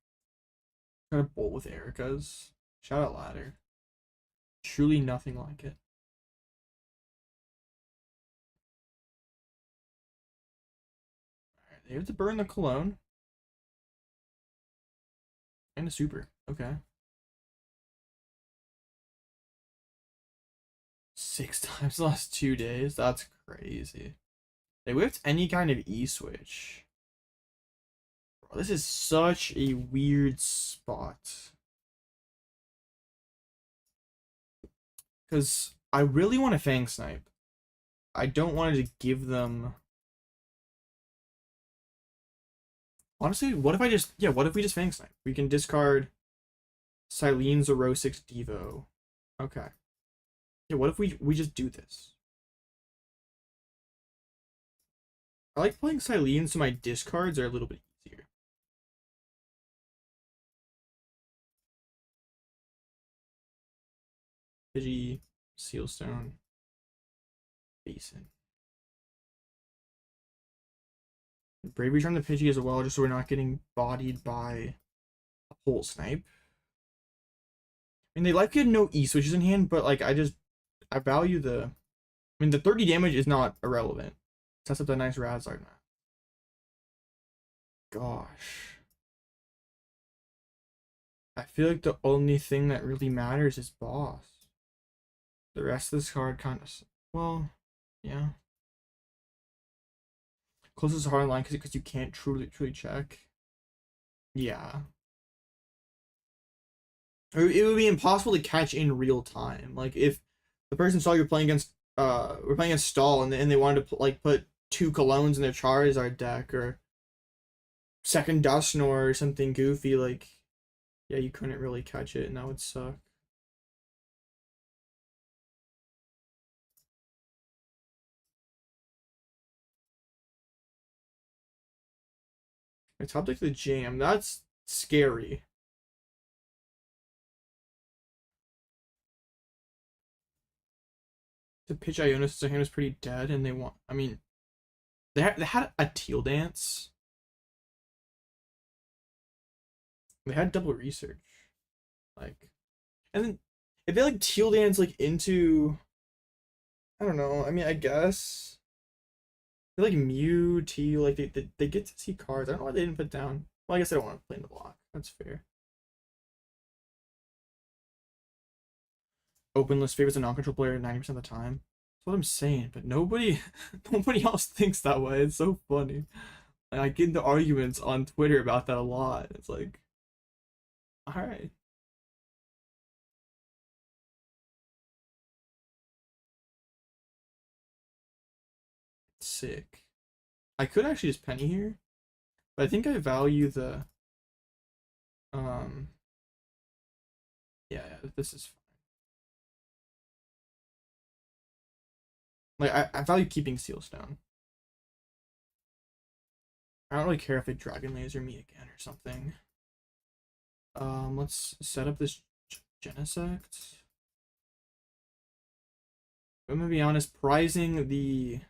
Got a Bolt with Erica's. Shout out ladder. Truly nothing like it. Alright, they have to burn the cologne. And a super. Okay. 6 times the last 2 days? That's crazy. They whipped any kind of E-switch. Bro, this is such a weird spot. Because I really want to Fang Snipe. I don't want to give them... Honestly, what if we just Fang Snipe? We can discard Cyllene Zero-6 Devo. Okay. Yeah, what if we just do this? I like playing Cyllene so my discards are a little bit easier. Pidgey, Sealstone, Basin. Bravery Charm the Pidgey as well, just so we're not getting bodied by a whole snipe. I mean, they like had no E-switches in hand, but like I value the... I mean, the 30 damage is not irrelevant. Sets up that nice Radzard map. Gosh. I feel like the only thing that really matters is boss. The rest of this card kind of, well, yeah. Closest hard line because you can't truly check. Yeah. It would be impossible to catch in real time. Like if the person saw you're playing against we're playing against Stall and they wanted to like put 2 Colognes in their Charizard deck or second Dusknoir or something goofy, like yeah, you couldn't really catch it and that would suck. It's top deck the jam. That's scary. To pitch Iono since their hand was pretty dead and they want, I mean, they had a Teal Dance. They had double research. Like, and then if they like Teal Dance like into, I don't know, I mean, I guess they like Mew, Teal, like they get to see cards. I don't know why they didn't put down. Well, I guess they don't want to play in the block. That's fair. Open list favors a non-control player 90% of the time. That's what I'm saying, but nobody else thinks that way. It's so funny. And I get into arguments on Twitter about that a lot. It's like, alright. Sick. I could actually just Penny here, but I think I value the yeah, this is fine. Like I value keeping Sealstone. I don't really care if they Dragon Laser me again or something. Let's set up this Genesect. I'm gonna be honest, prizing the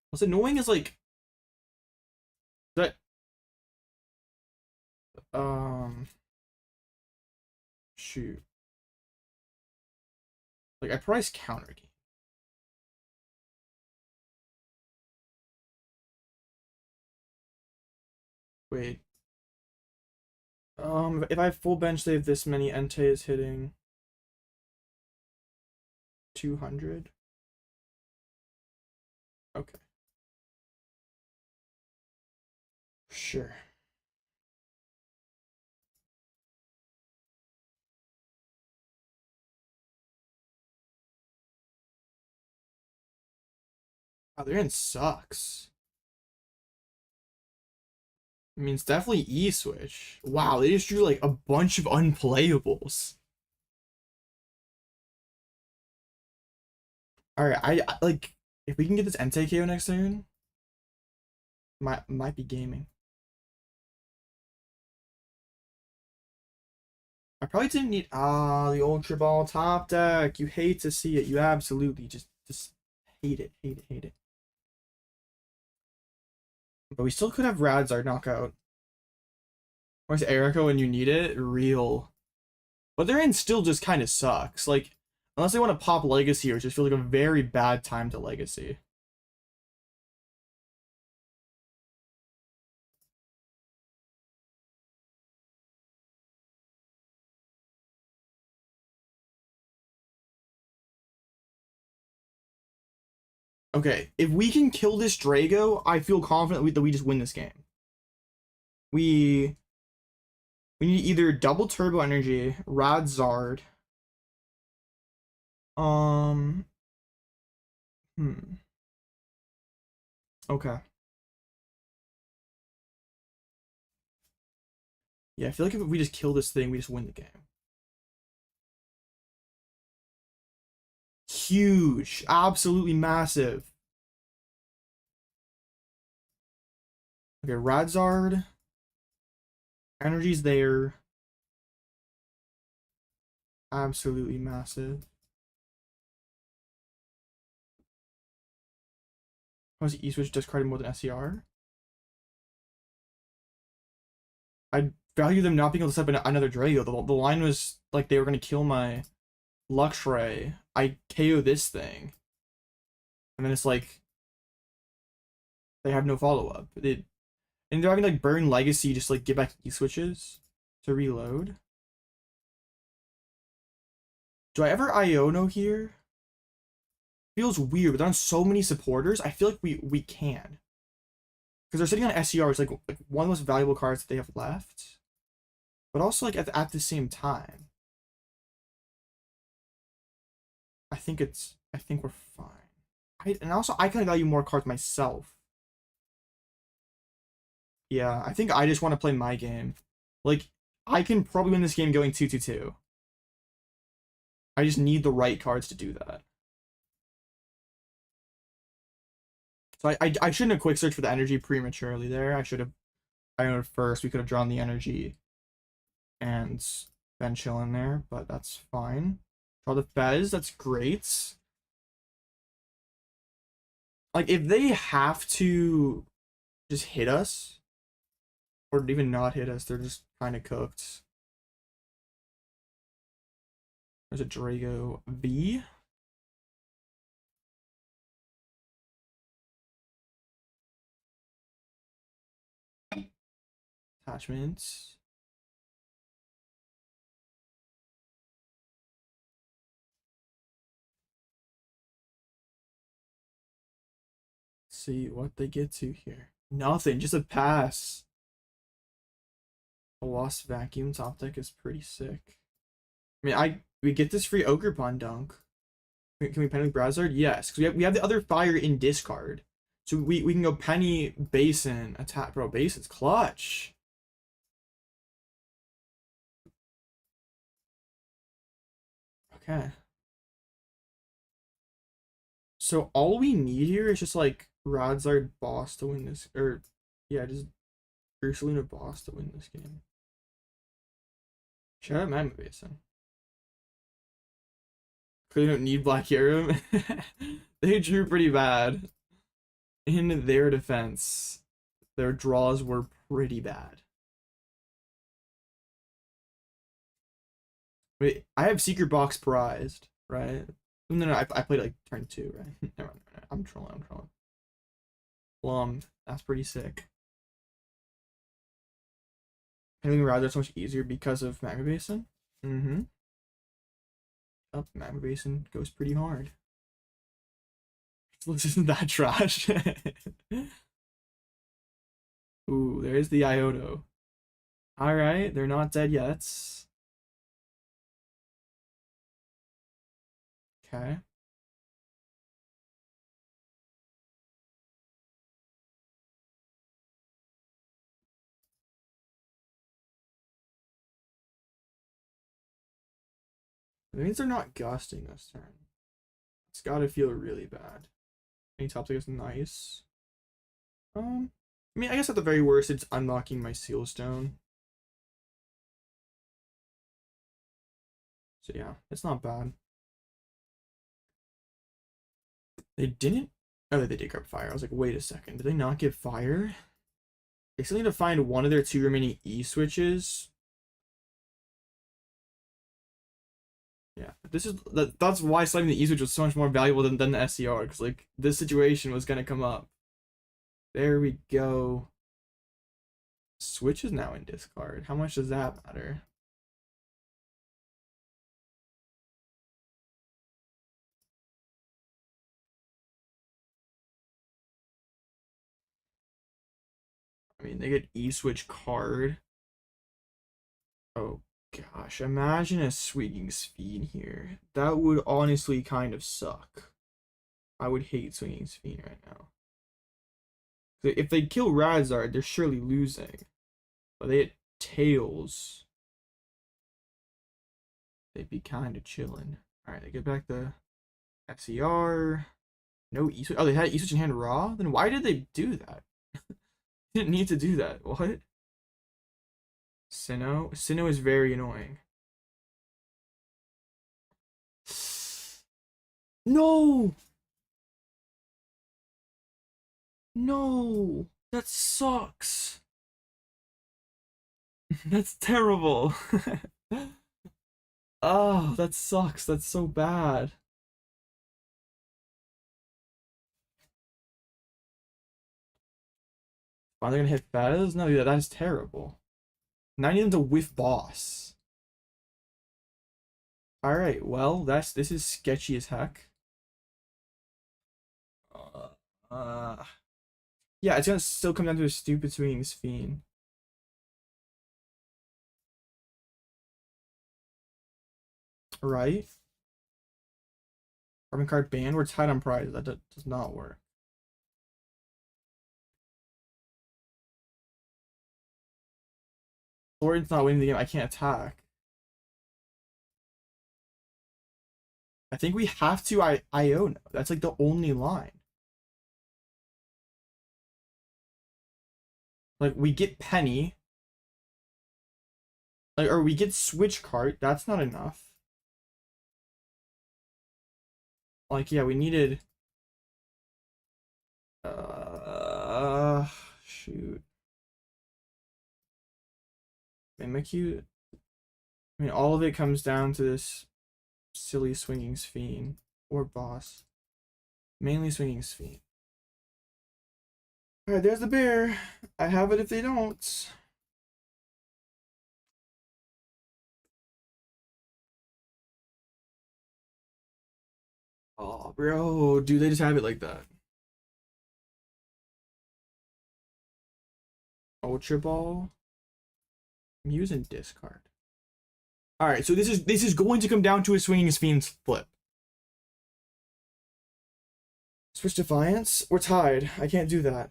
what's annoying is like that shoot. Like I price Counter Gain. Wait. If I have full bench, they have this many. Entei is hitting 200. Okay. Sure. Oh, their end sucks. I mean, it's definitely E-Switch. Wow, they just drew like a bunch of unplayables. Alright, I like if we can get this Entei KO next turn, might be gaming. I probably didn't need the Ultra Ball top deck. You hate to see it. You absolutely just hate it, hate it, hate it. But we still could have Radzard knockout. Where's Erica when you need it? Real. But their end still just kind of sucks. Like, unless they want to pop Legacy, or just feel like a very bad time to Legacy. Okay, if we can kill this Drago, I feel confident that we just win this game. We need either double Turbo Energy, Radzard. Okay. Yeah, I feel like if we just kill this thing, we just win the game. Huge. Absolutely massive. Okay, Radzard. Energy's there. Absolutely massive. Was E-Switch discarded more than SCR? I value them not being able to set up another Drago. The line was like they were going to kill my Luxray. I KO this thing. And then it's like they have no follow-up. And they're having like burn legacy just like get back E-switches to reload. Do I ever Iono here? Feels weird, but on so many supporters, I feel like we can. Because they're sitting on SCR, it's like one of the most valuable cards that they have left. But also like at the same time, I think we're fine. And also I kind of value more cards myself. Yeah, I think I just want to play my game. Like, I can probably win this game going 2-2-2. I just need the right cards to do that. So I shouldn't have quick search for the energy prematurely there. I should have Iono first. We could have drawn the energy and then chill in there, but that's fine. Draw the Fez, that's great. Like, if they have to just hit us, or even not hit us, they're just kind of cooked. There's a Drago V. Attachments. See what they get to here. Nothing, just a pass. A Lost Vacuum top deck is pretty sick. I mean, we get this free Ogerpon dunk. Can we Penny Brazard? Yes, because we have the other fire in discard. So we can go Penny, Basin, attack. Bro, Basin's clutch. Okay. So all we need here is just like Radzard boss to win this, or yeah, just Ursaluna boss to win this game. Shout out Magma Basin. Clearly don't need Black Hero. They drew pretty bad. In their defense, their draws were pretty bad. Wait, I have Secret Box prized, right? No, I played like turn 2, right? Never mind. I'm trolling. That's pretty sick. Handling routes are so much easier because of Magma Basin. Up, Magma Basin goes pretty hard. This isn't that trash. Ooh, there's the Iono. Alright, they're not dead yet. Okay. It means they're not gusting this turn. It's gotta feel really bad. Any top deck is nice. I mean, I guess at the very worst, it's unlocking my Seal Stone. So yeah, it's not bad. They didn't. Oh, they did grab fire. I was like, wait a second. Did they not get fire? They still need to find one of their 2 remaining E switches. Yeah, that's why slamming the E switch was so much more valuable than the SCR, because like this situation was gonna come up. There we go. Switch is now in discard. How much does that matter? I mean, they get E-switch card. Oh gosh, imagine a swinging speed here. That would honestly kind of suck. I would hate swinging speed right now. If they kill Radzard, they're surely losing. But they hit Tails. They'd be kind of chilling. Alright, they get back the FCR. No E-switch. Oh, they had E-switch in hand raw? Then why did they do that? Didn't need to do that. What? Sinnoh is very annoying. No! No! That sucks. That's terrible. Oh, that sucks. That's so bad. Oh, they're gonna hit Fez? No, that is terrible. Now I need them to whiff boss. Alright, well, this is sketchy as heck. Yeah, it's gonna still come down to a stupid swinging fiend. Right? Carbon card banned. We're tied on prize. That does not work. Thornton's not winning the game. I can't attack. I think we have to Iono. That's like the only line. Like we get Penny. Like, or we get Switch Cart. That's not enough. Like, yeah, we needed. Shoot. Mimikyu. I mean, all of it comes down to this silly swinging fiend or boss. Mainly swinging fiend. All right, there's the bear. I have it if they don't. Oh, bro, dude, they just have it like that. Ultra Ball. I'm using discard. All right, so this is going to come down to a swinging fiend's flip. Switch Defiance. We're tied. I can't do that.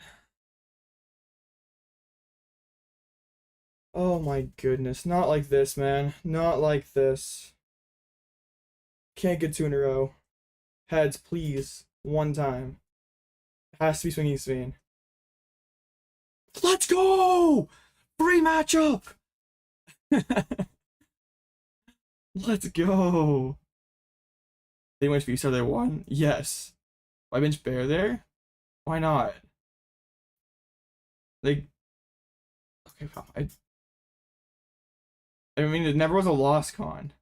Oh my goodness, not like this, man. Not like this. Can't get 2 in a row. Heads, please. One time. It has to be swinging fiend. Let's go! Free matchup! Let's go! They went to so they won? Yes. Why bench Bear there? Why not? They. Okay, well, I mean, it never was a lost con.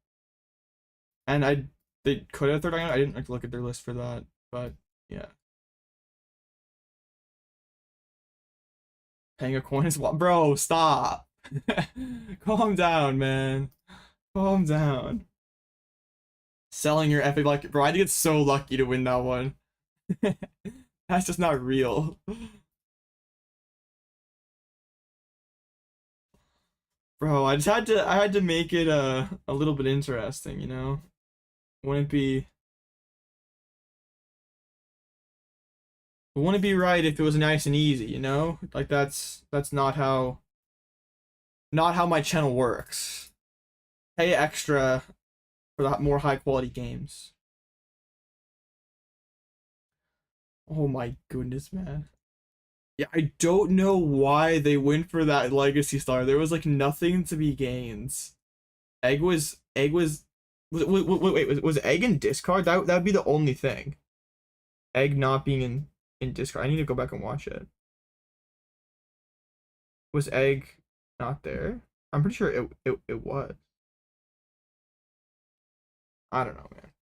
And they could have third Iono. I didn't look at their list for that, but yeah. Paying a coin is what? Bro, stop. Calm down, man. Calm down. Selling your epic luck. Bro, I get so lucky to win that one. That's just not real. Bro, I had to make it a little bit interesting, you know? Wouldn't be right if it was nice and easy, you know? Like that's not how my channel works. Pay extra for the more high quality games. Oh my goodness, man. Yeah, I don't know why they went for that legacy star. There was like nothing to be gained. Egg was wait, was egg in discard? That'd be the only thing. Egg not being in discard. I need to go back and watch it. Was egg not there? I'm pretty sure it was. I don't know, man.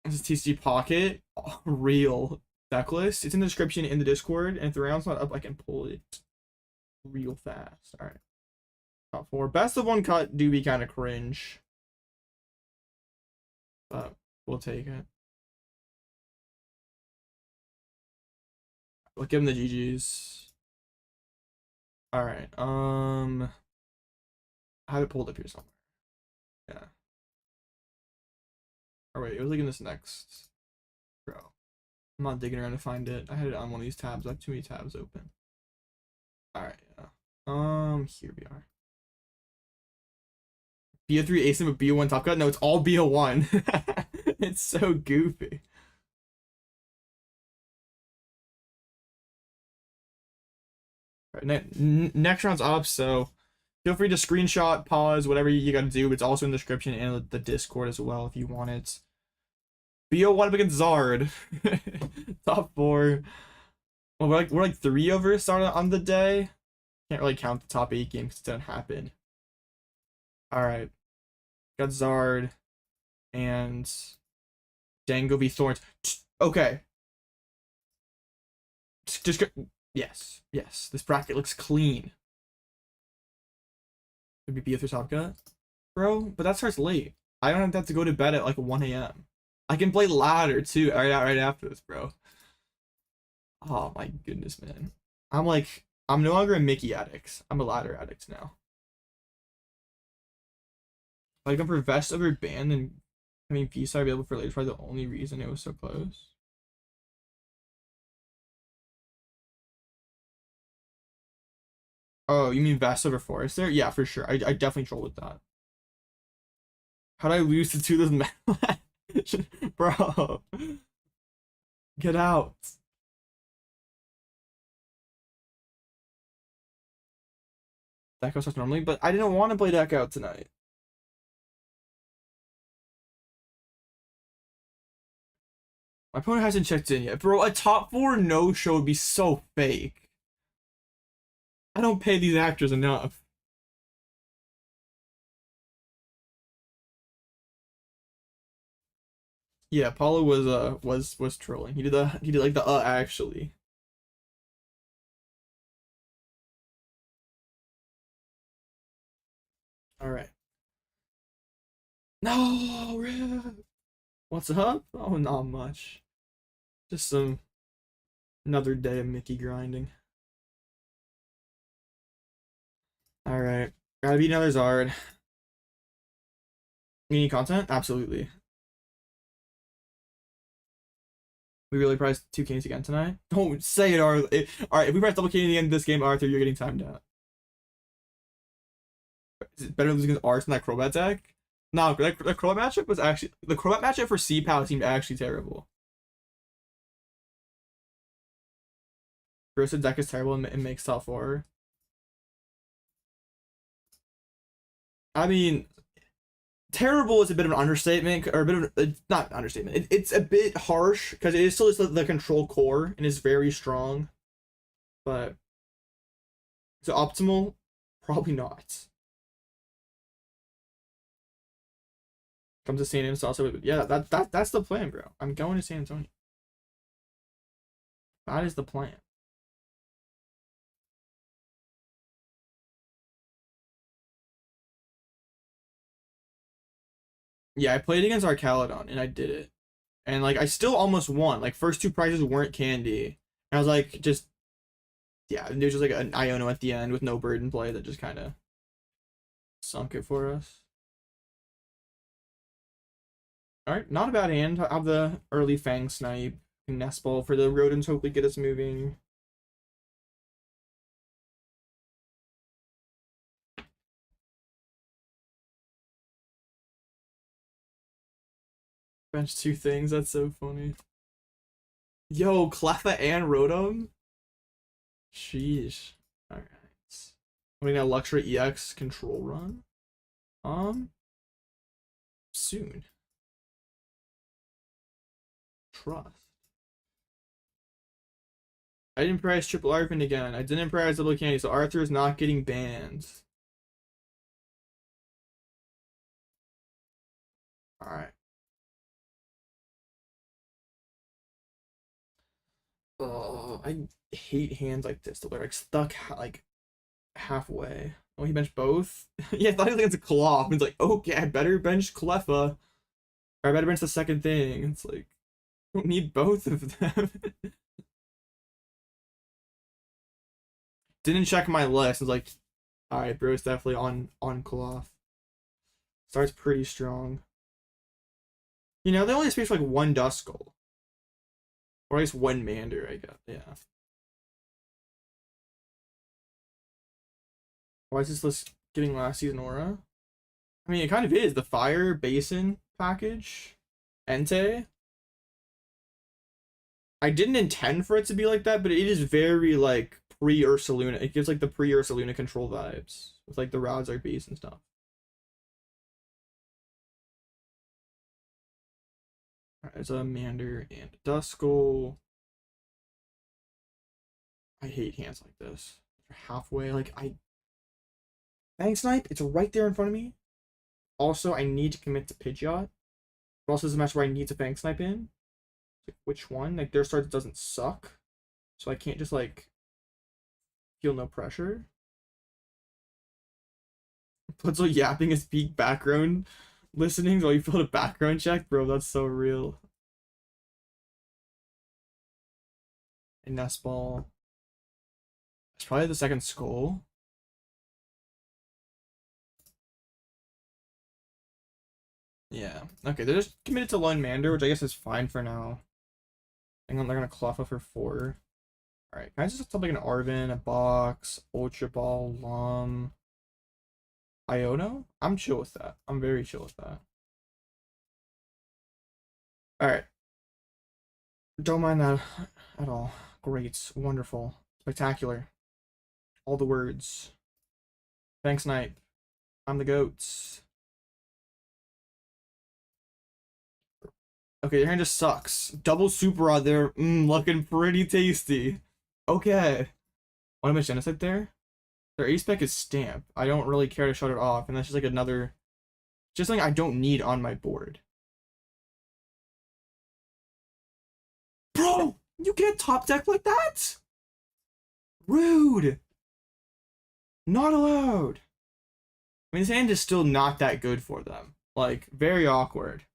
This is TCG Pocket. Oh, real deck list. It's in the description in the Discord, and if the round's not up, I can pull it real fast. All right. Top 4. Best of 1 cut do be kind of cringe, but we'll take it. We'll give him the GGs. All right. I have it pulled up here somewhere. Yeah. Oh wait, it was like in this next row. I'm not digging around to find it. I had it on one of these tabs. I have too many tabs open. All right. Yeah. Here we are. BO3 ASIM with BO1 top cut? No, it's all BO1. It's so goofy. All right, next round's up, so feel free to screenshot, pause, whatever you gotta do. It's also in the description and the Discord as well if you want it. BO1 up against Zard. Top 4. Well, we're like 3 over Zard on the day. Can't really count the top 8 games because it didn't happen. Alright. Got Zard and Dango v Thorns. Okay. Just Yes, yes. This bracket looks clean. Maybe be through top cut, bro. But that starts late. I don't have to go to bed at like 1 a.m. I can play ladder too right after this, bro. Oh my goodness, man. I'm no longer a Mickey addict. I'm a ladder addict now. Like I'm for Vest over Band, and I mean V-Star available for later is probably the only reason it was so close. Oh, you mean Vest over Forester? Yeah, for sure. I definitely troll with that. How'd I lose to this match? Bro. Get out. Deck out starts normally, but I didn't want to play deck out tonight. My opponent hasn't checked in yet. Bro, a top 4 no-show would be so fake. I don't pay these actors enough. Yeah, Paulo was trolling. He did like the actually. All right. No, Rip. What's up? Oh, not much. Just another day of Mickey grinding. All right, gotta beat another Zard. You need content? Absolutely. We really priced 2 Kings again tonight? Don't say it, Arthur. Alright, if we price double King at the end of this game, Arthur, you're getting timed out. Is it better losing against Arts in that Crobat deck? No, that Crobat matchup was actually... The Crobat matchup for C-Pal seemed actually terrible. Gross's deck is terrible and makes top 4. I mean... Terrible is a bit of an understatement, or a bit of not understatement. It's a bit harsh because it is still just the control core and is very strong, but is it optimal? Probably not. Comes to San Antonio also, yeah. That's the plan, bro. I'm going to San Antonio. That is the plan. Yeah, I played against Arcalodon and I did it. And like I still almost won. Like first 2 prizes weren't candy. And I was like just yeah, and there was just like an Iono at the end with no bird in play that just kind of sunk it for us. Alright, not a bad hand. Have the early Fang Snipe and Nest Ball for the rodents, hopefully get us moving. Bench 2 things, that's so funny. Yo, Cleffa and Rotom? Sheesh. Alright. I'm gonna Luxray EX control run. Soon. Trust. I didn't prize triple Arven again. I didn't prize double candy, so Arthur is not getting banned. Alright. Oh, I hate hands like this. They're like stuck like halfway. Oh, he benched both? Yeah, I thought he was against a Cloth. It's like, okay, I better bench Cleffa. Or I better bench the second thing. It's like, I don't need both of them. Didn't check my list. I was like, alright, bro, it's definitely on Cloth. Starts pretty strong. You know, they only space for like 1 Duskull. Or at least 1 Mander, I guess. Yeah. Why is this list getting last season aura? I mean, it kind of is. The Fire Basin package. Entei. I didn't intend for it to be like that, but it is very, like, pre-Ursaluna. It gives, like, the pre-Ursaluna control vibes. With, like, the Radzar base and stuff. Alright, there's a Mander and a Duskull. I hate hands like this. They're halfway, like, Fang Snipe, it's right there in front of me. Also, I need to commit to Pidgeot. But also, this is a match where I need to Fang Snipe in. Like, which one? Like, their start doesn't suck. So I can't just, like, Feel no pressure. Blitzel yapping his peak background listening while you filled a background check, bro. That's so real. And Nest Ball. It's probably the second skull. Yeah. Okay, they're just committed to Lone Mander, which I guess is fine for now. Hang on, they're gonna Cleffa for 4. Alright, can I just have something like an Arven, a box, Ultra Ball, Iono? I'm chill with that. I'm very chill with that. Alright. Don't mind that at all. Great. Wonderful. Spectacular. All the words. Thanks, Night. I'm the goats. Okay, your hand just sucks. Double super rod there. Looking pretty tasty. Okay. What am I Genesect there? Their A-spec is Stamp. I don't really care to shut it off, and that's just like another... Just something I don't need on my board. Bro! You can't top deck like that? Rude! Not allowed. I mean, this hand is still not that good for them. Like, very awkward.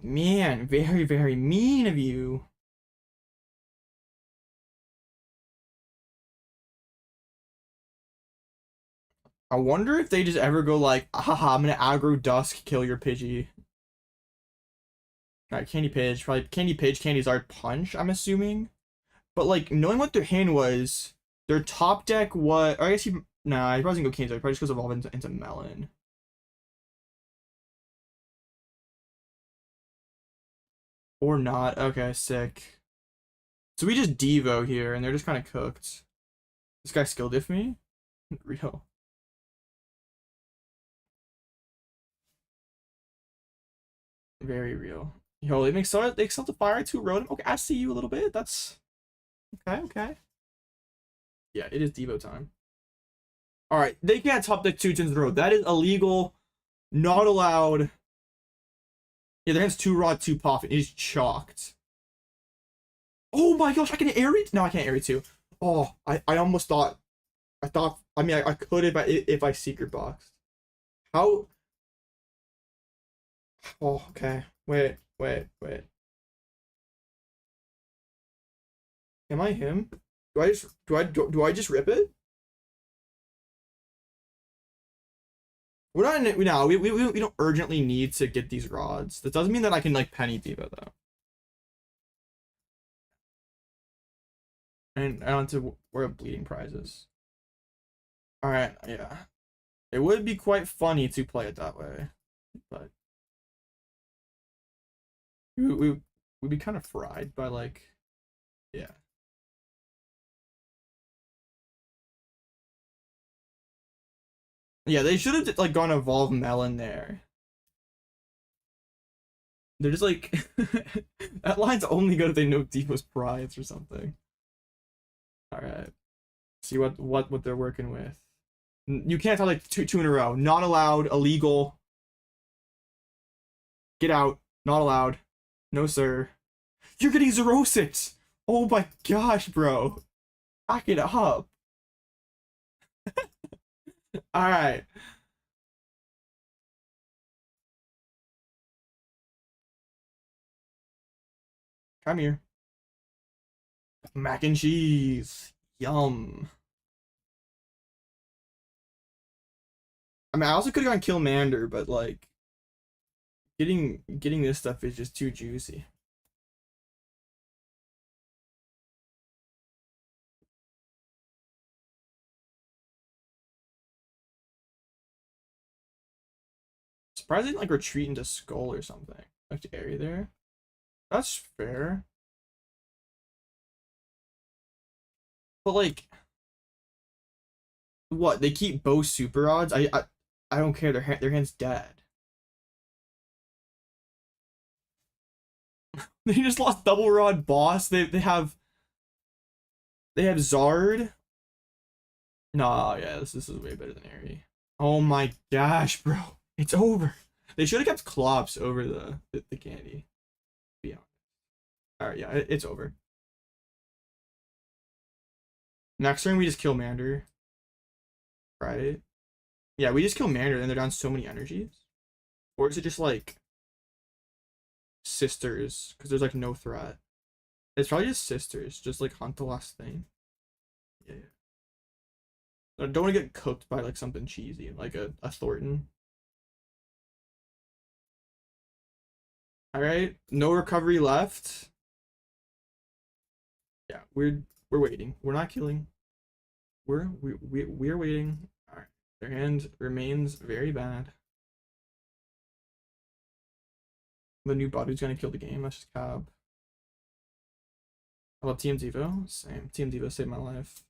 Man, very, very mean of you. I wonder if they just ever go like, haha, I'm gonna aggro Dusk, kill your Pidgey. Alright, Candy Pidge, probably Candy Pidge, Candy Zard Punch, I'm assuming. But like, knowing what their hand was, their top deck was, or I guess he probably doesn't go Candy Zard, probably just goes Evolve into Melon. Or not. Okay, sick. So we just Devo here, and they're just kind of cooked. This guy skill diff me? Real. Very real. Yo, they excel the fire 2 Rotom. Okay, I see you a little bit. That's okay, okay. Yeah, it is Devo time. Alright, they can't top deck 2 Tins in a row. That is illegal. Not allowed. Yeah, their hand's 2 Rod, 2 Puff. It is chalked. Oh my gosh, I can Eri? No, I can't Eri 2. Oh, I almost thought. I mean, I could if I Secret Boxed. How? Oh, okay. Wait. Am I him? Do I just rip it? We're not in, no, we don't urgently need to get these rods. That doesn't mean that I can like Penny Devo though. And I want to wear bleeding prizes. Alright, yeah. It would be quite funny to play it that way. But we'd be kind of fried by like, yeah. Yeah, they should have like gone Evolve Melon there. They're just like that line's only good if they know Devo's Prize or something. Alright. See what they're working with. You can't have like two in a row. Not allowed, illegal. Get out. Not allowed. No sir. You're getting 0-6. Oh my gosh, bro. Back it up. Alright. Come here. Mac and cheese. Yum. I mean, I also could have gone Killmander, but like getting this stuff is just too juicy. Surprised they didn't like retreat into Skull or something. Like to area there. That's fair. But like, what? They keep both super odds? I don't care. Their hand's dead. They just lost double rod boss. They have Zard. No, yeah, this is way better than Eri. Oh my gosh, bro. It's over. They should have kept Clops over the candy. Yeah. Alright, yeah, it's over. Next turn we just kill Mander. Right? Yeah, we just kill Mander and they're down so many energies. Or is it just like sisters? Because there's like no threat. It's probably just sisters. Just like hunt the last thing. Yeah. I don't want to get cooked by like something cheesy, like a Thorton. Alright, no recovery left. Yeah, we're waiting. We're not killing. We're waiting. Alright. Their hand remains very bad. The new body's gonna kill the game. That's just cab. I love Team Devo. Same. Team Devo saved my life.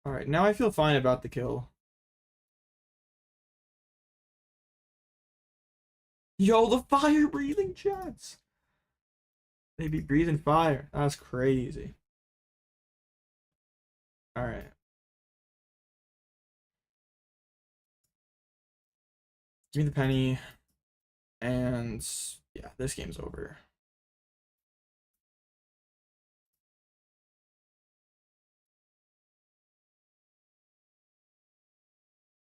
Alright, now I feel fine about the kill. Yo, the fire breathing jets! They be breathing fire. That's crazy. Alright. Give me the penny. And yeah, this game's over.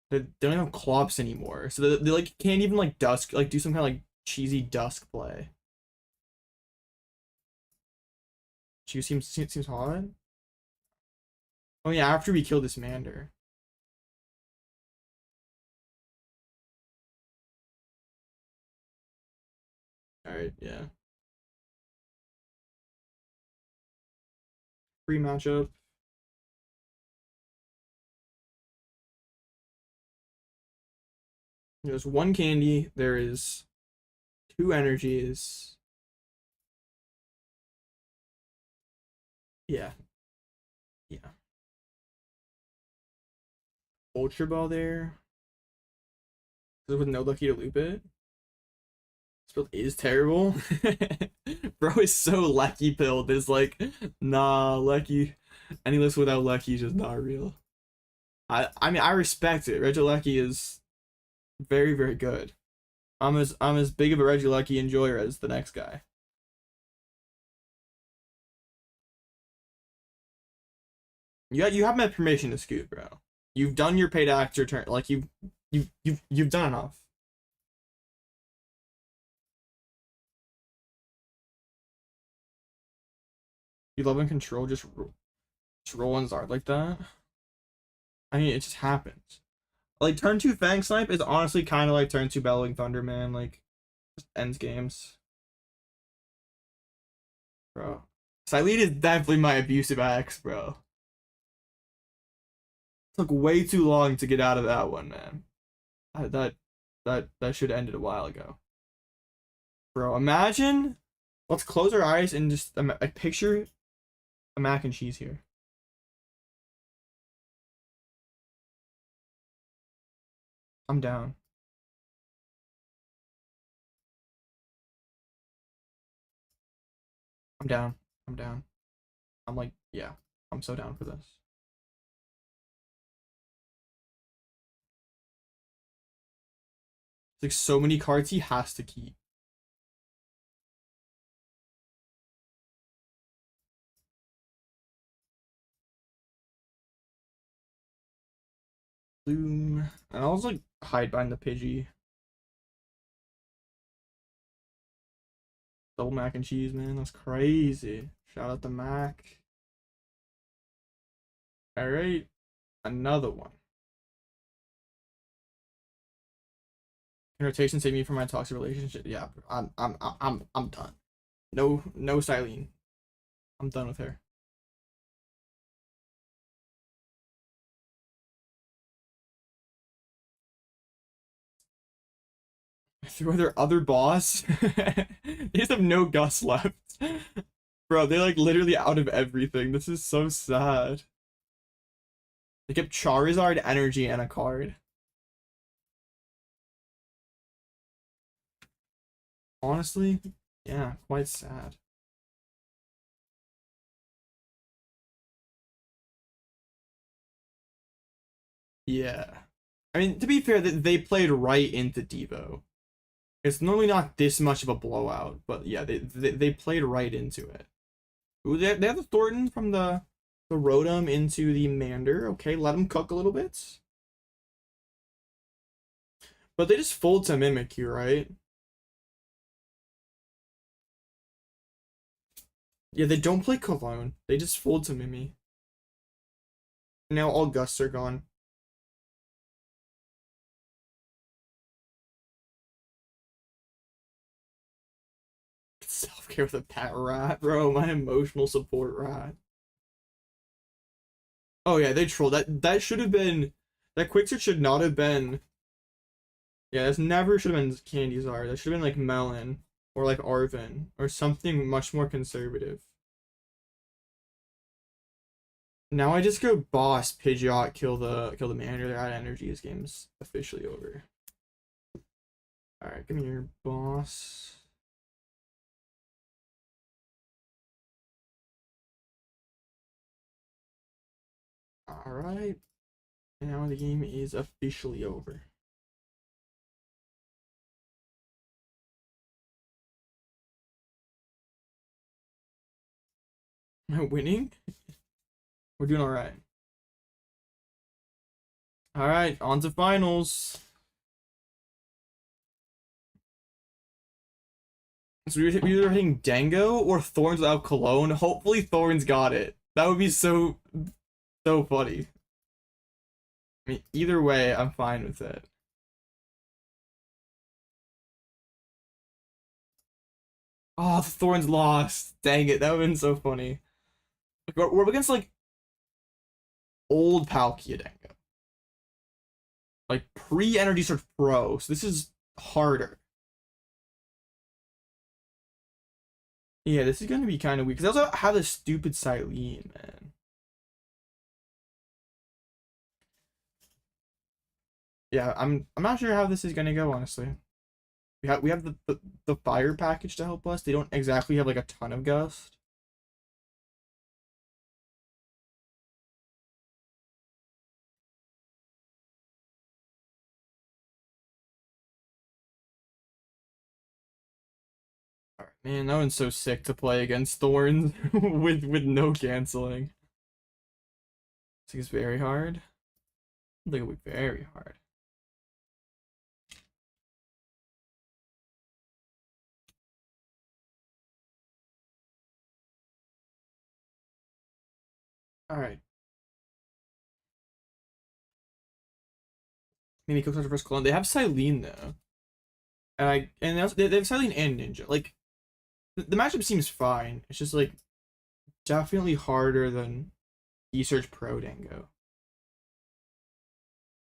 They don't have Clops anymore, so they like can't even like dusk, like do some kind of like cheesy dusk play. She seems hot. Oh yeah, after we kill this Mander. Alright, yeah. Free matchup. There's one candy, there is 2 energies. Yeah. Yeah. Ultra Ball there. With no lucky to loop it. This build is terrible. Bro is so lucky build. Is like, nah, lucky. Any list without lucky is just not real. I mean I respect it. Regilucky is very, very good. I'm as big of a Regilucky enjoyer as the next guy. You have my permission to scoot, bro. You've done your paid actor turn. Like you've done enough. You love and control just rolling Zard like that. I mean, it just happens. Like turn 2 Fang Snipe is honestly kind of like turn 2 Bellowing Thunder, man. Like just ends games, bro. Cyllene is definitely my abusive ex, bro. Took way too long to get out of that one, man. That should have ended a while ago, bro. Imagine. Let's close our eyes and just picture a mac and cheese here. I'm down. I'm down. I'm down. I'm like, yeah, I'm so down for this. Like so many cards he has to keep. Bloom. And I'll also like hide behind the Pidgey. Double mac and cheese, man. That's crazy. Shout out to Mac. Alright. Another one. Rotation saved me from my toxic relationship. Yeah, I'm done. No Cyllene. I'm done with her. Through their other boss. They just have no Gus left. Bro, they're like literally out of everything. This is so sad. They kept Charizard, energy, and a card. Honestly, yeah, quite sad. Yeah. I mean, to be fair, they played right into Devo. It's normally not this much of a blowout, but yeah, they played right into it. Ooh, they have the Thorton from the the Rotom into the Mander. Okay, let him cook a little bit. But they just fold to Mimikyu, right? Yeah, they don't play Cologne. They just fold to Mimi. Now all Gusts are gone. Self-care with a pet rat, bro. My emotional support rat. Oh yeah, they trolled. That should have been, that quick search should not have been. Yeah, this never should have been Candy Czar. That should have been like Melon or like Arven or something much more conservative. Now I just go boss Pidgeot, kill the Mander. They're out of energy. This game's officially over. All right, give me your boss. All right, now the game is officially over. Am I winning? We're doing all right. All right, on to finals. So we're either hitting Dango or Thorns without Cologne. Hopefully Thorns got it. That would be so funny. I mean, either way, I'm fine with it. Oh, the Thorns lost. Dang it, that would have been so funny. We're up against like old Palkia Dango. Like pre-Energy Search Pro, so this is harder. Yeah, this is gonna be kind of weak. Because I also have this stupid Cyllene, man. Yeah, I'm not sure how this is gonna go, honestly. We have the fire package to help us. They don't exactly have like a ton of gust. Alright, man, that one's so sick to play against Thorns with no canceling. I think it's very hard. I think it'll be very hard. All right. Maybe Cook's first clone. They have Cyllene though, and they have Cyllene and Ninja. Like the matchup seems fine. It's just like definitely harder than Research Pro Dango.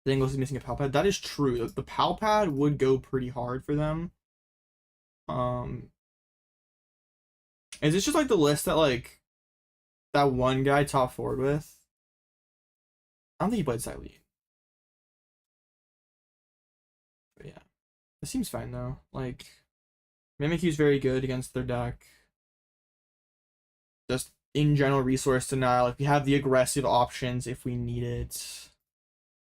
Dango's missing a Pal Pad. That is true. The Pal Pad would go pretty hard for them. Is this just like the list that like that one guy top forward with? I don't think he played Cyllene. But yeah. This seems fine though. Like Mimikyu's very good against their deck. Just in general resource denial. If we have the aggressive options if we need it.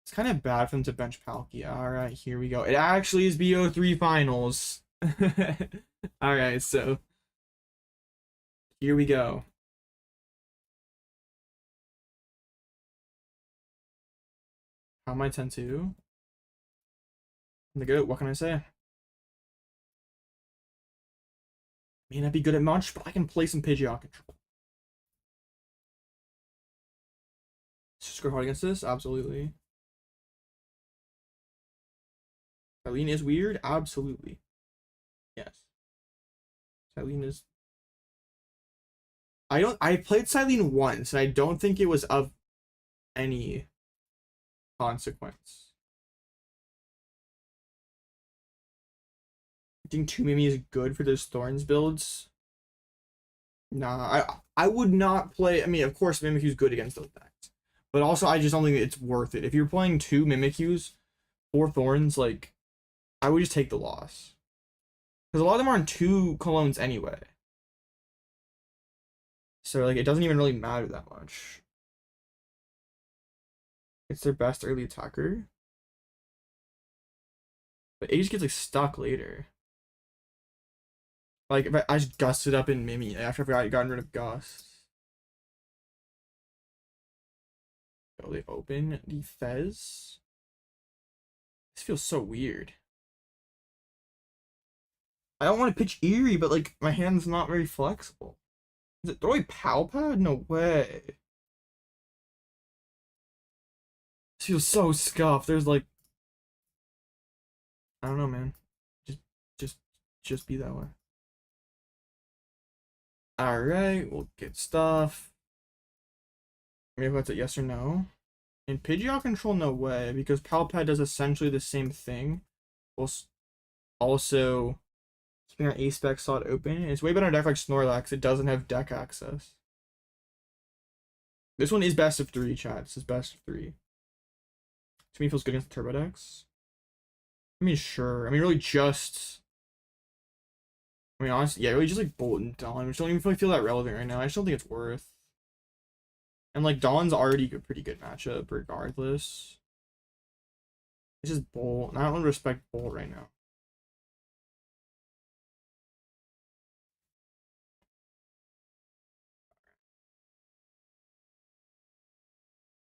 It's kind of bad for them to bench Palkia. Alright, here we go. It actually is BO3 finals. Alright, so here we go. How am I 10-2? Good, what can I say? May not be good at much, but I can play some Pidgeot control. Score hard against this? Absolutely. Cyllene is weird? Absolutely. Yes. Cyllene is... I played Cyllene once, and I don't think it was of any consequence. I think 2 Mimi is good for those Thorns builds. Nah, I would not play... I mean, of course, Mimikyu's good against those decks. But also, I just don't think it's worth it. If you're playing 2 Mimikyus, 4 Thorns, like, I would just take the loss. Because a lot of them are on 2 Colognes anyway. So, like, it doesn't even really matter that much. It's their best early attacker. But it just gets, like, stuck later. Like, if I just gusted up in Mimi after I forgot you got rid of Gust. Oh, they open the Fez. This feels so weird. I don't want to pitch Eri, but like my hand's not very flexible. Is it throwing Pal Pad? No way. This feels so scuffed. There's like, I don't know, man. Just, just, just be that way. All right, we'll get stuff. Maybe that's a yes or no. In Pidgeot control, no way, because Pal Pad does essentially the same thing. We'll also keeping our A-Spec slot open. It's way better in a deck like Snorlax. It doesn't have deck access. This one is best of 3, chat. This is best of 3. To me, it feels good against the Turbo decks. I mean, sure. I mean, really just... I mean, honestly, yeah, really just like Bolt and Dawn, which don't even really feel that relevant right now. I just don't think it's worth. And like Dawn's already a pretty good matchup regardless. It's just Bolt, and I don't respect Bolt right now.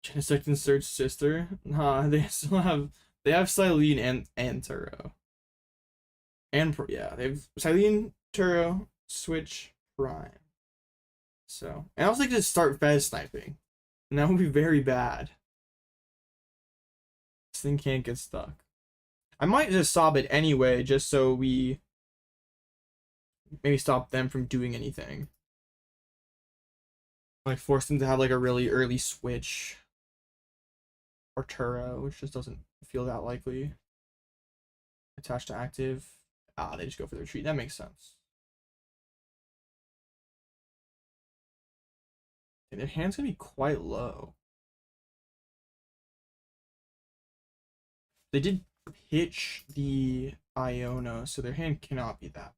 Genesect and Surge Sister? Nah, they still have Cyllene and Turo. And yeah, they have Cyllene, Turo, Switch, Prime. So, and I also like to start Fez sniping. And that would be very bad. This thing can't get stuck. I might just sob it anyway, just so we maybe stop them from doing anything. Like force them to have like a really early switch. Or Turo, which just doesn't feel that likely. Attached to active. Ah, they just go for the retreat. That makes sense. Okay, their hand's gonna be quite low. They did pitch the Iono, so their hand cannot be that.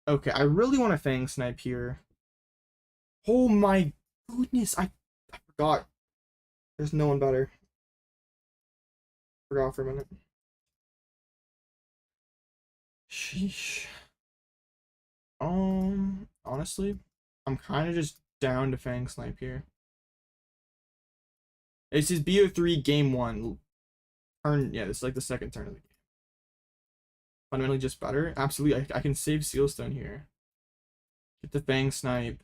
Okay, I really want to Fang Snipe here. Oh my goodness, I forgot. There's no one better. Forgot for a minute. Sheesh. Honestly, I'm kind of just down to Fang Snipe here. It's his BO3 game 1. Turn, yeah, this is like the second turn of the game. Fundamentally just better. Absolutely, I can save Sealstone here. Get the Fang Snipe.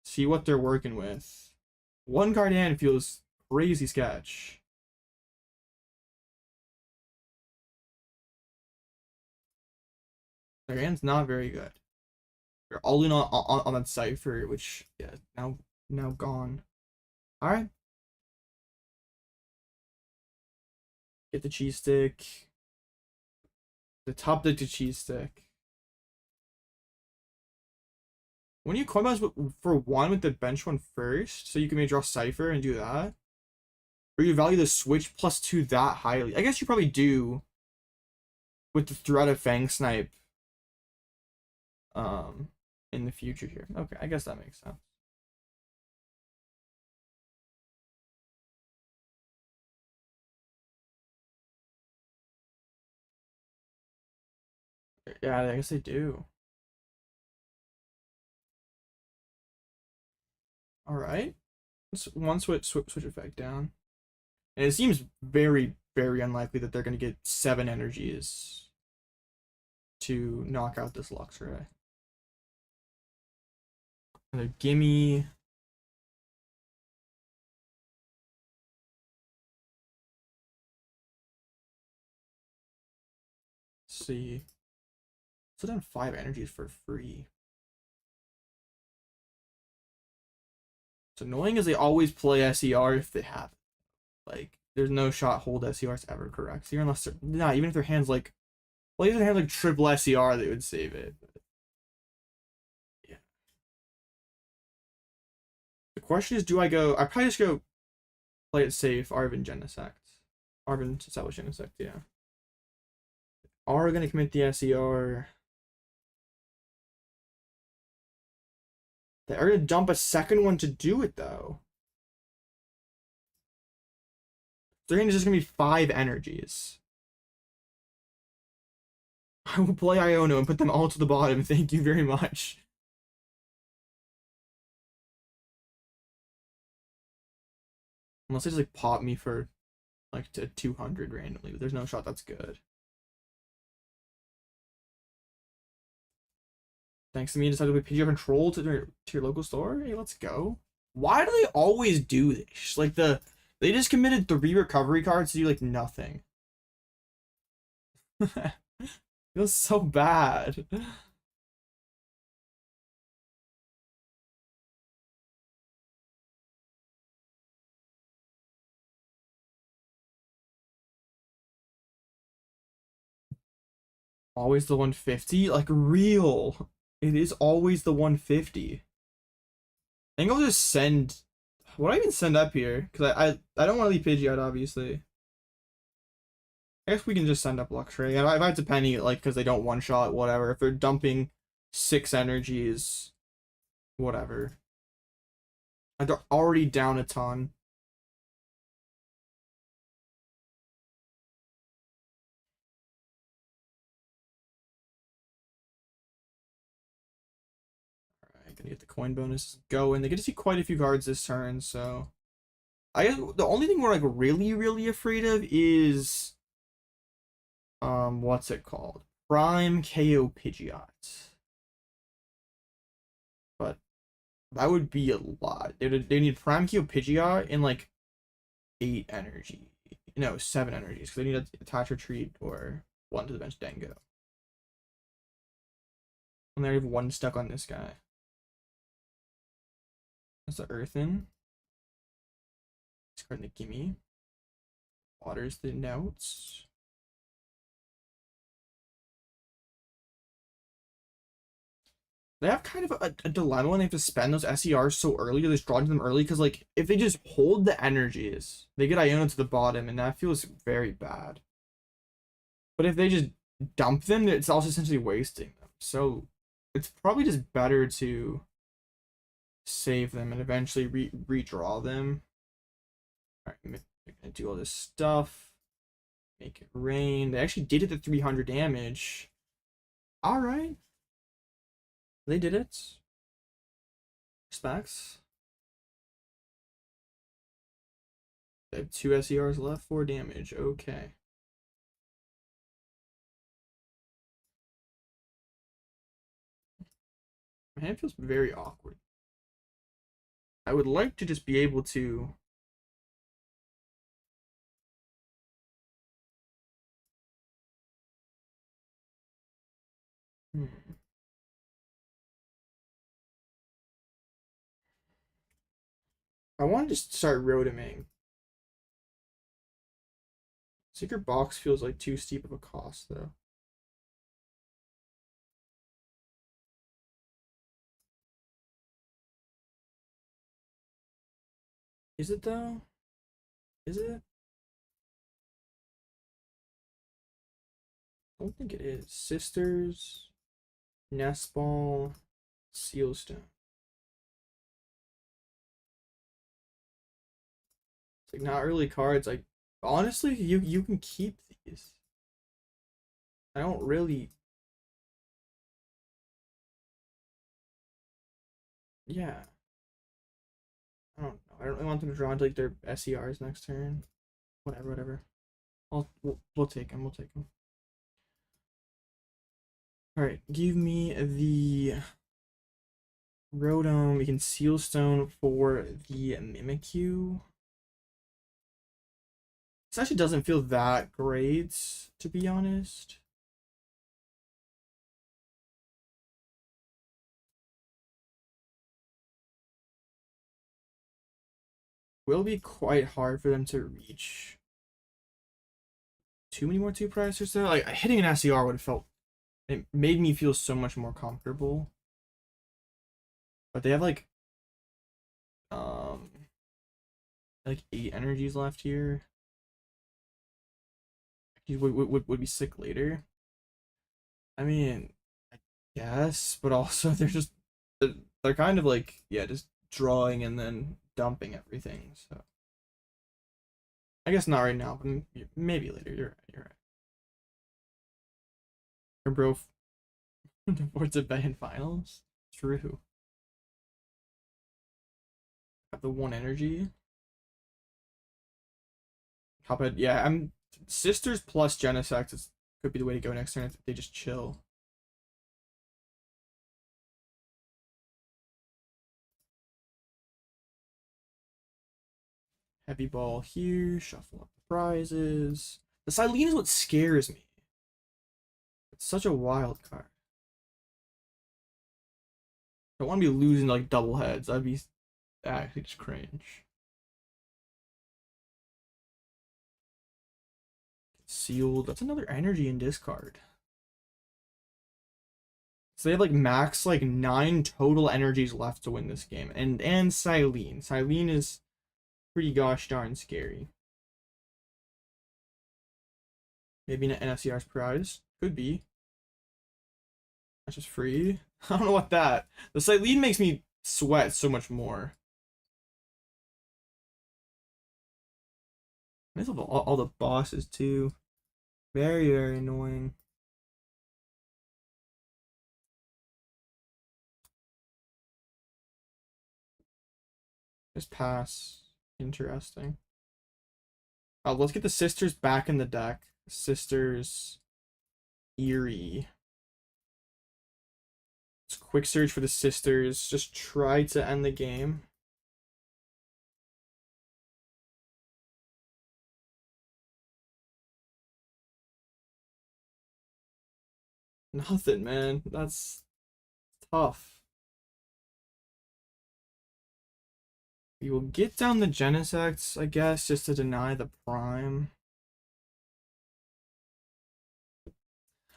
See what they're working with. One Guardian feels crazy sketch. Their hand's not very good. They're all in on that Cypher, which yeah, now gone. Alright. Get the cheese stick. The top deck to cheese stick. When you coin bounce for 1 with the bench one first, so you can maybe draw Cypher and do that. Or you value the switch +2 that highly. I guess you probably do with the threat of Fang Snipe in the future here. Okay, I guess that makes sense. Yeah, I guess they do. All right, one switch effect down, and it seems very unlikely that they're gonna get 7 energies to knock out this Luxray. Another gimme. Let's see. So done 5 energies for free. What's annoying is they always play SER if they have it. Like, there's no shot hold SERs ever correct here unless they're not, even if their hands like, well, even if their hands like triple SER, they would save it. But, yeah. The question is, do I go? I probably just go play it safe. Arven Genesect. Arven establish Genesect. Yeah. Are gonna commit the SER. They are gonna dump a second one to do it though. Their hand is just gonna be 5 energies. I will play Iono and put them all to the bottom. Thank you very much. Unless they just like pop me for like to 200 randomly, but there's no shot that's good. Thanks to me, you decided to pay Pidgeot control to your local store. Hey, let's go. Why do they always do this? Like they just committed 3 recovery cards to do like nothing. Feels so bad. Always the 150? Like real. It is always the 150. I think I'll just send. What do I even send up here? Because I don't want to leave Pidgeot, obviously. I guess we can just send up Luxray. If I have to Penny, like, because they don't one-shot, whatever. If they're dumping 6 energies, whatever. And they're already down a ton. Alright, gonna get the coin bonus going. They get to see quite a few cards this turn, so... I guess the only thing we're, like, really afraid of is... what's it called? Prime KO Pidgeot. But that would be a lot. They need Prime KO Pidgeot in like 8 energy. No, 7 energies, because they need to attach retreat or 1 to the bench Dango. And they already have 1 stuck on this guy. That's the Earthen. Discarding the Gimme. Waters the notes. They have kind of a dilemma when they have to spend those SERs so early, or they draw into them early, because like if they just hold the energies, they get Iono to the bottom, and that feels very bad. But if they just dump them, it's also essentially wasting them. So it's probably just better to save them and eventually redraw them. Alright, I'm gonna do all this stuff. Make it rain. They actually did it at 300 damage. Alright. They did it. Respects. They have 2 SERs left, 4 damage. Okay. My hand feels very awkward. I would like to just be able to... I want to just start rotoming. Secret Box feels like too steep of a cost, though. Is it, though? Is it? I don't think it is. Sisters, Nest Ball, Sealstone. It's like not really cards. Like honestly, you can keep these. I don't really. Yeah. I don't know. I don't really want them to draw into like their SERs next turn. Whatever. We'll take them. We'll take them. All right, give me the Rotom. We can Sealstone for the Mimikyu. This actually doesn't feel that great, to be honest. Will be quite hard for them to reach too many more 2 price or so. Like hitting an SER would have felt, it made me feel so much more comfortable. But they have like 8 energies left here. Would be sick later. I mean, I guess, but also they're kind of like, yeah, just drawing and then dumping everything. So I guess not right now, but maybe later. You're right. Your bro towards a bet in finals. True. Have the 1 energy. Cuphead, yeah, I'm Sisters plus Genesect could be the way to go next turn if they just chill. Heavy ball here, shuffle up the prizes. The Cyllene is what scares me. It's such a wild card. I don't want to be losing like double heads. That'd be actually just cringe. Sealed. That's another energy in discard. So they have like max like 9 total energies left to win this game. And Cyllene. Cyllene is pretty gosh darn scary. Maybe an NFCR's prize. Could be. That's just free. I don't know what that. The Cyllene makes me sweat so much more. I love all the bosses too. Very, very annoying. Just pass. Interesting. Let's get the sisters back in the deck. Sisters. Eri. Let's quick search for the sisters. Just try to end the game. Nothing, man. That's tough. We will get down the Genesects, I guess, just to deny the Prime.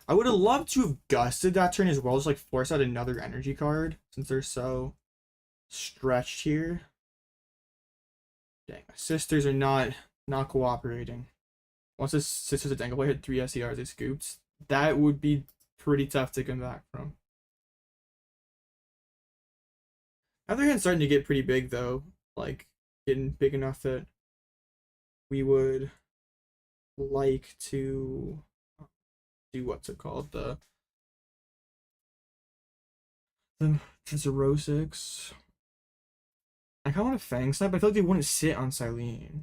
I would have loved to have gusted that turn as well, just like force out another energy card, since they're so stretched here. Dang, my sisters are not cooperating. Once the sisters of Dengaboy hit 3 SCRs, they scooped. That would be pretty tough to come back from. Other hand starting to get pretty big though, like getting big enough that we would like to do what's it called, the Zerosix. I kind of want a Fang Snap, but I feel like they wouldn't sit on Cyllene.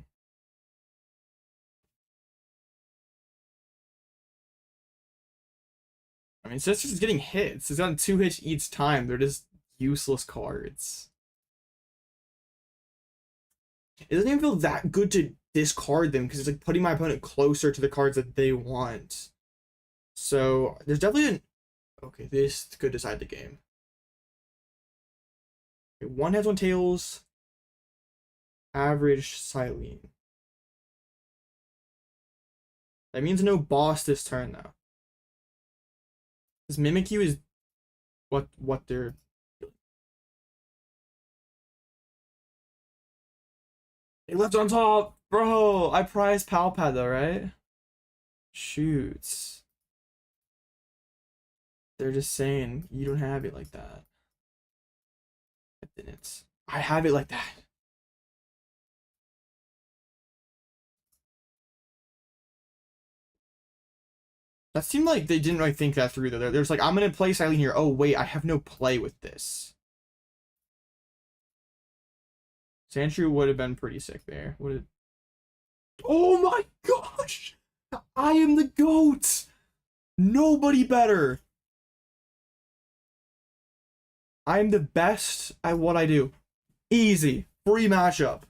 I mean, Sisters is getting hits. It's gotten 2 hits each time. They're just useless cards. It doesn't even feel that good to discard them because it's like putting my opponent closer to the cards that they want. So there's definitely an okay. This could decide the game. Okay, 1 heads, 1 tails. Average Cyllene. That means no boss this turn though. This Mimikyu is what they're. They left on top, bro. I prize Pal Pad though, right? Shoots. They're just saying you don't have it like that. I didn't. I have it like that. That seemed like they didn't really think that through though. They're just like, I'm gonna play Cyllene here. Oh wait, I have no play with this. Sandshrew would have been pretty sick there. Would it? Oh my gosh! I am the GOAT! Nobody better! I am the best at what I do. Easy. Free matchup.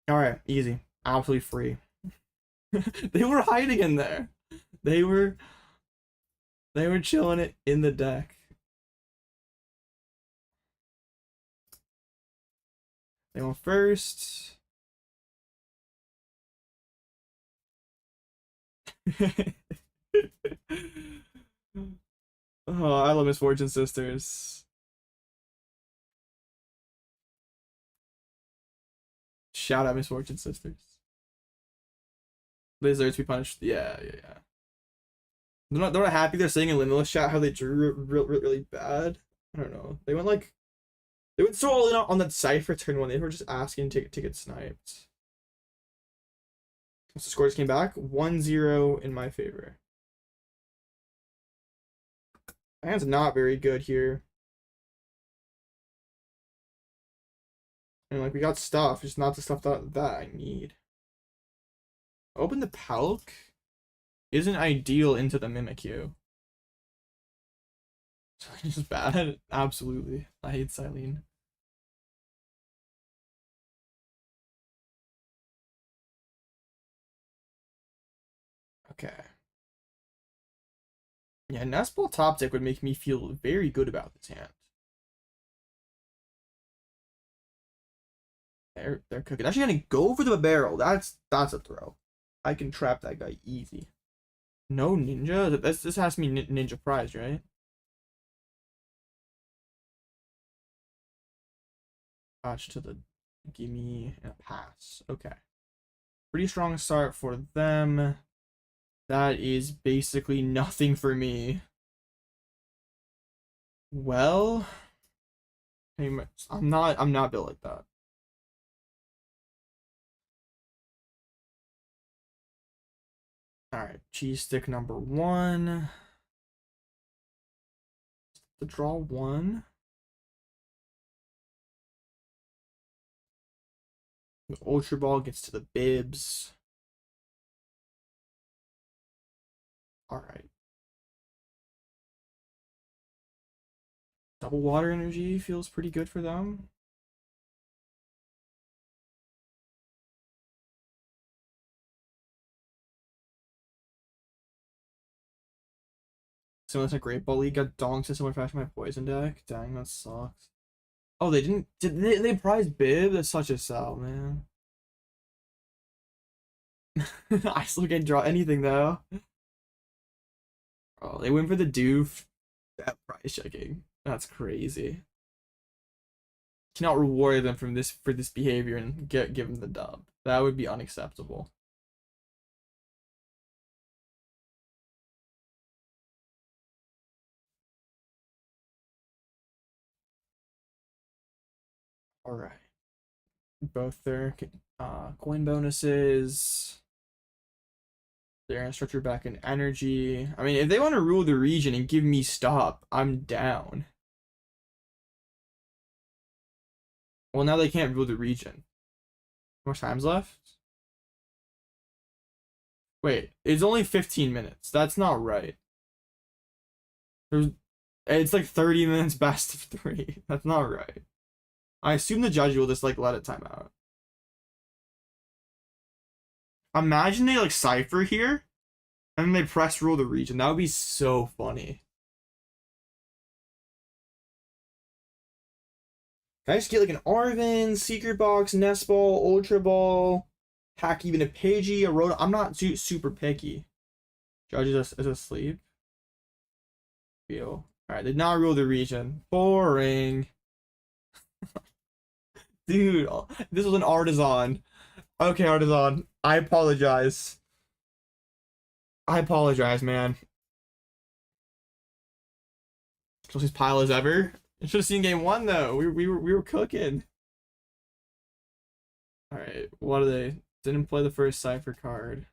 Alright, easy. Absolutely free. They were hiding in there. They were chilling it in the deck. They went first. Oh, I love Misfortune Sisters. Shout out Misfortune Sisters. They deserve to be punished. Yeah. They're not happy they're saying in Limitless chat how they drew really bad. I don't know. They went so all in on that Cypher turn one. They were just asking to get sniped. So the scores came back 1-0 in my favor. My hand's not very good here. And like we got stuff, just not the stuff that I need. Open the Palk isn't ideal into the Mimikyu. Cyllene is bad. Absolutely. I hate Cyllene. Okay. Yeah, Nest Ball top deck would make me feel very good about this hand. They're cooking. Actually gonna go for the barrel. That's a throw. I can trap that guy easy. No ninja? This has to be ninja prize, right? Patch to the gimme and a pass. Okay. Pretty strong start for them. That is basically nothing for me. Well, I'm not built like that. Alright, cheese stick number 1. The draw 1. The Ultra Ball gets to the bibs. Alright. Double water energy feels pretty good for them. So it's a Great Ball League got donked in similar fashion my poison deck. Dang, that sucks. Oh, they didn't. Did they prize bib? That's such a sell, man. I still can't draw anything though. Oh, they went for the doof. That prize checking. That's crazy. Cannot reward them from this for this behavior and give them the dub. That would be unacceptable. All right. Both their coin bonuses. They're gonna structure back in energy. I mean, if they want to rule the region and give me stop, I'm down. Well, now they can't rule the region. How much time's left? Wait, it's only 15 minutes. That's not right. It's like 30 minutes best of 3. That's not right. I assume the judge will just like let it time out. Imagine they like cipher here and then they press rule the region. That would be so funny. Can I just get like an Arven, Secret Box, Nest Ball, Ultra Ball, pack even a Pidgey, a Rotom? I'm not super picky. Judge is asleep. Feel. Alright, did not rule the region. Boring. Dude, this was an Artisan. Okay, Artisan. I apologize. I apologize, man. Closest pile as ever. You should have seen game 1 though. We were cooking. Alright, what are they? Didn't play the first cipher card.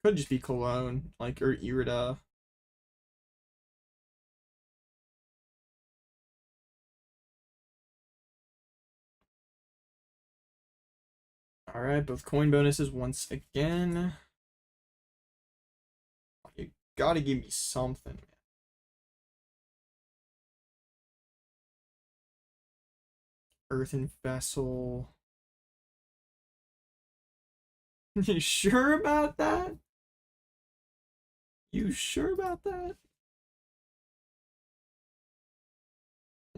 Could just be Cologne, like, or Irida. Alright, both coin bonuses once again. You gotta give me something, man. Earthen Vessel. You sure about that? You sure about that?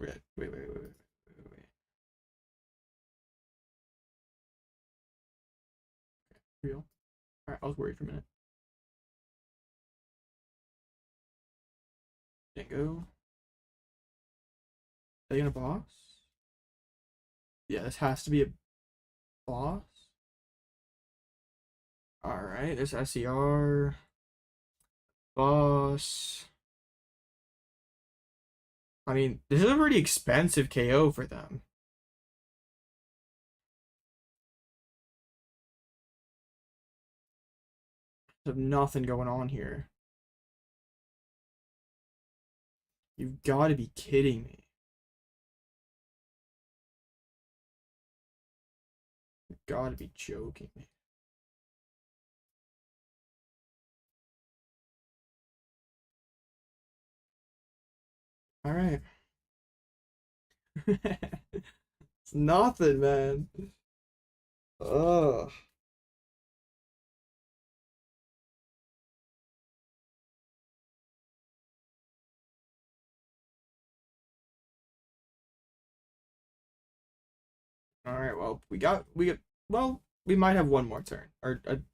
Wait. Real? Alright, I was worried for a minute. Dingo. Are they gonna boss? Yeah, this has to be a boss. Alright, there's SER. Boss. I mean, this is a pretty expensive KO for them. There's nothing going on here. You've got to be kidding me. gotta be joking me. All right. It's nothing, man. Ugh. All right. Well, we might have one more turn or an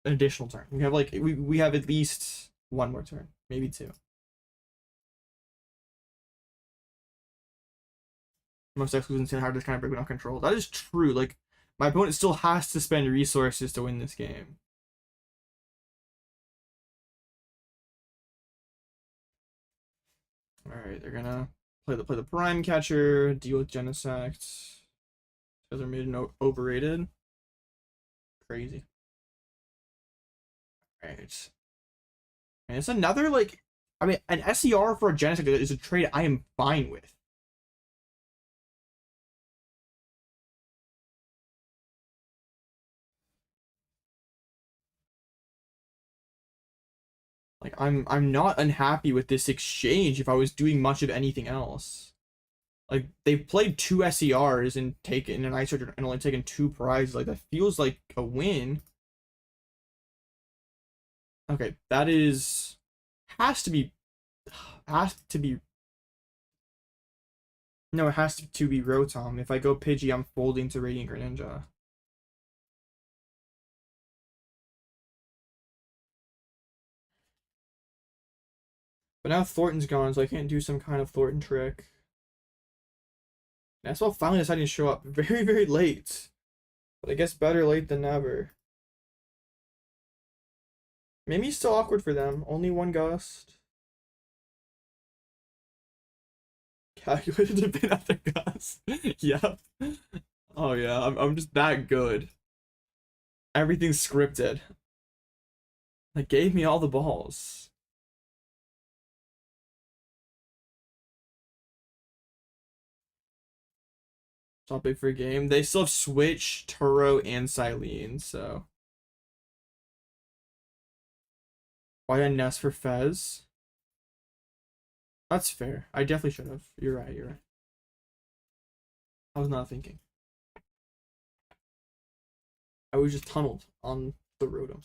additional turn. We have like we have at least one more turn, maybe two. Most exclusives and hard to kind of break without control. That is true. Like my opponent still has to spend resources to win this game. All right, they're gonna play the prime catcher, deal with Genesect. Those are mid and overrated. Crazy. All right, and it's another like, I mean, an SER for a Genesect is a trade I am fine with. Like I'm not unhappy with this exchange if I was doing much of anything else. Like they've played 2 SERs and taken an Night Stretcher and only taken 2 prizes. Like that feels like a win. Okay, that is has to be no, it has to be Rotom. If I go Pidgey, I'm folding to Radiant Greninja. But now Thornton's gone, so I can't do some kind of Thornton trick. Nest Ball finally deciding to show up very, very late. But I guess better late than never. Maybe it's still awkward for them. Only 1 gust. Calculated to pin out the gust. Yep. Oh yeah, I'm just that good. Everything's scripted. Like gave me all the balls. Top big for a game. They still have Switch, Turo, and Cyllene, so. Why did I Nest for Fez? That's fair. I definitely should have. You're right, you're right. I was not thinking. I was just tunneled on the Rotom.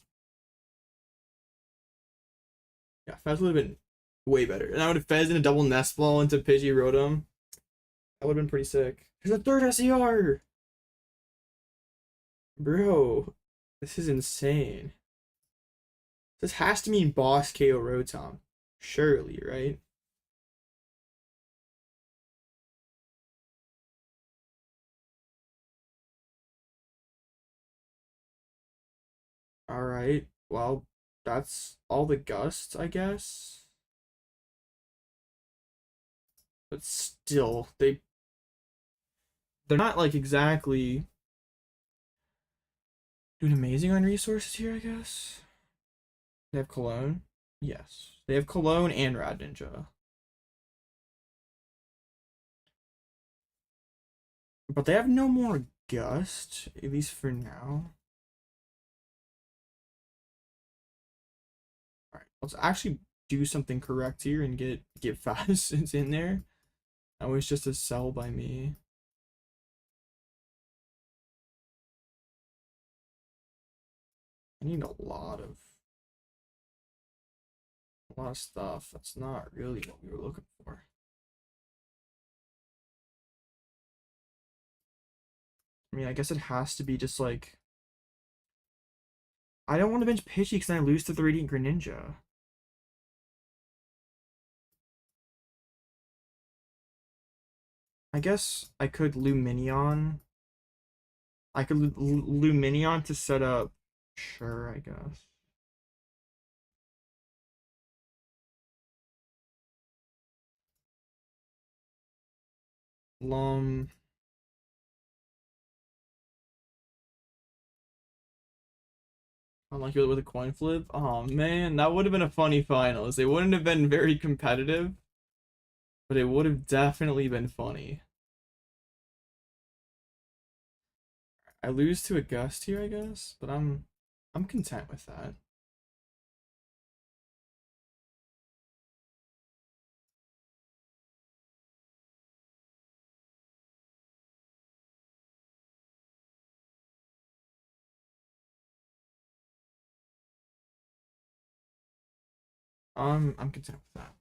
Yeah, Fez would have been way better. And I would have Fez in a double Nest Ball into Pidgey Rotom. That would have been pretty sick. There's a 3rd SER! Bro, this is insane. This has to mean boss KO Rotom. Surely, right? Alright, well, that's all the gusts, I guess. But still, they're not like exactly doing amazing on resources here, I guess. They have Cologne? Yes. They have Cologne and Rad Ninja. But they have no more Gust, at least for now. Alright, let's actually do something correct here and get Fast in there. That was just a sell by me. I need a lot of stuff. That's not really what we were looking for. I mean, I guess it has to be just like, I don't want to bench Pidgey because then I lose to the Radiant Greninja. I guess I could Lumineon. I could Lumineon to set up. Sure, I guess. Unlucky with a coin flip. Oh man, that would have been a funny finals. It wouldn't have been very competitive, but it would have definitely been funny. I lose to a gust here, I guess, but I'm content with that. I'm content with that.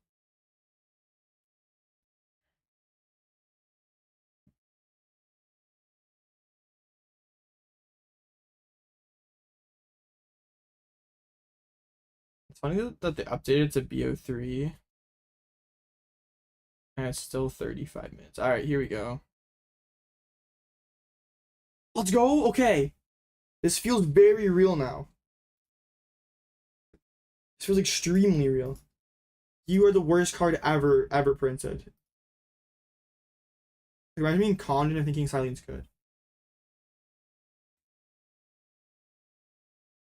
It's funny that they updated to BO3 and it's still 35 minutes. All right, here we go. Let's go. Okay. This feels very real now. This feels extremely real. You are the worst card ever printed. Imagine being conned and thinking Cylene's good.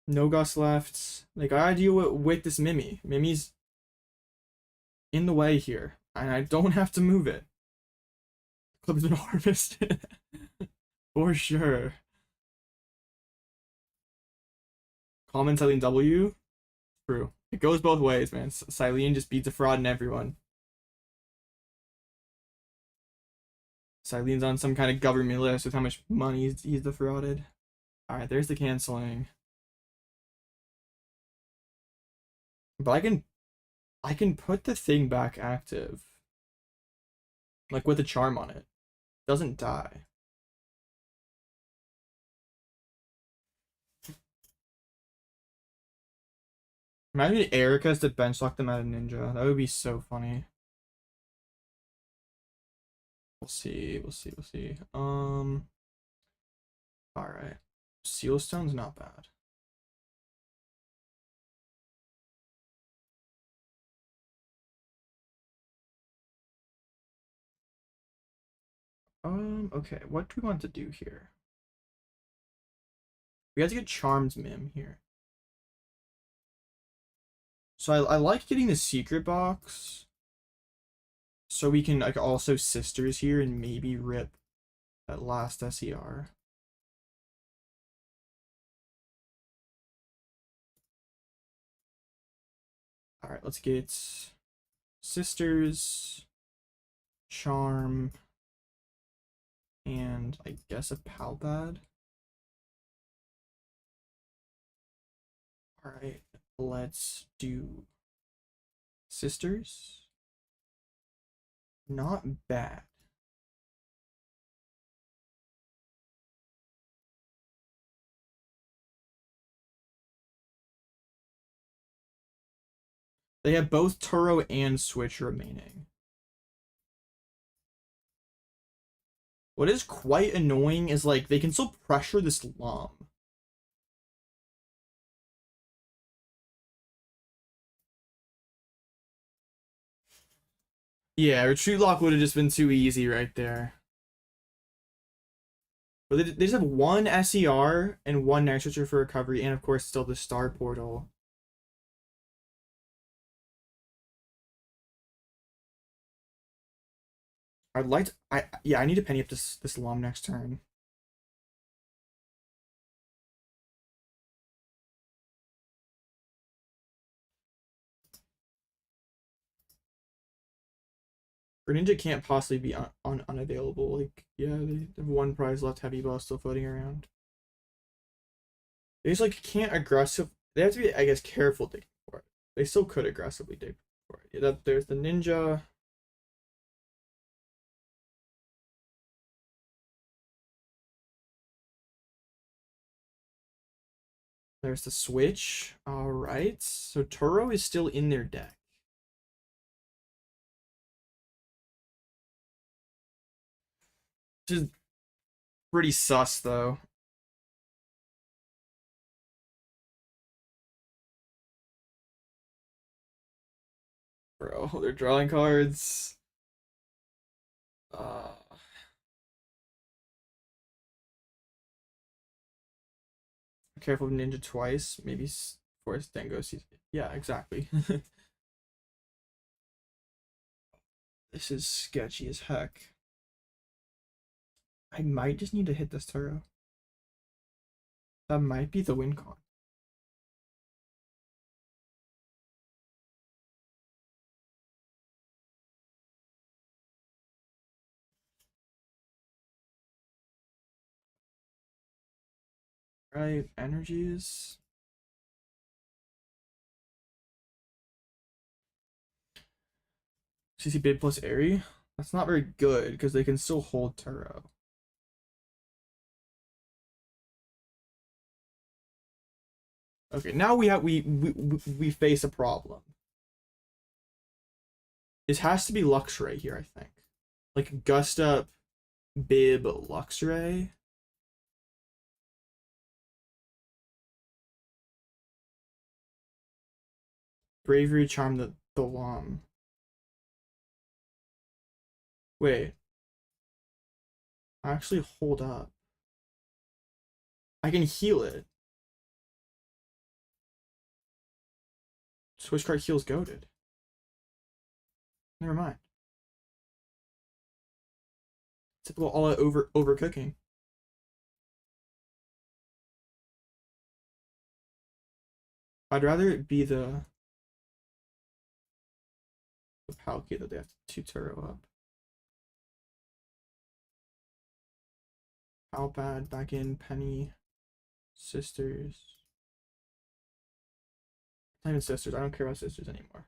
No Gust left. Like, I gotta deal with this Mimi. Mimi's in the way here, and I don't have to move it. Clip's been harvested. For sure. Common Cyllene W. True. It goes both ways, man. Cyllene just beats a fraud in everyone. Cylene's on some kind of government list with how much money he's defrauded. Alright, there's the canceling. But I can put the thing back active. Like with a charm on it. It doesn't die. Imagine Erica has to bench lock them out of Ninja. That would be so funny. We'll see. Alright. Sealstone's not bad. Okay, what do we want to do here? We have to get Charmed Mim here. So I like getting the secret box. So we can like also sisters here and maybe rip that last SER. Alright, let's get sisters, charm, and I guess a Pal Pad. Alright, let's do sisters. Not bad. They have both Turo and Switch remaining. What is quite annoying is like they can still pressure this Lum. Yeah, Retreat Lock would have just been too easy right there. But they just have one SER and one Night Stretcher for recovery, and of course still the Star Portal. I'd like to, I need to penny up this Lum next turn. Greninja can't possibly be unavailable. Like, yeah, they have one prize left, Heavy Ball still floating around. They just like can't aggressive. They have to be, I guess, careful digging for it. They still could aggressively dig for it. Yeah, there's the Ninja. There's the Switch. Alright. So Turo is still in their deck. Which is pretty sus, though. Bro, they're drawing cards. Careful of Ninja twice. Maybe Forest Dango sees. Yeah, exactly. This is sketchy as heck. I might just need to hit this Turo. That might be the win con. Right, energies. CC bid plus Eri. That's not very good because they can still hold Turo. Okay, now we face a problem. This has to be Luxray here, I think. Like Gust Up, Bib, Luxray. Bravery, Charm the Lom. Wait. Actually, hold up. I can heal it. Switch Cart heals goaded. Never mind. Typical all out overcooking. I'd rather it be the Palkia that they have to Turo up. Pal Pad back in, Penny, Sisters. Not even Sisters. I don't care about Sisters anymore.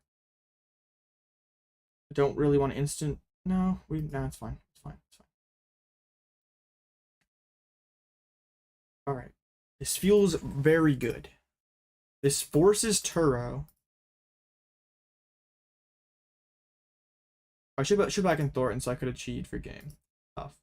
I don't really want instant. No, it's fine. It's fine. It's fine. All right. This feels very good. This forces Turo. I should back in Thorton so I could have cheated for game. Tough.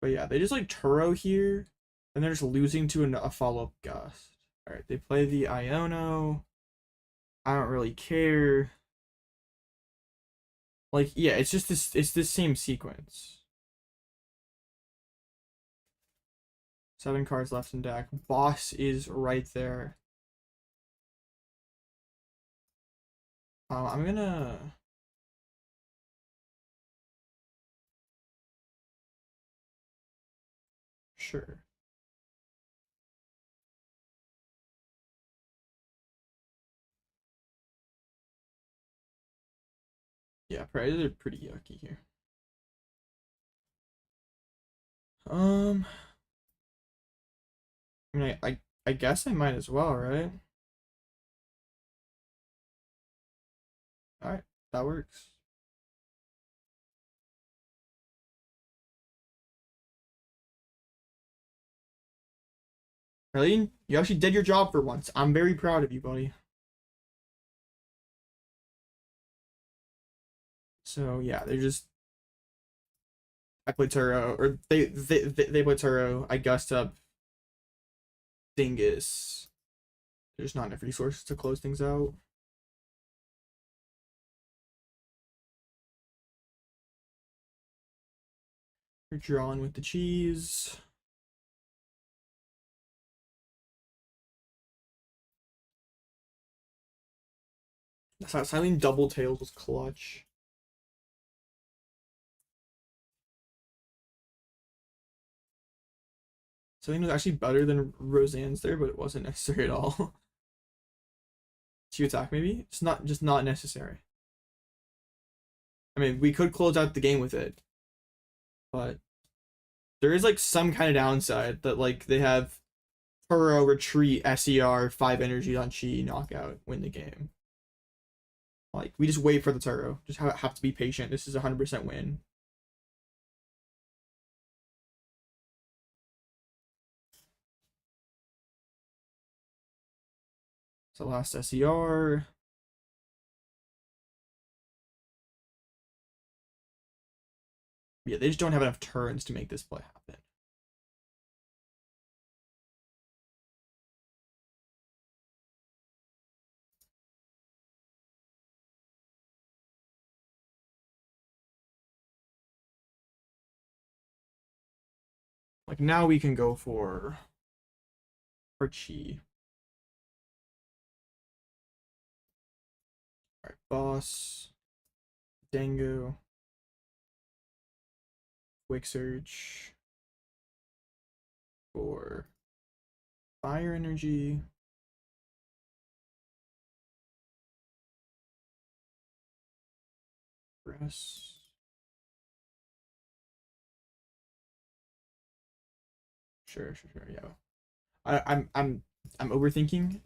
But yeah, they just like Turo here, and they're just losing to a follow-up Gust. All right, they play the Iono. I don't really care. Like, yeah, it's just this. It's the same sequence. 7 cards left in deck. Boss is right there. I'm gonna. Sure. Yeah, prices are pretty yucky here. I mean, I guess I might as well, right? All right, that works. Really? You actually did your job for once. I'm very proud of you, buddy. So yeah, they're just. I play Turo, or they play Turo. I gust up Dingus. There's not enough resources to close things out. You're drawing with the cheese. Cyllene double tails was clutch. Cyllene was actually better than Roseanne's there, but it wasn't necessary at all. 2 attack maybe? It's not just not necessary. I mean, we could close out the game with it, but there is like some kind of downside that like they have Turo, Retreat, SER, 5 energy on Chi, knockout, win the game. Like, we just wait for the Turo. Just have to be patient. This is 100% win. So last SER. Yeah, they just don't have enough turns to make this play happen. Like now we can go for Chi. Alright, Boss, Dango, Quick Search for Fire Energy. Press. Sure, yeah. I'm overthinking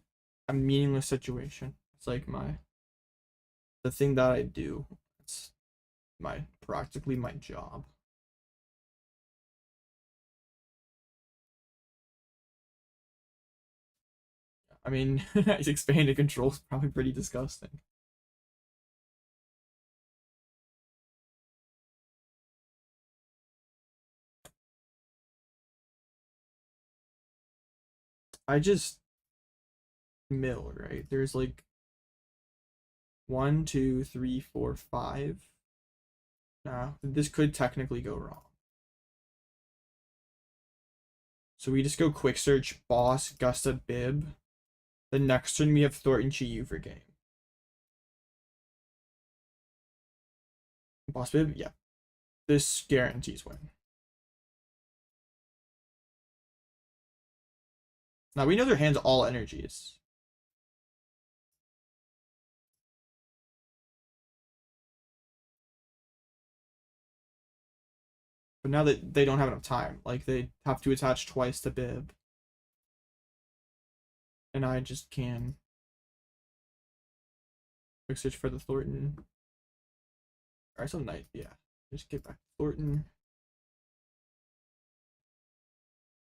a meaningless situation. It's like the thing that I do. It's practically my job. I mean, expanded control is probably pretty disgusting. I just mill, right? There's like 1, 2, 3, 4, 5. Nah, this could technically go wrong. So we just go Quick Search, Boss, Gusta, Bib. The next turn we have Thorton Chi for game. Boss Bib, yeah. This guarantees win. Now we know their hand's all energies. But now that they don't have enough time, like they have to attach twice to Bib. And I just can Quick Search for the Thorton. Alright, so Night, yeah. Just get back to Thorton.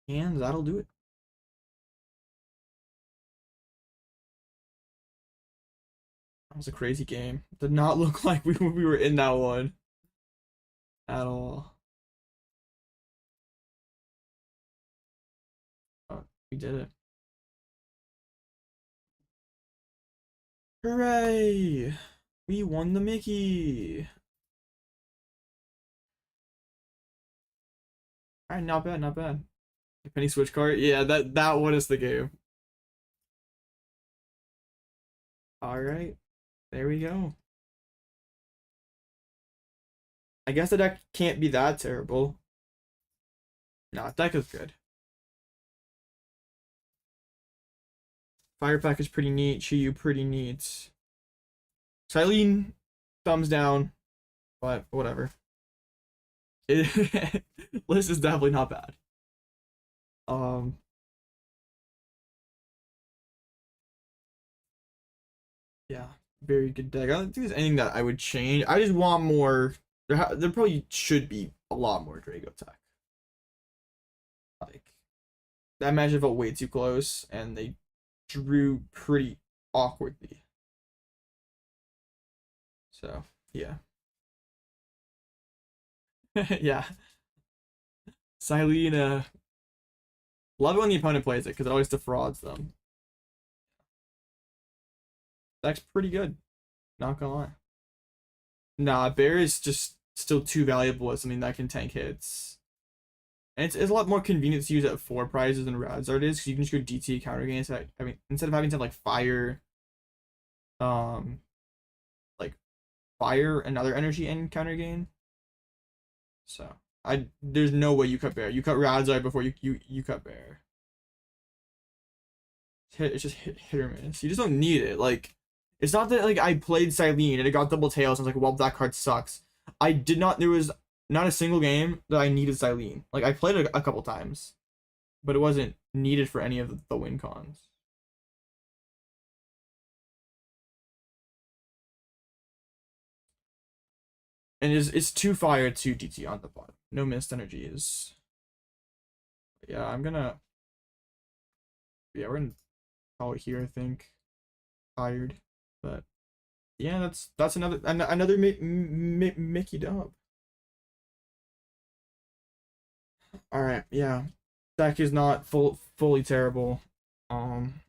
And that'll do it. That was a crazy game. Did not look like we were in that one at all. Oh, we did it. Hooray! We won the Mickey. Alright, not bad, not bad. Penny Switch Cart, yeah, that one is the game. Alright, there we go. I guess the deck can't be that terrible. Nah, deck is good. Fire Pack is pretty neat. Chiyu pretty neat. Cyllene, thumbs down, but whatever. List is definitely not bad. Yeah, very good deck. I don't think there's anything that I would change. I just want more. There probably should be a lot more Drago tech. Like that match felt way too close, and they drew pretty awkwardly. So yeah, yeah. Cyllene, love it when the opponent plays it because it always defrauds them. That's pretty good. Not gonna lie. Nah, Bear is just still too valuable as something that can tank hits. And it's a lot more convenient to use at 4 prizes than Radzard is, because you can just go DT Counter Gain. So I mean, instead of having to like fire another energy and Counter Gain. So there's no way you cut Bear. You cut Radzard before you cut Bear. It's just hit or miss. You just don't need it. Like, it's not that like I played Cyllene and it got double tails and I was like, well, that card sucks. There was not a single game that I needed Cyllene. Like, I played it a couple times, but it wasn't needed for any of the win cons. And it's 2 fire, 2 DT on the bottom. No missed energies. Yeah, we're gonna call it here, I think. Tired. But yeah, that's another Mickey dub. All right, yeah, deck is not fully terrible. Fun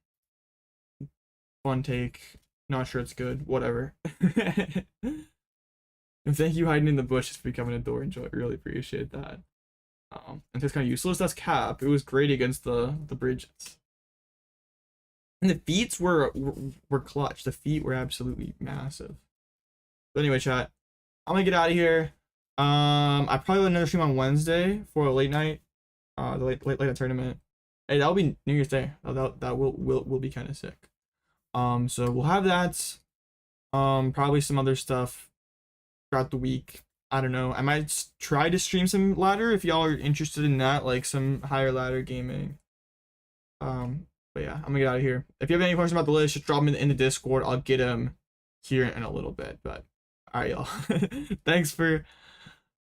take. Not sure it's good. Whatever. And thank you hiding in the bushes for becoming a door enjoy. Really appreciate that. And it's kind of useless. That's Cap. It was great against the bridges. And the feats were clutch. The feet were absolutely massive. But anyway, chat, I'm gonna get out of here. I probably will another stream on Wednesday for a late night, the late night tournament. Hey, that'll be New Year's Day. That will be kind of sick. So we'll have that. Probably some other stuff throughout the week. I don't know. I might try to stream some ladder if y'all are interested in that, like some higher ladder gaming. But yeah, I'm gonna get out of here. If you have any questions about the list, just drop them in the Discord. I'll get them here in a little bit. But all right, y'all. Thanks for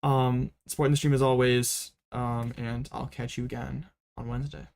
supporting the stream as always. And I'll catch you again on Wednesday.